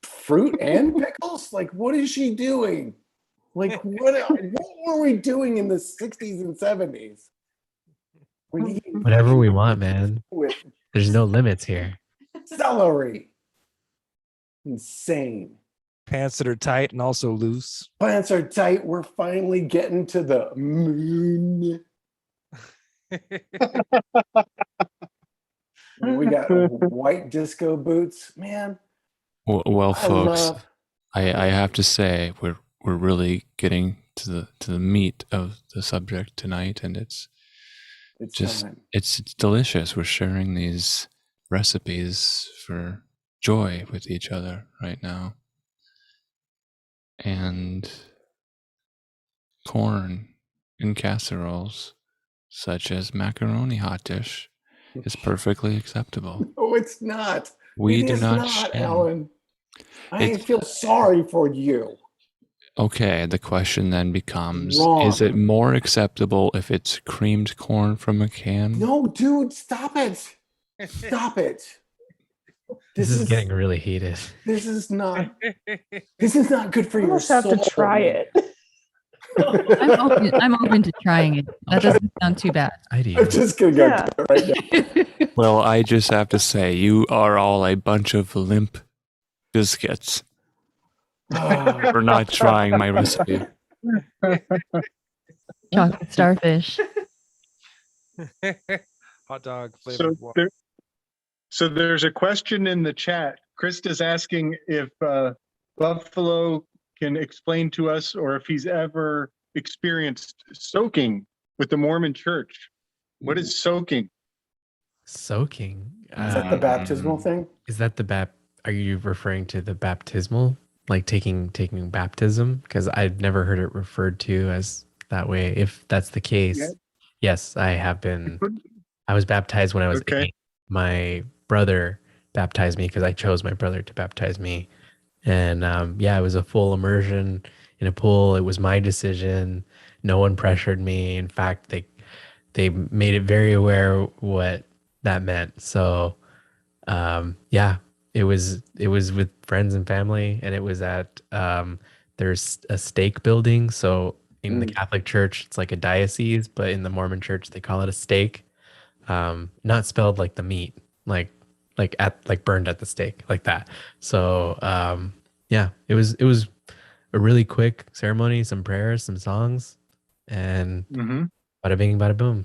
fruit and pickles. Like, what is she doing? Like, what were we doing in the 60s and 70s? We eat Whatever we want, man. with There's no limits here. celery. Insane. Pants that are tight and also loose. Plants are tight. We're finally getting to the moon. We got white disco boots, man. Well, I folks, love. I have to say we're really getting to the meat of the subject tonight, and it's It's time. it's delicious. We're sharing these recipes for joy with each other right now, and corn in casseroles, such as macaroni hot dish, is perfectly acceptable. No, it's not. We It do is not, not, shame. Alan. I It's- feel sorry for you. Okay, the question then becomes, Wrong. is it more acceptable if it's creamed corn from a can? No, dude, stop it. Stop it. This is getting really heated. This is not good for I your almost have soul. to try it. I'm open to trying it. That doesn't sound too bad. I do. I'm just gonna go Yeah. get it right now. Well, I just have to say, you are all a bunch of limp biscuits Ah, for not trying my recipe. Chocolate starfish. Hot dog So, flavored water. so there's a question in the chat. Krista's asking if Buffalo can explain to us, or if he's ever experienced soaking with the Mormon Church. What is soaking? Soaking. Is that the baptismal thing? Is that are you referring to the baptismal? Like taking baptism? Because I've never heard it referred to as that way. If that's the case, Yeah. yes, I have been. I was baptized when I was Okay. 8. My brother baptized me because I chose my brother to baptize me. And yeah, it was a full immersion in a pool. It was my decision. No one pressured me. In fact, they made it very aware what that meant. So yeah, it was with friends and family, and it was at there's a stake building. So in the Catholic Church, it's like a diocese, but in the Mormon Church, they call it a stake. Not spelled like the meat, like burned at the stake, like that. So yeah, it was a really quick ceremony, some prayers, some songs, and Mm-hmm. bada bing, bada boom.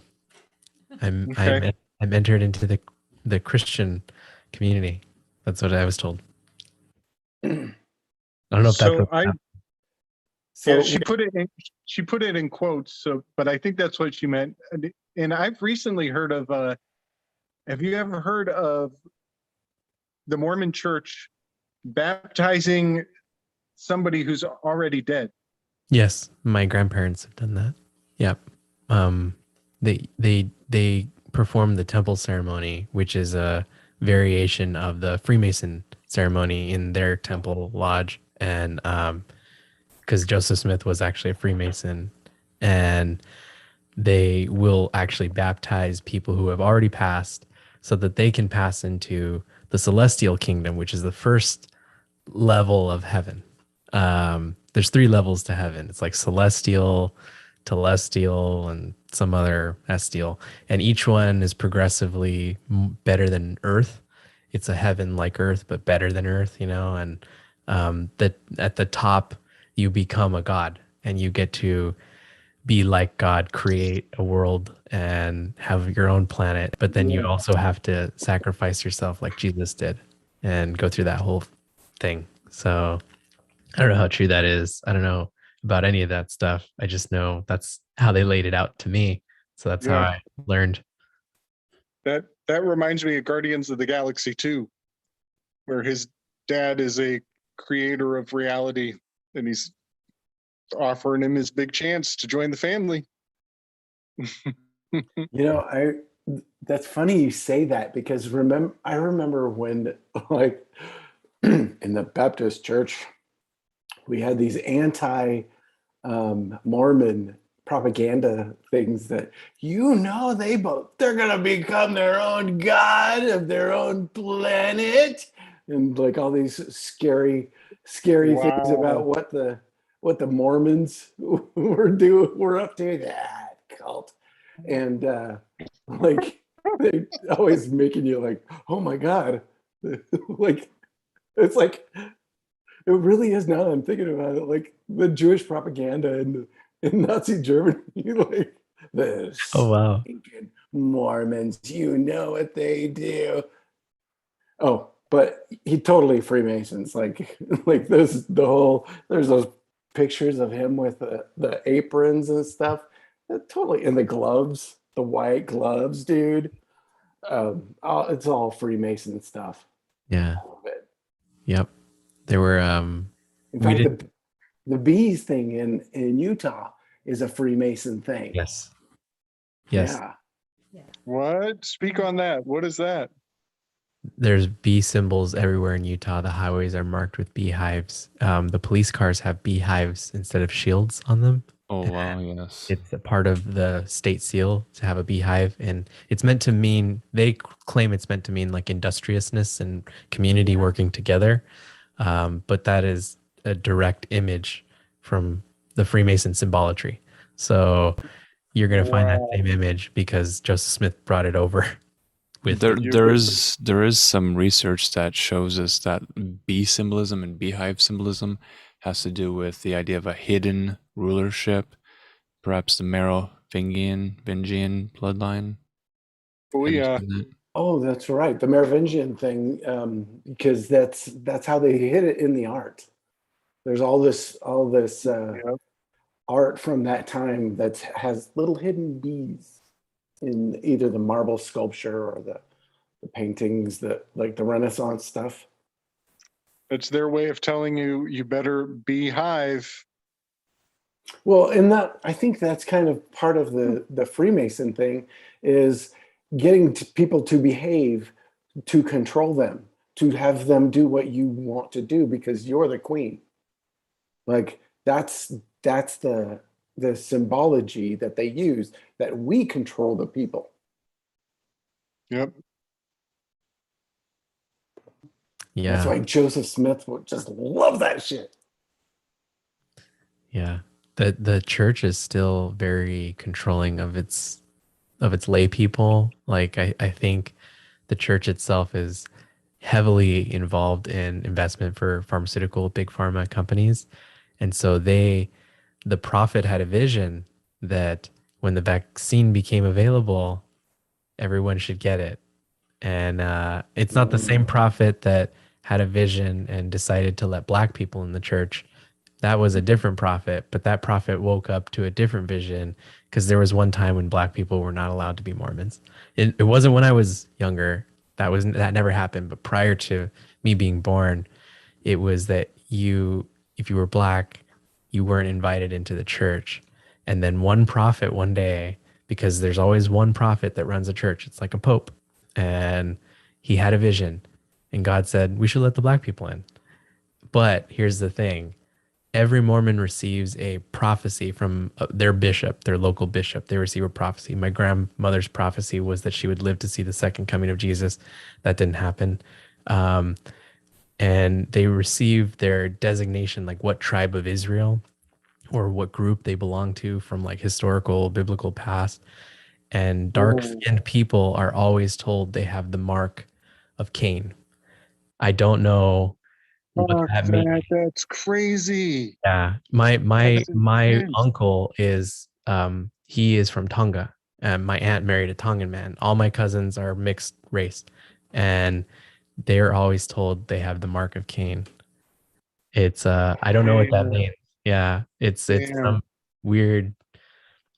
Okay. I'm entered into the Christian community. That's what I was told. I don't know if So that's yeah, she put it in quotes. So, but I think that's what she meant. And I've recently heard of. Have you ever heard of the Mormon Church baptizing somebody who's already dead? yes. My grandparents have done that. Yep. They perform the temple ceremony, which is a variation of the Freemason ceremony in their temple lodge, and because Joseph Smith was actually a Freemason, and they will actually baptize people who have already passed so that they can pass into the celestial kingdom, which is the first level of heaven. There's 3 levels to heaven. It's like celestial, telestial, and some other estial. And each one is progressively better than earth. It's a heaven like earth, but better than earth, you know, and that at the top, you become a god and you get to be like God, create a world and have your own planet. But then you also have to sacrifice yourself like Jesus did and go through that whole thing. So I don't know how true that is. I don't know about any of that stuff. I just know that's how they laid it out to me. So that's how I learned. That reminds me of Guardians of the Galaxy 2, where his dad is a creator of reality and he's offering him his big chance to join the family. That's funny you say that, because I remember when, like, in the Baptist church, we had these anti-Mormon propaganda things that, they're gonna become their own god of their own planet, and like all these scary things about what the Mormons were up to, that cult. And like, they always making you like, oh my God. Like, it's like, it really is, now that I'm thinking about it, like the Jewish propaganda in Nazi Germany, like, the Oh, wow. stinking Mormons, you know what they do. Oh, but he totally Freemasons. Like there's those pictures of him with the aprons and stuff. Totally, and the gloves, the white gloves, dude. It's all Freemason stuff. Yeah. All of it. Yep. There were In fact, the bees thing in Utah is a Freemason thing. Yes. Yeah. What? Speak on that. What is that? There's bee symbols everywhere in Utah. The highways are marked with beehives. The police cars have beehives instead of shields on them. Oh, wow. Yes. It's a part of the state seal to have a beehive, and it's meant to mean, they claim it's meant to mean like industriousness and community working together. But that is a direct image from the Freemason symbolatry. So you're going to find that same image because Joseph Smith brought it over. There is some research that shows us that bee symbolism and beehive symbolism has to do with the idea of a hidden rulership, perhaps the Merovingian bloodline. Oh yeah. Oh, that's right, the Merovingian thing, because that's how they hid it in the art. There's all this art from that time that has little hidden bees in either the marble sculpture or the paintings, that like the Renaissance stuff. It's their way of telling you better beehive. Well, and that, I think that's kind of part of the Freemason thing, is getting people to behave, to control them, to have them do what you want to do because you're the queen. Like that's the symbology that they use, that we control the people. Yep. Yeah. That's why Joseph Smith would just love that shit. Yeah. The church is still very controlling of its lay people. Like I think the church itself is heavily involved in investment for pharmaceutical big pharma companies. And so the prophet had a vision that when the vaccine became available, everyone should get it. And it's not the same prophet that had a vision and decided to let black people in the church. That was a different prophet, but that prophet woke up to a different vision because there was one time when black people were not allowed to be Mormons. It wasn't when I was younger. That never happened. But prior to me being born, it was that if you were black, you weren't invited into the church. And then one prophet one day, because there's always one prophet that runs a church, it's like a pope, and he had a vision, and God said, we should let the black people in. But here's the thing. every Mormon receives a prophecy from their bishop, their local bishop. They receive a prophecy. My grandmother's prophecy was that she would live to see the second coming of Jesus. That didn't happen. And they receive their designation, like what tribe of Israel or what group they belong to from like historical biblical past. And dark-skinned people are always told they have the mark of Cain. I don't know what Fuck that means. that's crazy. Yeah, my That's intense. uncle is he is from Tonga, and my aunt married a Tongan man. All my cousins are mixed race, and they're always told they have the mark of Cain. It's I don't know what that means. Yeah, it's Damn. some weird.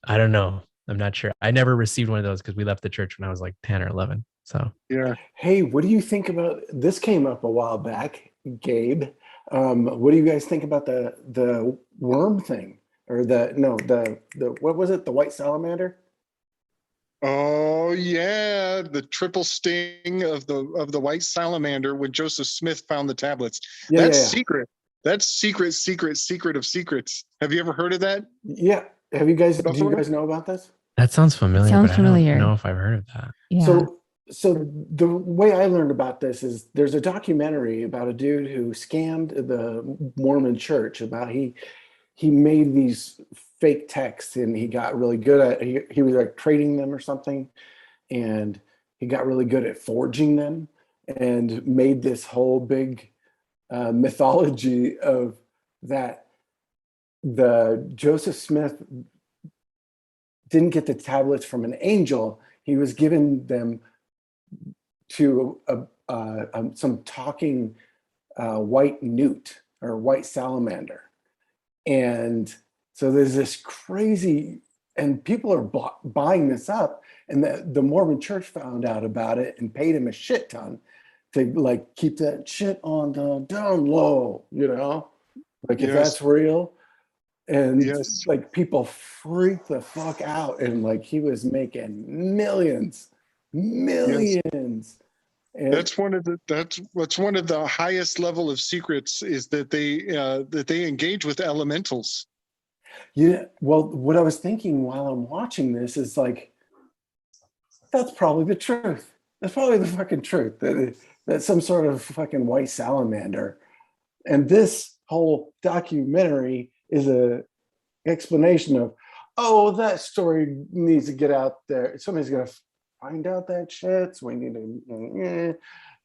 I don't know. I'm not sure. I never received one of those because we left the church when I was like 10 or 11. So Yeah. Hey, what do you think about this? Came up a while back, Gabe. What do you guys think about the worm thing, or the what was it? The white salamander? Oh yeah, the triple sting of the white salamander when Joseph Smith found the tablets. Yeah, That's yeah. secret. That's secret of secrets. Have you ever heard of that? Yeah. Have you guys? Do you Buffalo? guys know about this? that sounds familiar, Sounds but familiar. I don't know if I've heard of that. Yeah. So the way I learned about this is there's a documentary about a dude who scammed the Mormon church. About he made these fake texts and he got really good at he was like trading them or something, and he got really good at forging them and made this whole big mythology of that the Joseph Smith didn't get the tablets from an angel. He was given them to some talking white newt or white salamander. And so there's this crazy, and people are buying this up, and the Mormon church found out about it and paid him a shit ton to like keep that shit on the down low, like if that's real. And like people freak the fuck out, and like he was making millions. And That's one of the highest level of secrets is that they engage with elementals. yeah, well, what I was thinking while I'm watching this is like, that's probably the truth. That's probably the fucking truth, that some sort of fucking white salamander. And this whole documentary is a explanation of, oh, that story needs to get out there. Somebody's gonna find out that shit, so we need to,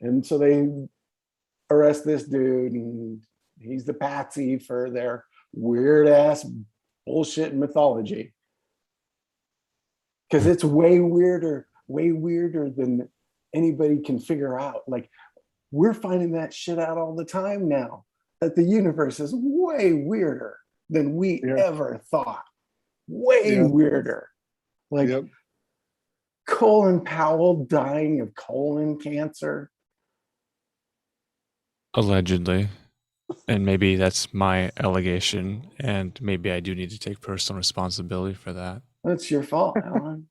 and so they arrest this dude, and he's the patsy for their weird ass bullshit mythology. Because it's way weirder than anybody can figure out. Like, we're finding that shit out all the time now, that the universe is way weirder than we ever thought. Way weirder. Like Colin Powell dying of colon cancer. Allegedly. And maybe that's my allegation, and maybe I do need to take personal responsibility for that. That's your fault, Alan.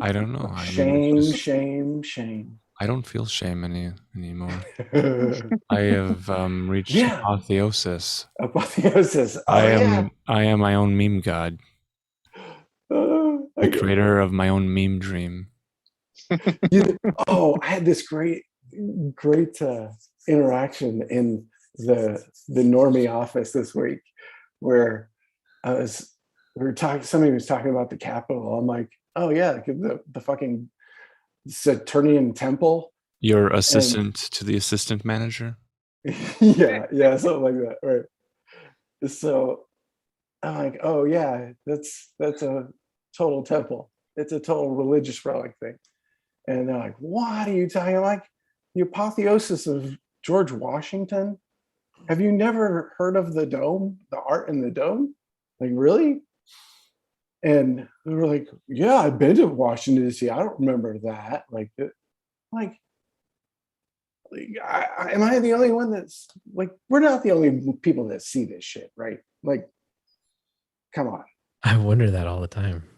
I don't know. Shame. I don't feel shame anymore. I have reached apotheosis. I am my own meme god. The creator of my own meme dream. I had this great interaction in the normie office this week, where somebody was talking about the Capitol. I'm like, oh yeah, the fucking Saturnian temple. Your assistant to the assistant manager? yeah, something like that, right? So I'm like, oh yeah, that's a total temple. It's a total religious relic thing. And they're like, what are you talking about? Like, the apotheosis of George Washington? Have you never heard of the dome, the art in the dome? Like, really? And they were like, yeah, I've been to Washington D.C. I don't remember that. Am I the only one that's like, we're not the only people that see this shit, right? Like, come on. I wonder that all the time.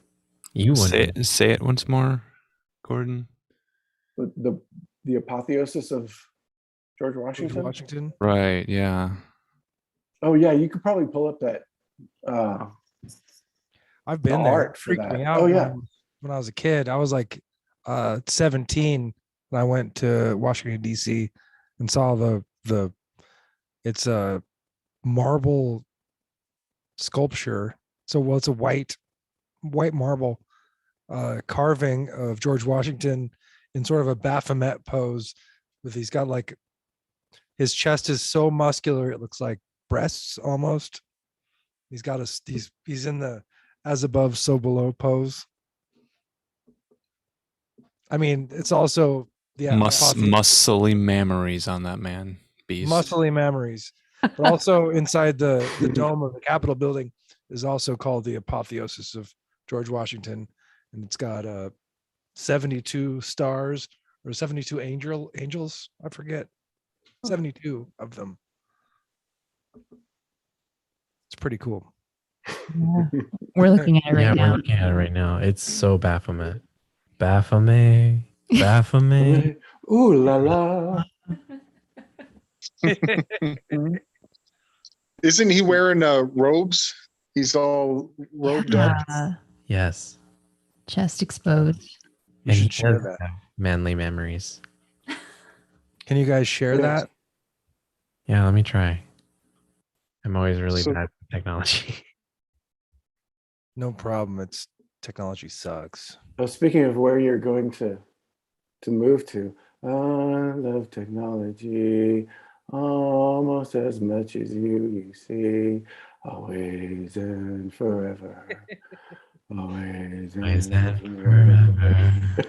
Say it once more, Gordon. The apotheosis of George Washington? Right, yeah. Oh yeah, you could probably pull up that. I've been The there. art It for freaked that. me out Oh, yeah. when I was a kid. I was like 17 when I went to Washington D.C. and saw the it's a marble sculpture. So well, it's a white marble carving of George Washington in sort of a Baphomet pose. He's got like his chest is so muscular it looks like breasts almost. He's got he's in the as above so below pose. I mean, it's also muscly memories on that man beast. Muscly memories, but also inside the dome of the Capitol building is also called the apotheosis of George Washington, and it's got 72 stars or 72 angels. I forget, 72 of them. It's pretty cool. Yeah. We're looking at it right now. We're looking at it right now. It's so Baphomet. Baphomet. Baphomet. Ooh la la. Isn't he wearing robes? He's all robed up. Yes. Chest exposed. You And he should share does that. have manly memories. Can you guys share that? Yeah, let me try. I'm always really So- bad at technology. No problem. It's technology sucks. Oh, speaking of where you're going to move to, I love technology almost as much as you see, always and forever. Always Always and and forever.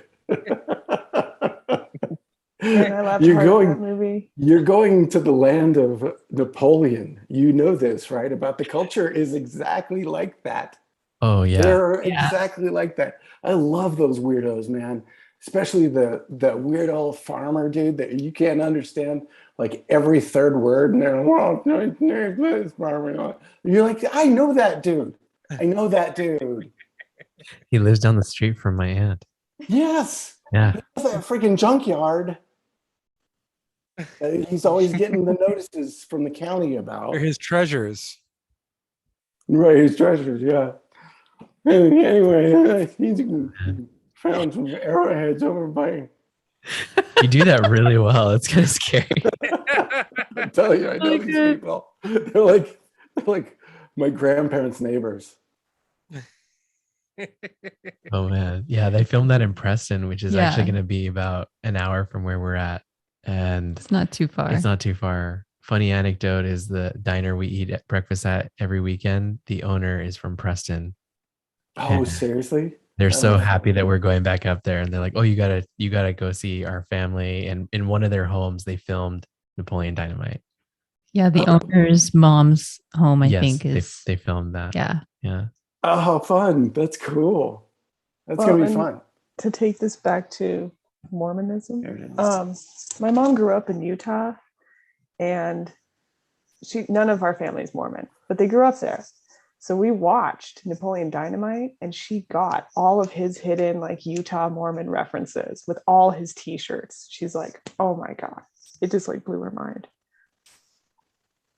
And I laughed You're hard at that going. movie. You're going to the land of Napoleon. You know this, right? About the culture is exactly like that. Oh yeah. They're Yeah. exactly like that. I love those weirdos, man. Especially the weird old farmer dude that you can't understand like every third word. And they're like, you're like, I know that dude. I know that dude. He lives down the street from my aunt. Yes. Yeah. That's that freaking junkyard. He's always getting the notices from the county about. They're his treasures. Right, his treasures, yeah. Anyway, he's found some arrowheads over by. You do that really well. It's kind of scary. I tell you, I know these people. They're like my grandparents' neighbors. Oh man. Yeah, they filmed that in Preston, which is actually Yeah. going to be about an hour from where we're at. And It's not too far. it's not too far. Funny anecdote is the diner we eat at breakfast at every weekend. The owner is from Preston. Oh, Yeah. seriously? They're so Oh. happy that we're going back up there, and they're like, "Oh, you gotta go see our family." And in one of their homes, they filmed Napoleon Dynamite. Yeah, the Oh. owner's mom's home, I yes, think, is. they filmed that. Yeah. Yeah. Oh, fun. That's cool. That's Well, going to be and- fun. To take this back to Mormonism, There it is. my mom grew up in Utah, and none of our family is Mormon, but they grew up there. So we watched Napoleon Dynamite, and she got all of his hidden like Utah Mormon references with all his t-shirts. She's like, oh my God. It just like blew her mind.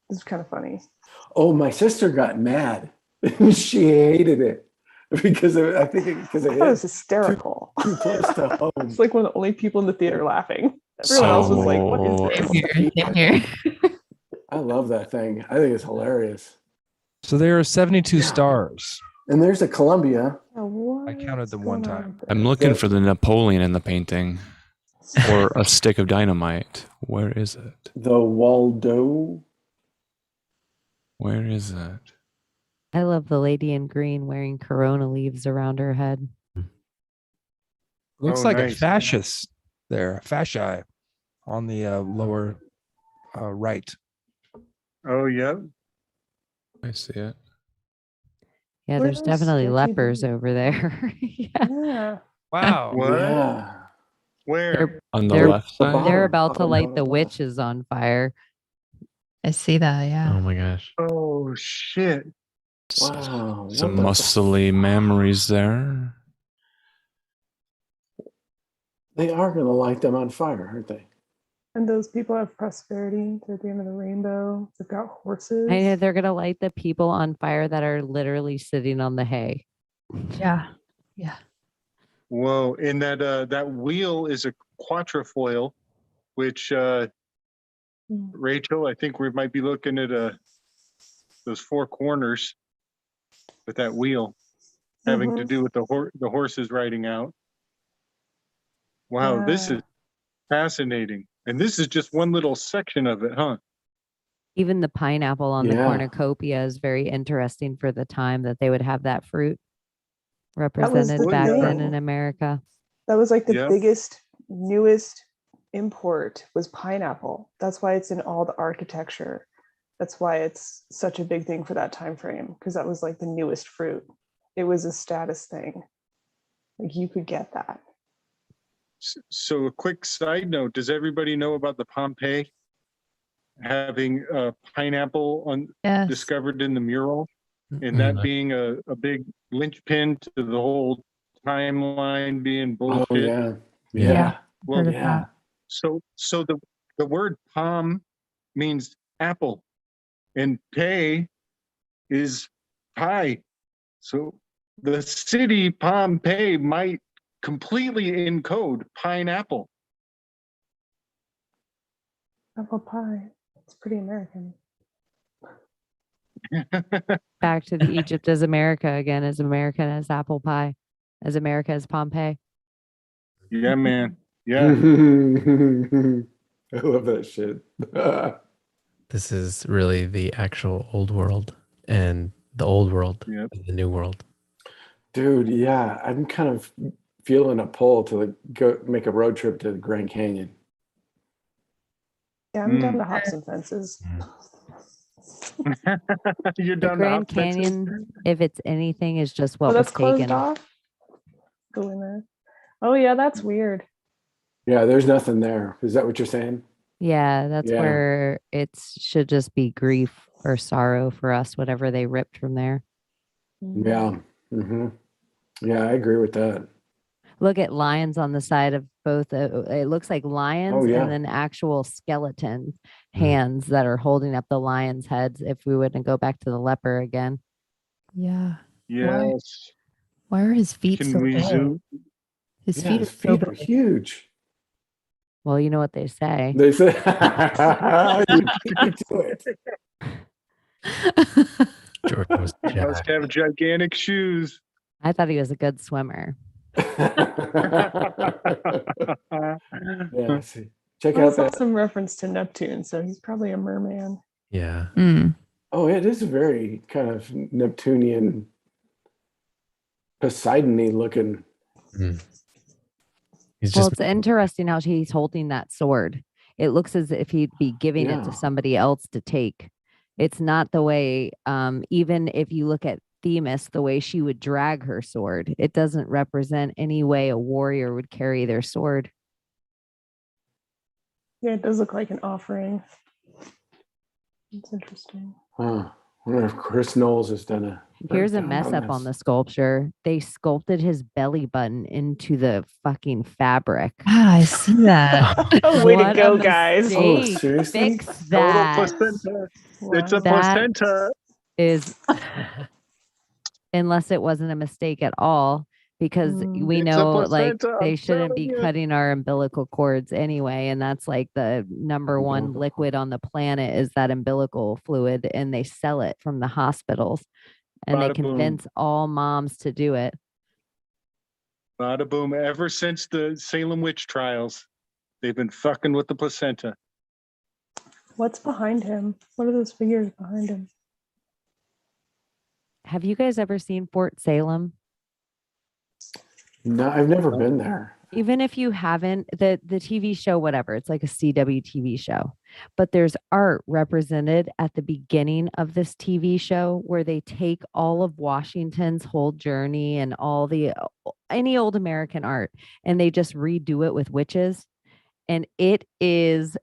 It's kind of funny. Oh, my sister got mad. She hated it because I think because I it thought it was hit hysterical. too close to home. It's like one of the only people in the theater laughing. Everyone else was like, what is this? Same here. I love that thing. I think it's hilarious. So there are 72 stars. And there's a Columbia. Yeah, what I counted is them one going on time. with I'm this? looking for the Napoleon in the painting or a stick of dynamite. Where is it? The Waldo. Where is it? I love the lady in green wearing corona leaves around her head. Looks Oh, like a nice. fascist there, fasci on the lower right. Oh, yeah. I see it. Yeah, there's Where's definitely RGB? lepers over there. Yeah. Yeah. Wow. What? Yeah. Where? They're, On the They're- left side? they're bottom, about to bottom, light bottom the left. witches on fire. I see that. Yeah. Oh my gosh. Oh, shit. Wow. Some what the muscly memories there. They are going to light them on fire, aren't they? And those people have prosperity. They're at the end of the rainbow. They've got horses. I know they're gonna light the people on fire that are literally sitting on the hay. Yeah. Yeah. Whoa. And that wheel is a quatrefoil, which Rachel, I think we might be looking at those four corners with that wheel having to do with the horses riding out. Wow, this is fascinating. And this is just one little section of it, huh? Even the pineapple on the cornucopia is very interesting for the time that they would have that fruit represented back then in America. That was like the biggest, newest import was pineapple. That's why it's in all the architecture. That's why it's such a big thing for that time frame, because that was like the newest fruit. It was a status thing. Like you could get that. So a quick side note, does everybody know about the Pompeii having a pineapple discovered in the mural? And that being a big linchpin to the whole timeline being bullshit. Oh, yeah. Well, yeah. So the word palm means apple and pay is pie. So the city Pompeii might completely encode pineapple. Apple pie. It's pretty American. Back to the Egypt as America again, as American as apple pie, as America as Pompeii. Yeah, man. Yeah. I love that shit. This is really the actual old world, and the old world is the new world. Dude, yeah. I'm kind of feeling a pull to go make a road trip to the Grand Canyon. Yeah, I'm down to hop some fences. You're The down Grand to Canyon, if it's anything, is just what that's was taken. closed off. Go in there. Oh yeah, that's weird. Yeah, there's nothing there. Is that what you're saying? Yeah, that's where it should just be grief or sorrow for us, whatever they ripped from there. Yeah. Yeah, I agree with that. Look at lions on the side of both. It looks like lions and then actual skeleton hands that are holding up the lion's heads. If we wouldn't go back to the leper again. Yeah. Yes. Why are his feet so big? His feet are huge. Well, you know what they say. They say you beat to it. George was must have gigantic shoes. I thought he was a good swimmer. Yeah, see. Check I out saw that. some reference to Neptune, so he's probably a merman. Yeah. Oh, it is very kind of Neptunian, Poseidon-y looking. It's interesting how he's holding that sword. It looks as if he'd be giving it to somebody else to take. It's not the way, even if you look at Themis, the way she would drag her sword, it doesn't represent any way a warrior would carry their sword. Yeah, it does look like an offering. It's interesting. Huh. I wonder if Chris Knowles has done a. Here's a mess up on the sculpture. They sculpted his belly button into the fucking fabric. Ah, I see that. Oh, way to go, guys. Oh, seriously? Fix that. It's a placenta. Is unless it wasn't a mistake at all, because we know like they shouldn't be cutting our umbilical cords anyway, and that's like the number one liquid on the planet is that umbilical fluid, and they sell it from the hospitals, and they convince all moms to do it. Bada boom. Ever since the Salem witch trials, they've been fucking with the placenta. What's behind him? What are those figures behind him? Have you guys ever seen Fort Salem? No, I've never been there. Even if you haven't, the TV show, whatever, it's like a CW TV show, but there's art represented at the beginning of this TV show where they take all of Washington's whole journey and all any old American art, and they just redo it with witches. And it's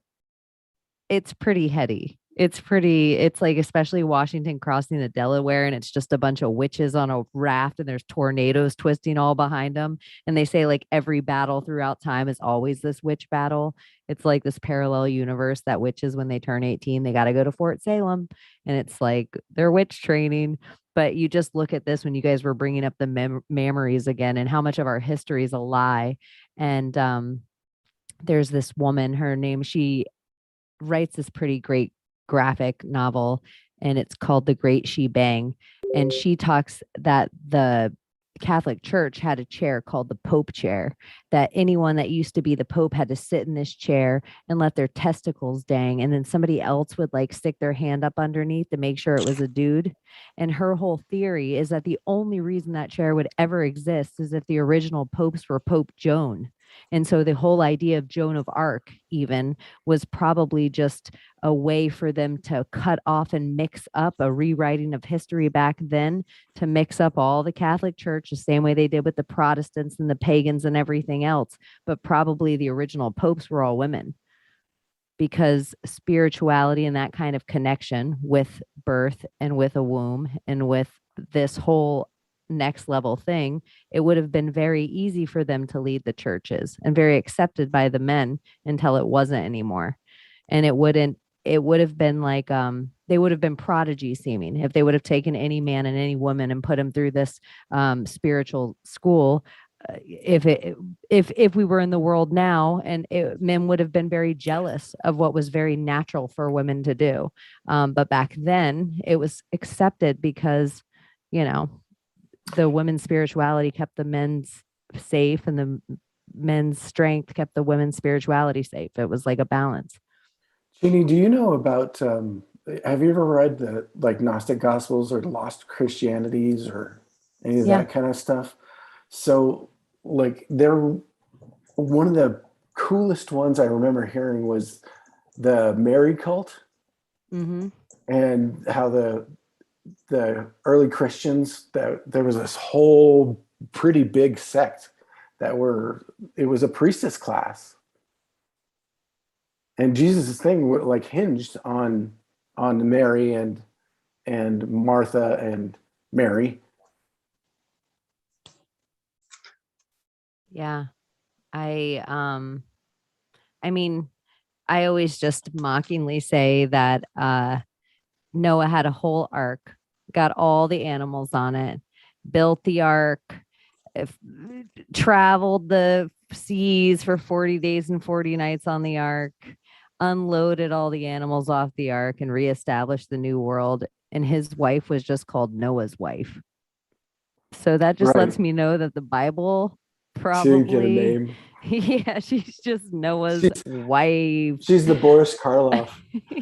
pretty heady. It's like, especially Washington crossing the Delaware, and it's just a bunch of witches on a raft, and there's tornadoes twisting all behind them. And they say like every battle throughout time is always this witch battle. It's like this parallel universe that witches, when they turn 18, they got to go to Fort Salem, and it's like they're witch training. But you just look at this when you guys were bringing up the memories again, and how much of our history is a lie. And there's this woman, her name, she writes this pretty great graphic novel, and it's called The Great Shebang. And she talks that the Catholic Church had a chair called the Pope chair, that anyone that used to be the Pope had to sit in this chair and let their testicles dang, and then somebody else would like stick their hand up underneath to make sure it was a dude. And her whole theory is that the only reason that chair would ever exist is if the original popes were Pope Joan. And so the whole idea of Joan of Arc even was probably just a way for them to cut off and mix up a rewriting of history back then, to mix up all the Catholic Church the same way they did with the Protestants and the pagans and everything else. But probably the original popes were all women, because spirituality and that kind of connection with birth and with a womb and with this whole next level thing, it would have been very easy for them to lead the churches and very accepted by the men until it wasn't anymore. And it would have been like, they would have been prodigy seeming if they would have taken any man and any woman and put them through this spiritual school. If we were in the world now, and men would have been very jealous of what was very natural for women to do. But back then it was accepted because, you know, the women's spirituality kept the men's safe, and the men's strength kept the women's spirituality safe. It was like a balance. Chaney, do you know about, have you ever read the like Gnostic Gospels or Lost Christianities or any of that kind of stuff? So like one of the coolest ones I remember hearing was the Mary cult, and how the early Christians, that there was this whole pretty big sect it was a priestess class, and Jesus' thing like hinged on Mary and Martha and Mary. Yeah. I mean, I always just mockingly say that Noah had a whole ark, got all the animals on it, built the ark, traveled the seas for 40 days and 40 nights on the ark, unloaded all the animals off the ark, and reestablished the new world. And his wife was just called Noah's wife. So that just lets me know that the Bible probably, she didn't get a name. Yeah, she's just Noah's wife. She's the Boris Karloff.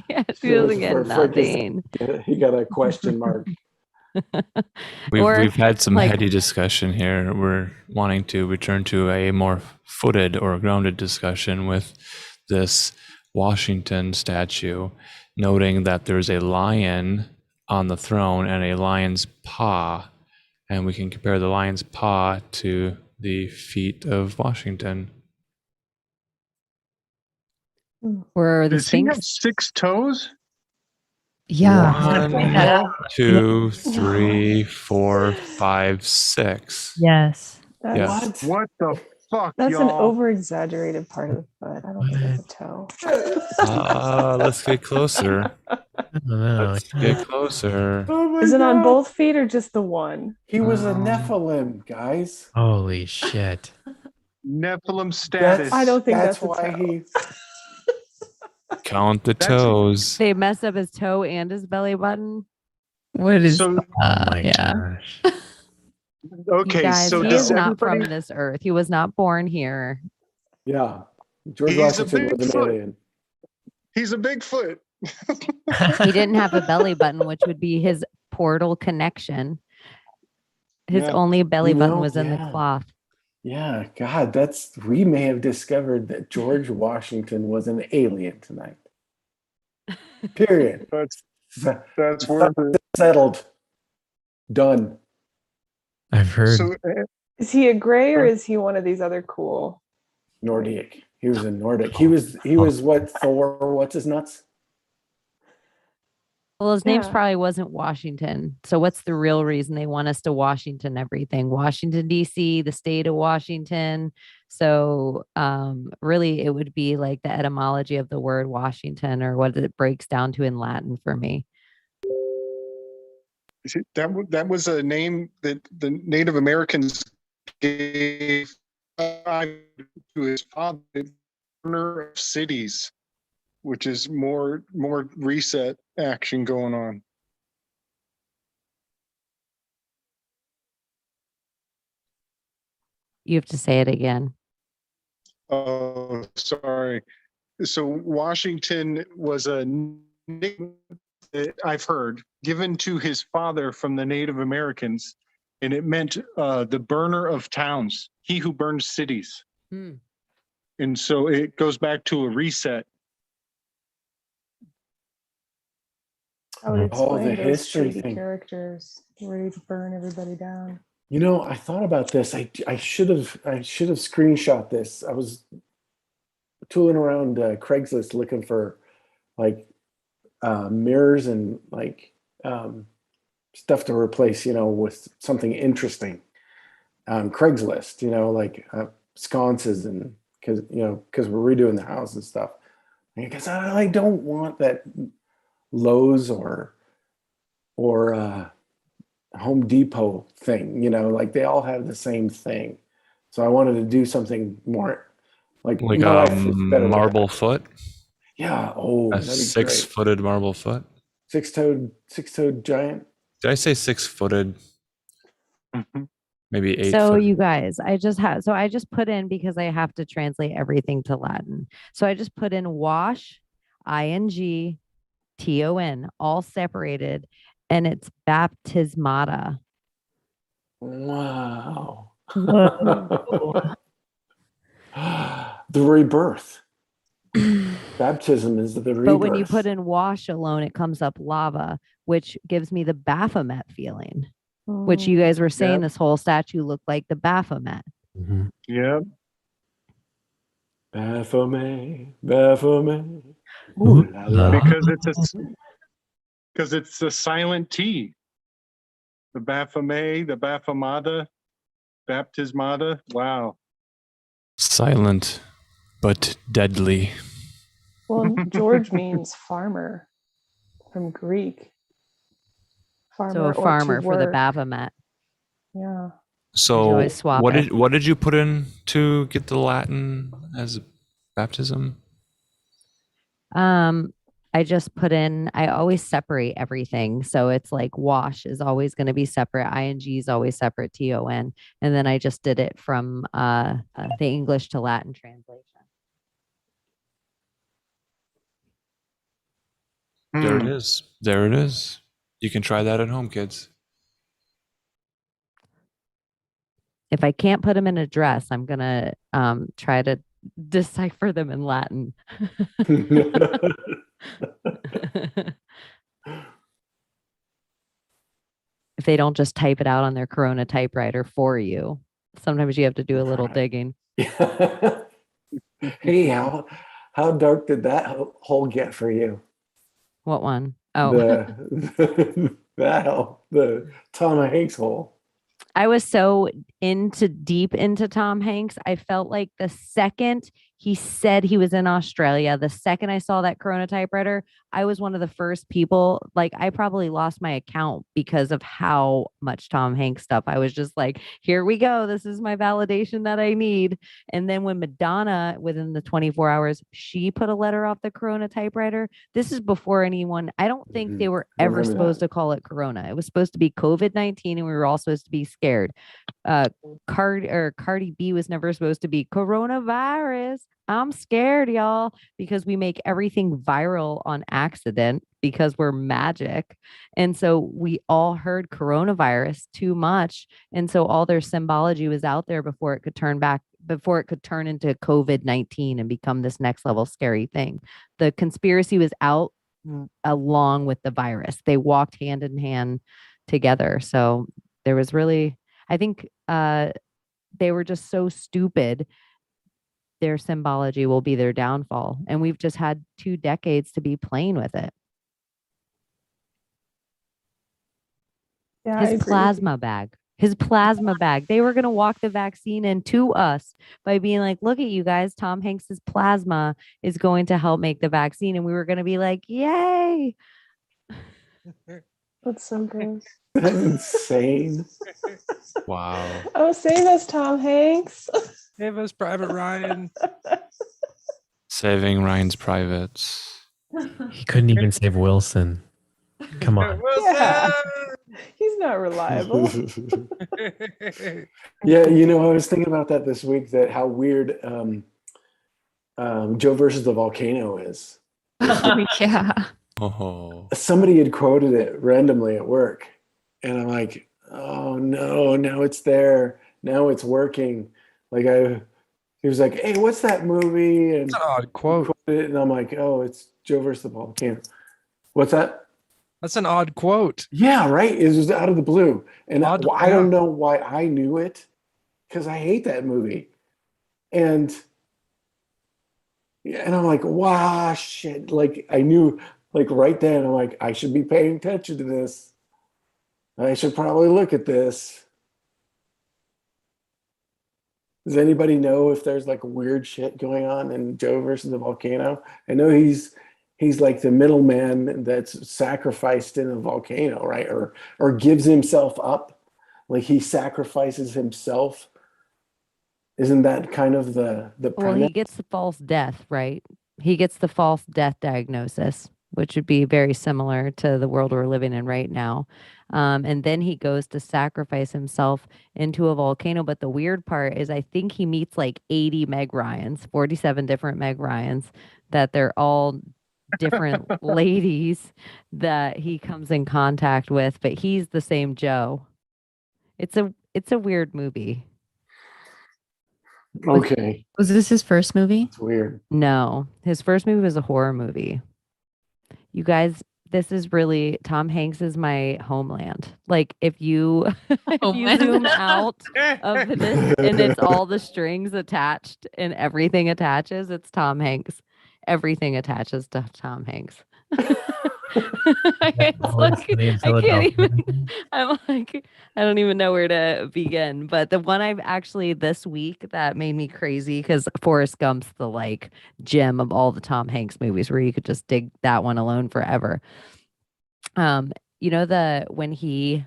Yeah, she doesn't get nothing. He got a question mark. We've had some heady discussion here. We're wanting to return to a more footed or grounded discussion with this Washington statue, noting that there's a lion on the throne and a lion's paw, and we can compare the lion's paw to the feet of Washington. Or the Does he have Sphinx? 6 toes? Yeah. 1, 2, 3, 4, 5, 6. Yes. That's, What the fuck, that's an y'all? over-exaggerated part of the foot. I don't think it's a toe. Let's get closer. I don't know. Let's get closer. Oh my Is it on God. both feet or just the one? He was a Nephilim, guys. Holy shit. Nephilim status. I don't think that's a why toe. he. Count the toes. They messed up his toe and his belly button. What is So, Oh my gosh. okay, You guys, so he does is not from everybody, this earth. He was not born here. Yeah, George He's a Washington was an Bigfoot. alien. he's a Bigfoot. He didn't have a belly button, which would be his portal connection. His Yeah. only belly You button know, was in the yeah. cloth. Yeah, God, we may have discovered that George Washington was an alien tonight. Period. That's worth it. Settled. Done. I've heard. So, Is he a gray or is he one of these other cool? Nordic. He was a Nordic. He was what Thor? What's his nuts? Well, his name's Yeah. probably wasn't Washington. So what's the real reason they want us to Washington everything? Washington, D.C., the state of Washington. So really it would be like the etymology of the word Washington or what it breaks down to in Latin for me. That was a name that the Native Americans gave to his father, governor of cities, which is more reset action going on. You have to say it again. Oh, sorry. So Washington was a nickname that I've heard given to his father from the Native Americans, and it meant the burner of towns, he who burns cities. And so it goes back to a reset. I would Oh, the explain those history shady thing. characters ready to burn everybody down. You know, I thought about this. I should have screenshot this. I was tooling around Craigslist looking for like mirrors and like stuff to replace, with something interesting. Craigslist, like sconces, and because we're redoing the house and stuff. Because I don't want that Lowe's or Home Depot thing, like they all have the same thing. So I wanted to do something more like Like my a life fits better with marble that. foot, Yeah. Oh, a that'd be great. six-footed marble foot. Six-toed giant. Did I say six-footed? Maybe 8 So foot. you guys, I just put in because I have to translate everything to Latin. So I just put in wash, ing, ton, all separated, and it's baptismata. Wow. Whoa. The rebirth. Baptism is the rebirth. But when you put in wash alone, it comes up lava, which gives me the Baphomet feeling, which you guys were saying this whole statue looked like the Baphomet. Yeah. Baphomet. Ooh, la, la. Because it's a silent T. The Baphomet, the Baphomata, Baptismata. Wow. Silent, but deadly. Well, George means farmer from Greek. Farmer, So a or to farmer for the work. Baphomet. Yeah. So always swap what it. did you put in to get the Latin as baptism? I just put in, I always separate everything. So it's like wash is always going to be separate. ING is always separate. TON. And then I just did it from the English to Latin translation. There it is. There it is. You can try that at home, kids. If I can't put them in a dress, I'm going to try to decipher them in Latin. If they don't just type it out on their Corona typewriter for you, sometimes you have to do a little digging. Hey, how dark did that hole get for you? What one? Oh, the Tom Hanks hole. I was so deep into Tom Hanks. I felt like the second he said he was in Australia, the second I saw that Corona typewriter, I was one of the first people. Like, I probably lost my account because of how much Tom Hanks stuff. I was just like, here we go. This is my validation that I need. And then when Madonna, within the 24 hours, she put a letter off the Corona typewriter. This is before anyone, I don't think they were ever supposed to call it Corona. It was supposed to be COVID-19, and we were all supposed to be scared. Cardi B was never supposed to be coronavirus. I'm scared, y'all, because we make everything viral on accident because we're magic. And so we all heard coronavirus too much. And so all their symbology was out there before it could turn into COVID-19 and become this next level scary thing. The conspiracy was out along with the virus. They walked hand in hand together. So there was really, I think they were just so stupid. Their symbology will be their downfall. And we've just had 2 decades to be playing with it. Yeah, I His agree with you. plasma bag. His plasma bag. They were going to walk the vaccine into us by being like, look at you guys. Tom Hanks's plasma is going to help make the vaccine. And we were going to be like, yay. That's so gross. That's insane. Wow. Oh, save us, Tom Hanks. Save us, Private Ryan. Saving Ryan's privates. He couldn't even save Wilson. Come on. Yeah. He's not reliable. Yeah, you know, I was thinking about that this week, that how weird Joe versus the volcano is. Yeah. Oh. Somebody had quoted it randomly at work, and I'm like, oh no, now it's there. Now it's working. Like he was like, hey, what's that movie? And That's an odd quote. quoted it, and I'm like, oh, it's Joe versus the volcano. What's that? That's an odd quote. Yeah, right. It was out of the blue. And I Yeah. don't know why I knew it, because I hate that movie. And I'm like, wow, shit. Like I knew, like right then, I'm like, I should be paying attention to this. I should probably look at this. Does anybody know if there's like weird shit going on in Joe versus the volcano? I know he's like the middleman that's sacrificed in a volcano, right? Or gives himself up, like he sacrifices himself. Isn't that kind of the Well, premise? he gets the false death, right? He gets the false death diagnosis, which would be very similar to the world we're living in right now. And then he goes to sacrifice himself into a volcano. But the weird part is I think he meets like 80 Meg Ryans, 47 different Meg Ryans, that they're all different ladies that he comes in contact with, but he's the same Joe. It's a weird movie. Okay, Was this his first movie? it's weird. No, his first movie was a horror movie. You guys, this is really Tom Hanks is my homeland. Like if you Homeland. zoom out of this and it's all the strings attached and everything attaches, it's Tom Hanks. Everything attaches to Tom Hanks. It's like, I can't even, I'm like, I don't even know where to begin. But the one I've actually this week that made me crazy because Forrest Gump's the like gem of all the Tom Hanks movies where you could just dig that one alone forever. You know, when he,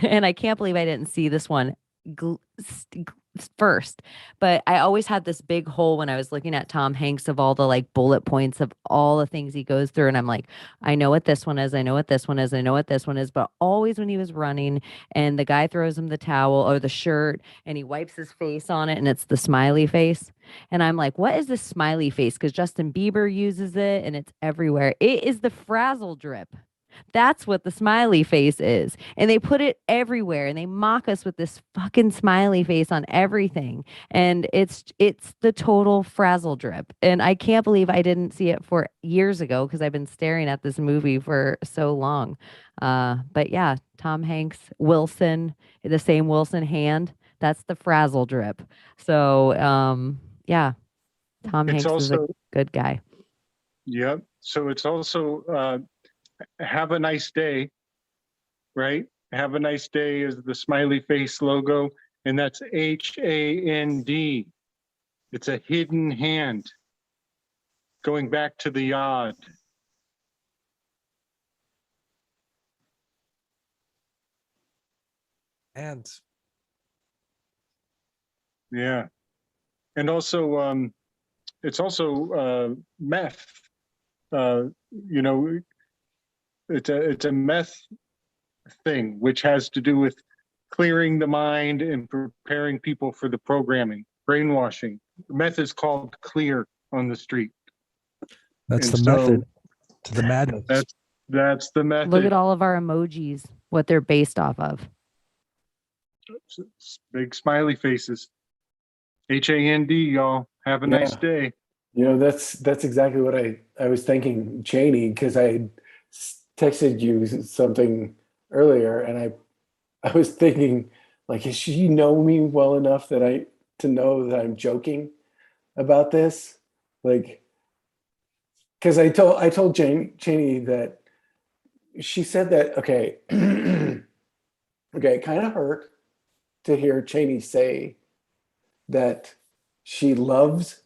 and I can't believe I didn't see this one first, but I always had this big hole when I was looking at Tom Hanks of all the like bullet points of all the things he goes through. And I'm like, I know what this one is. I know what this one is. I know what this one is. But always when he was running and the guy throws him the towel or the shirt and he wipes his face on it and it's the smiley face. And I'm like, what is this smiley face? Because Justin Bieber uses it and it's everywhere. It is the frazzle drip. That's what the smiley face is. And they put it everywhere and they mock us with this fucking smiley face on everything. And it's the total frazzle drip. And I can't believe I didn't see it for years ago because I've been staring at this movie for so long. But yeah, Tom Hanks, Wilson, the same Wilson hand. That's the frazzle drip. So yeah, Tom It's Hanks is a also, good guy. yep. So it's also have a nice day, right? Have a nice day is the smiley face logo, and that's HAND. It's a hidden hand. Going back to the yod. And Yeah. And also, it's also meth. You know, it's a meth thing, which has to do with clearing the mind and preparing people for the programming, brainwashing. Meth is called clear on the street. that's And the so method to the madness. That's the method. Look at all of our emojis, what they're based off of. Big smiley faces. HAND, y'all. Have a nice Yeah. day. You know, that's exactly what I was thinking, Chaney, because I texted you something earlier, and I was thinking, like, does she know me well enough to know that I'm joking about this? Like, because I told Chaney that she said that, okay, Okay, it kind of hurt to hear Chaney say that she loves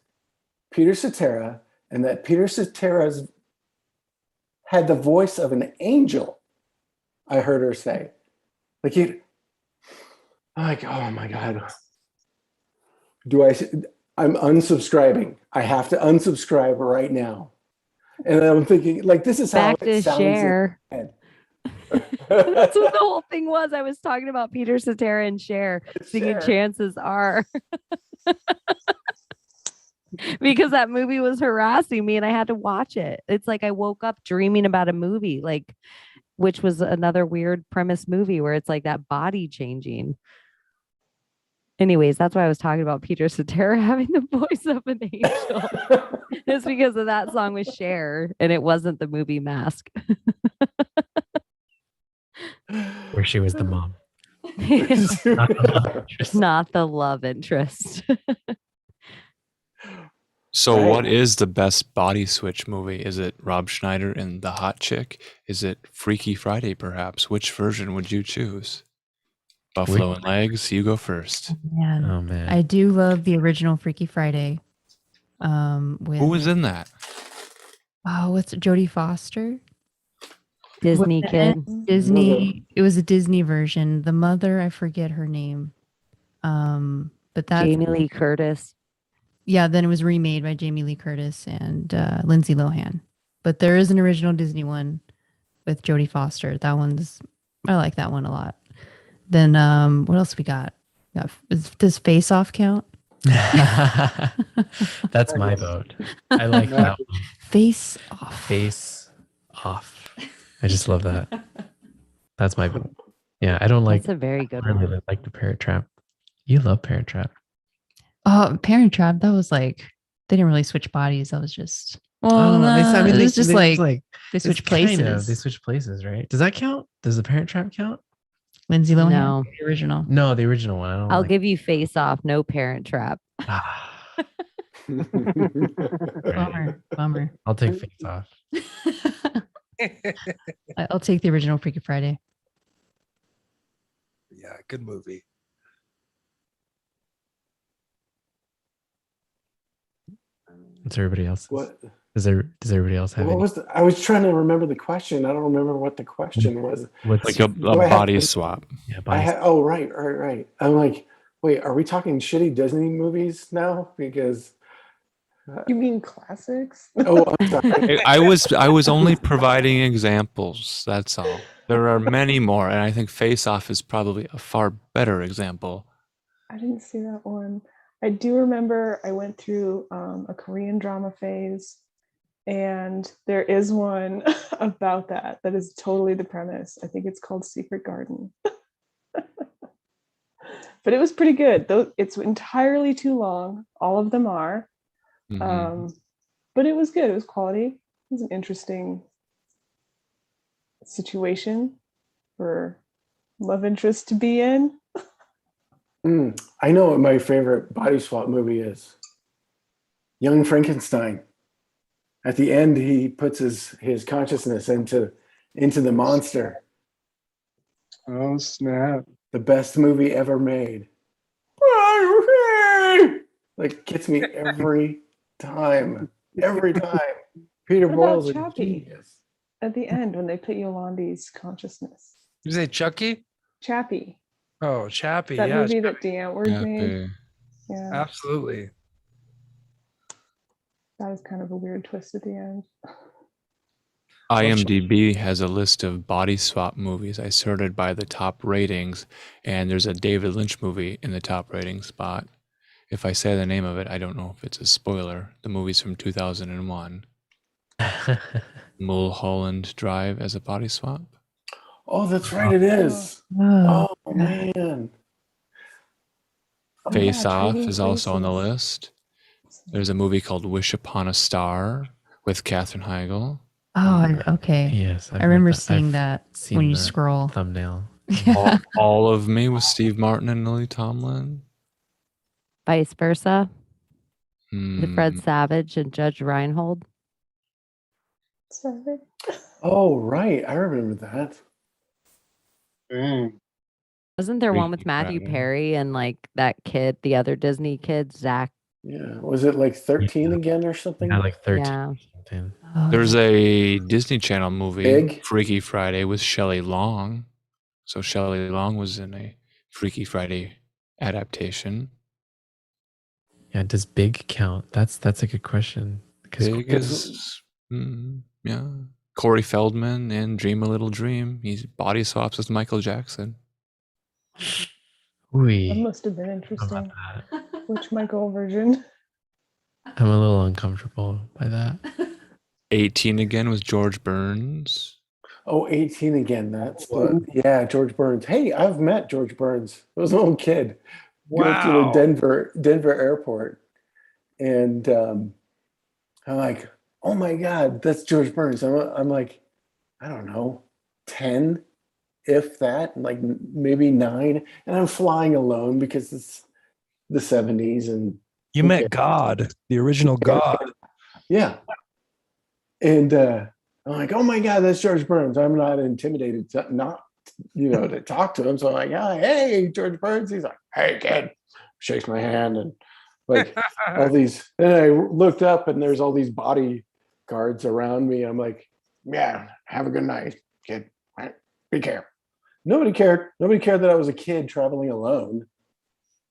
Peter Cetera and that Peter Cetera's had the voice of an angel. I heard her say, like, oh my God. I'm unsubscribing. I have to unsubscribe right now. And I'm thinking, like, this is how Back to it sounds in Cher. my head. That's what the whole thing was. I was talking about Peter Cetera and Cher singing Cher. Chances Are. Because that movie was harassing me and I had to watch it. It's like I woke up dreaming about a movie, like, which was another weird premise movie where it's like that body changing. Anyways, that's why I was talking about Peter Cetera having the voice of an angel. It's because of that song with Cher, and it wasn't the movie Mask. Where she was the mom. Not the love interest. So what is the best body switch movie? Is it Rob Schneider and the Hot Chick? Is it Freaky Friday, perhaps? Which version would you choose? Buffalo and Legs, you go first. Man, Oh man. I do love the original Freaky Friday. With Who was in that? what's it, Jodie Foster? Disney Was it kid. Disney. It was a Disney version. The mother, I forget her name. But that's Jamie Lee Curtis. yeah. Then it was remade by Jamie Lee Curtis and Lindsay Lohan. But there is an original Disney one with Jodie Foster. I like that one a lot. Then what else we got? Does Face Off count? That's my vote. I like that one. Face Off. Face Off. I just love that. That's my vote. Yeah, I don't like. That's a very good I really one. like the Parent Trap. You love Parent Trap. Parent Trap. That was like they didn't really switch bodies. That was just They, I mean, it they, was just they like like they it's switched kind of- places. they switch places, right? Does that count? Does the Parent Trap count? Lindsay Lohan, No. the original. No, the original one. I don't. I'll like. give you Face Off, no Parent Trap. Bummer. I'll take Face Off. I'll take the original Freaky Friday. Yeah, good movie. What's everybody else? What? Does everybody else have? What Any? was I was trying to remember the question. I don't remember what the question was. What's Like a Do I have body to- swap. yeah, I body had, oh, right. I'm like, wait, are we talking shitty Disney movies now? Because You mean classics? oh, I'm sorry. I was only providing examples. That's all. There are many more, and I think Face Off is probably a far better example. I didn't see that one. I do remember I went through a Korean drama phase, and there is one about that is totally the premise. I think it's called Secret Garden. But it was pretty good. Though it's entirely too long. All of them are. Mhm. But it was good. It was quality. It was an interesting situation for love interest to be in. I know what my favorite body swap movie is. Young Frankenstein. At the end, he puts his consciousness into the monster. Oh, snap. The best movie ever made. Like, gets me every time. Every time. Peter What about Boyle's a Chappie? genius. At the end, when they put Yolandi's consciousness. Did you say Chucky? Chappie. Oh, Chappie. That Yeah, movie that Deanne Ward made. Happy. Yeah. absolutely. That was kind of a weird twist at the end. IMDb has a list of body swap movies. I sorted by the top ratings, and there's a David Lynch movie in the top rating spot. If I say the name of it, I don't know if it's a spoiler. The movie's from 2001. Mulholland Drive as a body swap. Oh, that's right, it is. Oh, Oh, man. Face yeah, Off Trading is also on the Places. list. There's a movie called Wish Upon a Star with Katherine Heigl. Okay. Yes, I remember seeing that seen when you the scroll. thumbnail. All of Me with Steve Martin and Lily Tomlin. Vice versa. The Fred Hmm. Savage and Judge Reinhold. Sorry. Oh, right. I remember that. Dang. Wasn't there one with Freaky Matthew Friday. Perry and like that kid, the other Disney kid, Zach? Yeah. Was it like 13 again or something? Yeah, like 13 Yeah. or something. Oh, There's yeah. a Disney Channel movie, Big? Freaky Friday, with Shelley Long. So Shelley Long was in a Freaky Friday adaptation. Yeah, does Big count? That's a good question. Because Big is, yeah. Corey Feldman in Dream a Little Dream. He body swaps with Michael Jackson. That ooh, must have been how about interesting. that? Which Michael version? I'm a little uncomfortable by that. 18 again with George Burns. Oh, 18 again. That's the, yeah, George Burns. Hey, I've met George Burns. I was a little kid going through the Denver airport. And I'm like, oh my God, that's George Burns. I'm like, I don't know, 10, if that, like maybe 9. And I'm flying alone because it's the 70s. And You met God, the original God. yeah. And I'm like, oh my God, that's George Burns. I'm not intimidated to not, to talk to him. So I'm like, oh, hey, George Burns. He's like, hey, kid. Shakes my hand and like all these. And I looked up and there's all these bodyguards around me. I'm like, yeah, have a good night, kid. Be careful. Nobody cared. Nobody cared that I was a kid traveling alone.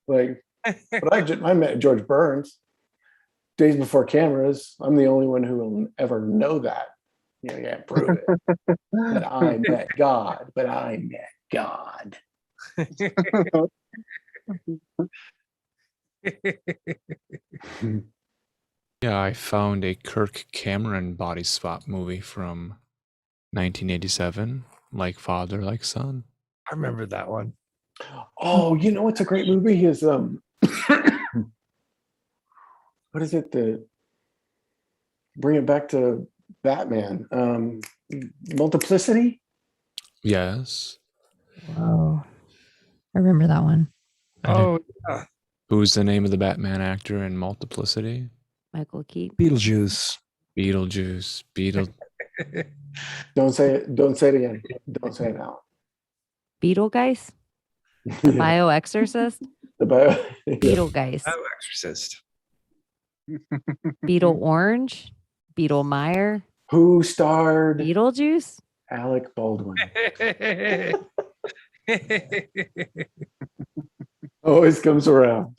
Like, but I met George Burns. Days before cameras, I'm the only one who will ever know that. You can't prove it. That I met God, but I met God. Yeah, I found a Kirk Cameron body swap movie from 1987, Like Father, Like Son. I remember that one. Oh, you know what's a great movie? Is what is it? Bring it back to Batman. Multiplicity? Yes. Whoa. I remember that one. Oh, yeah. Who's the name of the Batman actor in Multiplicity? Michael Keaton. Beetlejuice. Beetlejuice. Don't say it. Don't say it again. Don't say it out. Beetlegeist? The Bioexorcist? The bio. Beetlegeist. Oh, Exorcist. Beetle Orange? Beetle Meyer? Who starred Beetlejuice? Alec Baldwin? Always comes around.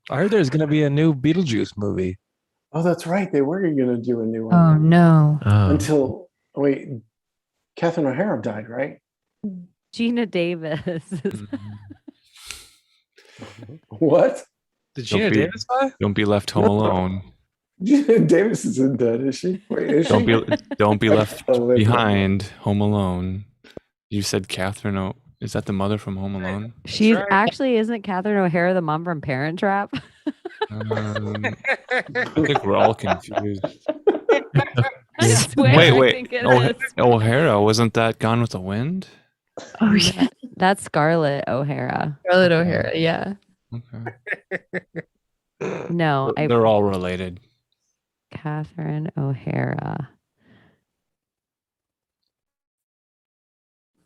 I heard there's going to be a new Beetlejuice movie. Oh, that's right. They were going to do a new one. Oh, no. Until, wait, Catherine O'Hara died, right? Gina Davis. What? Did Gina Davis die? Don't be left home alone. Gina Davis isn't dead, is she? Wait, is she? Don't be left Oh, behind. Home Alone. You said Catherine. Is that the mother from Home Alone? She's right. actually, isn't Catherine O'Hara the mom from Parent Trap? I think we're all confused. I swear, I Wait. think it is. O'Hara, wasn't that Gone with the Wind? Oh, yeah. That's Scarlett O'Hara. Scarlett O'Hara. Yeah. Okay. No, They're all related. Catherine O'Hara.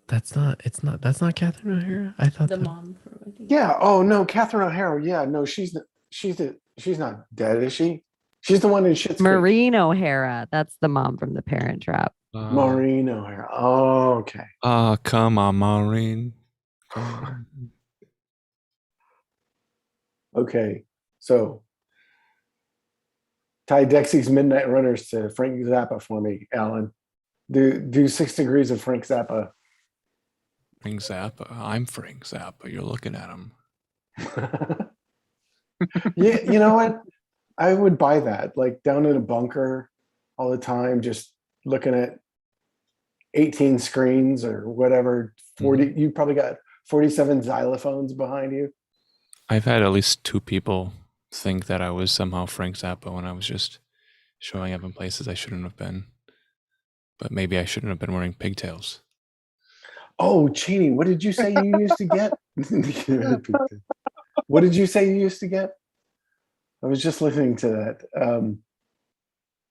That's not Catherine O'Hara. I thought The that. mom. Yeah. Oh no, Catherine O'Hara. Yeah. No, she's not dead, is she? She's the one in Schitt's Creek. Maureen O'Hara. That's the mom from the Parent Trap. Maureen O'Hara. Oh, okay. Come on, Maureen. Okay. So tie Dexy's Midnight Runners to Frank Zappa for me, Alan. Do 6 degrees of Frank Zappa. Frank Zappa. I'm Frank Zappa. You're looking at him. Yeah, you know what? I would buy that. Like down in a bunker all the time, just looking at 18 screens or whatever. 40. You probably got 47 xylophones behind you. I've had at least 2 people think that I was somehow Frank Zappa when I was just showing up in places I shouldn't have been. But maybe I shouldn't have been wearing pigtails. Oh, Chaney, what did you say you used to get? What did you say you used to get? I was just listening to that.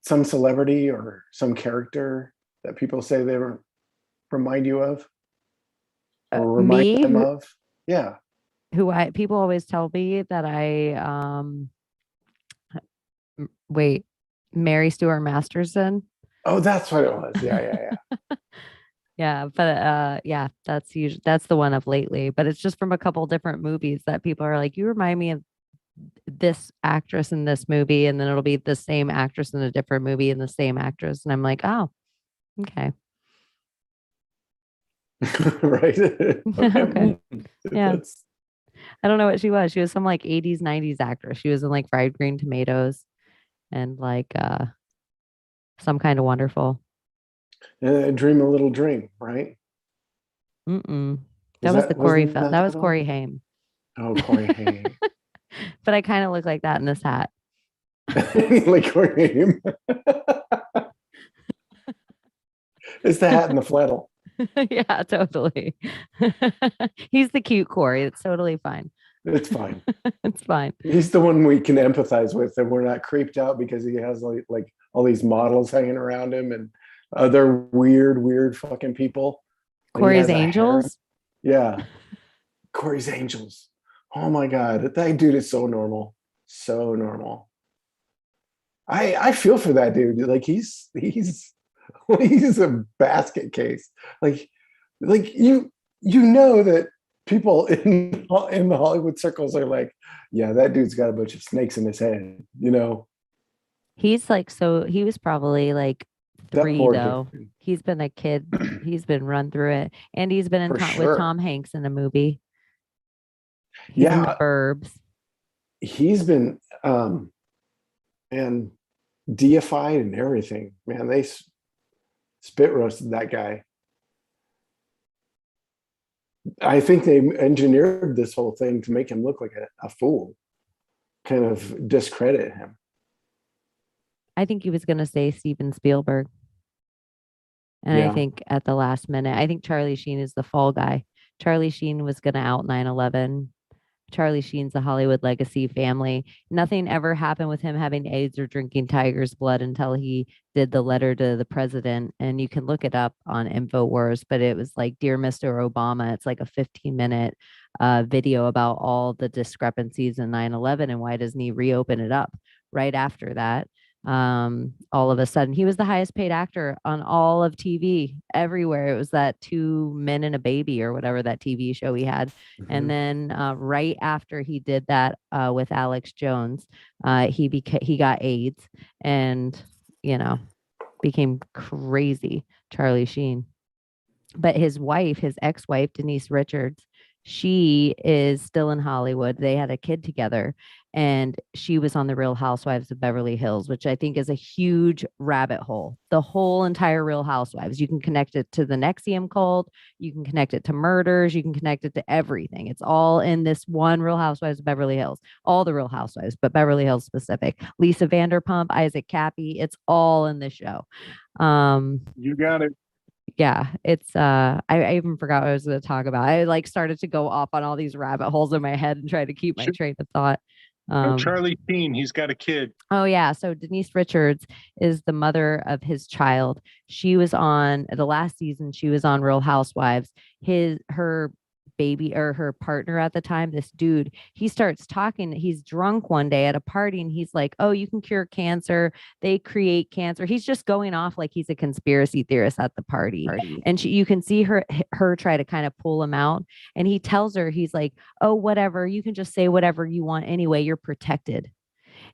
Some celebrity or some character that people say they remind you of? Or remind them of? Yeah. People always tell me that wait, Mary Stuart Masterson. Oh, that's what it was. Yeah. Yeah, but yeah, that's the one of lately. But it's just from a couple different movies that people are like, you remind me of this actress in this movie, and then it'll be the same actress in a different movie and the same actress, and I'm like, oh, okay. Right. Okay. Yeah. That's- I don't know what she was. She was some like 80s, 90s actress. She was in like Fried Green Tomatoes and like Some Kind of Wonderful. Dream a Little Dream, right? Mm-mm. Is That was the Corey wasn't film. That was the one? Corey Haim. Oh, Corey Haim. But I kind of look like that in this hat. Like Corey Haim. It's the hat and the flannel. Yeah, totally. He's the cute Corey. It's totally fine. It's fine. It's fine. He's the one we can empathize with, and we're not creeped out because he has like all these models hanging around him and other weird fucking people. Like, he Corey's has a harem. Angels. Yeah. Corey's Angels. Oh my God. That dude is so normal. So normal. I feel for that dude. Like he's a basket case. Like you know that people in the Hollywood circles are like, yeah, that dude's got a bunch of snakes in his head, you know. He's like, so he was probably like That 3 poor though. dude. He's been a kid. He's been run through it, and he's been in For with sure. Tom Hanks in a movie. He's in Yeah. The Burbs. He's been and deified and everything. Man, they spit roasted that guy. I think they engineered this whole thing to make him look like a fool, kind of discredit him. I think he was going to say Steven Spielberg. And Yeah. I think at the last minute, I think Charlie Sheen is the fall guy. Charlie Sheen was going to out 9/11. Charlie Sheen's a Hollywood legacy family. Nothing ever happened with him having AIDS or drinking tiger's blood until he did the letter to the president. And you can look it up on InfoWars, but it was like, Dear Mr. Obama. It's like a 15-minute video about all the discrepancies in 9/11 and why doesn't he reopen it up right after that. All of a sudden he was the highest paid actor on all of TV everywhere. It was that 2 Men and a Baby or whatever that TV show he had. And then right after he did that with Alex Jones, he got AIDS and, you know, became crazy, Charlie Sheen. But his wife, his ex-wife, Denise Richards, she is still in Hollywood. They had a kid together, and she was on the Real Housewives of Beverly Hills, which I think is a huge rabbit hole. The whole entire Real Housewives. You can connect it to the NXIVM cult. You can connect it to murders. You can connect it to everything. It's all in this one Real Housewives of Beverly Hills. All the Real Housewives, but Beverly Hills specific. Lisa Vanderpump, Isaac Cappy. It's all in the show. You got it. Yeah, it's I even forgot what I was going to talk about. I like started to go off on all these rabbit holes in my head and try to keep my train of thought. Charlie Sheen, he's got a kid. Oh yeah, so Denise Richards is the mother of his child. She was on the last season. She was on Real Housewives. Her baby or her partner at the time, this dude, he starts talking. He's drunk one day at a party and he's like, oh, you can cure cancer. They create cancer. He's just going off like he's a conspiracy theorist at the party. And you can see her try to kind of pull him out. And he tells her, he's like, oh, whatever. You can just say whatever you want anyway. You're protected.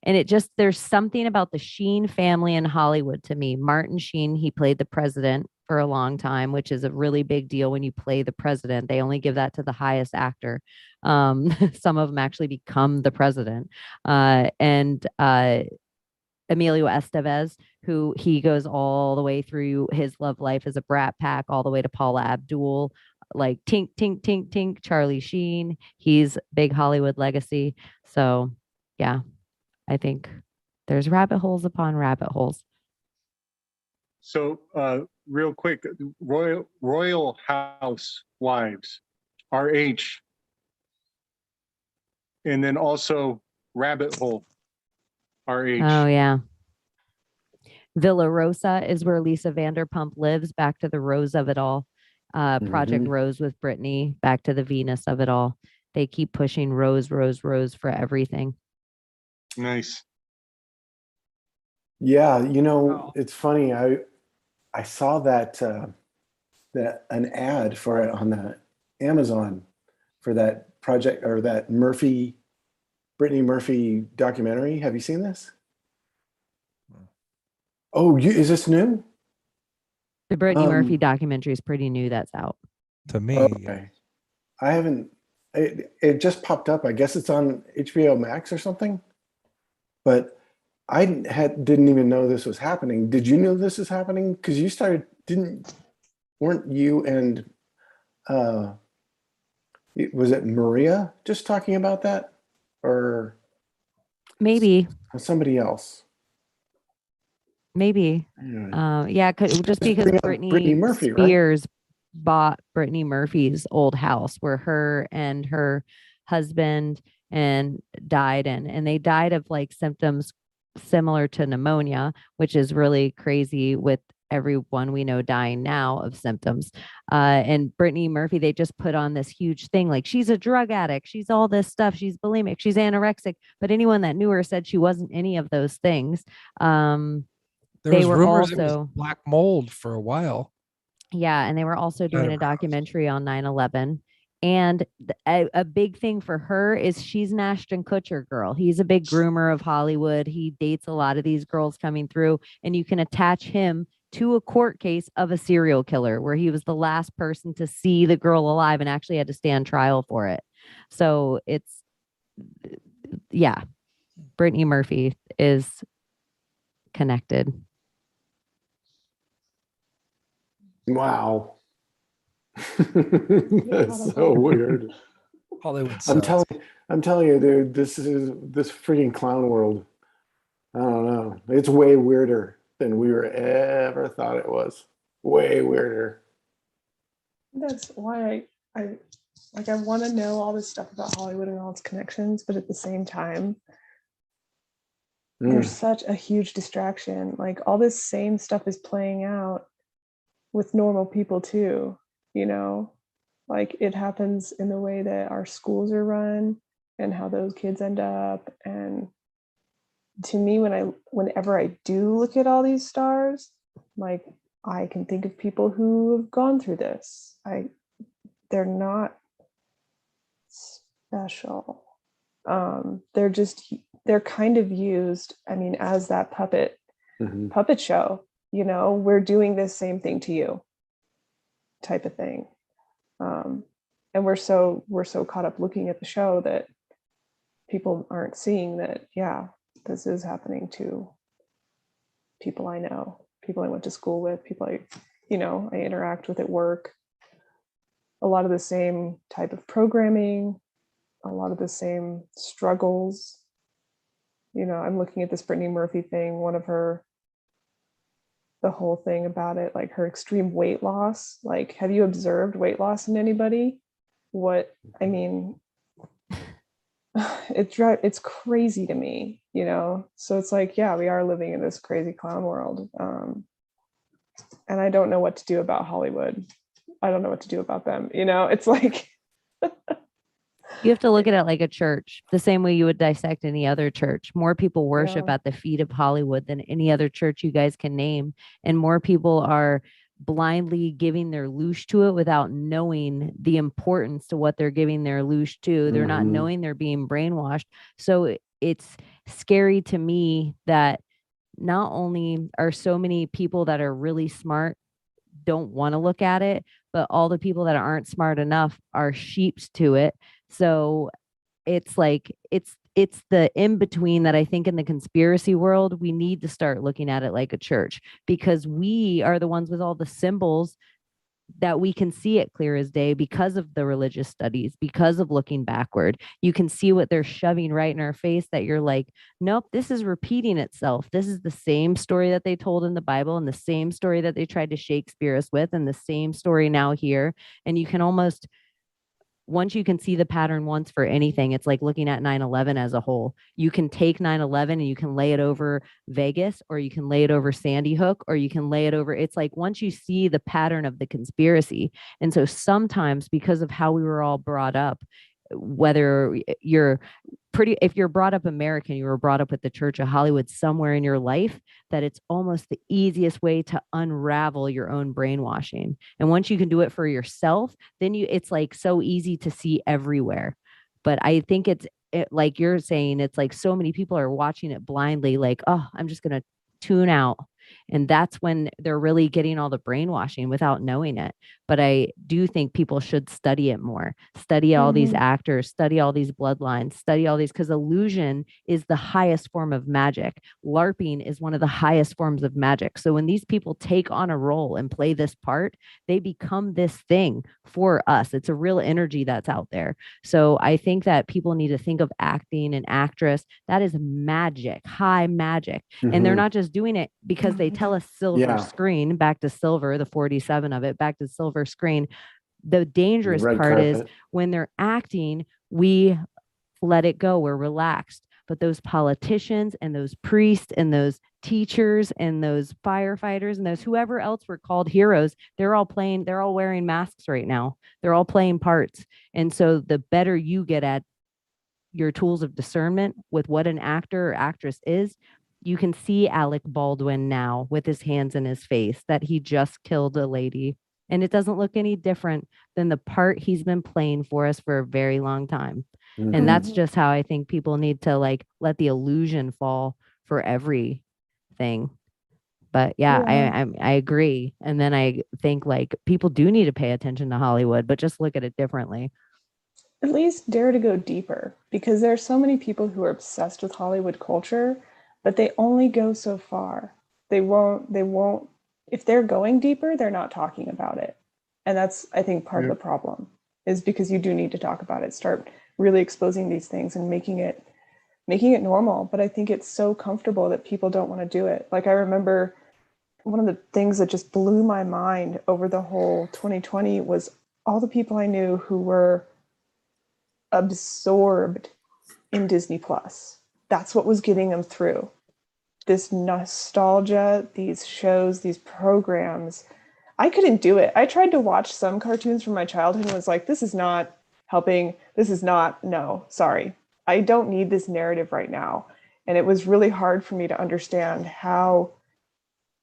And there's something about the Sheen family in Hollywood to me. Martin Sheen, he played the president for a long time, which is a really big deal when you play the president. They only give that to the highest actor. Some of them actually become the president. And Emilio Estevez, who he goes all the way through his love life as a Brat Pack, all the way to Paula Abdul, like tink, tink, tink, tink, Charlie Sheen. He's big Hollywood legacy. So yeah, I think there's rabbit holes upon rabbit holes. So real quick, Royal Housewives, RH, and then also Rabbit Hole, RH. Oh yeah. Villa Rosa is where Lisa Vanderpump lives, back to the rose of it all. Project Mhm. Rose with Brittany, back to the Venus of it all. They keep pushing Rose, Rose, Rose for everything. Nice. Yeah, it's funny. I saw that an ad for it on the Amazon for that project, or that Brittany Murphy documentary. Have you seen this? Oh, is this new? The Brittany Murphy documentary is pretty new. That's out. To me. Okay. I haven't. It just popped up. I guess it's on HBO Max or something. But I didn't even know this was happening. Did you know this is happening? Because you started. Weren't you and was it Maria just talking about that, or Maybe. somebody else? Maybe. Yeah, just because Brittany Murphy, Spears bought Brittany Murphy's old house where her and her husband died in, and they died of like symptoms similar to pneumonia, which is really crazy with everyone we know dying now of symptoms. And Brittany Murphy, they just put on this huge thing like she's a drug addict, she's all this stuff, she's bulimic, she's anorexic, but anyone that knew her said she wasn't any of those things. There was rumors it was black mold for a while. Yeah, and they were also doing a documentary on 9/11. And a big thing for her is she's an Ashton Kutcher girl. He's a big groomer of Hollywood. He dates a lot of these girls coming through, and you can attach him to a court case of a serial killer where he was the last person to see the girl alive and actually had to stand trial for it. So it's, yeah, Brittany Murphy is connected. Wow. That's so weird. Hollywood sucks. I'm telling you, dude, this freaking clown world. I don't know. It's way weirder than we were ever thought it was. Way weirder. That's why I want to know all this stuff about Hollywood and all its connections, but at the same time, there's such a huge distraction. Like all this same stuff is playing out with normal people too, like it happens in the way that our schools are run and how those kids end up. And to me, whenever I do look at all these stars, like I can think of people who have gone through this. They're not special. They're kind of used, as that puppet show, we're doing this same thing to you type of thing. And we're so caught up looking at the show that people aren't seeing that, yeah, this is happening to people I know, people I went to school with, people I interact with at work. A lot of the same type of programming, a lot of the same struggles. I'm looking at this Brittany Murphy thing, the whole thing about it, like her extreme weight loss. Like, have you observed weight loss in anybody? It's crazy to me, so it's like, yeah, we are living in this crazy clown world. And I don't know what to do about Hollywood. I don't know what to do about them. It's like, you have to look at it like a church, the same way you would dissect any other church. More people worship at the feet of Hollywood than any other church you guys can name. And more people are blindly giving their loosh to it without knowing the importance to what they're giving their loosh to. They're not knowing they're being brainwashed. So it's scary to me that not only are so many people that are really smart don't want to look at it, but all the people that aren't smart enough are sheeps to it. So it's like, it's the in-between that I think in the conspiracy world, we need to start looking at it like a church, because we are the ones with all the symbols that we can see it clear as day because of the religious studies, because of looking backward. You can see what they're shoving right in our face that you're like, nope, this is repeating itself. This is the same story that they told in the Bible and the same story that they tried to Shakespeare us with and the same story now here. And you can almost once you can see the pattern once for anything, it's like looking at 9/11 as a whole. You can take 9/11 and you can lay it over Vegas, or you can lay it over Sandy Hook, or you can lay it over, it's like once you see the pattern of the conspiracy. And so sometimes, because of how we were all brought up, whether you're if you're brought up American, you were brought up with the Church of Hollywood somewhere in your life, that it's almost the easiest way to unravel your own brainwashing. And once you can do it for yourself, then it's like so easy to see everywhere. But I think like you're saying, it's like so many people are watching it blindly, like, oh, I'm just going to tune out. And that's when they're really getting all the brainwashing without knowing it. But I do think people should study it more, study all these actors, study all these bloodlines, study all these, because illusion is the highest form of magic. LARPing is one of the highest forms of magic. So when these people take on a role and play this part, they become this thing for us. It's a real energy that's out there. So I think that people need to think of acting and actress. That is magic, high magic. And they're not just doing it because they tell us silver screen, back to silver, the 47 of it, back to silver screen. The dangerous part is when they're acting, we let it go. We're relaxed. But those politicians and those priests and those teachers and those firefighters and those whoever else were called heroes, they're all wearing masks right now. They're all playing parts. And so the better you get at your tools of discernment with what an actor or actress is, you can see Alec Baldwin now with his hands in his face that he just killed a lady. And it doesn't look any different than the part he's been playing for us for a very long time. And that's just how I think people need to like let the illusion fall for everything. But I agree. And then I think like people do need to pay attention to Hollywood, but just look at it differently. At least dare to go deeper, because there are so many people who are obsessed with Hollywood culture, but they only go so far. They won't, if they're going deeper, they're not talking about it. And that's, I think, part of the problem, is because you do need to talk about it, start really exposing these things and making it normal. But I think it's so comfortable that people don't want to do it. Like I remember one of the things that just blew my mind over the whole 2020 was all the people I knew who were absorbed in Disney Plus. That's what was getting them through. This nostalgia, these shows, these programs. I couldn't do it. I tried to watch some cartoons from my childhood and was like, this is not helping. No, sorry. I don't need this narrative right now. And it was really hard for me to understand how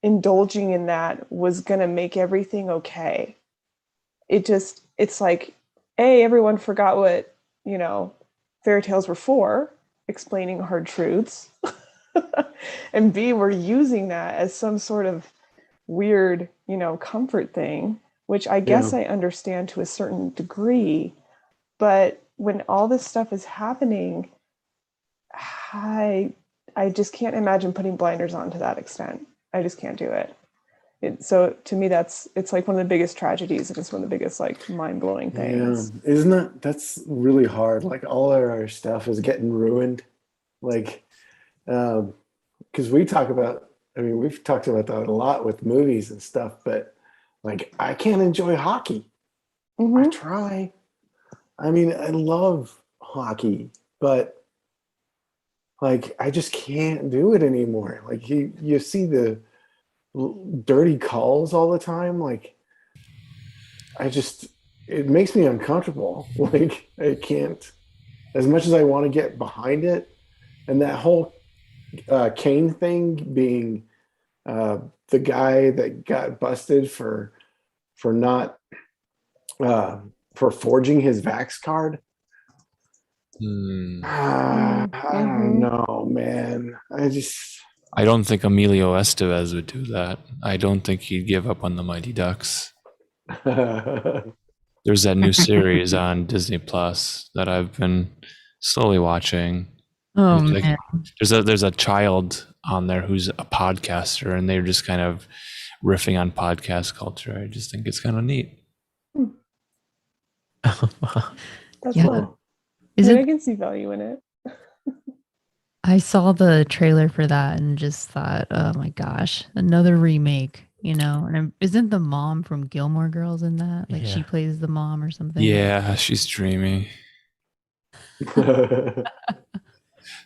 indulging in that was going to make everything okay. It's like, A, everyone forgot what, fairy tales were for, explaining hard truths. And B, we're using that as some sort of weird, comfort thing, which I guess I understand to a certain degree. But when all this stuff is happening, I just can't imagine putting blinders on to that extent. I just can't do it. So to me, it's like one of the biggest tragedies, and it's one of the biggest like mind-blowing things. Yeah. Isn't it? That's really hard. Like all of our stuff is getting ruined. Like, because we've talked about that a lot with movies and stuff, but like I can't enjoy hockey. I try. I mean, I love hockey, but like I just can't do it anymore. Like you see the dirty calls all the time. Like it makes me uncomfortable. Like I can't, as much as I want to get behind it. And that whole Kane thing being the guy that got busted for forging his Vax card. I don't know, man. I don't think Emilio Estevez would do that. I don't think he'd give up on the Mighty Ducks. There's that new series on Disney Plus that I've been slowly watching. Oh man. There's a child on there who's a podcaster, and they're just kind of riffing on podcast culture. I just think it's kind of neat. That's Yeah. cool. I can see value in it. I saw the trailer for that and just thought, oh my gosh, another remake. And isn't the mom from Gilmore Girls in that? Like she Yeah. plays the mom or something. Yeah, she's dreamy.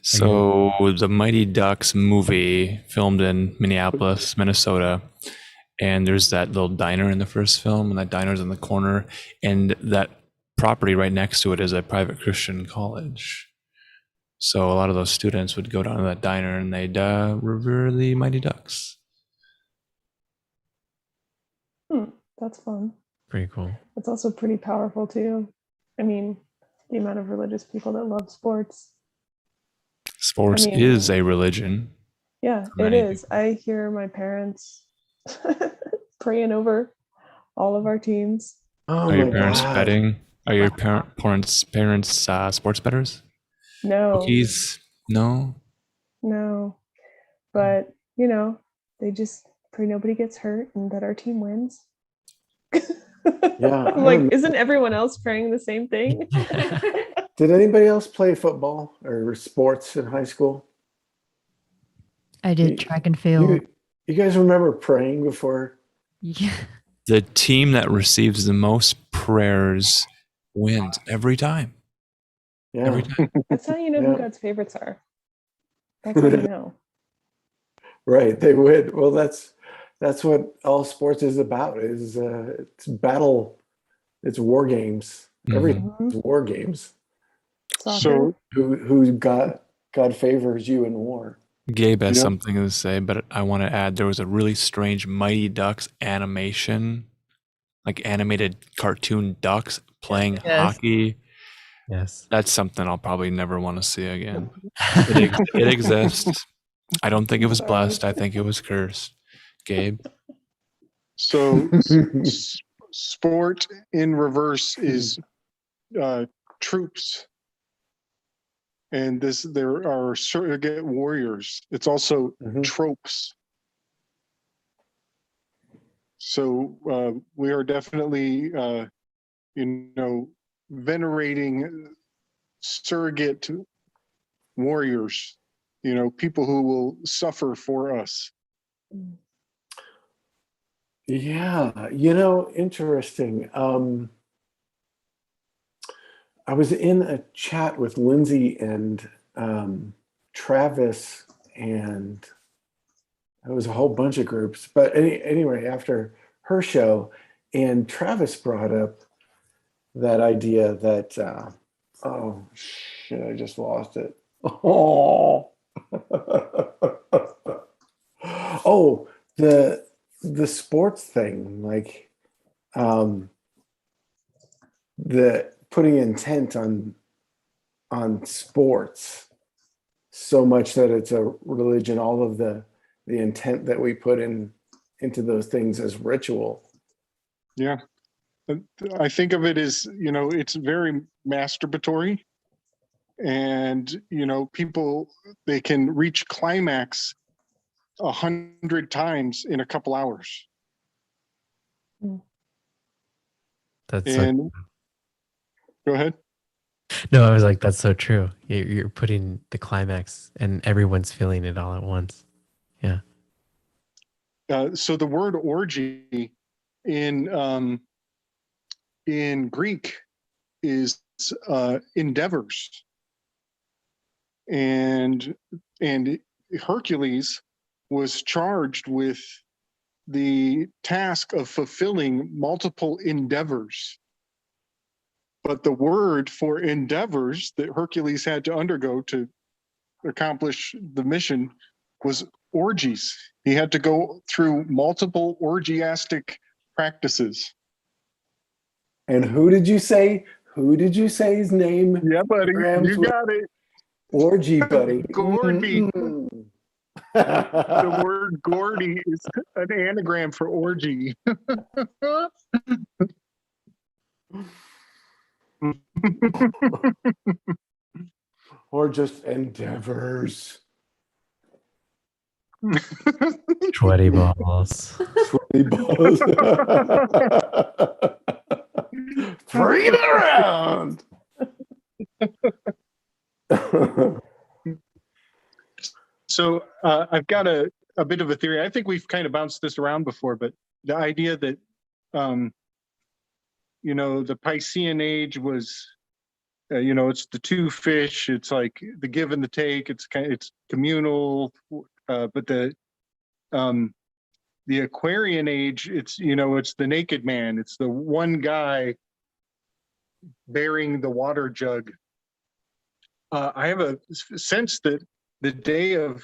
So the Mighty Ducks movie filmed in Minneapolis, Minnesota, and there's that little diner in the first film, and that diner's in the corner, and that property right next to it is a private Christian college. So a lot of those students would go down to that diner and they'd revere the Mighty Ducks. That's fun. Pretty cool. It's also pretty powerful too. I mean, the amount of religious people that love sports. Sports is a religion. Yeah, it is. I hear my parents praying over all of our teams. Oh Are your my parents God. betting? Are your parents sports bettors? No, Cookies? No. no. But, they just pray nobody gets hurt and that our team wins. Yeah. I'm like, isn't everyone else praying the same thing? Did anybody else play football or sports in high school? I did track and field. You guys remember praying before? Yeah. The team that receives the most prayers wins every time. Yeah. Every time. That's how you know who God's favorites are. That's how you know. Right. They would. Well, that's what all sports is about. It's battle. It's war games. Everything's war games. So who God favors you in war? Gabe has something to say, but I want to add there was a really strange Mighty Ducks animation, like animated cartoon ducks playing hockey. Yes. That's something I'll probably never want to see again. It exists. I don't think it was blessed. I think it was cursed. Gabe? So sport in reverse is troops. And there are surrogate warriors. It's also tropes. So we are definitely, venerating surrogate warriors. People who will suffer for us. Yeah, interesting. I was in a chat with Lindsay and Travis, and it was a whole bunch of groups. But anyway, after her show, and Travis brought up that idea that, oh shit, I just lost it. Oh, oh, the sports thing, like the putting intent on sports so much that it's a religion, all of the intent that we put into those things as ritual. Yeah. I think of it as, it's very masturbatory, and, people, they can reach climax 100 times in a couple hours. That's Go ahead. No, I was like, that's so true. You're putting the climax and everyone's feeling it all at once. Yeah. So the word orgy in Greek is endeavors, and Hercules was charged with the task of fulfilling multiple endeavors. But the word for endeavors that Hercules had to undergo to accomplish the mission was orgies. He had to go through multiple orgiastic practices. And who did you say his name? Yeah, buddy, you got it. Orgy buddy. Gordy. The word Gordy is an anagram for orgy. Or just endeavors. Sweaty balls. Sweaty balls. Three around. So I've got a a bit of a theory. I think we've kind of bounced this around before, but the idea that, you know, the Piscean age was, you know, it's the two fish. It's like the give and the take. It's communal, but the Aquarian age, it's, you know, it's the naked man. It's the one guy bearing the water jug. I have a sense that the day of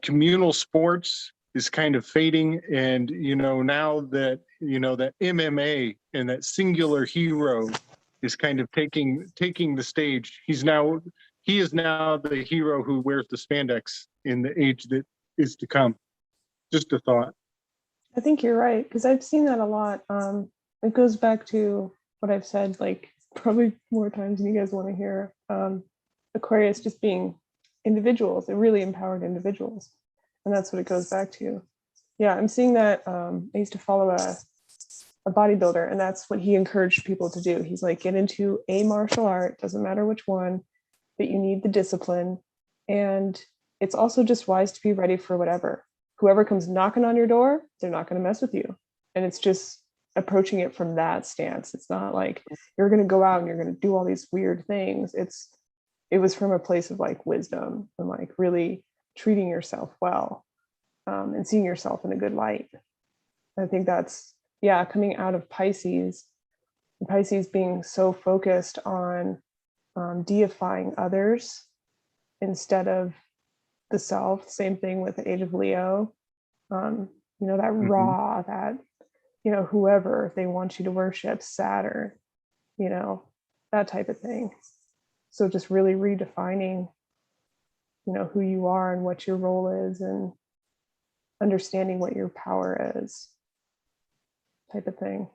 communal sports is kind of fading, and you know, now that, you know, that MMA and that singular hero is kind of taking the stage. He is now the hero who wears the spandex in the age that is to come. Just a thought. I think you're right, because I've seen that a lot. It goes back to what I've said, like probably more times than you guys want to hear. Aquarius just being individuals, they're really empowered individuals. And that's what it goes back to. Yeah, I'm seeing that. I used to follow a bodybuilder, and that's what he encouraged people to do. He's like, get into a martial art, doesn't matter which one, but you need the discipline. And it's also just wise to be ready for whatever. Whoever comes knocking on your door, they're not going to mess with you. And it's just approaching it from that stance. It's not like you're going to go out and you're going to do all these weird things. It was from a place of like wisdom and like really treating yourself well, and seeing yourself in a good light. I think that's, yeah, coming out of Pisces being so focused on deifying others instead of the self. Same thing with the age of Leo. You know, that raw, that, you know, whoever they want you to worship, Saturn, you know, that type of thing. So just really redefining, you know, who you are and what your role is, and understanding what your power is, type of thing.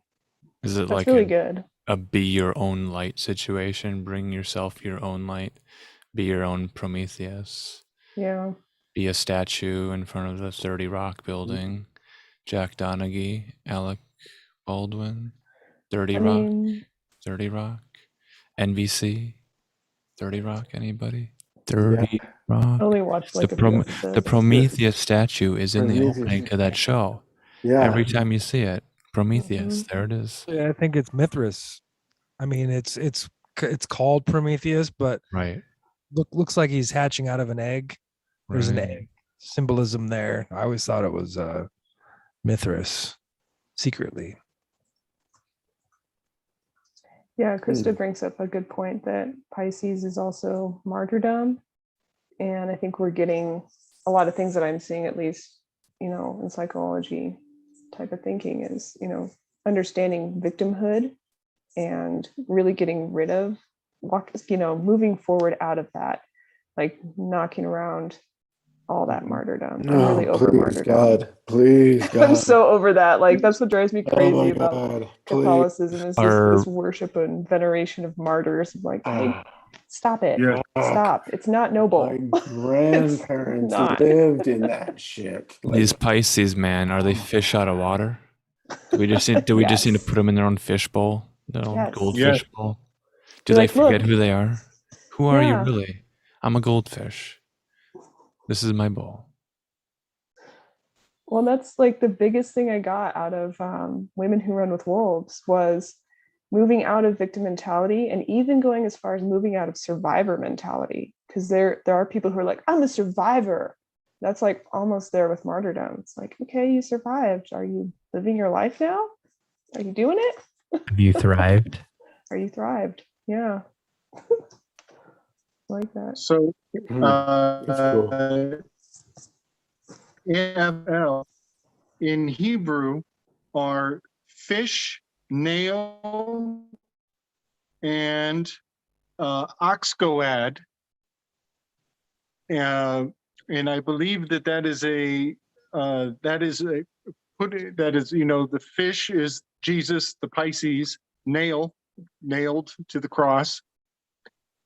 Is it That's like really good? A be your own light situation? Bring yourself your own light. Be your own Prometheus. Yeah. Be a statue in front of the 30 Rock building. Jack Donaghy, Alec Baldwin, 30 Rock, 30 Rock, NBC, 30 Rock, anybody? 30 Rock. I only watched like the Prometheus statue is in the opening to that show. Yeah. Every time you see it, Prometheus, there it is. Yeah, I think it's Mithras. I mean, it's called Prometheus, but right. Looks like he's hatching out of an egg. There's an egg symbolism there. I always thought it was Mithras secretly. Yeah, Krista brings up a good point that Pisces is also martyrdom. And I think we're getting a lot of things that I'm seeing, at least, you know, in psychology type of thinking, is, you know, understanding victimhood and really getting rid of, you know, moving forward out of that, like knocking around all that martyrdom. No, I'm really over martyrdom. God, please, God. I'm so over that. Like, that's what drives me crazy my about God, Catholicism, is this worship and veneration of martyrs. Like, hey, stop it. Yeah. Stop. It's not noble. My grandparents not. lived in that shit. Like, These Pisces, man, are they fish out of water? Do we just need to put them in their own fish bowl, their own goldfish bowl? Do they forget who they are? Who are you really? I'm a goldfish. This is my bowl. Well, that's like the biggest thing I got out of Women Who Run with Wolves, was moving out of victim mentality, and even going as far as moving out of survivor mentality. Because there are people who are like, I'm a survivor. That's like almost there with martyrdom. It's like, okay, you survived. Are you living your life now? Are you doing it? Have you thrived? Are you thrived? Yeah. Like that. So cool. NFL in Hebrew are fish, nail, and oxgoad. And I believe that is you know, the fish is Jesus, the Pisces, nailed to the cross.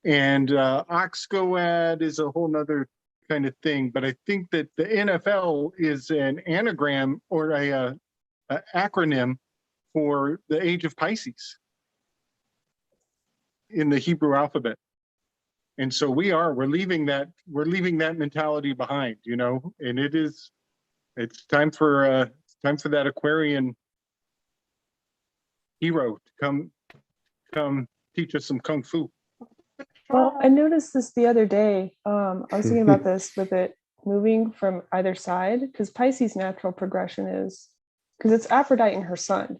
And oxgoad is a whole nother kind of thing. But I think that the NFL is an anagram or a acronym for the age of Pisces in the Hebrew alphabet. And so we're leaving that mentality behind, you know, and it's time for that Aquarian hero to come teach us some Kung Fu. Well, I noticed this the other day. I was thinking about this with it moving from either side, because Pisces' natural progression is, because it's Aphrodite and her son.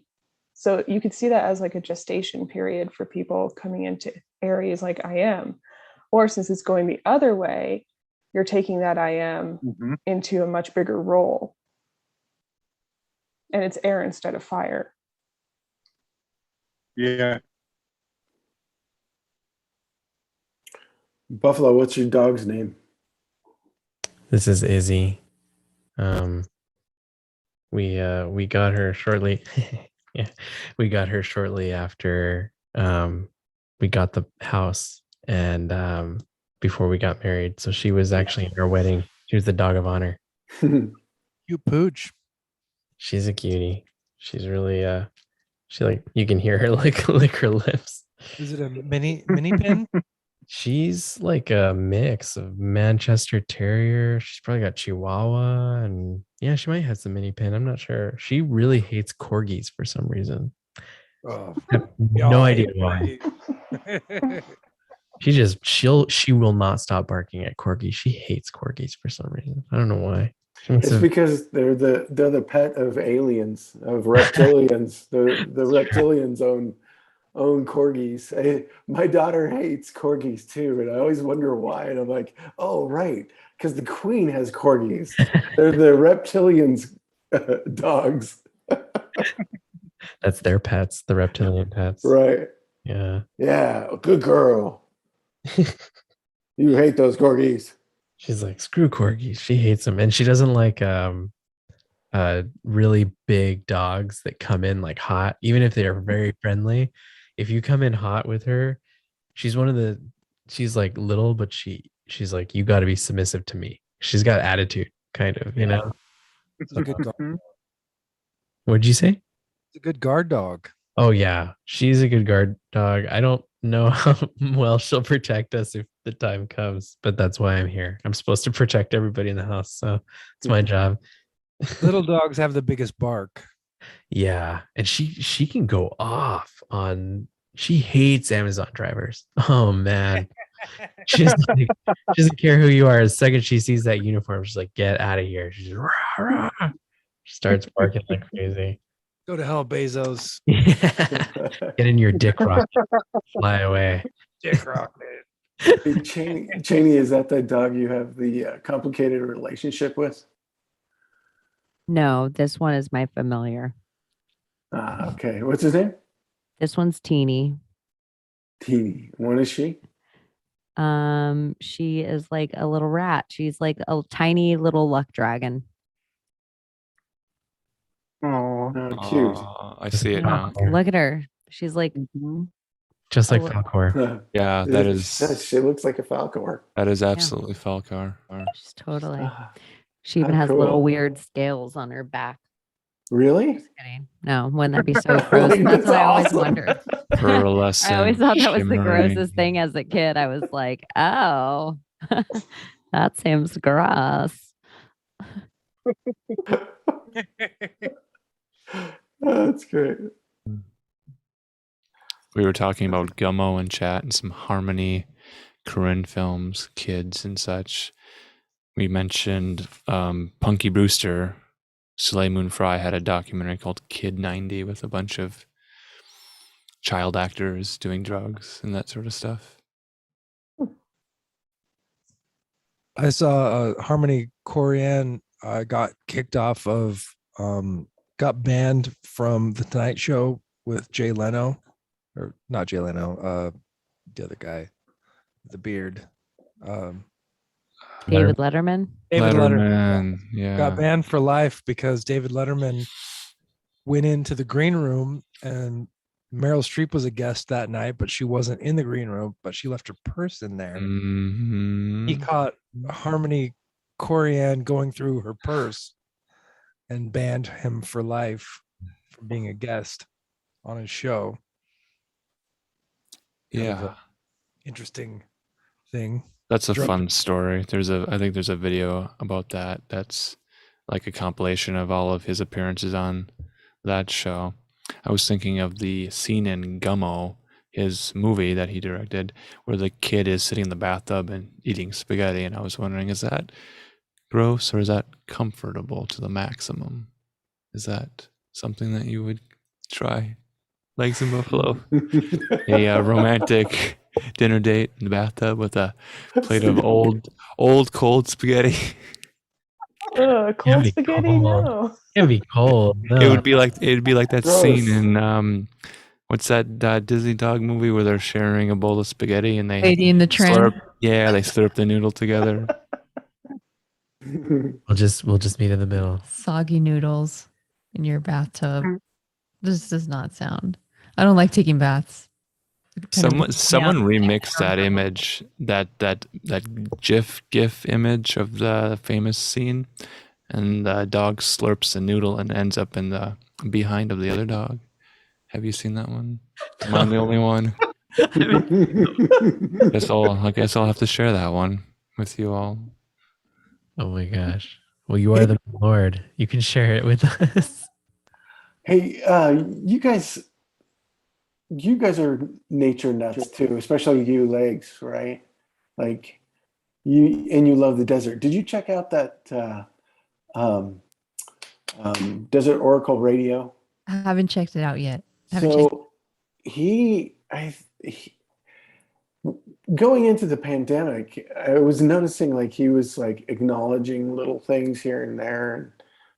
So you could see that as like a gestation period for people coming into Aries like I am. Or since it's going the other way, you're taking that I am into a much bigger role. And it's air instead of fire. Yeah. Buffalo, what's your dog's name? This is Izzy. We got her shortly. Yeah, we got her shortly after we got the house and before we got married. So she was actually in our wedding. She was the dog of honor. You pooch. She's a cutie. She's really she like you can hear her lick her lips. Is it a mini pin? She's like a mix of Manchester Terrier. She's probably got Chihuahua, and yeah, she might have some mini pin. I'm not sure. She really hates corgis for some reason. Oh, I have no idea why. She will not stop barking at corgis. She hates corgis for some reason. I don't know why. It's because they're the pet of aliens, of reptilians. the reptilians own corgis. My daughter hates corgis too, and I always wonder why. And I'm like, oh right, because the queen has corgis. They're the reptilians' dogs. That's their pets, the reptilian pets. Right. Yeah. Yeah. Good girl. You hate those corgis. She's like, screw corgis. She hates them, and she doesn't like really big dogs that come in like hot, even if they are very friendly. If you come in hot with her, she's like little, but she's like, you got to be submissive to me. She's got attitude, kind of, you know. It's a good dog. What'd you say? It's a good guard dog. Oh yeah, she's a good guard dog. I don't know how well she'll protect us if the time comes, but that's why I'm here. I'm supposed to protect everybody in the house, so it's my job. Little dogs have the biggest bark. Yeah, and she can go off on. She hates Amazon drivers. Oh man, she doesn't care who you are. The second she sees that uniform, she's like, "Get out of here!" She's just, rah, rah. She starts barking like crazy. Go to hell, Bezos. Get in your dick rocket. Fly away. Dick rocket. Hey, Chaney, is that the dog you have the complicated relationship with? No, this one is my familiar. Okay. What's his name? This one's Teeny. Teeny. When is she? She is like a little rat. She's like a tiny little luck dragon. Oh, cute. I see it now. Look at her. She's like just like Falcor. Yeah, that is. She looks like a Falcor. That is absolutely Falcor. She's totally. She even has little weird scales on her back. Really? Just kidding. No, wouldn't that be so gross? That's what I always wondered. Pearlescent, I always thought that was the shimmering. grossest thing as a kid. I was like, oh, that seems gross. That's great. We were talking about Gummo in chat and some Harmony Korine films, kids and such. We mentioned Punky Brewster. Soleil Moon Frye had a documentary called Kid 90 with a bunch of child actors doing drugs and that sort of stuff. I saw Harmony Korine got kicked off of, got banned from The Tonight Show with Jay Leno, or not Jay Leno, the other guy, the beard. David Letterman. David Letterman, yeah. Got banned for life because David Letterman went into the green room and Meryl Streep was a guest that night, but she wasn't in the green room, but she left her purse in there. Mm-hmm. He caught Harmony Korine going through her purse and banned him for life from being a guest on his show. Yeah. Interesting thing. That's a Drunk. fun story. I think there's a video about that. That's like a compilation of all of his appearances on that show. I was thinking of the scene in Gummo, his movie that he directed, where the kid is sitting in the bathtub and eating spaghetti. And I was wondering, is that gross or is that comfortable to the maximum? Is that something that you would try? Legs and Buffalo? A romantic dinner date in the bathtub with a plate of old cold spaghetti. Cold be spaghetti? cold. No. It'd be cold. No. It'd be like that Gross. scene in what's that Disney dog movie where they're sharing a bowl of spaghetti and they Lady in the Tramp. they slurp the noodle together. We'll just meet in the middle. Soggy noodles in your bathtub. This does not sound. I don't like taking baths. It kind of Someone remixed that image, that GIF image of the famous scene, and the dog slurps the noodle and ends up in the behind of the other dog. Have you seen that one? Am I the only one? I guess I'll have to share that one with you all. Oh my gosh. Well, you are the Lord. You can share it with us. Hey, you guys are nature nuts too, especially you, Legs, right? Like you love the desert. Did you check out that Desert Oracle Radio? I haven't checked it out yet. So he going into the pandemic, I was noticing like he was like acknowledging little things here and there, and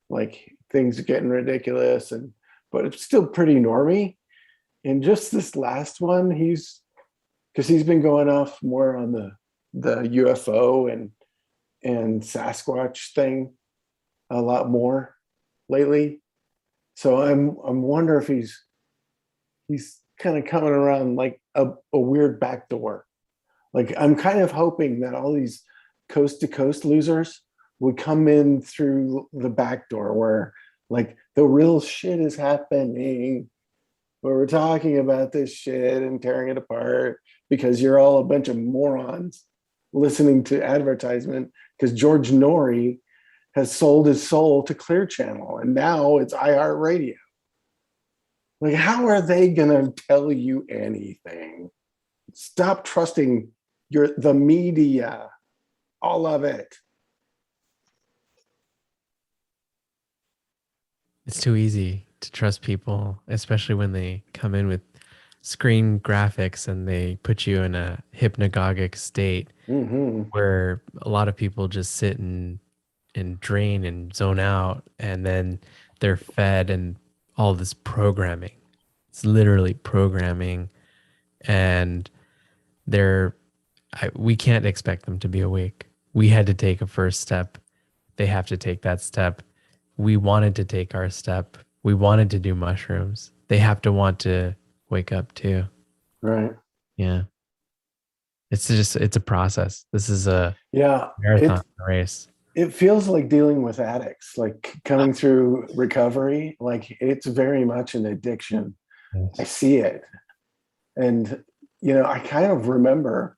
like things getting ridiculous, but it's still pretty normy. And just this last one, because he's been going off more on the UFO and Sasquatch thing a lot more lately. So I'm wonder if he's kind of coming around like a weird backdoor. Like I'm kind of hoping that all these coast to coast losers would come in through the back door where like the real shit is happening, where we're talking about this shit and tearing it apart because you're all a bunch of morons listening to advertisement because George Norrie has sold his soul to Clear Channel and now it's iHeartRadio. Like, how are they gonna tell you anything? Stop trusting the media, all of it. It's too easy to trust people, especially when they come in with screen graphics and they put you in a hypnagogic state where a lot of people just sit and drain and zone out, and then they're fed and all this programming. It's literally programming, and we can't expect them to be awake. We had to take a first step. They have to take that step. We wanted to take our step. We wanted to do mushrooms. They have to want to wake up too. Right. Yeah. It's a process. This is a marathon race. It feels like dealing with addicts, like coming through recovery. Like it's very much an addiction. Yes. I see it. And, I kind of remember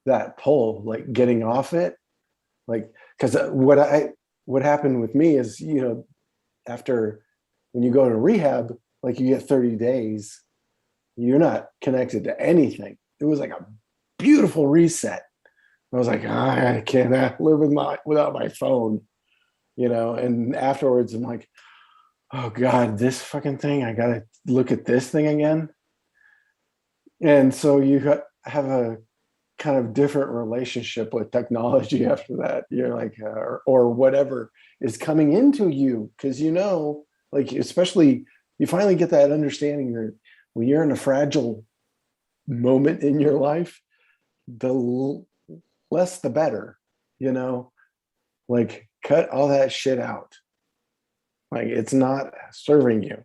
that pull, like getting off it. Like, because what happened with me is, after when you go to rehab, like you get 30 days, you're not connected to anything. It was like a beautiful reset. I was like, I can't live without my phone, and afterwards I'm like, oh God, this fucking thing, I got to look at this thing again. And so you have a kind of different relationship with technology after that. You're like, or whatever is coming into you, because like especially you finally get that understanding when you're in a fragile moment in your life, the less the better, like cut all that shit out. Like it's not serving you.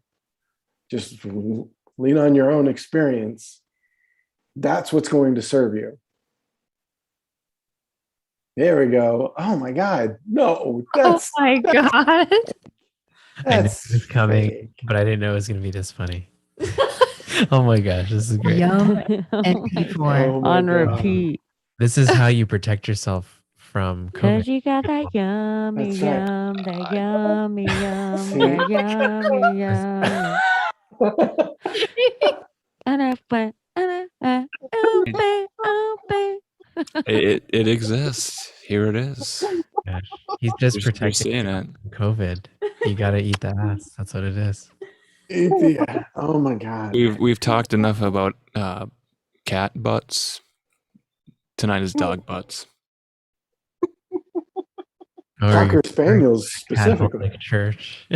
Just lean on your own experience. That's what's going to serve you. There we go. Oh my God. No, that's oh my God. I knew that's it was coming, fake. but I didn't know it was going to be this funny. Oh my gosh, this is great. Yum MP4. Oh my On God. repeat. This is how you protect yourself from Cause COVID. you got that yummy That's right. yum, that yummy yum, See? that yummy yum. It exists. Here it is. Gosh, he's just You're protecting seeing you it. from COVID. You gotta eat the ass. That's what it is. Yeah. Oh my God. We've talked enough about cat butts. Tonight is dog butts. Or Cocker your Spaniels specifically. Catholic Church.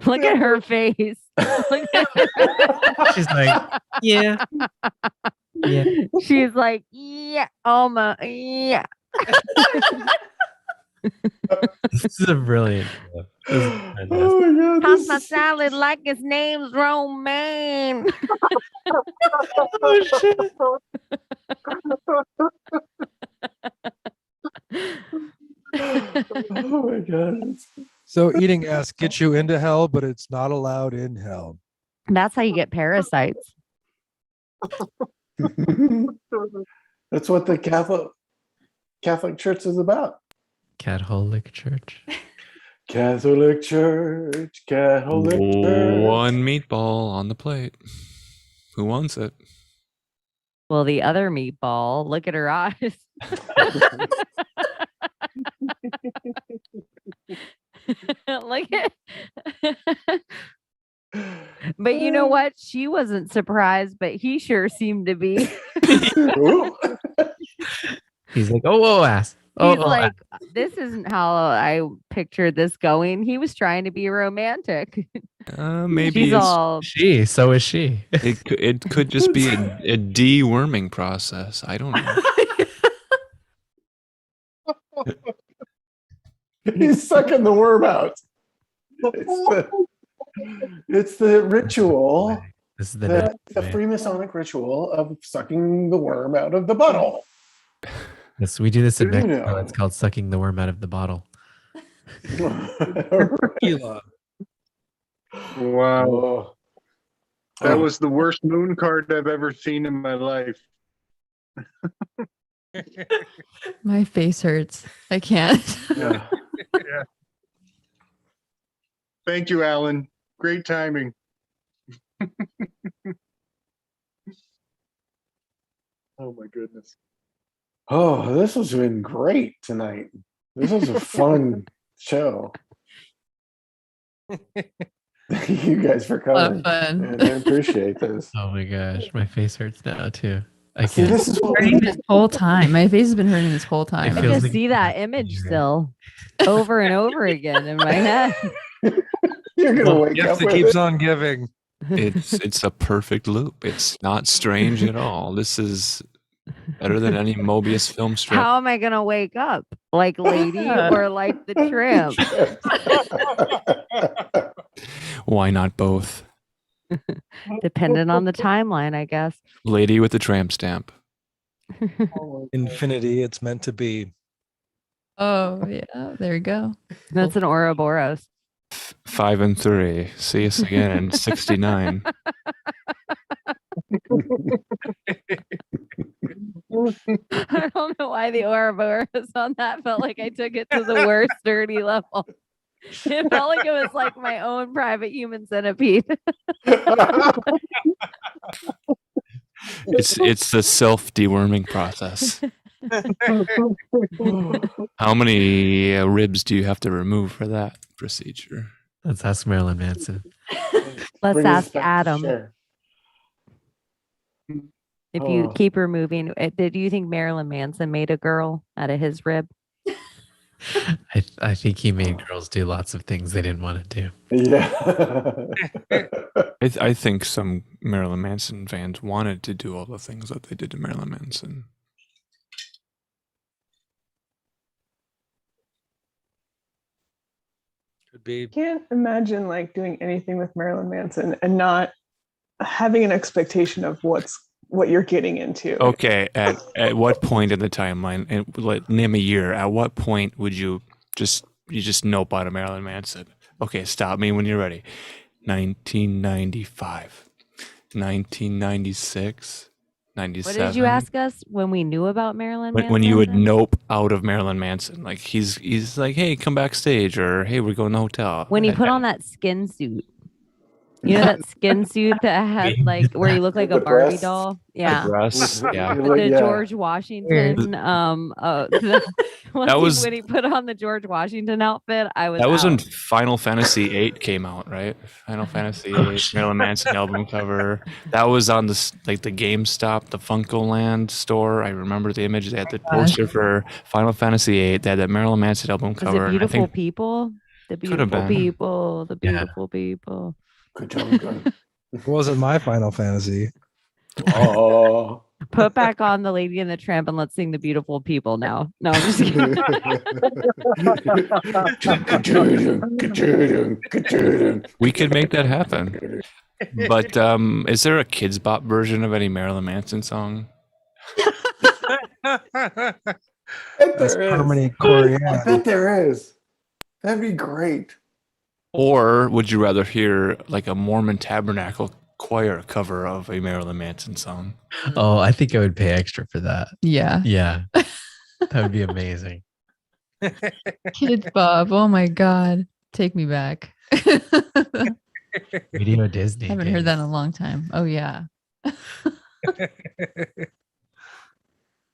Look at her face. Look at She's like, yeah. Yeah. She's like, yeah, almost, yeah. This is a brilliant clip. This is fantastic. Oh my God. Toss this my is- salad like his name's Romaine. Oh shit. Oh my God. So eating ass gets you into hell, but it's not allowed in hell. That's how you get parasites. That's what the Catholic Church is about. Catholic Church. Catholic Church, Catholic Church. One meatball on the plate. Who wants it? Well, the other meatball, look at her eyes. Look at. But you know what? She wasn't surprised, but he sure seemed to be. Ooh. He's like, oh, ass. Oh, He's like, this isn't how I pictured this going. He was trying to be romantic. Maybe She's it's, all she. So is she. it could just be a deworming process. I don't know. He's sucking the worm out. It's the ritual, This is the the way. Freemasonic ritual of sucking the worm out of the bottle. Yes, we do this in Do you Mexico. know? It's called sucking the worm out of the bottle. Tequila. Wow. Oh. That was the worst moon card I've ever seen in my life. My face hurts. I can't. Yeah. Thank you, Alan. Great timing. Oh my goodness. Oh, this has been great tonight. This was a fun show. Thank you guys for A lot of coming. fun. And I appreciate this. Oh my gosh, my face hurts now too. I See, can't. this is what we Hurting do. this whole time. My face has been hurting this whole time. It I feels just like see that image still over and over again in my head. You're gonna wake Gift up that with keeps it. on giving. It's a perfect loop. It's not strange at all. This is better than any Mobius film strip. How am I gonna wake up? Like Lady or like the Tramp? Why not both? Depending on the timeline, I guess. Lady with the tramp stamp. Infinity, it's meant to be. Oh, yeah. There you go. That's an Ouroboros. 5 and 3. See us again in 69. I don't know why the Ouroboros on that felt like I took it to the worst dirty level. It felt like it was like my own private human centipede. It's the self deworming process. How many ribs do you have to remove for that procedure? Let's ask Marilyn Manson. Let's Bring us ask back to Adam. share. If you Oh. keep removing, did you think Marilyn Manson made a girl out of his rib? I think he made girls do lots of things they didn't want to do. Yeah. I think some Marilyn Manson fans wanted to do all the things that they did to Marilyn Manson. Could be. Can't imagine like doing anything with Marilyn Manson and not having an expectation of what you're getting into. Okay, at what point in the timeline, and name a year, at what point would you just nope out of Marilyn Manson? Okay, stop me when you're ready. 1995. 1996, What 97. did you ask us when we knew about Marilyn Manson? When you would nope out of Marilyn Manson, like he's like, hey, come backstage, or hey, we're going to the hotel. When he put on that skin suit. You know that skin suit that had like where you look like a The Barbie breasts. doll? The Yeah. breasts, yeah. The Yeah. George Washington That was- when he put on the George Washington outfit, I was That was when out. Final Fantasy VIII came out, right? Final Fantasy VIII, Marilyn Manson album cover. That was on the GameStop, the Funko-Land store. I remember the image. They had the poster for Final Fantasy VIII. They had that Marilyn Manson album Was cover. it and I beautiful think people? The Could have beautiful been. people. The Yeah. beautiful people. Good job, good. It wasn't my Final Fantasy. Oh. Put back on the Lady and the Tramp and let's sing the beautiful people now. No, I'm just kidding. we could make that happen. But is there a Kids Bop version of any Marilyn Manson song? Bet That's there is. harmony I choreography. bet there is. That'd be great. Or would you rather hear like a Mormon Tabernacle choir cover of a Marilyn Manson song? Oh, I think I would pay extra for that. Yeah. Yeah. That would be amazing. Kids Bob. Oh my God. Take me back. Radio Disney. Haven't heard that in a long time. Oh yeah.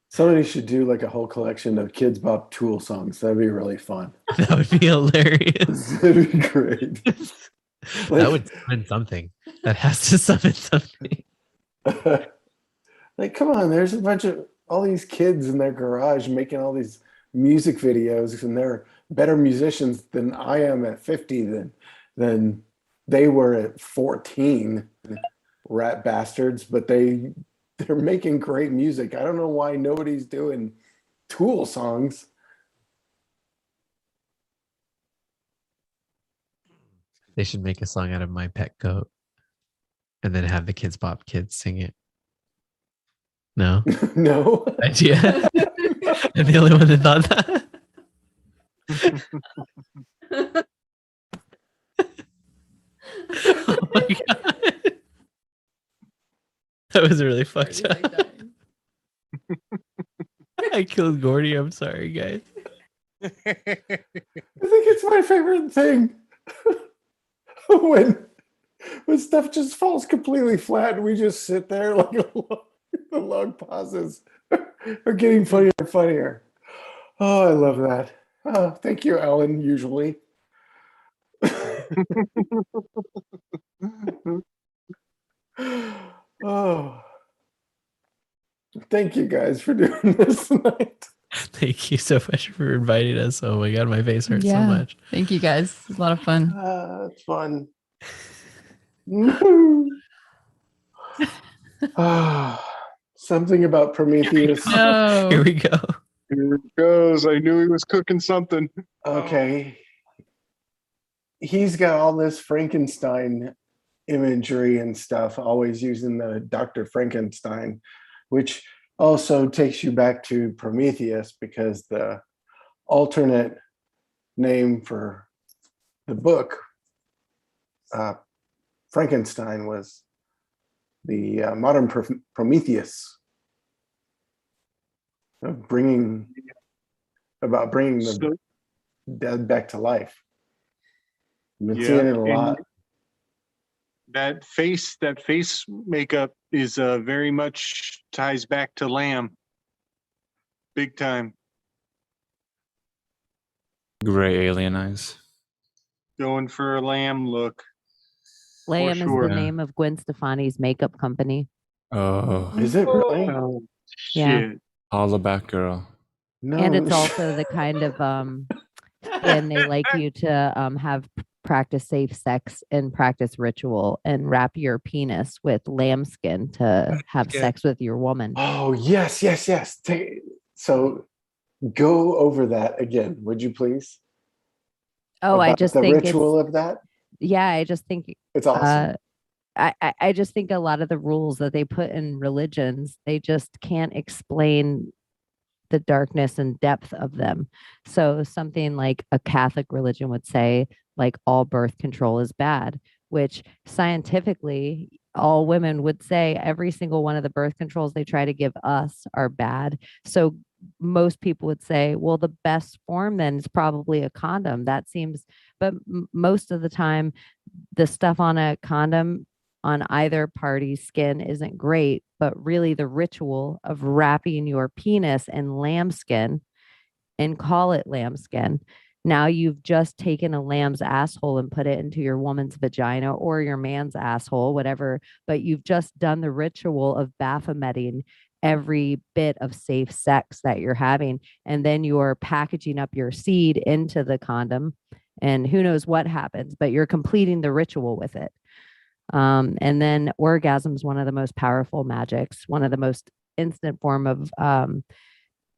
Somebody should do like a whole collection of Kids Bop Tool songs. That'd be really fun. That would be hilarious. That'd be great. That would summon something. That has to summon something. Like, come on, there's a bunch of all these kids in their garage making all these music videos, and they're better musicians than I am at 50 than they were at 14. Rat bastards, but they're making great music. I don't know why nobody's doing Tool songs. They should make a song out of My Pet Goat and then have the Kids Bop kids sing it. No? No. Idea? I'm the only one that thought that. Oh my God. That was really fucked up. I killed Gordy. I'm sorry, guys. I think it's my favorite thing when stuff just falls completely flat and we just sit there like the long pauses are getting funnier and funnier. Oh, I love that. Oh, thank you, Alan, usually. Oh, thank you guys for doing this tonight. Thank you so much for inviting us. Oh my God, my face hurts so Yeah. much. Thank you guys. It's a lot of fun. It's fun. Something about Prometheus. No. Here we go. Here it goes. I knew he was cooking something. Okay. He's got all this Frankenstein imagery and stuff, always using the Dr. Frankenstein, which also takes you back to Prometheus, because the alternate name for the book, Frankenstein, was the modern Prometheus, bringing the So, dead back to life. I've been Yeah, seeing it a and lot. that face makeup is very much ties back to Lamb. Big time. Gray alien eyes. Going for a Lamb look. Lamb is sure. the name of Gwen Stefani's makeup company. Oh, Is it really? Oh, Yeah. shit. holla back, girl. No. And it's also the kind of skin they like you to have practice safe sex and practice ritual and wrap your penis with lamb skin to have Yeah. sex with your woman. Oh, yes. So go over that again, would you please? Oh, I About just the think ritual of that. I just think It's awesome. I just think a lot of the rules that they put in religions, they just can't explain the darkness and depth of them. So something like a Catholic religion would say, like, all birth control is bad, which scientifically all women would say every single one of the birth controls they try to give us are bad. So most people would say, well, the best form then is probably a condom. That seems, but most of the time, the stuff on a condom on either party's skin isn't great, but really the ritual of wrapping your penis in lambskin and call it lambskin. Now you've just taken a lamb's asshole and put it into your woman's vagina or your man's asshole, whatever, but you've just done the ritual of Baphometing every bit of safe sex that you're having. And then you're packaging up your seed into the condom and who knows what happens, but you're completing the ritual with it. And then orgasm is one of the most powerful magics, one of the most instant form of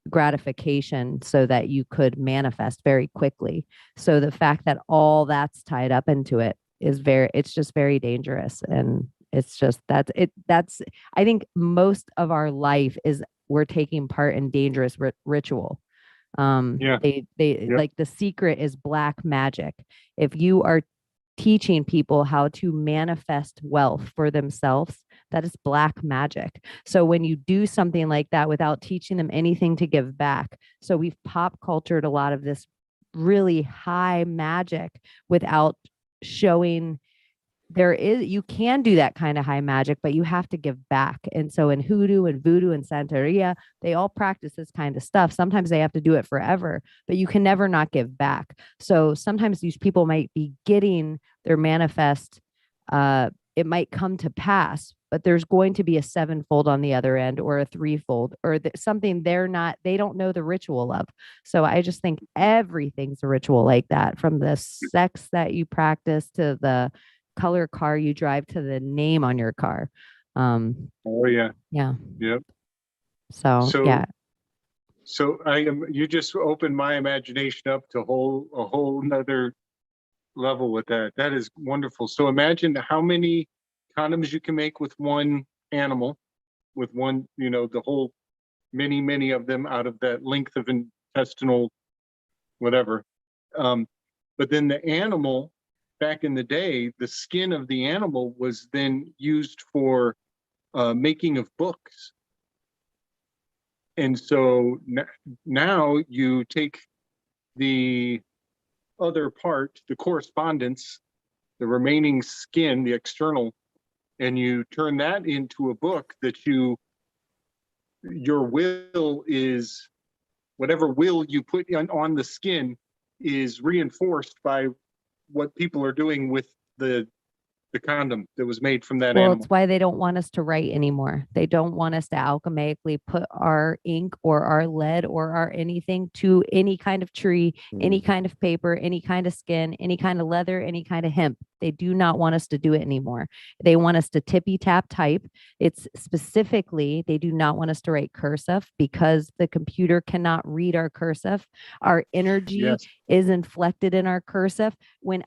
gratification so that you could manifest very quickly. So the fact that all that's tied up into it is it's just very dangerous. And it's just, that's I think most of our life is we're taking part in dangerous ritual. They like the secret is black magic. If you are teaching people how to manifest wealth for themselves, that is black magic. So when you do something like that without teaching them anything to give back, so we've pop cultured a lot of this really high magic without showing you can do that kind of high magic, but you have to give back. And so in hoodoo and voodoo and Santeria, they all practice this kind of stuff. Sometimes they have to do it forever, but you can never not give back. So sometimes these people might be getting their manifest, it might come to pass, but there's going to be a 7-fold on the other end or a 3-fold or something they don't know the ritual of. So I just think everything's a ritual like that, from the sex that you practice to the color car you drive to the name on your car. Oh yeah. Yeah. Yep. So yeah. So you just opened my imagination up to a whole nother level with that. That is wonderful. So imagine how many condoms you can make with one animal, with one, the whole many of them out of that length of intestinal whatever. But then the animal, back in the day, the skin of the animal was then used for making of books. And so now you take the other part, the correspondence, the remaining skin, the external, and you turn that into a book that your will is, whatever will you put on the skin is reinforced by what people are doing with the condom that was made from that animal. It's why they don't want us to write anymore. They don't want us to alchemically put our ink or our lead or our anything to any kind of tree, any kind of paper, any kind of skin, any kind of leather, any kind of hemp. They do not want us to do it anymore. They want us to tippy tap type. It's specifically, they do not want us to write cursive because the computer cannot read our cursive. Our energy is inflected in our cursive. When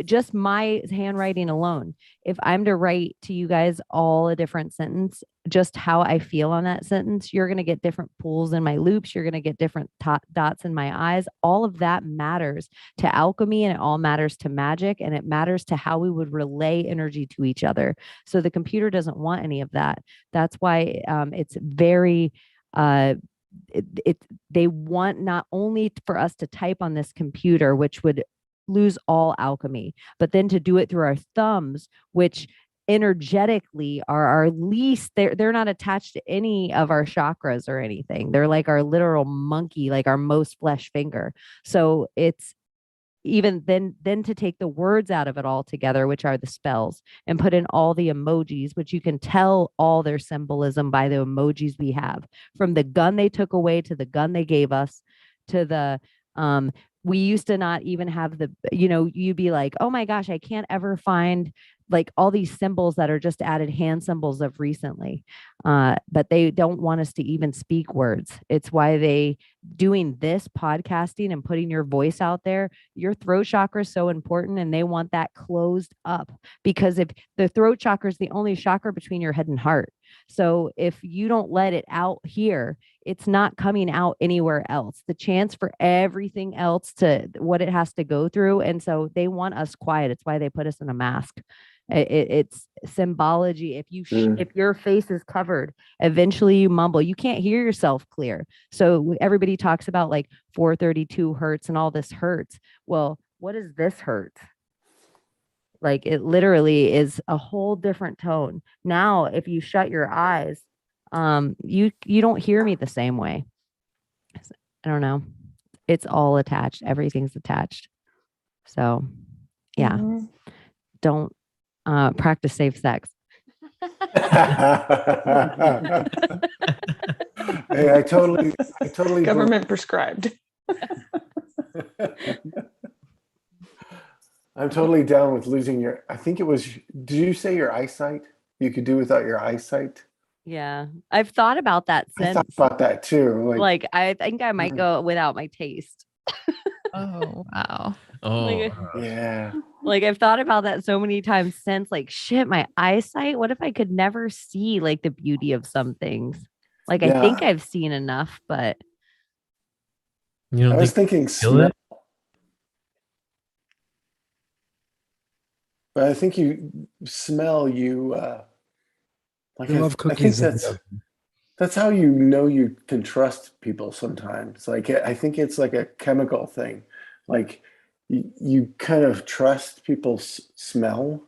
just my handwriting alone, if I'm to write to you guys all a different sentence, just how I feel on that sentence, you're going to get different pulls in my loops. You're going to get different dots in my eyes. All of that matters to alchemy, and it all matters to magic, and it matters to how we would relay energy to each other. So the computer doesn't want any of that. That's why it's very, they want not only for us to type on this computer, which would lose all alchemy, but then to do it through our thumbs, which energetically are our least, they're not attached to any of our chakras or anything. They're like our literal monkey, like our most flesh finger. So it's even then to take the words out of it all together, which are the spells, and put in all the emojis, which you can tell all their symbolism by the emojis we have, from the gun they took away to the gun they gave us to the we used to not even have the, you'd be like, oh my gosh, I can't ever find like all these symbols that are just added hand symbols of recently. But they don't want us to even speak words. It's why they doing this podcasting and putting your voice out there, your throat chakra is so important, and they want that closed up, because if the throat chakra is the only chakra between your head and heart. So if you don't let it out here, it's not coming out anywhere else. The chance for everything else to what it has to go through. And so they want us quiet. It's why they put us in a mask. It's symbology. If your face is covered, eventually you mumble. You can't hear yourself clear. So everybody talks about like 432 hertz and all this hertz. Well, what is this hertz? Like it literally is a whole different tone. Now, if you shut your eyes, you don't hear me the same way. I don't know. It's all attached. Everything's attached. So yeah. Don't practice safe sex. Hey, I totally Government prescribed. I'm totally down with losing your, I think it was, did you say your eyesight? You could do without your eyesight? Yeah. I've thought about that I since. thought about that too. Like I think I might go without my taste. Oh, wow. Oh, Like, yeah. like I've thought about that so many times since, like, shit, my eyesight. What if I could never see like the beauty of some things? Like, I think I've seen enough, but you don't I was think thinking feel smell, it? but I think you smell you like They love I think cookies. that's how you know you can trust people sometimes. Like I think it's like a chemical thing. Like you kind of trust people's smell.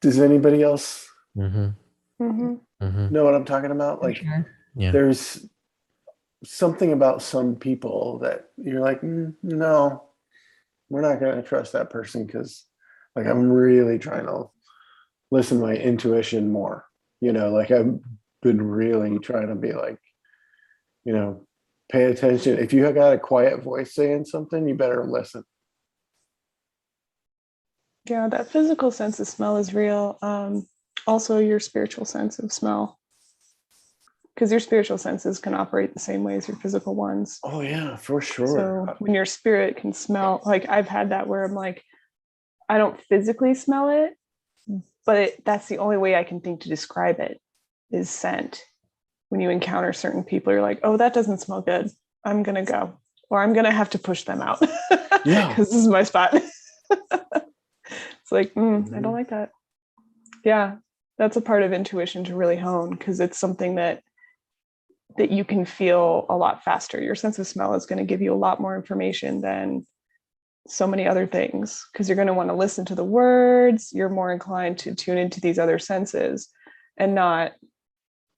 Does anybody else know what I'm talking about? Like Yeah. there's something about some people that you're like, no, we're not going to trust that person because like I'm really trying to listen to my intuition more. You know, like I've been really trying to be like, you know, pay attention. If you got a quiet voice saying something, you better listen. Yeah, that physical sense of smell is real. Also, your spiritual sense of smell. Because your spiritual senses can operate the same way as your physical ones. Oh, yeah, for sure. So when your spirit can smell, like I've had that where I'm like, I don't physically smell it, but that's the only way I can think to describe it is scent. When you encounter certain people, you're like, oh, that doesn't smell good. I'm going to go. Or I'm going to have to push them out. Yeah. Because this is my spot. It's like, I don't like that. Yeah, that's a part of intuition to really hone because it's something that you can feel a lot faster. Your sense of smell is going to give you a lot more information than so many other things because you're going to want to listen to the words. You're more inclined to tune into these other senses and not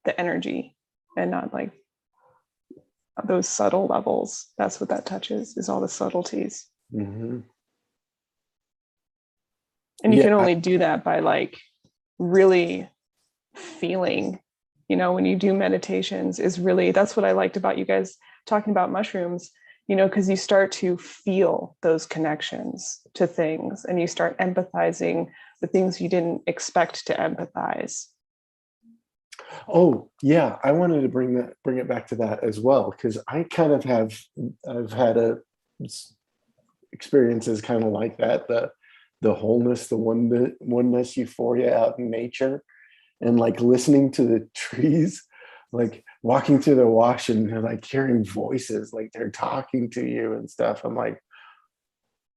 the energy and not like those subtle levels. That's what that touches is all the subtleties. And you can only do that by like really feeling, you know, when you do meditations is really, that's what I liked about you guys talking about mushrooms, you know, because you start to feel those connections to things and you start empathizing with things you didn't expect to empathize. Oh, yeah. I wanted to bring it back to that as well, because I kind of I've had experiences kind of like that, the wholeness, the oneness euphoria out in nature, and like listening to the trees, like walking through the wash and like hearing voices, like they're talking to you and stuff. I'm like,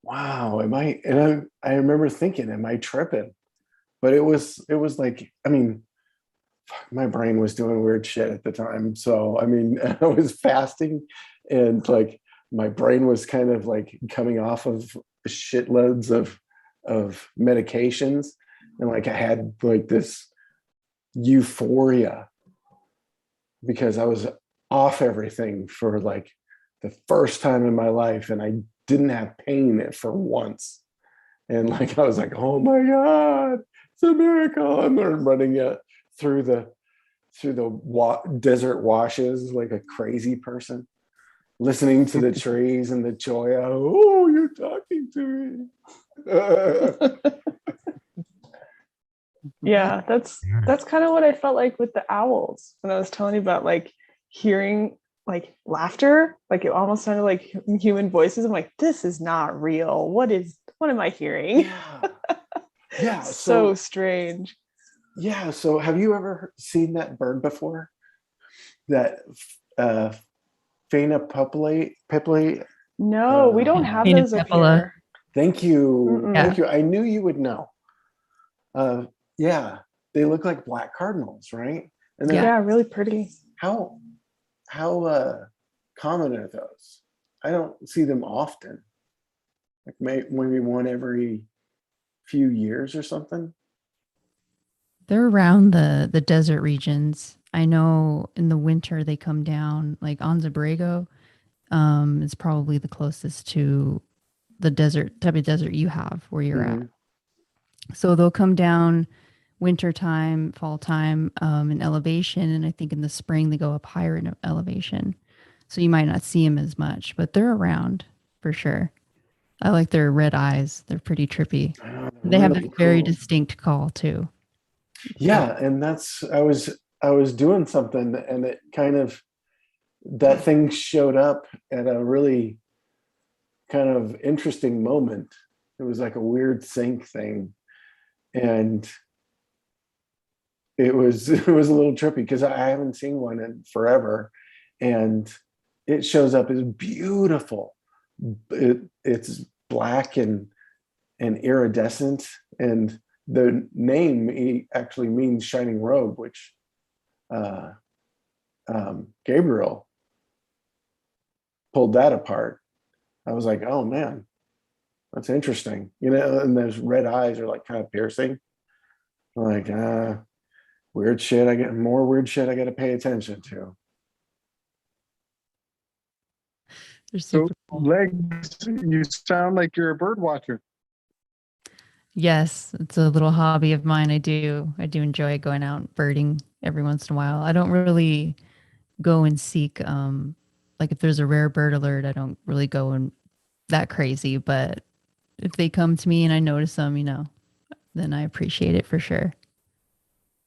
wow, and I remember thinking, am I tripping? But it was like, I mean, my brain was doing weird shit at the time. So, I mean, I was fasting and like my brain was kind of like coming off of shitloads of medications. And like, I had like this euphoria because I was off everything for like the first time in my life. And I didn't have pain for once. And like, I was like, oh my God, it's a miracle. I'm running through the desert washes like a crazy person, listening to the trees and the joy. Oh, you're talking to me. Yeah, that's kind of what I felt like with the owls when I was telling you about like hearing like laughter, like it almost sounded like human voices. I'm like, this is not real. What am I hearing? Yeah. So strange. Yeah. So have you ever seen that bird before? That Faina Pepley? No, we don't have those up here. Thank you. Mm-mm. Thank you. I knew you would know. Yeah, they look like black cardinals, right? And then Yeah, really pretty. how common are those? I don't see them often. Like maybe one every few years or something. They're around the desert regions. I know in the winter they come down, like Anza-Borrego is probably the closest to the desert type of desert you have where you're at. So they'll come down winter time, fall time, in elevation, and I think in the spring they go up higher in elevation. So you might not see them as much, but they're around for sure. I like their red eyes. They're pretty trippy. They have a very distinct call too. Yeah, and that's I was doing something and it kind of that thing showed up at a really kind of interesting moment. It was like a weird sync thing. And it was a little trippy because I haven't seen one in forever. And it shows up as beautiful. It's black and iridescent, and the name actually means shining robe, which Gabriel pulled that apart. I was like, oh man, that's interesting. You know, and those red eyes are like kind of piercing. I'm like, weird shit. I get more weird shit I got to pay attention to. They're So super cool. Legs, you sound like you're a bird watcher. Yes, it's a little hobby of mine. I do enjoy going out birding every once in a while. I don't really go and seek like if there's a rare bird alert, I don't really go and that crazy, but if they come to me and I notice them, you know, then I appreciate it for sure.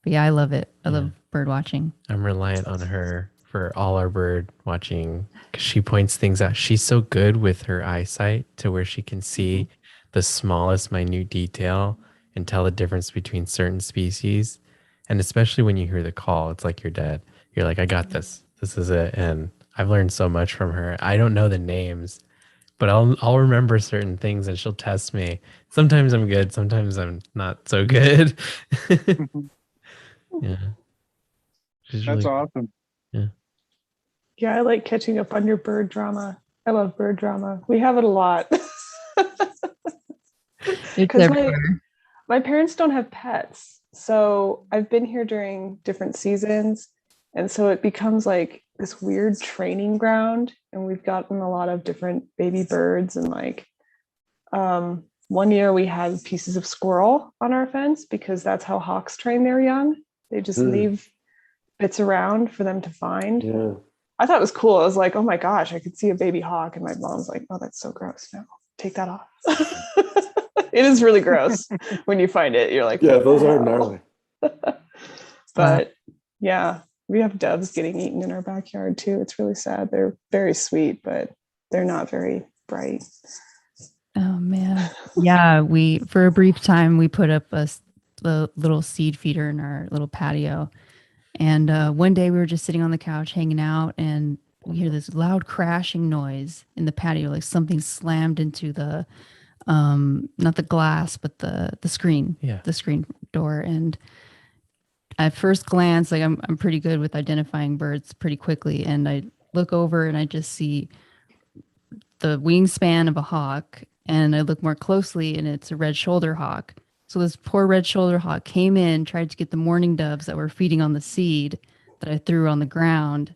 But yeah, I love it. I love bird watching. I'm reliant on her for all our bird watching because she points things out. She's so good with her eyesight to where she can see the smallest minute detail and tell the difference between certain species. And especially when you hear the call, it's like you're dead. You're like, I got this. This is it. And I've learned so much from her. I don't know the names, but I'll remember certain things and she'll test me. Sometimes I'm good. Sometimes I'm not so good. Yeah. She's That's really awesome. Yeah, I like catching up on your bird drama. I love bird drama. We have it a lot. Because my parents don't have pets. So I've been here during different seasons. And so it becomes like this weird training ground. And we've gotten a lot of different baby birds. And like one year we had pieces of squirrel on our fence because that's how hawks train their young. They just leave bits around for them to find. Yeah. I thought it was cool. I was like, oh my gosh, I could see a baby hawk. And my mom's like, oh, that's so gross. No, take that off. It is really gross when you find it. You're like, yeah, those are gnarly. But yeah, we have doves getting eaten in our backyard too. It's really sad. They're very sweet, but they're not very bright. Oh man. Yeah, for a brief time we put up a little seed feeder in our little patio. And one day we were just sitting on the couch hanging out and we hear this loud crashing noise in the patio, like something slammed into the not the glass, but the screen, the screen door. And at first glance, like I'm pretty good with identifying birds pretty quickly. And I look over and I just see the wingspan of a hawk. And I look more closely and it's a red shoulder hawk. So this poor red shoulder hawk came in, tried to get the mourning doves that were feeding on the seed that I threw on the ground,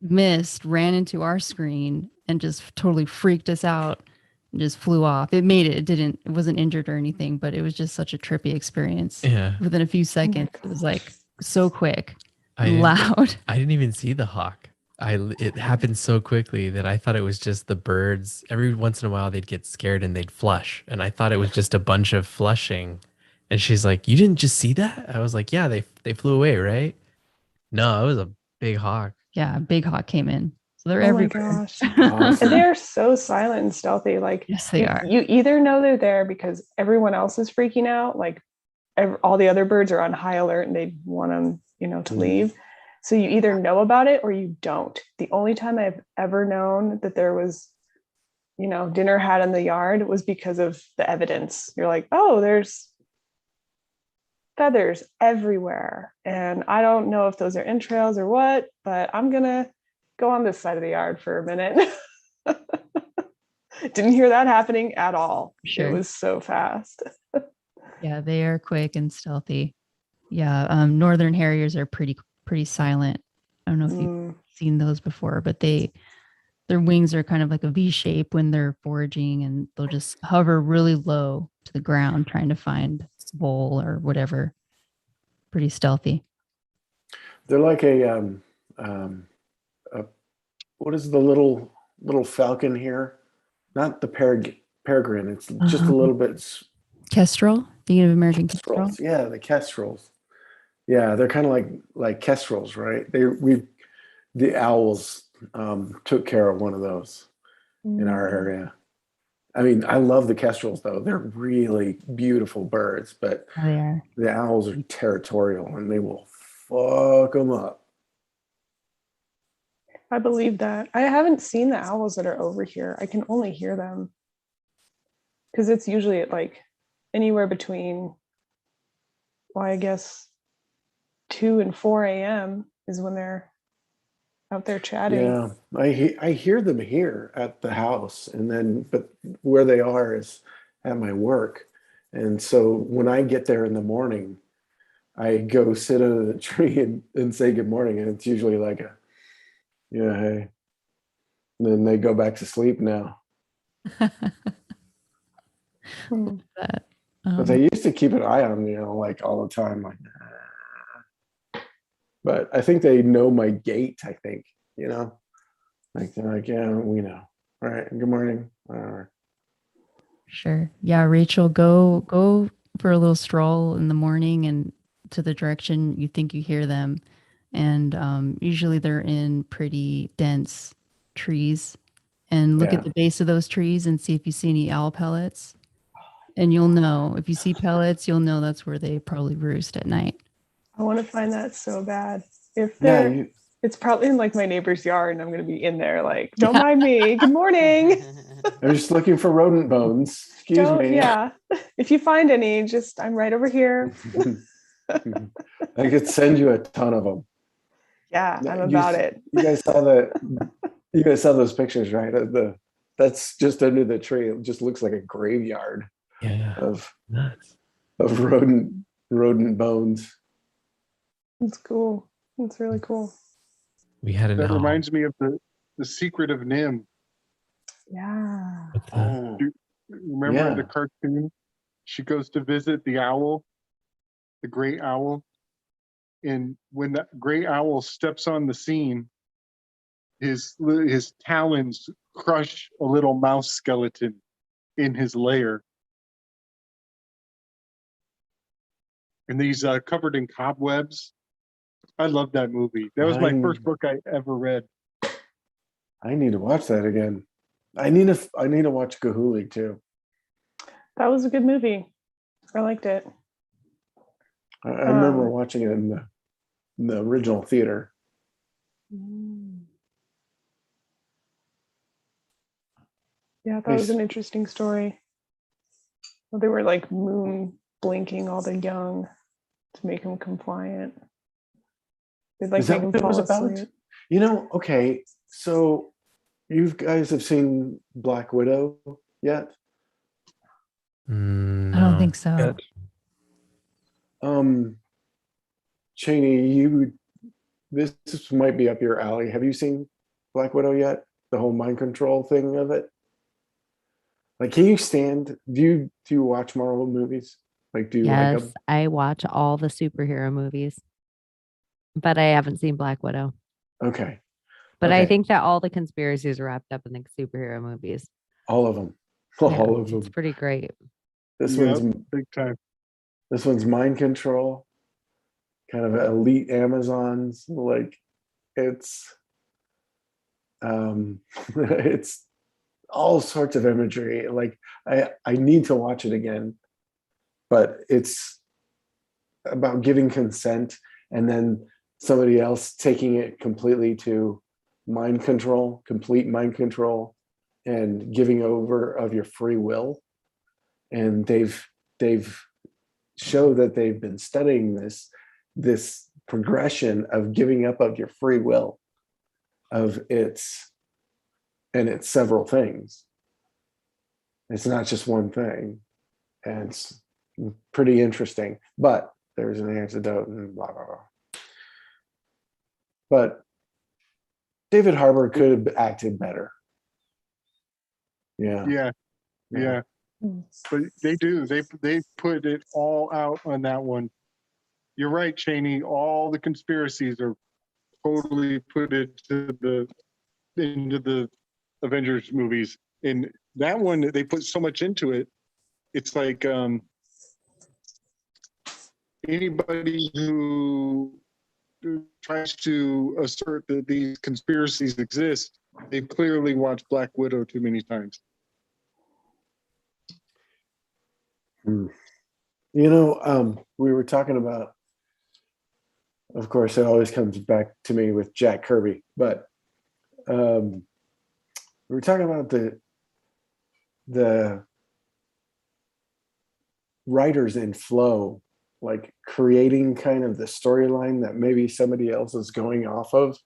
missed, ran into our screen and just totally freaked us out and just flew off. It wasn't injured or anything, but it was just such a trippy experience. Yeah. Within a few seconds, it was like so quick, loud. I didn't even see the hawk. It happened so quickly that I thought it was just the birds. Every once in a while they'd get scared and they'd flush. And I thought it was just a bunch of flushing. And she's like, you didn't just see that? I was like, yeah, they flew away, right? No, it was a big hawk. Yeah, a big hawk came in. So they're everywhere. My gosh. And they're so silent and stealthy. Like, yes, they are. You either know they're there because everyone else is freaking out. Like all the other birds are on high alert and they want them, to leave. So you either know about it or you don't. The only time I've ever known that there was, dinner had in the yard was because of the evidence. You're like, oh, there's feathers everywhere. And I don't know if those are entrails or what, but I'm gonna go on this side of the yard for a minute. Didn't hear that happening at all. Sure. It was so fast. Yeah, they are quick and stealthy. Yeah, northern harriers are pretty silent. I don't know if you've seen those before, but their wings are kind of like a V shape when they're foraging, and they'll just hover really low to the ground trying to find bull or whatever. Pretty stealthy. They're like a what is the little falcon here? Not the peregrine. It's just a little bit. Kestrel, the Native American kestrel. Yeah, the kestrels. Yeah, they're kind of like kestrels, right? The owls took care of one of those in our area. I mean, I love the kestrels though. They're really beautiful birds, but They are. the owls are territorial and they will fuck them up. I believe that. I haven't seen the owls that are over here. I can only hear them because it's usually at like anywhere between, well, I guess 2 and 4 a.m. is when they're out there chatting. Yeah, I hear them here at the house, but where they are is at my work. And so when I get there in the morning, I go sit under the tree and say good morning. And it's usually like yeah, hey. And then they go back to sleep now. But they used to keep an eye on me, like all the time, like, but I think they know my gait, I think, like they're like, yeah, we know. All right, good morning. Sure. Yeah, Rachel, go for a little stroll in the morning and to the direction you think you hear them. And usually they're in pretty dense trees. And look at the base of those trees and see if you see any owl pellets. And you'll know. If you see pellets, you'll know that's where they probably roost at night. I want to find that so bad. If they're, it's probably in like my neighbor's yard, and I'm going to be in there like, don't mind me. Good morning. I'm just looking for rodent bones. Excuse me. Yeah. If you find any, I'm right over here. I could send you a ton of them. Yeah, I'm about it. You guys saw you guys saw those pictures, right? That's just under the tree. It just looks like a graveyard of rodent bones. It's cool. It's really cool. We had that reminds me of the Secret of Nim. Yeah. Remember the cartoon? She goes to visit the owl, the great owl. And when that great owl steps on the scene, his talons crush a little mouse skeleton in his lair. And he's covered in cobwebs. I love that movie. That was my first book I ever read. I need to watch that again. I need to watch Kahuli too. That was a good movie. I liked it. I remember watching it in the original theater. Yeah, that was an interesting story. Well, they were like moon blinking all the young to make them compliant. They'd like make them fall asleep. Okay, so you guys have seen Black Widow yet? I don't think so. Chaney, this might be up your alley. Have you seen Black Widow yet? The whole mind control thing of it? Like, can you stand? Do you watch Marvel movies? Like, do you like them? I watch all the superhero movies, but I haven't seen Black Widow. Okay. But I think that all the conspiracies are wrapped up in the superhero movies. All of them. All of them. It's pretty great. This one's big time. This one's mind control. Kind of elite Amazons. Like, it's it's all sorts of imagery. Like, I need to watch it again, but it's about giving consent and then somebody else taking it completely to mind control, complete mind control, and giving over of your free will. And they've show that they've been studying this progression of giving up of your free will, of it's several things. It's not just one thing. And it's pretty interesting, but there's an antidote and blah, blah, blah. But David Harbour could have acted better. Yeah. Yeah. But they do. They put it all out on that one. You're right, Chaney. All the conspiracies are totally put into the Avengers movies. In that one, they put so much into it. It's like anybody who tries to assert that these conspiracies exist, they've clearly watched Black Widow too many times. We were talking about, of course, it always comes back to me with Jack Kirby, but we were talking about the writers in flow, like creating kind of the storyline that maybe somebody else is going off of,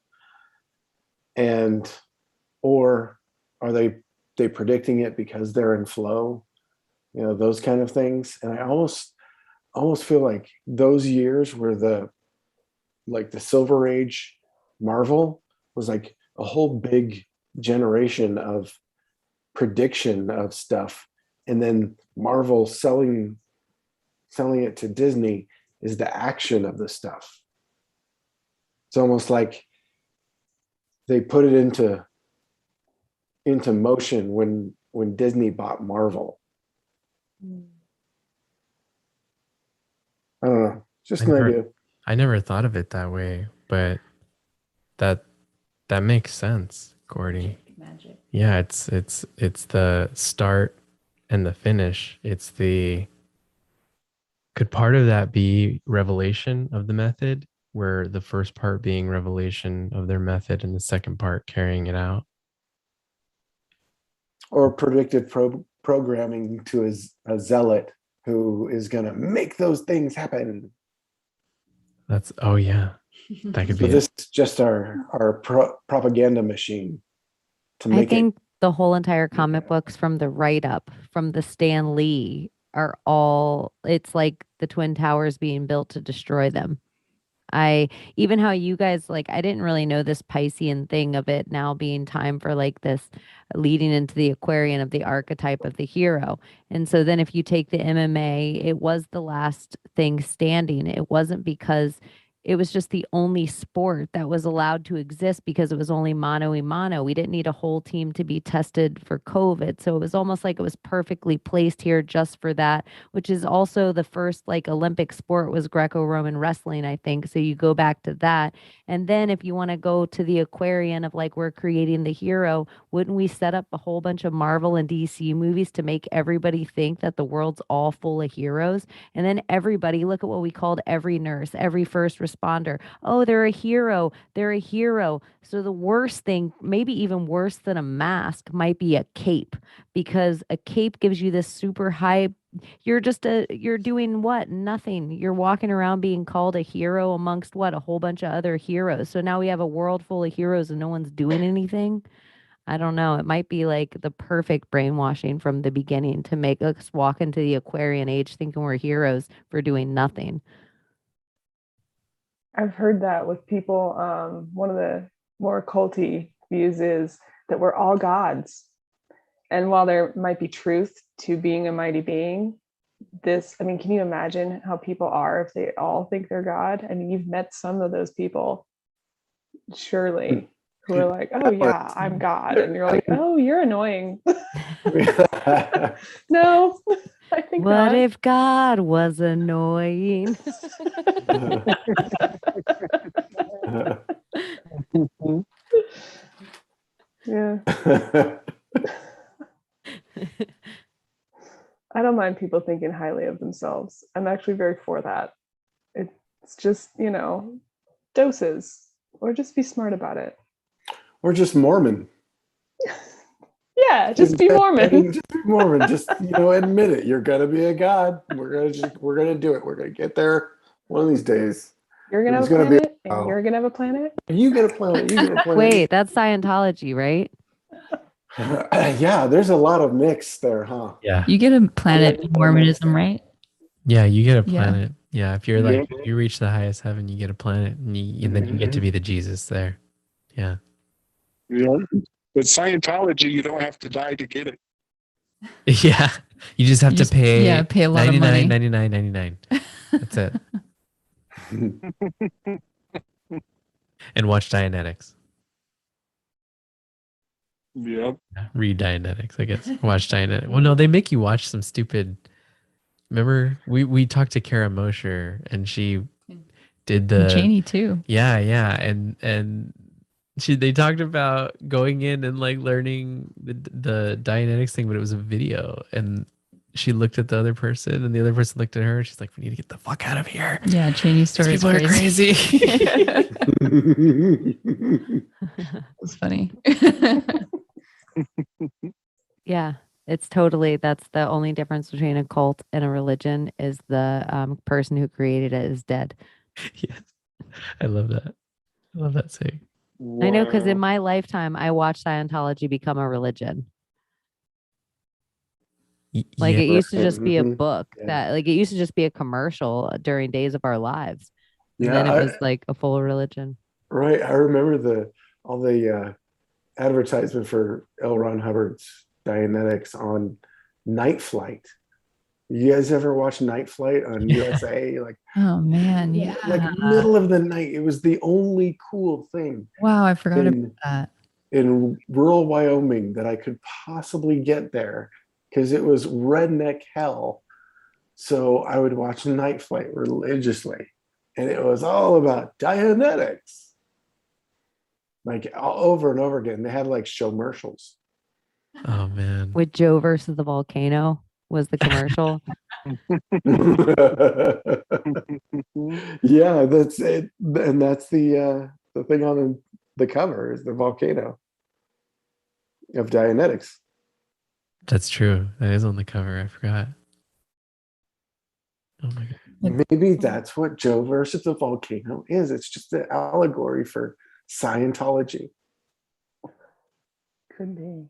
or are they predicting it because they're in flow, those kind of things. And I almost feel like those years were the Silver Age Marvel was like a whole big generation of prediction of stuff, and then Marvel selling it to Disney is the action of the stuff. It's almost like they put it into motion when Disney bought Marvel. I don't know, just an idea. I never thought of it that way, but that makes sense, Gordy. Magic. Yeah, it's the start and the finish. Could part of that be revelation of the method, where the first part being revelation of their method and the second part carrying it out? Or predictive programming to a zealot who is going to make those things happen. Oh yeah, that could be. So this is just our propaganda machine to make I think the whole entire comic books, from the write-up, from the Stan Lee, are all, it's like the Twin Towers being built to destroy them. Even how you guys, like, I didn't really know this Piscean thing of it now being time for like this leading into the Aquarian of the archetype of the hero. And so then if you take the MMA, it was the last thing standing. It wasn't because it was just the only sport that was allowed to exist because it was only mano a mano. We didn't need a whole team to be tested for COVID. So it was almost like it was perfectly placed here just for that, which is also the first like Olympic sport was Greco-Roman wrestling, I think. So you go back to that. And then if you want to go to the Aquarian of like, we're creating the hero, wouldn't we set up a whole bunch of Marvel and DC movies to make everybody think that the world's all full of heroes? And then everybody, look at what we called every nurse, every first responder. Oh, they're a hero. They're a hero. So the worst thing, maybe even worse than a mask, might be a cape, because a cape gives you this super high. You're doing what? Nothing. You're walking around being called a hero amongst what? A whole bunch of other heroes. So now we have a world full of heroes and no one's doing anything. I don't know. It might be like the perfect brainwashing from the beginning to make us walk into the Aquarian age thinking we're heroes for doing nothing. I've heard that with people. One of the more culty views is that we're all gods. And while there might be truth to being a mighty being, can you imagine how people are if they all think they're God? I mean, you've met some of those people, surely, who are like, oh yeah, I'm God. And you're like, oh, you're annoying. No, I think what not. if God was annoying? Yeah. I don't mind people thinking highly of themselves. I'm actually very for that. It's just, doses, or just be smart about it. Or just Mormon. Yeah, just be Mormon. Just be Mormon. Just admit it. You're gonna be a god. We're gonna do it. We're gonna get there one of these days. You're gonna have a planet, and you're gonna have a planet. You get a planet. You get a planet. Wait, that's Scientology, right? Yeah, there's a lot of mix there, huh? Yeah. You get a planet in Mormonism, right? Yeah, you get a Yeah. planet. Yeah, if you're if you reach the highest heaven, you get a planet, and then you get to be the Jesus there. Yeah. But Scientology, you don't have to die to get it. Yeah. You just have to pay. pay a lot of money. $99.99. That's it. And watch Dianetics. Yep. Read Dianetics, I guess. Watch Dianetics. Well, no, they make you watch some stupid. Remember, we talked to Kara Mosher, and she did the Chaney too. Yeah, and they talked about going in and learning the Dianetics thing, but it was a video, and she looked at the other person, and the other person looked at her, and she's like, "We need to get the fuck out of here." Yeah, Chaney's story is People are crazy. It's funny. Yeah, it's totally, that's the only difference between a cult and a religion is the person who created it is dead. Yes. I love that. I love that saying. I know, because in my lifetime, I watched Scientology become a religion. Like, it used to just be a book that, like, it used to just be a commercial during Days of Our Lives. And then it was like a full religion. Right. I remember all the advertisement for L. Ron Hubbard's Dianetics on Night Flight. You guys ever watch Night Flight on USA? Like, oh man, yeah. Like middle of the night. It was the only cool thing. Wow, I forgot about that. In rural Wyoming that I could possibly get there, because it was redneck hell. So I would watch Night Flight religiously. And it was all about Dianetics. Like over and over again. They had like showmercials. Oh man. With Joe versus the volcano was the commercial. Yeah, that's it. And that's the thing on the cover is the volcano of Dianetics. That's true. That is on the cover. I forgot. Oh my god. Maybe that's what Joe versus the volcano is. It's just an allegory for Scientology. Could be.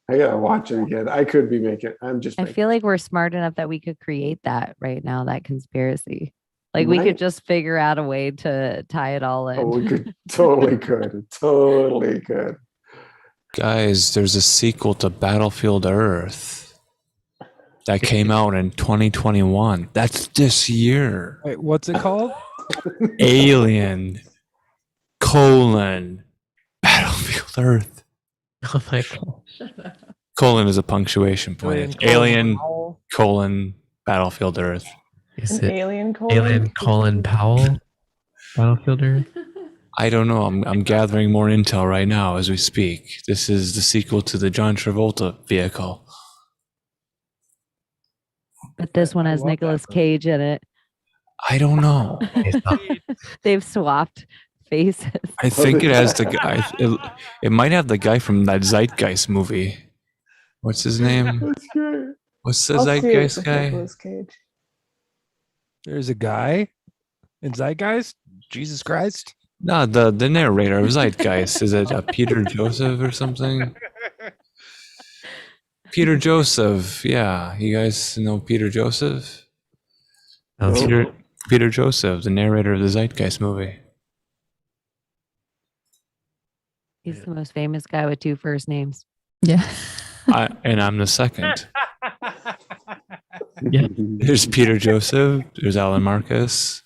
I gotta watch it again. I could be making. I feel like we're smart enough that we could create that right now, that conspiracy. Like we could just figure out a way to tie it all in. Oh, we could totally could. Guys, there's a sequel to Battlefield Earth that came out in 2021. That's this year. Wait, what's it called? Alien: Battlefield Earth. Oh my god. Colon is a punctuation point. Alien: Battlefield Earth. Is it Alien colon? Alien Colin Powell? Battlefield Earth? I don't know. I'm gathering more intel right now as we speak. This is the sequel to the John Travolta vehicle. But this one has Nicolas Cage in it. I don't know. They've swapped faces. I think it has the guy. It might have the guy from that Zeitgeist movie. What's his name? That's great. What's the Zeitgeist guy? Nicolas Cage. There's a guy in Zeitgeist? Jesus Christ. No, the narrator of Zeitgeist. Is it Peter Joseph or something? Peter Joseph. Yeah, you guys know Peter Joseph? Peter Joseph, the narrator of the Zeitgeist movie. He's the most famous guy with two first names. Yeah. And I'm the second. Yeah. There's Peter Joseph. There's Alan Marcus.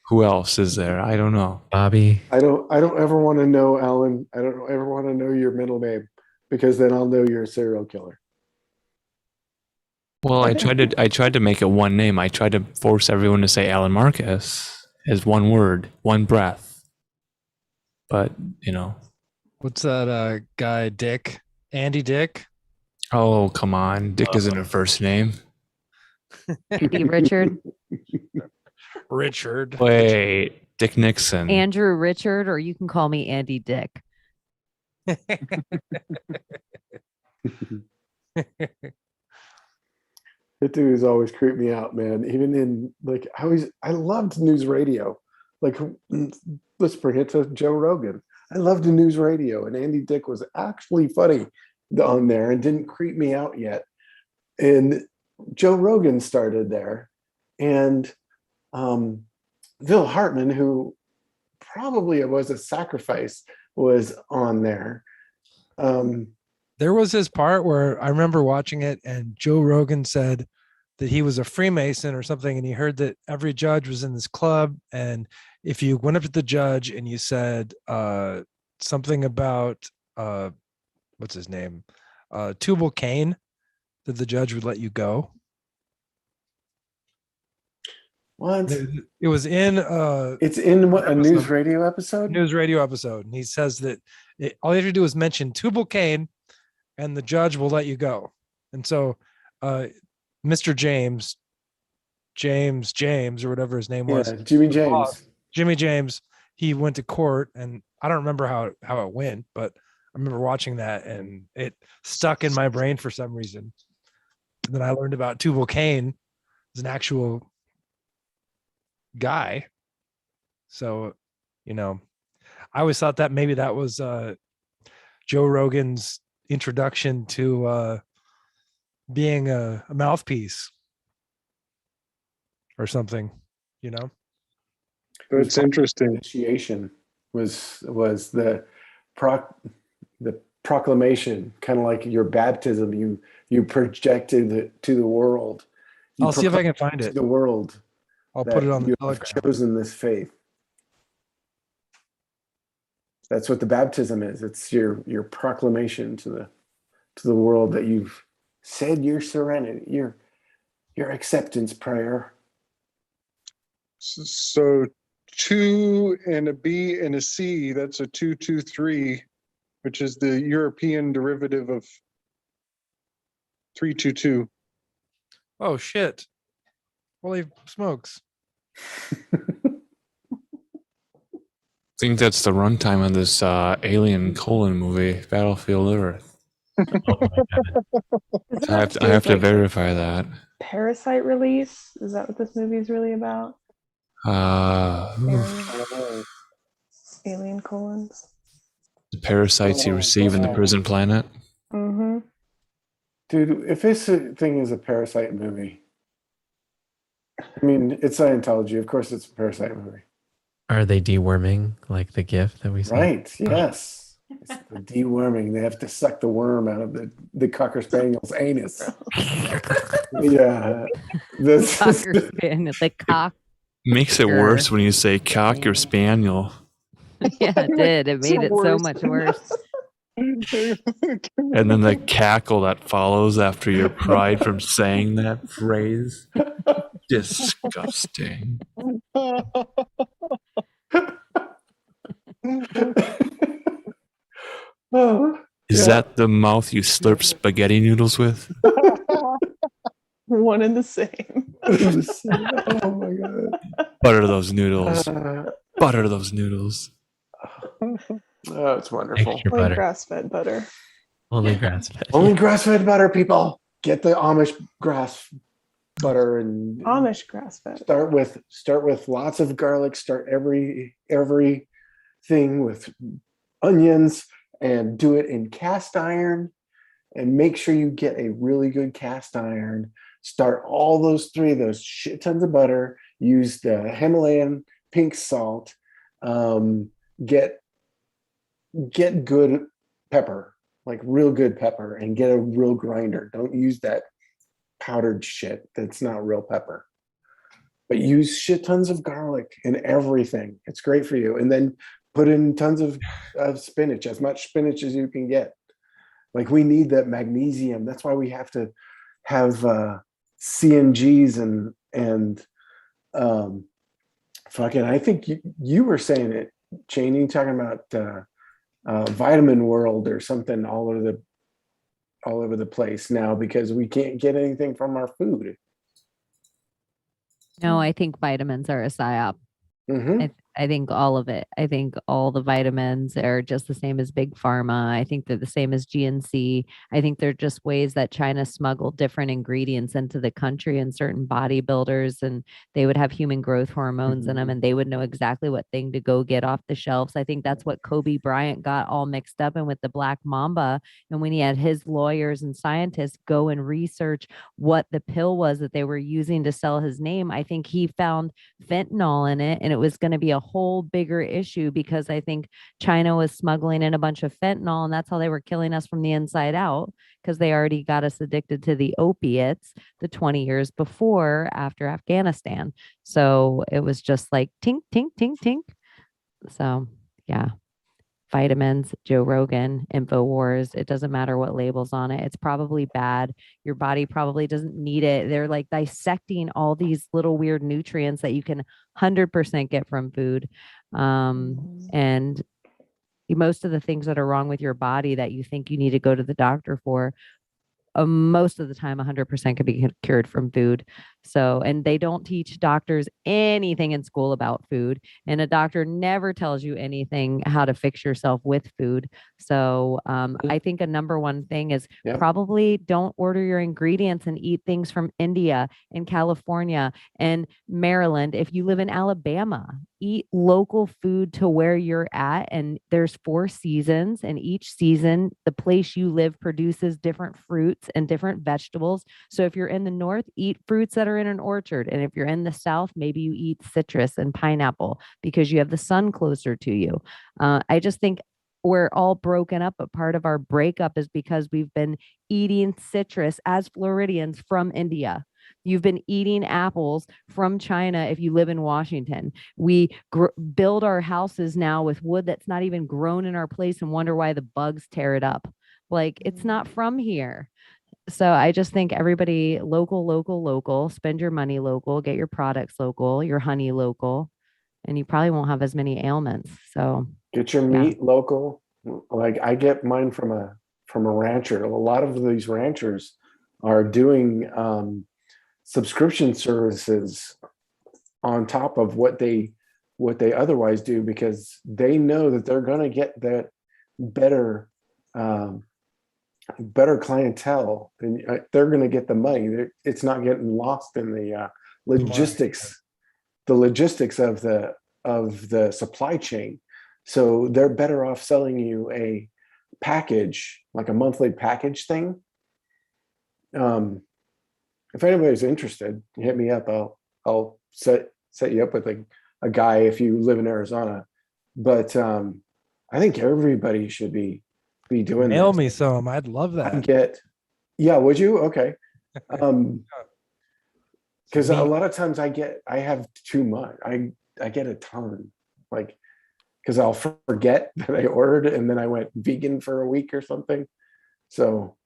Who else is there? I don't know. Bobby. I don't ever want to know, Alan. I don't ever want to know your middle name, because then I'll know you're a serial killer. Well, I tried to make it one name. I tried to force everyone to say Alan Marcus as one word, one breath. But, What's that guy, Dick? Andy Dick? Oh, come on. Dick isn't a first name. Andy Richard. Richard. Wait, Dick Nixon. Andrew Richard, or you can call me Andy Dick. That dude has always creeped me out, man. Even in like, I loved news radio. Like, let's bring it to Joe Rogan. I loved the news radio, and Andy Dick was actually funny on there and didn't creep me out yet. And Joe Rogan started there, and Bill Hartman, who probably was a sacrifice, was on there. There was this part where I remember watching it, and Joe Rogan said that he was a Freemason or something, and he heard that every judge was in this club, and if you went up to the judge and you said something about what's his name, Tubal Cain, that the judge would let you go. What? It was in it's in what, a news radio episode? News radio episode, and he says that all you have to do is mention Tubal Cain, and the judge will let you go. And so Mr. James, or whatever his name was, Jimmy James, he went to court, and I don't remember how it went, but I remember watching that, and it stuck in my brain for some reason. And then I learned about Tubal Cain as an actual guy. So, I always thought that maybe that was Joe Rogan's introduction to being a mouthpiece or something, It's interesting. Initiation was the proclamation, kind of like your baptism. You projected it to the world. I'll see if I can find it. The world. I'll put it on the you Telegram. have chosen this faith. That's what the baptism is. It's your proclamation to the world that you've said your serenity, your acceptance prayer. So 2 and a B and a C, that's a 223, which is the European derivative of 322. Oh shit. Holy smokes. I think that's the runtime of this Alien movie, Battlefield Earth. I have to verify that. Parasite release? Is that what this movie is really about? Alien colons. The parasites you receive in the prison planet. Mm-hmm. Dude, if this thing is a Parasite movie, I mean, it's Scientology. Of course, it's a Parasite movie. Are they deworming like the gift that we saw? Right, yes. It's the deworming. They have to suck the worm out of the Cocker Spaniel's anus. Yeah. Cocker Spaniel, the cock. Makes it worse when you say cock your spaniel. Yeah, it did. It made it so much worse. And then the cackle that follows after your pride from saying that phrase. Disgusting. Is that the mouth you slurp spaghetti noodles with? One and the same. Oh my god. Butter those noodles. Butter those noodles. Oh, it's wonderful. Extra Only butter. grass-fed butter. Only grass-fed. Only grass-fed butter, people. Get the Amish grass butter and Amish grass-fed. start with lots of garlic. Start everything with onions and do it in cast iron, and make sure you get a really good cast iron. Start all those shit tons of butter. Use the Himalayan pink salt. Get good pepper, like real good pepper, and get a real grinder. Don't use that powdered shit that's not real pepper. But use shit tons of garlic in everything. It's great for you. And then put in tons of spinach, as much spinach as you can get. Like, we need that magnesium. That's why we have to have CNGs and fucking, I think you were saying it, Chaney, talking about Vitamin World or something all over the place now because we can't get anything from our food. No, I think vitamins are a psyop. Mm-hmm. I think all of it. I think all the vitamins are just the same as big pharma. I think they're the same as GNC. I think they're just ways that China smuggled different ingredients into the country and certain bodybuilders, and they would have human growth hormones in them, and they would know exactly what thing to go get off the shelves. I think that's what Kobe Bryant got all mixed up in with the Black Mamba. And when he had his lawyers and scientists go and research what the pill was that they were using to sell his name, I think he found fentanyl in it, and it was going to be a whole bigger issue because I think China was smuggling in a bunch of fentanyl, and that's how they were killing us from the inside out, because they already got us addicted to the opiates the 20 years before after Afghanistan. So it was just like tink, tink, tink, tink. So yeah. Vitamins, Joe Rogan, InfoWars. It doesn't matter what labels on it. It's probably bad. Your body probably doesn't need it. They're like dissecting all these little weird nutrients that you can 100% get from food. And most of the things that are wrong with your body that you think you need to go to the doctor for, most of the time 100% can be cured from food. So, and they don't teach doctors anything in school about food, and a doctor never tells you anything how to fix yourself with food. So I think a number one thing is probably don't order your ingredients and eat things from India and California and Maryland. If you live in Alabama, eat local food to where you're at. And there's 4 seasons, and each season the place you live produces different fruits and different vegetables. So if you're in the north, eat fruits that are in an orchard, and if you're in the south, maybe you eat citrus and pineapple because you have the sun closer to you. I just think we're all broken up, but part of our breakup is because we've been eating citrus as Floridians from India. You've been eating apples from China if you live in Washington. We build our houses now with wood that's not even grown in our place and wonder why the bugs tear it up. Like, it's not from here. So I just think everybody local, spend your money local, get your products local, your honey local, and you probably won't have as many ailments. So get your meat local. Like, I get mine from a rancher. A lot of these ranchers are doing subscription services on top of what they otherwise do, because they know that they're going to get that better clientele, and they're going to get the money. It's not getting lost in the logistics of the supply chain. So they're better off selling you a package, like a monthly package thing. If anybody's interested, hit me up. I'll set you up with a guy if you live in Arizona. But I think everybody should be doing Mail this. me some. I'd love that. Would you? Okay. Because a lot of times I have too much. I get a ton, like, because I'll forget that I ordered it and then I went vegan for a week or something. So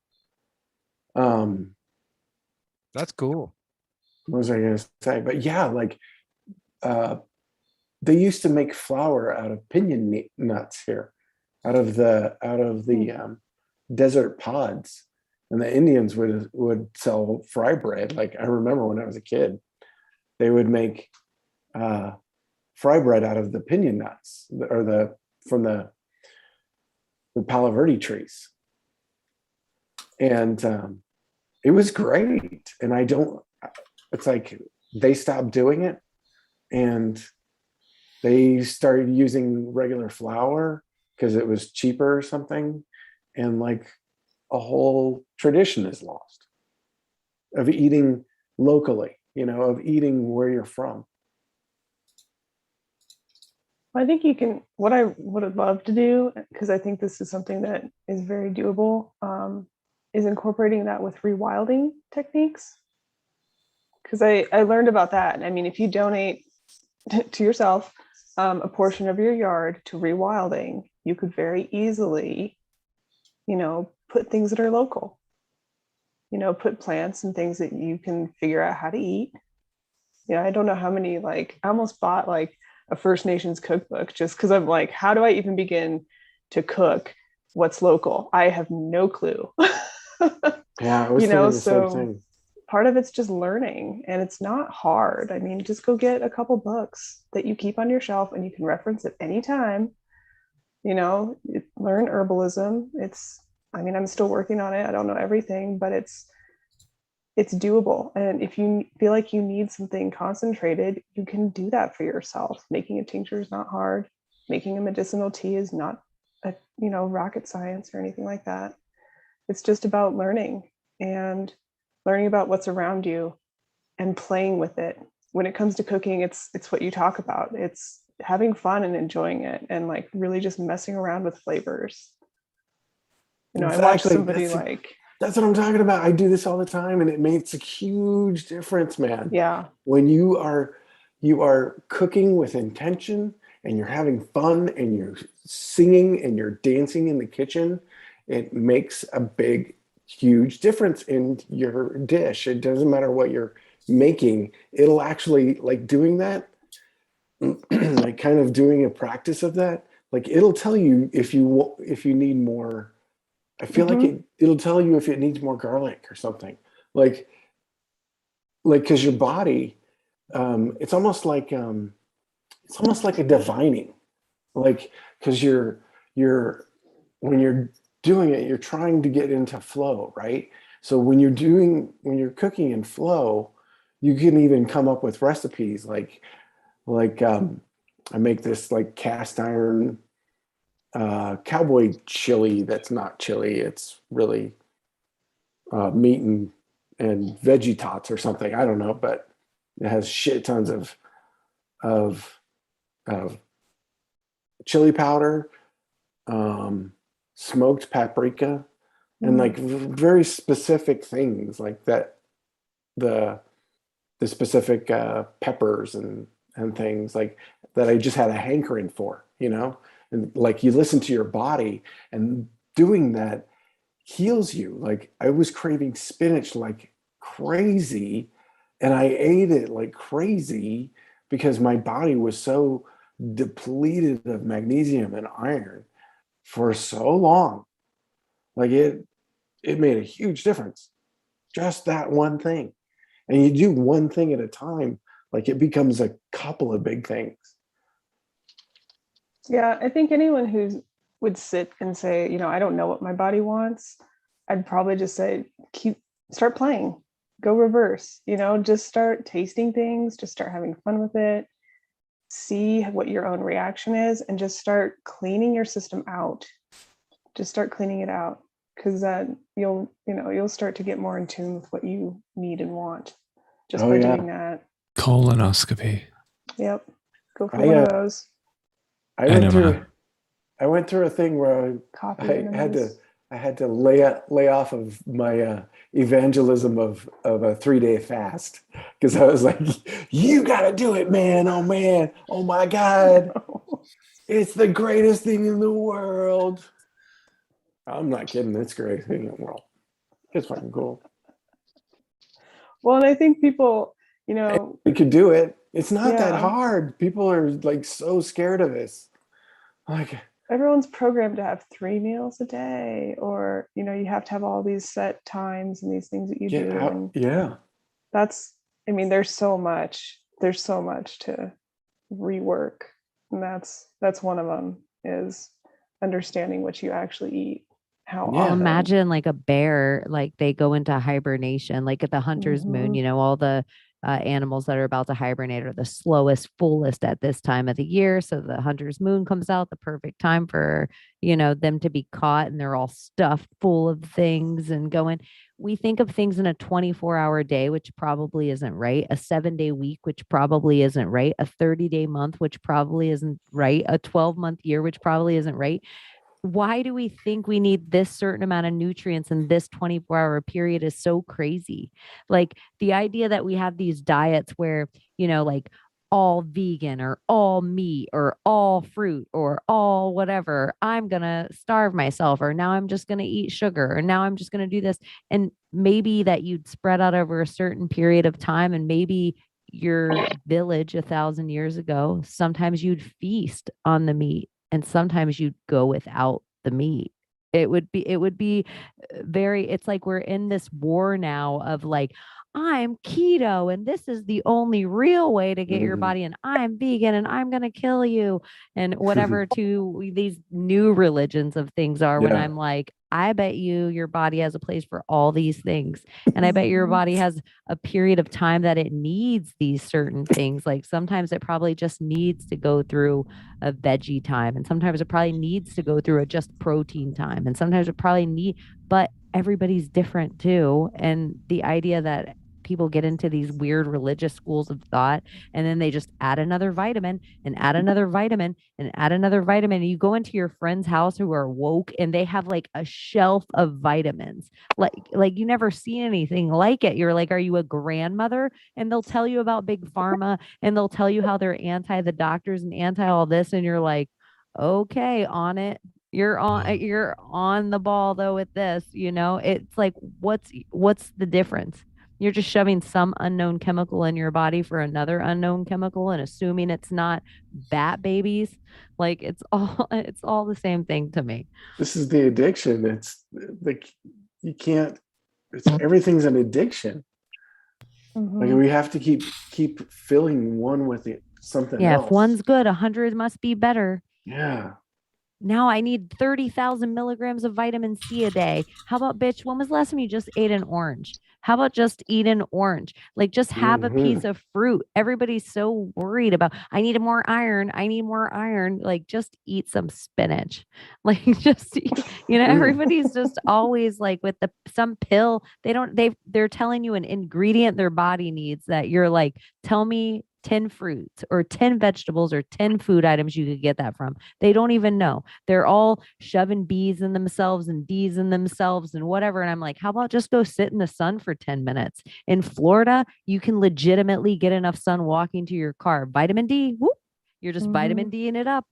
that's cool. What was I going to say? But yeah, like they used to make flour out of pinon nuts here, out of the desert pods, and the Indians would sell fry bread. Like, I remember when I was a kid, they would make fry bread out of the pinon nuts, or from the Palo Verde trees, and it was great. And it's like they stopped doing it, and they started using regular flour because it was cheaper or something, and like a whole tradition is lost of eating locally, of eating where you're from. I think you can, what I would love to do, because I think this is something that is very doable, is incorporating that with rewilding techniques. Because I learned about that. I mean, if you donate to yourself a portion of your yard to rewilding, you could very easily, put things that are local, put plants and things that you can figure out how to eat. I don't know how many, I almost bought a First Nations cookbook just because I'm like, how do I even begin to cook what's local? I have no clue. Yeah, I was thinking the same thing. part of it's just learning, and it's not hard. I mean, just go get a couple books that you keep on your shelf and you can reference at any time. Learn herbalism. I mean, I'm still working on it. I don't know everything, but it's doable. And if you feel like you need something concentrated, you can do that for yourself. Making a tincture is not hard. Making a medicinal tea is not rocket science or anything like that. It's just about learning about what's around you and playing with it. When it comes to cooking, it's what you talk about. It's having fun and enjoying it, and like really just messing around with flavors. I watched somebody that's what I'm talking about. I do this all the time, and it makes a huge difference, man. Yeah. When you are cooking with intention and you're having fun and you're singing and you're dancing in the kitchen, it makes a big, huge difference in your dish. It doesn't matter what you're making. It'll actually, like, doing that, like kind of doing a practice of that, like it'll tell you if you need more. I feel like it'll tell you if it needs more garlic or something, like because your body, it's almost like a divining, like, because when you're doing it, you're trying to get into flow, right? So when you're cooking in flow, you can even come up with recipes like I make this like cast iron cowboy chili that's not chili, it's really meat and veggie tots or something, I don't know, but it has shit tons of chili powder, smoked paprika, and like very specific things like that, the specific peppers and things like that I just had a hankering for, and like you listen to your body, and doing that heals you. Like I was craving spinach like crazy, and I ate it like crazy because my body was so depleted of magnesium and iron for so long. Like it made a huge difference. Just that one thing. And you do one thing at a time, like it becomes a couple of big things. Yeah, I think anyone who would sit and say, I don't know what my body wants, I'd probably just say, start playing, go reverse, just start tasting things, just start having fun with it, see what your own reaction is, and just start cleaning your system out. Just start cleaning it out, because you'll start to get more in tune with what you need and want just by doing that. Colonoscopy. Yep. Go for one of those. I went through a thing where I had to lay off of my evangelism of a 3-day fast, because I was like, you got to do it, man. Oh my God. It's the greatest thing in the world. I'm not kidding. It's the greatest thing in the world. It's fucking cool. Well, and I think people, we could do it. It's not that hard. People are like so scared of this. Like everyone's programmed to have 3 meals a day, or you have to have all these set times and these things that you do. There's so much to rework, and that's one of them, is understanding what you actually eat. Imagine like a bear, like they go into hibernation, like at the hunter's moon, all the animals that are about to hibernate are the slowest, fullest at this time of the year. So the hunter's moon comes out, the perfect time for, them to be caught, and they're all stuffed full of things and going. We think of things in a 24-hour day, which probably isn't right. A 7-day week, which probably isn't right. A 30-day month, which probably isn't right. A 12-month year, which probably isn't right. Why do we think we need this certain amount of nutrients in this 24-hour period is so crazy. Like the idea that we have these diets where, like all vegan or all meat or all fruit or all whatever, I'm going to starve myself, or now I'm just going to eat sugar, or now I'm just going to do this. And maybe that you'd spread out over a certain period of time, and maybe your village 1,000 years ago, sometimes you'd feast on the meat, and sometimes you'd go without the meat. It would be very, it's like we're in this war now of like, I'm keto and this is the only real way to get your body, and I'm vegan and I'm going to kill you, and whatever to these new religions of things are. When I'm like, I bet your body has a place for all these things. And I bet your body has a period of time that it needs these certain things. Like sometimes it probably just needs to go through a veggie time. And sometimes it probably needs to go through a just protein time. And sometimes it probably but everybody's different too. And the idea that people get into these weird religious schools of thought, and then they just add another vitamin and add another vitamin and add another vitamin. And you go into your friend's house who are woke and they have like a shelf of vitamins. Like you never seen anything like it. You're like, are you a grandmother? And they'll tell you about big pharma and they'll tell you how they're anti the doctors and anti all this. And you're like, okay, on it. You're on the ball though with this, it's like, what's the difference? You're just shoving some unknown chemical in your body for another unknown chemical and assuming it's not bat babies. Like it's all the same thing to me. This is the addiction. It's like everything's an addiction. Like we have to keep filling one with something else. If one's good, 100 must be better. Yeah. Now I need 30,000 milligrams of vitamin C a day. How about, bitch, when was the last time you just ate an orange? How about just eat an orange? Like just have a piece of fruit. Everybody's so worried about, I need more iron. I need more iron. Like just eat some spinach. Like just, everybody's just always like with some pill. They're telling you an ingredient their body needs that you're like, tell me 10 fruits or 10 vegetables or 10 food items you could get that from. They don't even know. They're all shoving B's in themselves and D's in themselves and whatever. And I'm like, how about just go sit in the sun for 10 minutes? In Florida, you can legitimately get enough sun walking to your car. Vitamin D, whoop, you're just vitamin D'ing it up.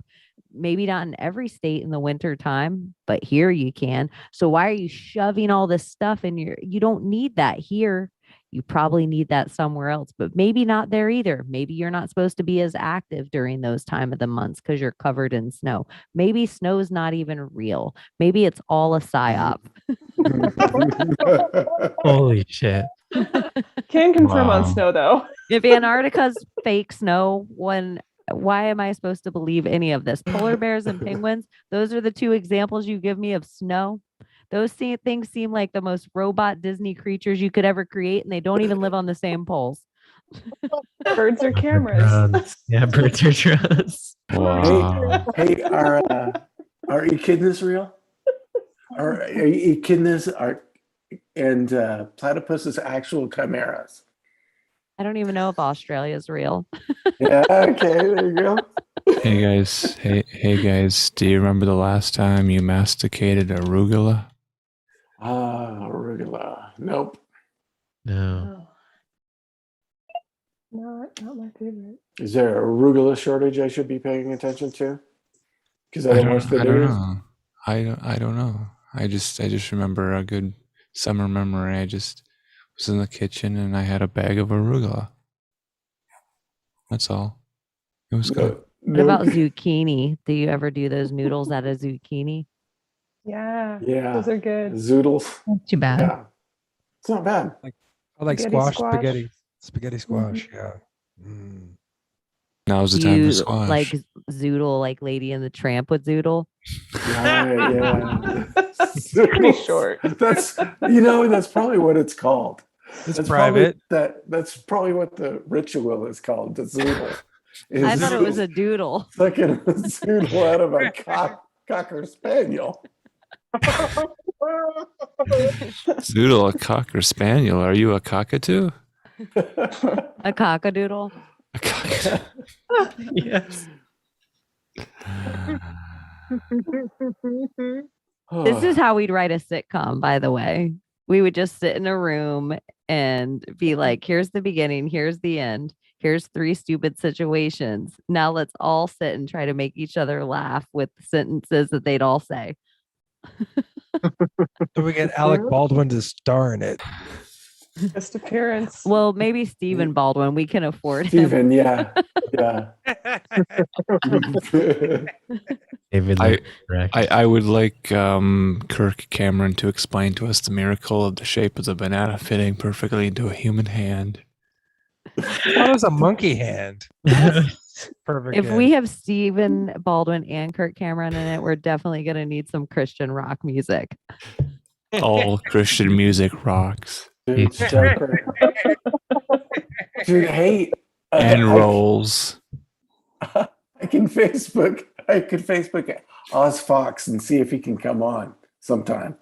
Maybe not in every state in the winter time, but here you can. So why are you shoving all this stuff in you don't need that here. You probably need that somewhere else, but maybe not there either. Maybe you're not supposed to be as active during those time of the months because you're covered in snow. Maybe snow's not even real. Maybe it's all a psyop. Holy shit. Can confirm on snow though. If Antarctica's fake snow, why am I supposed to believe any of this? Polar bears and penguins, those are the two examples you give me of snow. Those things seem like the most robot Disney creatures you could ever create, and they don't even live on the same poles. Birds are cameras. Yeah, birds are drones. Wow. Hey, are echidnas real? Are echidnas and platypuses actual chimeras? I don't even know if Australia is real. Yeah, okay, there you go. Hey guys, do you remember the last time you masticated arugula? Arugula. Nope. No. Not my favorite. Is there a arugula shortage I should be paying attention to? Because I don't watch the news. I don't know. I just remember a good summer memory. I just was in the kitchen and I had a bag of arugula. That's all. It was good. What about zucchini? Do you ever do those noodles out of zucchini? Yeah. Yeah. Those are good. Zoodles. Not too bad. Yeah. It's not bad. I like Spaghetti spaghetti squash. Yeah. Now's the time for squash. Like zoodle, like Lady and the Tramp would zoodle. Yeah. Pretty short. That's probably what it's called. It's private. That's probably what the ritual is called. The zoodle. I thought it was a doodle. Sucking a zoodle out of a cocker spaniel. Zoodle, a cocker spaniel. Are you a cockatoo? A cockadoodle. A cockatoo. Yes. This is how we'd write a sitcom, by the way. We would just sit in a room and be like, here's the beginning, here's the end. Here's 3 stupid situations. Now let's all sit and try to make each other laugh with sentences that they'd all say. So we get Alec Baldwin to star in it. Best appearance. Well, maybe Stephen Baldwin. We can afford him. Stephen, yeah. David I, Lynch, correct. I would like Kirk Cameron to explain to us the miracle of the shape of the banana fitting perfectly into a human hand. How does a monkey hand? Perfect. If hand. we have Stephen Baldwin and Kurt Cameron in it, we're definitely going to need some Christian rock music. All Christian music rocks Dude, so great. Dude, hey, and rolls. I could Facebook Oz Fox and see if he can come on sometime.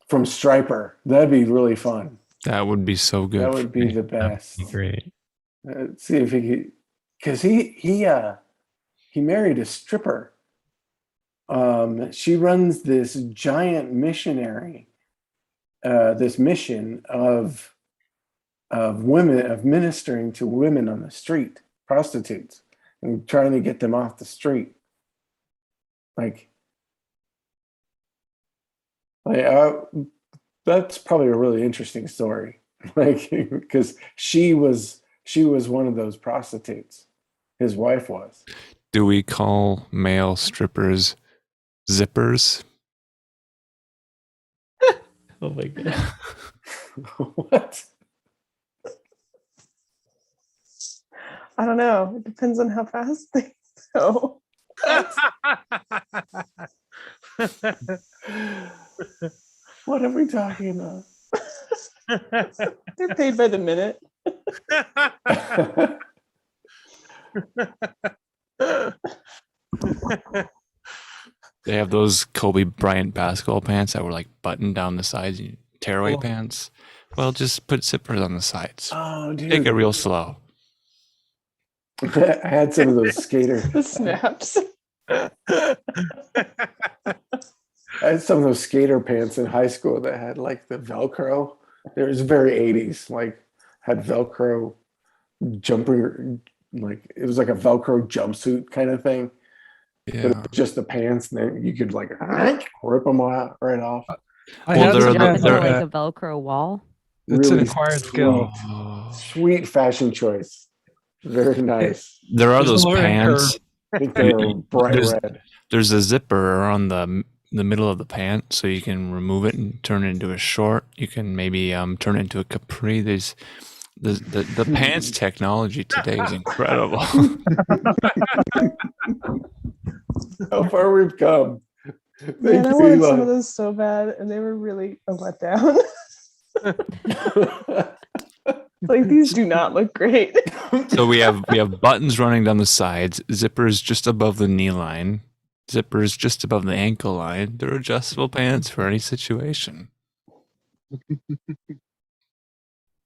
From Striper. That'd be really fun. That would be so good. That would be the That'd best. be great. See if he could, because he married a stripper. She runs this giant missionary, this mission of women, of ministering to women on the street, prostitutes, and trying to get them off the street. That's probably a really interesting story. Because she was one of those prostitutes. His wife was. Do we call male strippers zippers? Oh my god. What? I don't know. It depends on how fast they go. What are we talking about? They're paid by the minute. They have those Kobe Bryant basketball pants that were like buttoned down the sides, tearaway pants. Well, just put zippers on the sides. Oh, dude. Take it real slow. I had some of those skater. The snaps. I had some of those skater pants in high school that had like the Velcro. It was very 80s, like had Velcro jumper, like it was like a Velcro jumpsuit kind of thing. But it Yeah. was just the pants, and then you could like rip them out right off. I Well, had they're some the- of Jump into they're- like a Velcro wall. It's an Really acquired sweet. skill. Sweet fashion choice. Very nice. There are There's a those learning pants. I think they're bright There's- red. There's a zipper around the middle of the pant, so you can remove it and turn it into a short. You can maybe turn it into a capri. There's the pants technology today is incredible. How far we've come. Man, I Thank wanted you, some of those so bad, and they were really a letdown. Like, these do not look great. So we have buttons running down the sides, zippers just above the knee line, zippers just above the ankle line. They're adjustable pants for any situation.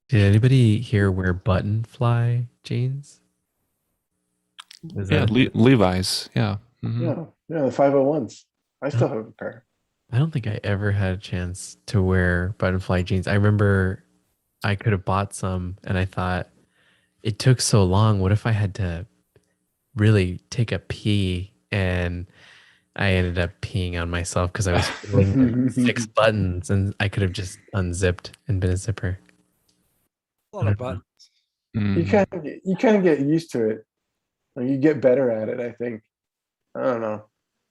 Did anybody here wear button fly jeans? Is Yeah, that- Levi's. Yeah. Mhm. Yeah, the 501s. I still have a pair. I don't think I ever had a chance to wear button fly jeans. I remember I could have bought some and I thought it took so long. What if I had to really take a pee and I ended up peeing on myself because I was feeling 6 buttons and I could have just unzipped and been a zipper. A lot of buttons. You kind of get used to it. Like, you get better at it, I think. I don't know.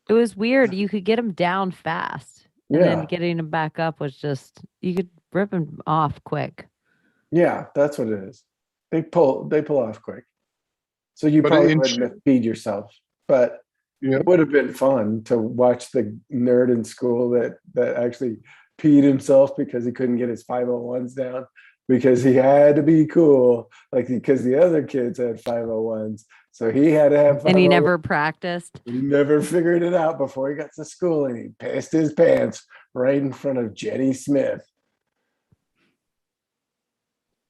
It was weird. You could get them down fast. And Yeah. then getting them back up was just, you could rip them off quick. Yeah, that's what it is. They pull off quick. So you But probably in- wouldn't have peed yourself, but Yeah. it would have been fun to watch the nerd in school that actually peed himself because he couldn't get his 501s down because he had to be cool, like because the other kids had 501s, so he had to have. And he 501s. never practiced. He never figured it out before he got to school, and he pissed his pants right in front of Jenny Smith.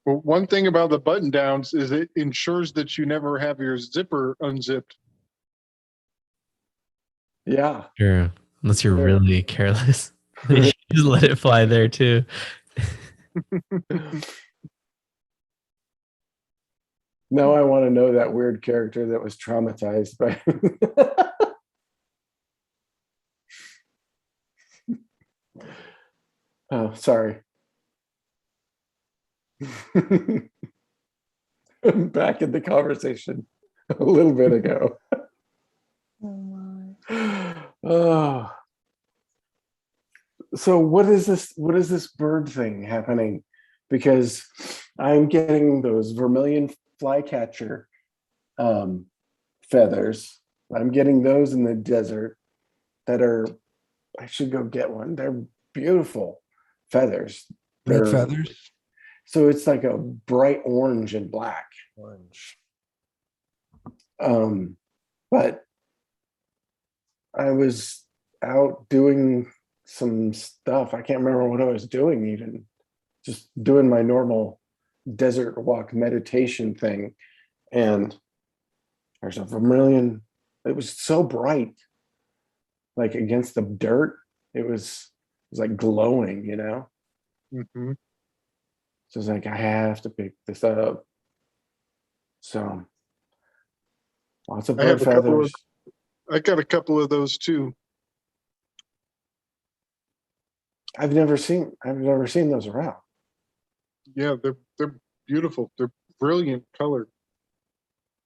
Well, one thing about the button downs is it ensures that you never have your zipper unzipped. Yeah. Sure. Unless you're Sure. really careless. You should just let it fly there too. Now I want to know that weird character that was traumatized by. Oh, sorry. I'm back in the conversation a little bit ago. Oh. So what is this? What is this bird thing happening? Because I'm getting those vermilion flycatcher feathers. I'm getting those in the desert that are, I should go get one. They're beautiful feathers. Red They're, feathers. so it's like a bright orange and black. Orange. But I was out doing some stuff. I can't remember what I was doing even. Just doing my normal desert walk meditation thing. And there's a vermilion. It was so bright, like against the dirt. It was like glowing, you know? Mm-hmm. So it's like, I have to pick this up. So lots of I have bird a couple feathers. I got a couple of those too. I've never seen those around. Yeah, they're beautiful. They're brilliant colored.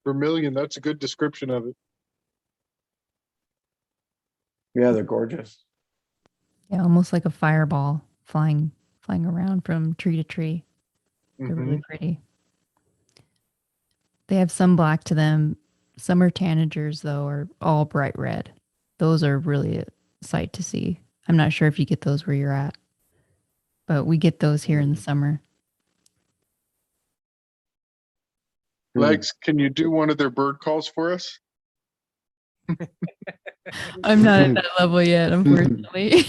Vermilion, that's a good description of it. Yeah, they're gorgeous. Yeah, almost like a fireball flying around from tree to tree. They're really pretty. They have some black to them. Summer tanagers, though, are all bright red. Those are really a sight to see. I'm not sure if you get those where you're at, but we get those here in the summer. Legs, can you do one of their bird calls for us? I'm not at that level yet, unfortunately.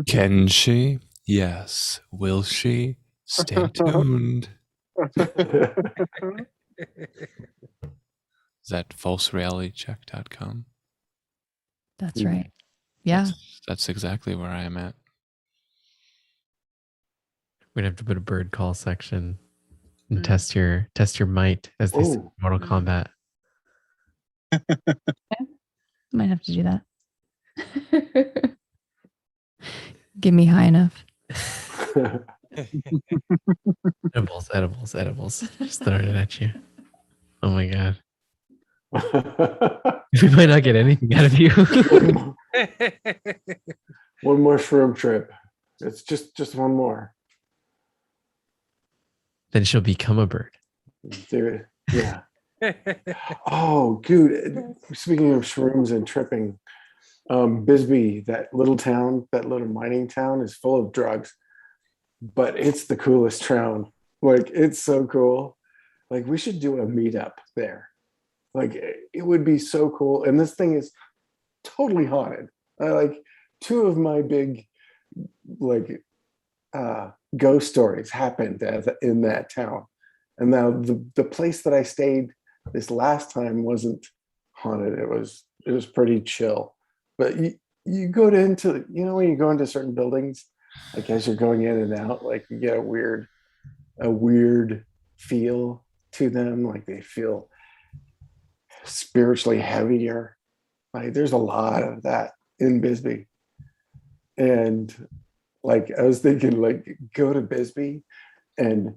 Can she? Yes. Will she? Stay tuned. Is that falserealitycheck.com? That's right. Yeah. That's exactly where I am at. We'd have to put a bird call section and test your might, as they say in Mortal Kombat. Might have to do that. Get me high enough. Edibles. Just throwing it at you. Oh my god. We might not get anything out of you. One more shroom trip. It's just one more. Then she'll become a bird. Dude, yeah. Oh, dude. Speaking of shrooms and tripping, Bisbee, that little mining town, is full of drugs, but it's the coolest town. Like, it's so cool. Like, we should do a meetup there. Like, it would be so cool. And this thing is totally haunted. Like, two of my big, like, ghost stories happened in that town. And now the place that I stayed this last time wasn't haunted. It was pretty chill. But you go into, when you go into certain buildings, like as you're going in and out, like you get a weird feel to them. Like they feel spiritually heavier. Like there's a lot of that in Bisbee. And like I was thinking, like, go to Bisbee and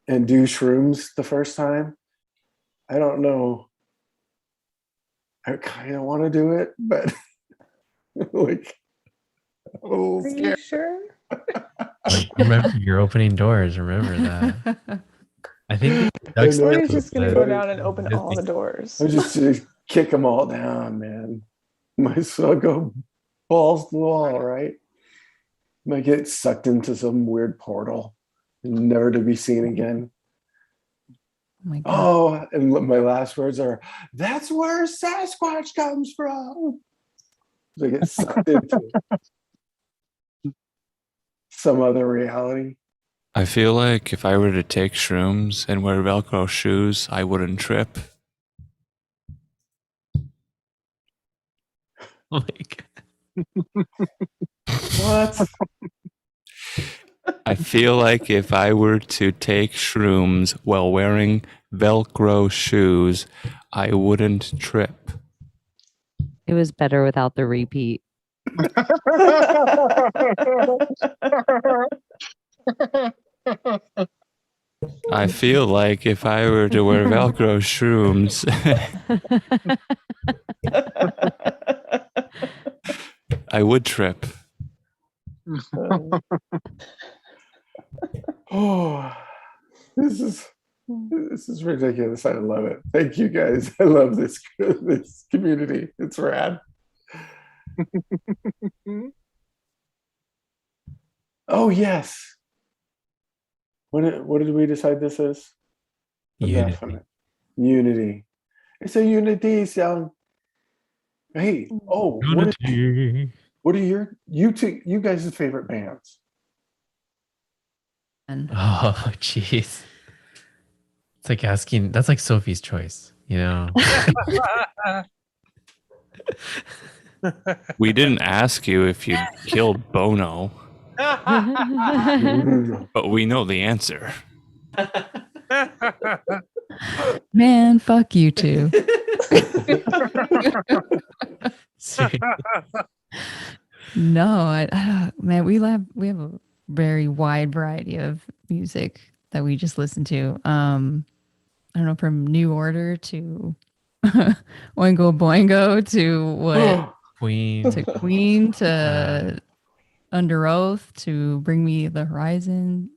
do shrooms the first time. I don't know. I kind of want to do it, but like, I'm a little Are you scared. sure? Like, remember, you're opening doors. Remember that. I think Doug's Or know. you're just gonna go down and open all the doors. I just kick them all down, man. Might as well go balls to the wall, right? Might get sucked into some weird portal, never to be seen again. Oh my God. Oh, and my last words are, "That's where Sasquatch comes from." So I get sucked into some other reality. I feel like if I were to take shrooms and wear Velcro shoes, I wouldn't trip. Oh my God. What? I feel like if I were to take shrooms while wearing Velcro shoes, I wouldn't trip. It was better without the repeat. I feel like if I were to wear Velcro shrooms, I would trip. Oh, this is ridiculous. I love it. Thank you guys. I love this community. It's rad. Oh yes. What did we decide this is? Unity. Unity. It's a unity sound. Hey, oh, Unity. what are you guys' favorite bands? Oh, jeez. It's like asking, that's like Sophie's choice, you know? We didn't ask you if you'd killed Bono, but we know the answer. Man, fuck you two. No, man, we have a very wide variety of music that we just listen to. I don't know, from New Order to Oingo Boingo to what? Queen. To Queen to Under Oath to Bring Me the Horizon,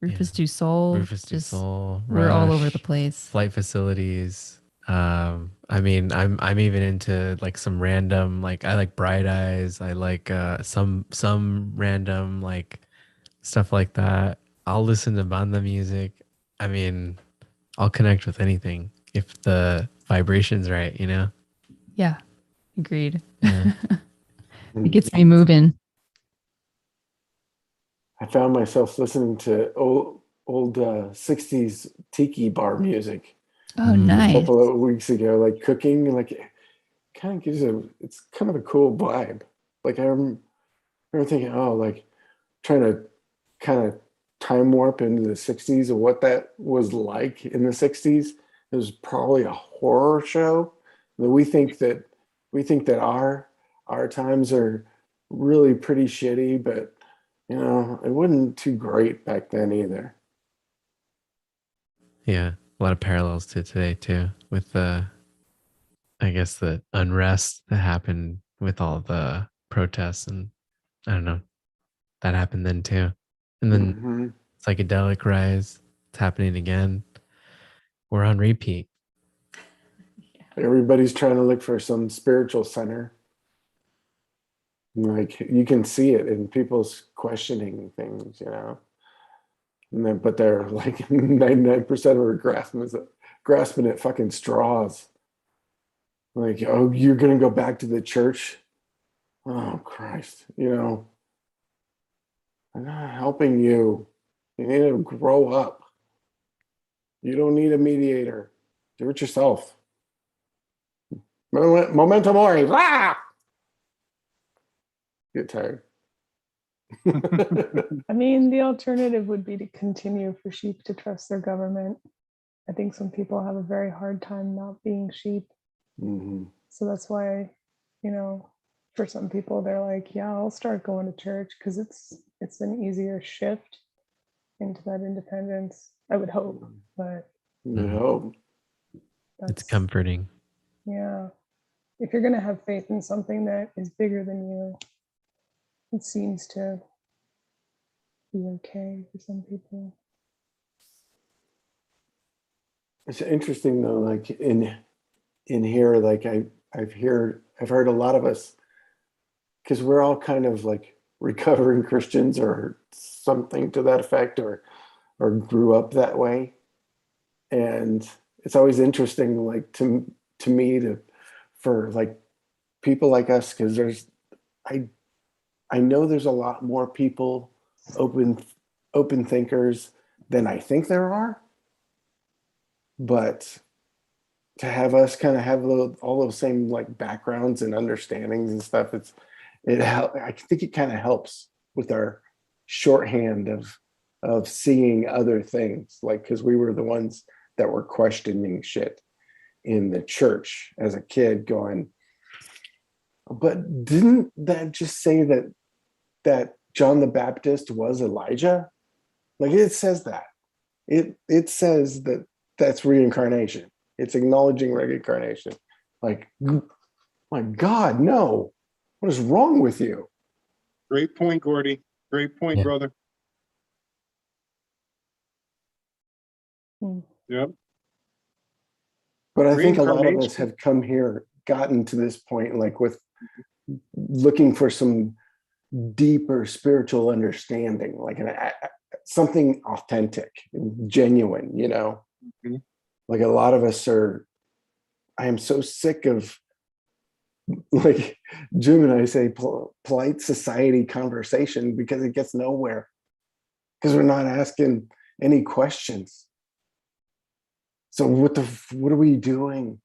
Rufus Du Sol. Rufus Du Sol. We're all over Rush, the place. Flight Facilities. I mean, I'm even into like some random, like I like Bright Eyes. I like some random like stuff like that. I'll listen to banda music. I mean, I'll connect with anything if the vibration's right, you know? Yeah, agreed. Yeah. It gets me moving. I found myself listening to old 60s tiki bar music. Oh, nice. A couple of weeks ago, like cooking, like it kind of gives it's kind of a cool vibe. Like I remember thinking, oh, like trying to kind of time warp into the 60s of what that was like in the 60s. It was probably a horror show. We think that our times are really pretty shitty, but you know, it wasn't too great back then either. Yeah. A lot of parallels to today too, with the, I guess, the unrest that happened with all the protests, and I don't know, that happened then too. And then psychedelic rise, it's happening again. We're on repeat. Everybody's trying to look for some spiritual center. Like you can see it in people's questioning things, you know. And then, but they're like 99% of them are grasping at fucking straws. Like, oh, you're gonna go back to the church? Oh Christ, you know. I'm not helping you. You need to grow up. You don't need a mediator. Do it yourself. Memento mori. Ah! Get tired. I mean, the alternative would be to continue for sheep to trust their government. I think some people have a very hard time not being sheep. Mm-hmm. So that's why, you know, for some people, they're like, yeah, I'll start going to church because it's an easier shift into that independence. I would hope, but no, it's comforting. Yeah. If you're going to have faith in something that is bigger than you, it seems to be okay for some people. It's interesting though, like in here, like I've heard a lot of us, because we're all kind of like recovering Christians or something to that effect, or grew up that way. And it's always interesting, like to me, for like people like us, because I know there's a lot more people, open thinkers than I think there are. But to have us kind of have all those same like backgrounds and understandings and stuff, I think it kind of helps with our shorthand of seeing other things, like because we were the ones that were questioning shit in the church as a kid, going, but didn't that just say that John the Baptist was Elijah? Like it says that. it says that that's reincarnation. It's acknowledging reincarnation. Like, my God, no. What is wrong with you? Great point, Gordy. Great point, Yeah. brother. Hmm. Yep. But I think a lot of us Reincarnation. have come here, gotten to this point, like with looking for some deeper spiritual understanding, like something authentic, genuine, you know? Mhm. Like a lot of us are, I am so sick of, like Jim and I say, polite society conversation, because it gets nowhere, because we're not asking any questions. So what are we doing?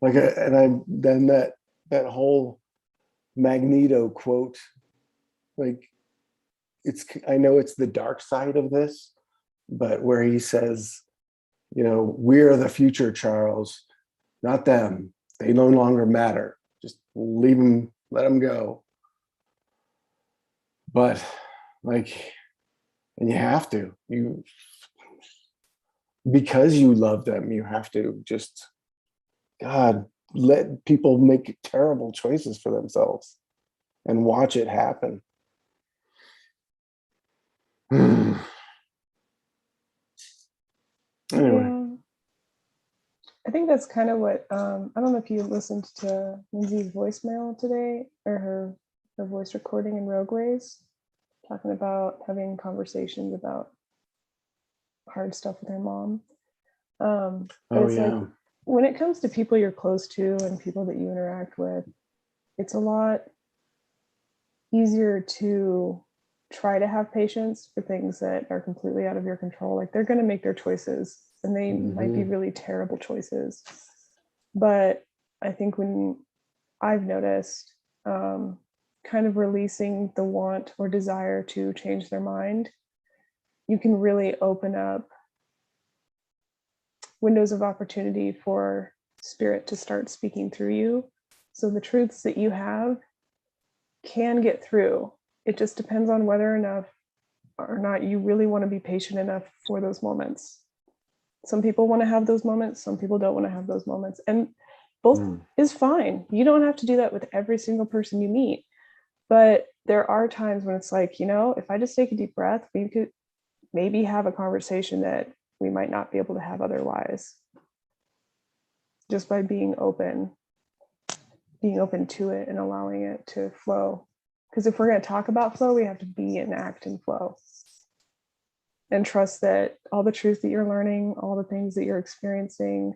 Like, then that whole Magneto quote, like, I know it's the dark side of this, but where he says, you know, we're the future, Charles, not them. They no longer matter. Just leave them, let them go. But like, and you have to, because you love them, you have to just, God, let people make terrible choices for themselves and watch it happen. Anyway. Yeah. I think that's kind of what, I don't know if you listened to Lindsay's voicemail today, or her voice recording in Rogueways, talking about having conversations about hard stuff with her mom. But Oh, it's yeah. like, when it comes to people you're close to and people that you interact with, it's a lot easier to try to have patience for things that are completely out of your control. Like, they're going to make their choices, and they might be really terrible choices. But I think when I've noticed, kind of releasing the want or desire to change their mind, you can really open up windows of opportunity for spirit to start speaking through you. So the truths that you have can get through. It just depends on whether or not you really want to be patient enough for those moments. Some people want to have those moments, some people don't want to have those moments, and both is fine. You don't have to do that with every single person you meet, but there are times when it's like, you know, if I just take a deep breath, we could maybe have a conversation that we might not be able to have otherwise, just by being open to it and allowing it to flow. Because if we're going to talk about flow, we have to be and act in flow, and trust that all the truth that you're learning, all the things that you're experiencing,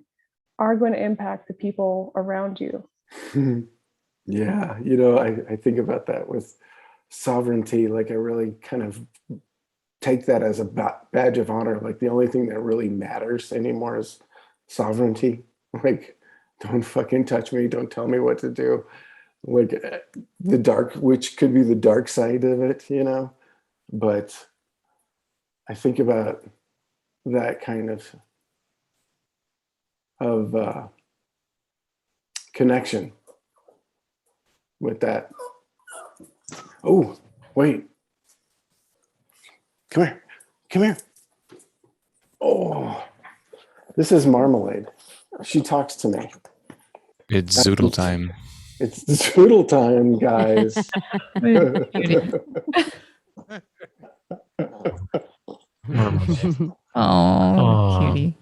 are going to impact the people around you. Yeah, you know, I think about that with sovereignty. Like, I really kind of take that as a badge of honor. Like, the only thing that really matters anymore is sovereignty. Like, don't fucking touch me. Don't tell me what to do. Like, the dark, which could be the dark side of it, you know? But I think about that kind of connection with that. Oh, wait. Come here. Come here. Oh, this is Marmalade. She talks to me. It's zoodle time. It's zoodle time, guys. Oh, cutie.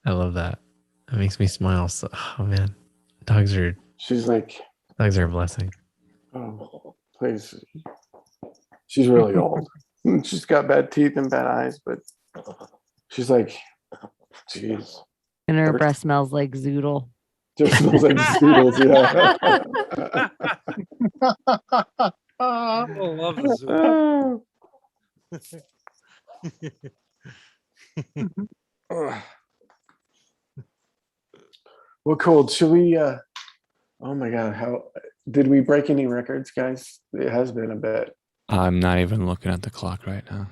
I love that. That makes me smile. So, oh man, She's like, dogs are a blessing. oh, please. She's really old. She's got bad teeth and bad eyes, but she's like, geez. And her breath smells like zoodle. Just smells like zoodles, yeah. I love the zoodle. Well, cool. Should we, oh my God, did we break any records, guys? It has been a bit. I'm not even looking at the clock right now.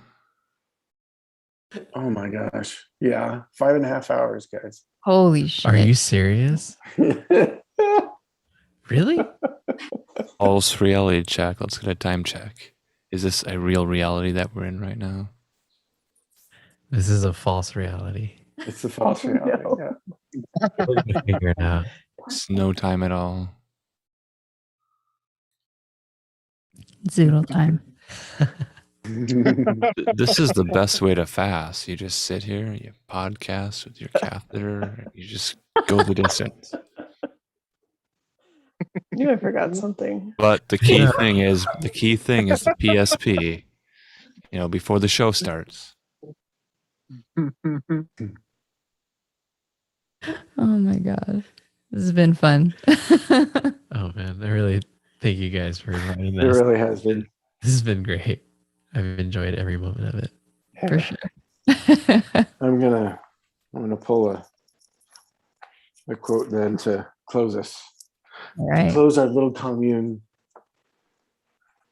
Oh my gosh. Yeah. 5.5 hours, guys. Holy shit. Are you serious? Really? Pulse reality check. Let's get a time check. Is this a real reality that we're in right now? This is a false reality. It's a false reality. no. Yeah. We're gonna figure it out. It's no time at all. Zoodle time. This is the best way to fast. You just sit here, you podcast with your catheter, and you just go the distance. Knew I forgot something. But the key thing is the PSP. Before the show starts. Oh my god. This has been fun. Oh man, I really thank you guys for inviting It this. really has been. This has been great. I've enjoyed every moment of it. For sure. I'm gonna pull a quote then to close us. All right. Close our little commune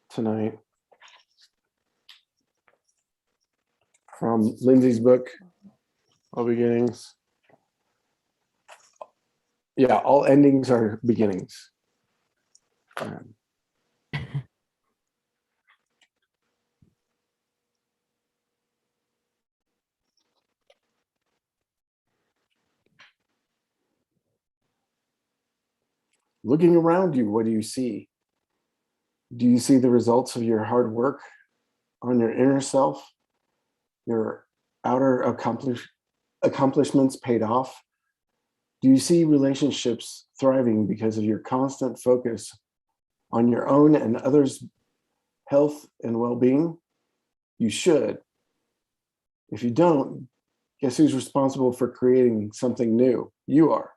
tonight. From Lindsay's book, All Beginnings. Yeah, all endings are beginnings. Looking around you, what do you see? Do you see the results of your hard work on your inner self? Your outer accomplishments paid off? Do you see relationships thriving because of your constant focus on your own and others' health and well-being? You should. If you don't, guess who's responsible for creating something new? You are.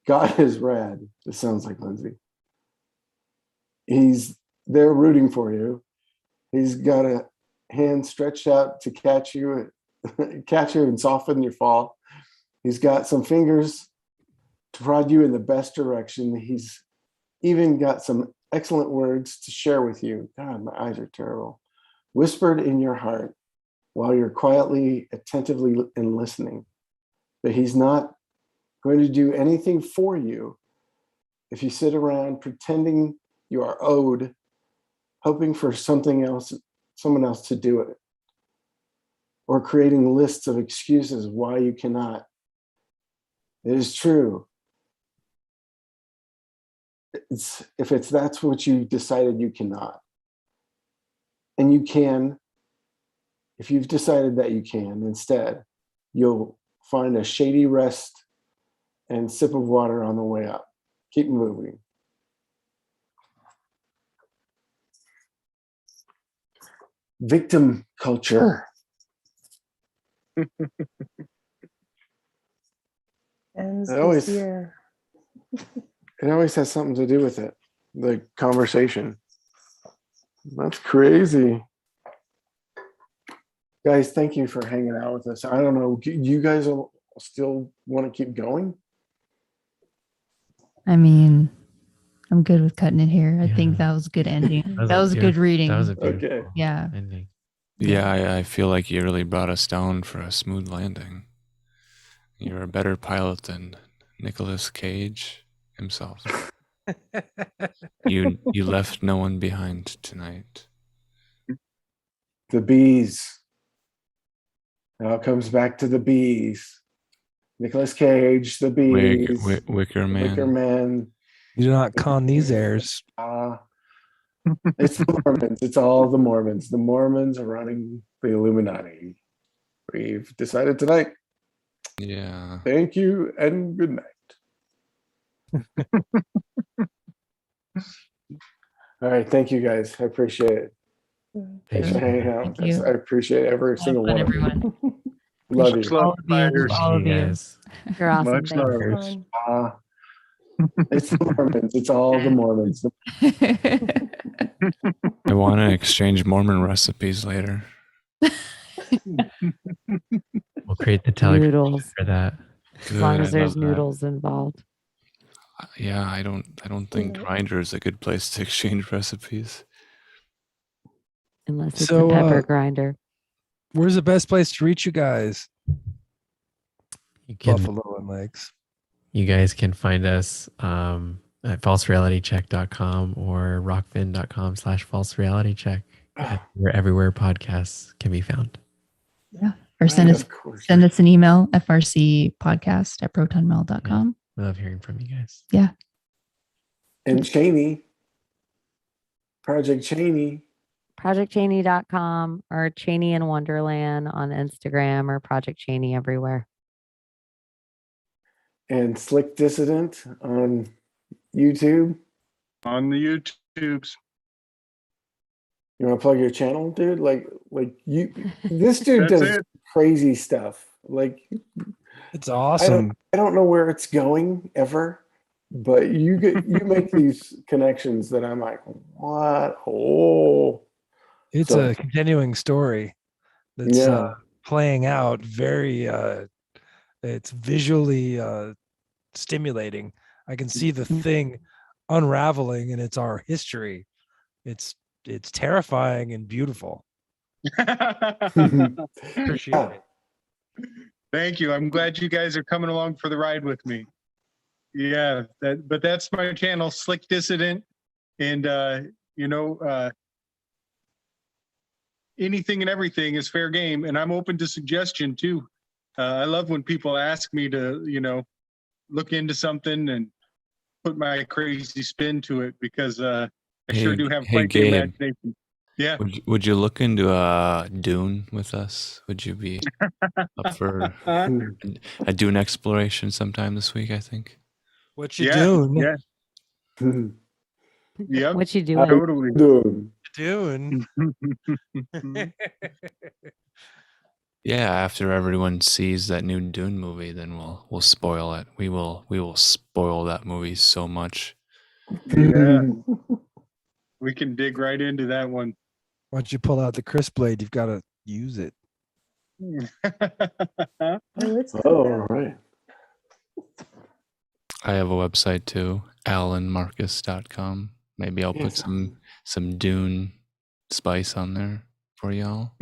God is rad. This sounds like Lindsay. He's there rooting for you. He's got a hand stretched out to catch you and soften your fall. He's got some fingers to prod you in the best direction. He's even got some excellent words to share with you. God, my eyes are terrible. Whispered in your heart while you're quietly, attentively and listening. But he's not going to do anything for you if you sit around pretending you are owed, hoping for someone else to do it, or creating lists of excuses why you cannot. It is true. That's what you decided, you cannot. And you can, if you've decided that you can, instead, you'll find a shady rest and sip of water on the way up. Keep moving. Victim culture. Ends It always- this year. It always has something to do with it, the conversation. That's crazy. Guys, thank you for hanging out with us. I don't know, you guys still want to keep going? I mean, I'm good with cutting it here. I Yeah. think that was a good ending. That was a good beautiful- reading. That was a beautiful Okay. Yeah. ending. Yeah, I feel like you really brought us down for a smooth landing. You're a better pilot than Nicolas Cage himself. You left no one behind tonight. The bees. Now it comes back to the bees. Nicolas Cage, the bees. Wicker Man. Wicker Man. You do not con these airs. It's the Mormons. It's all the Mormons. The Mormons are running the Illuminati. We've decided tonight. Yeah. Thank you and good night. All right. Thank you guys. I appreciate it. Thanks for hanging out. Thank you. I appreciate every Have single fun, one of you. everyone. Love Much you. love, All of you. Spiders. All of you. guys. You're awesome. Much Thanks. love. Fun. It's the Mormons. It's all the Mormons. I want to exchange Mormon recipes later. We'll create the Telegram Noodles. for that. As long Good, as I there's love that. noodles involved. Yeah, I don't think Grindr is a good place to exchange recipes. Unless it's So, a pepper grinder. Where's the best place to reach you guys? You can Buffalo and Lakes. You guys can find us at falserealitycheck.com or rockfin.com/falserealitycheck. We're everywhere podcasts can be found. Yeah. Or send us of course. send us an email, frcpodcast@protonmail.com. We love hearing from you guys. Yeah. And Chaney, Project Chaney. ProjectChaney.com or Chaney in Wonderland on Instagram or Project Chaney everywhere. And Slick Dissident on YouTube. On the YouTubes. You want to plug your channel, dude? Like you, this dude That's does it. crazy stuff. Like, It's awesome. I don't know where it's going ever, but you make these connections that I'm like, what? Oh, It's So- a continuing story that's Yeah. playing out very it's visually stimulating. I can see the thing unraveling, and it's our history. It's terrifying and beautiful. Appreciate Yeah. it. Thank you. I'm glad you guys are coming along for the ride with me. Yeah, but that's my channel, Slick Dissident. And, anything and everything is fair game. And I'm open to suggestion too. I love when people ask me to, look into something and put my crazy spin to it because I sure do have quite the Gabe. imagination. Yeah. Would you look into Dune with us? Would you be up for a Dune exploration sometime this week? I think. What you Yeah, doing? yeah. Yep. What you doing? Totally. Dude. Doing. Yeah, after everyone sees that new Dune movie, then we'll spoil it. We will spoil that movie so much. Yeah. We can dig right into that one. Once you pull out the crisp blade, you've got to use it. Oh, it's Oh, cool. all right. I have a website too, alanmarcus.com. Maybe I'll put Yes. some Dune spice on there for y'all.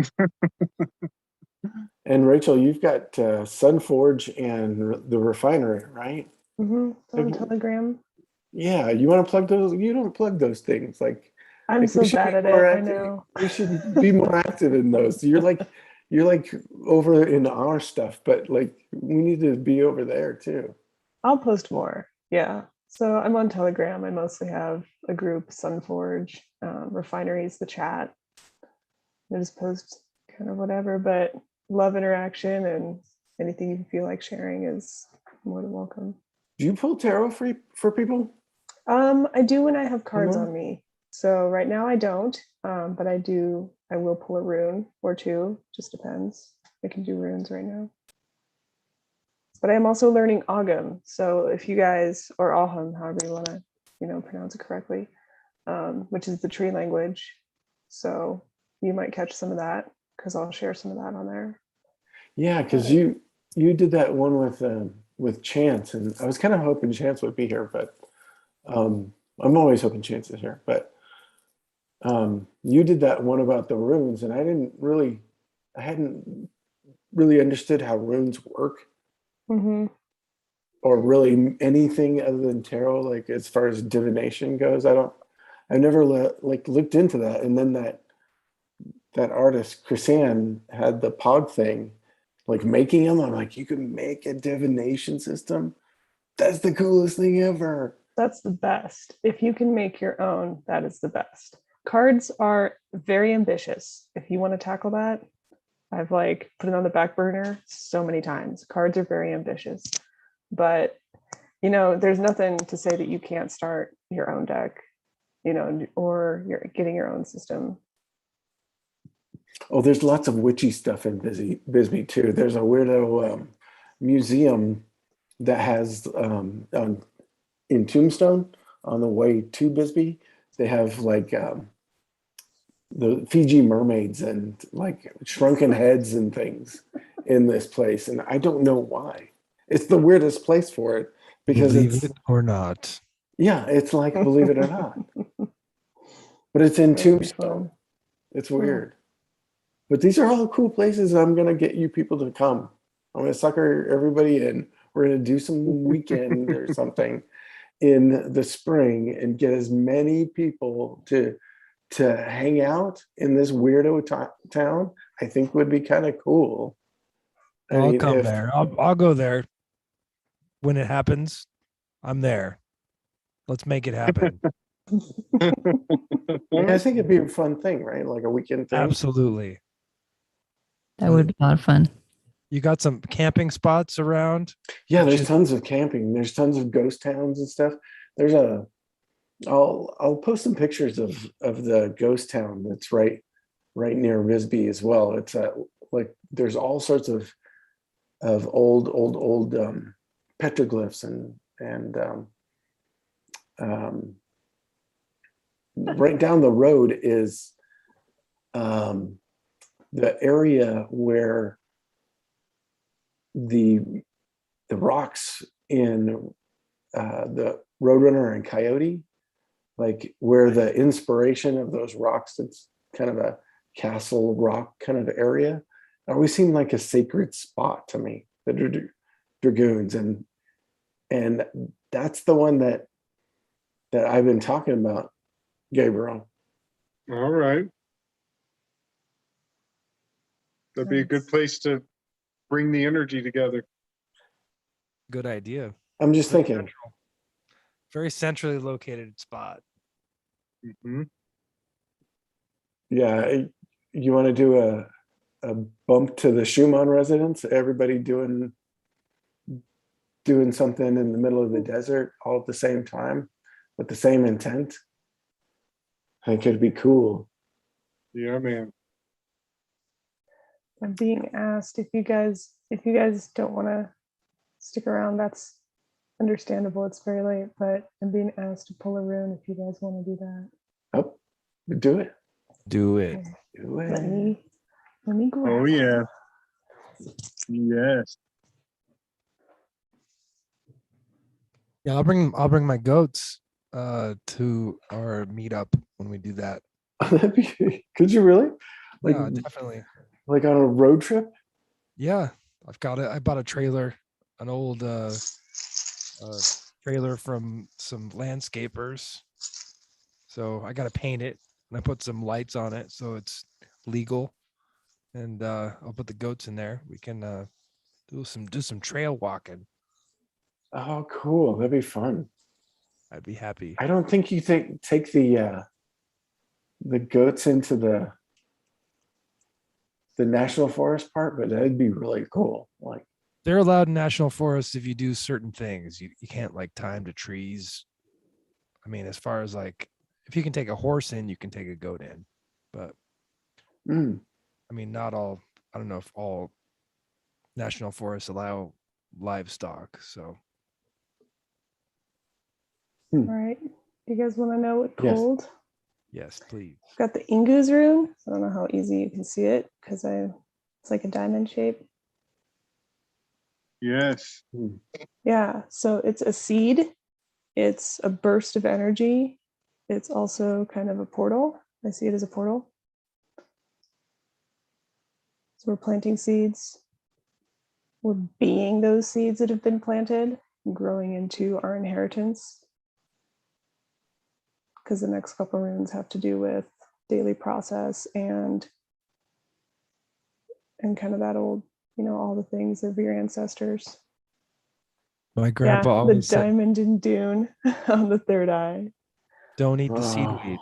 And Rachel, you've got Sunforge and the refinery, right? Mm-hmm. On Like- Telegram. Yeah, you want to plug those? You don't plug those things. Like, I'm like, so we should bad be at it. more I active. know. You should be more active in those. You're like over in our stuff, but like we need to be over there too. I'll post more. Yeah. So I'm on Telegram. I mostly have a group, Sunforge, Refineries, the chat. I just post kind of whatever, but love interaction and anything you feel like sharing is more than welcome. Do you pull tarot for people? I do when I have cards Mhm. on me. So right now I don't, but I will pull a rune or two, just depends. I can do runes right now. But I am also learning Ogham. So if you guys, or Aham, however you want to, pronounce it correctly, which is the tree language. So you might catch some of that because I'll share some of that on there. Yeah, because you did that one with Chance, and I was kind of hoping Chance would be here, but I'm always hoping Chance is here. But you did that one about the runes, and I hadn't really understood how runes work, Mm-hmm. or really anything other than tarot. Like as far as divination goes, I never looked into that. And then that artist Chrisanne had the Pog thing, like making them. I'm like, you can make a divination system. That's the coolest thing ever. That's the best. If you can make your own, that is the best. Cards are very ambitious. If you want to tackle that, I've put it on the back burner so many times. Cards are very ambitious, but there's nothing to say that you can't start your own deck, or you're getting your own system. Oh, there's lots of witchy stuff in Bisbee too. There's a weirdo museum that has in Tombstone on the way to Bisbee. They have the Fiji mermaids and shrunken heads and things in this place, and I don't know why. It's the weirdest place for it because Believe it or not. Yeah, it's like believe it or not, but it's in Tombstone. It's weird. But these are all cool places. I'm going to get you people to come. I'm going to sucker everybody in. We're going to do some weekend or something in the spring and get as many people to hang out in this weirdo town. I think would be kind of cool. I I'll mean, come if- there. I'll go there when it happens. I'm there. Let's make it happen. I mean, I think it'd be a fun thing, right? Like a weekend thing. Absolutely. That would be a lot of fun. You got some camping spots around? Yeah, there's Just- tons of camping. There's tons of ghost towns and stuff. I'll post some pictures of the ghost town that's right near Risby as well. It's like there's all sorts of old petroglyphs and right down the road is the area where the rocks in the Roadrunner and Coyote, like where the inspiration of those rocks, it's kind of a castle rock kind of area, always seemed like a sacred spot to me, the Dragoons. And that's the one that I've been talking about, Gabriel. All right. That'd be a good place to bring the energy together. Good idea. I'm just Very thinking. central. Very centrally located spot. Hmm. Yeah, you want to do a bump to the Schumann residence? Everybody doing something in the middle of the desert all at the same time with the same intent. I think it'd be cool. Yeah, man. I'm being asked if you guys don't want to stick around, that's understandable. It's very late, but I'm being asked to pull a rune if you guys want to do that. Oh, do it. Do it. Okay, Do Let it. me grab Oh it. yeah. Yes. Yeah, I'll bring my goats to our meetup when we do that. Could you really? Like, Yeah, definitely. like on a road trip? Yeah, I bought a trailer, an old trailer from some landscapers. So I got to paint it and I put some lights on it so it's legal. And I'll put the goats in there. We can do some trail walking. Oh, cool. That'd be fun. I'd be happy. I don't think you take the goats into the national forest part, but that'd be really cool. Like, They're allowed in national forests if you do certain things. You can't like tie them to trees. I mean, as far as like, if you can take a horse in, you can take a goat in. But I mean, not all. I don't know if all national forests allow livestock. So All right. You guys want to know what Yes. cold? yes, please. I've got the Ingu's rune. I don't know how easy you can see it because it's like a diamond shape. Yes. Yeah. So it's a seed. It's a burst of energy. It's also kind of a portal. I see it as a portal. So we're planting seeds. We're being those seeds that have been planted, growing into our inheritance. Because the next couple runes have to do with daily process and kind of that old, all the things of your ancestors. My grandpa Yeah, the always said, diamond in Dune on the third eye. "Don't eat the Oh. seedweed."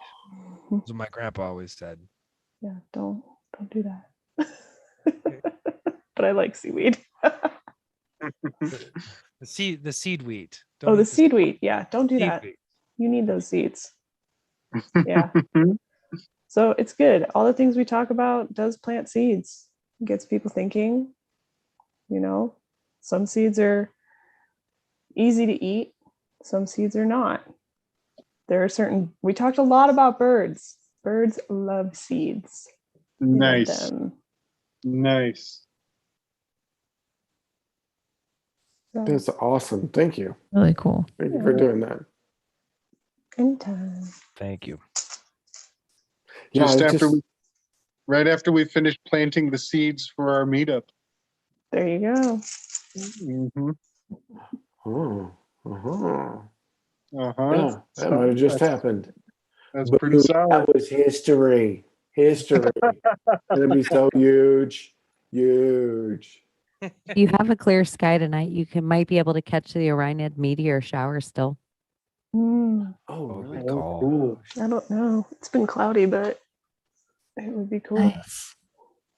That's what my grandpa always said. Yeah, don't do that. But I like seaweed. The seedweed. Oh, eat the seedweed. Yeah, don't do that. seedweed. You need those seeds. Yeah. So it's good. All the things we talk about does plant seeds. It gets people thinking. Some seeds are easy to eat. Some seeds are not. We talked a lot about birds. Birds love seeds. They love Nice. them. Nice. So, that's awesome. Thank you. Really cool. Thank you for doing that. anytime. Thank you. Yeah, Right after we finish planting the seeds for our meetup. There you go. Mm-hmm. Oh, uh-huh. Uh-huh. Yeah, that might have just happened. That's But pretty solid. that was history. History. It'll be so huge. Huge. You have a clear sky tonight. You might be able to catch the Orionid meteor shower still. Mm, Oh, Oh, really? good call. Cool. I don't know. It's been cloudy, but it would be cool. Nice.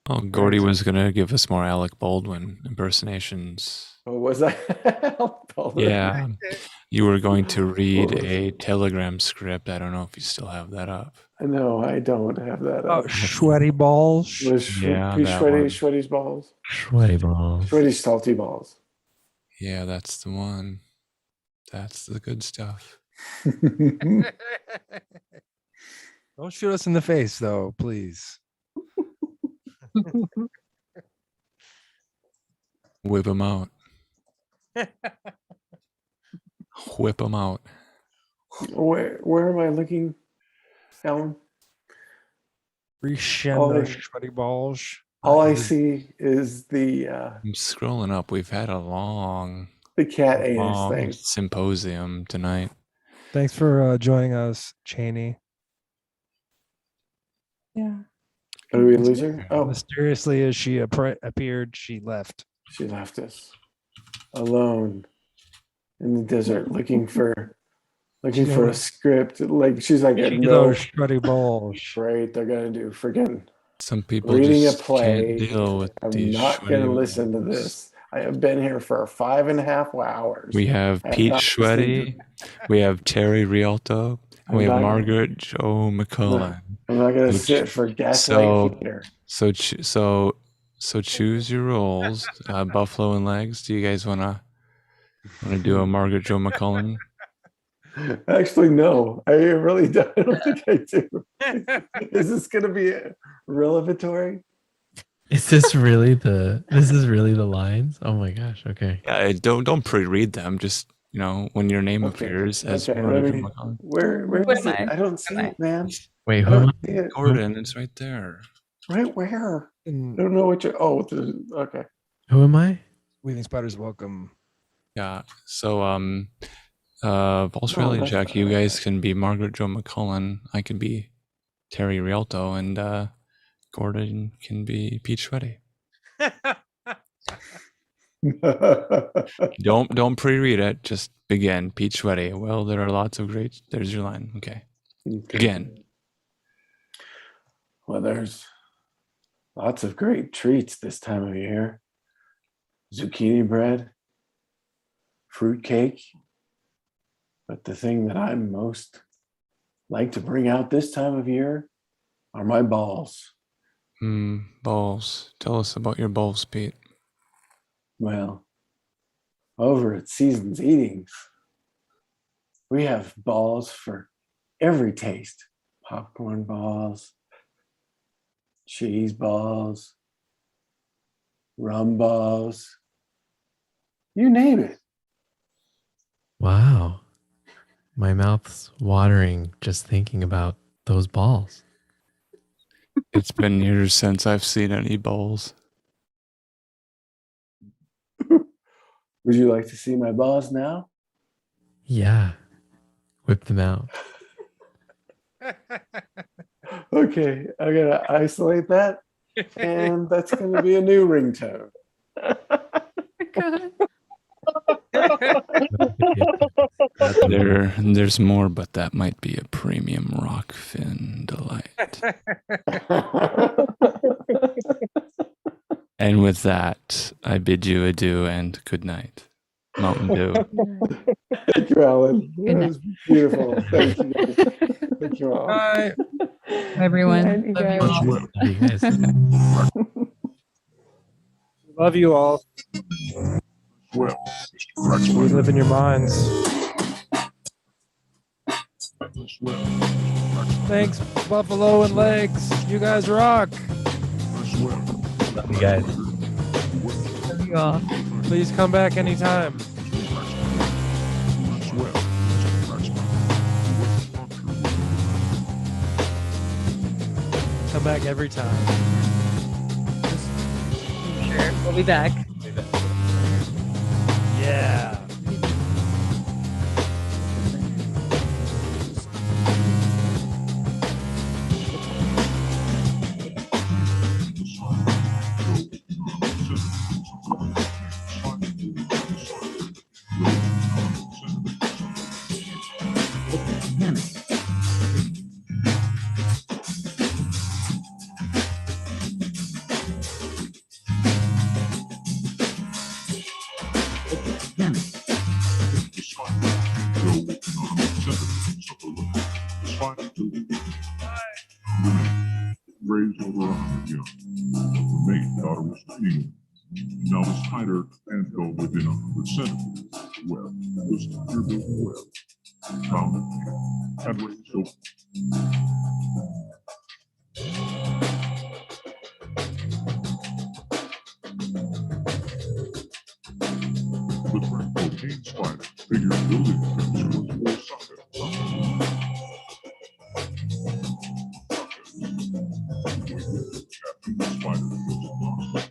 Oh, Gordy was gonna give us more Alec Baldwin impersonations. Oh, was I? Yeah, you were going to read a Telegram script. I don't know if you still have that up. No, I don't have that. Oh, sweaty balls. Yeah, that one. Sweaty's balls. Sweaty balls. Sweaty salty balls. Yeah, that's the one. That's the good stuff. Don't shoot us in the face, though, please. Whip them out. Whip them out. Where am I looking, Alan? Reshin those sweaty balls. All I see is the I'm scrolling up. We've had a long cat anus thing. symposium tonight. Thanks for joining us, Chaney. Yeah. Did we lose her? Oh, Mysteriously, as she appeared, she left. she left us alone in the desert looking for a script. Like she's like, no, Those sweaty balls. right? They're gonna do freaking Some people reading a just play. can't deal with I'm these not sweaty gonna listen to balls. this. I have been here for 5.5 hours. We have I have Pete not Schwetty, we have Terry Rialto, and we I'm have not- Margaret Jo McCullen. I'm not gonna So sit for gaslight so- theater. So choose your roles. Buffalo and Legs. Do you guys wanna do a Margaret Jo McCullen? Actually, no. I really don't. I don't think I do. Is this gonna be revelatory? Is this really the lines? Oh my gosh. Okay. Yeah, don't pre-read them. Just when your name Okay, appears as okay, Margaret let Jo me- McCullen. Where Where is am it? I? I don't see Am I? it, man. Wait, I who am don't I? see it. Gordon, it's right there. Right where? I And don't know what you're. Oh, okay. Who am I? Weavingspiders, welcome. Yeah. So Pulse Reality that's Check. not You right. guys can be Margaret Jo McCullen. I can be Terry Rialto, and Gordon can be Pete Schwetty. Don't pre-read it. Just begin. Pete Schwetty. Well, there are lots of great. There's your line. Okay. Again. Well, there's lots of great treats this time of year. Zucchini bread, fruit cake. But the thing that I most like to bring out this time of year are my balls. Balls. Tell us about your balls, Pete. Well, over at Seasons Eatings, we have balls for every taste. Popcorn balls, cheese balls, rum balls, you name it. Wow. My mouth's watering just thinking about those balls. It's been years since I've seen any balls. Would you like to see my balls now? Yeah. Whip them out. Okay, I'm gonna isolate that, and that's gonna be a new ringtone. God. There's more, but that might be a premium rock fin delight. And with that, I bid you adieu and good night. Mountain Dew. Thank you, Alan. Good That was beautiful. Thank you. Thank you all. Bye. Everyone. Good night, you Love you guys. all. Love you guys. Love you all. Well, Mr. Crack We Spider. live in your minds. Well, Mr. Crack Spider. Thanks, Buffalo and Legs. You guys rock. Well, Love you guys. Love you all. Please come back anytime. well, Mr. Crack Spider. What's up here? Come back every time. Sure. We'll be back. Yeah. Raised over 100 young. The maiden daughter was Chaney. Now the spider can't go within 100 centimeters. Web was the web. Found it. Had raised over. The threat protein spider figured building fence was more socket. The spider was lost.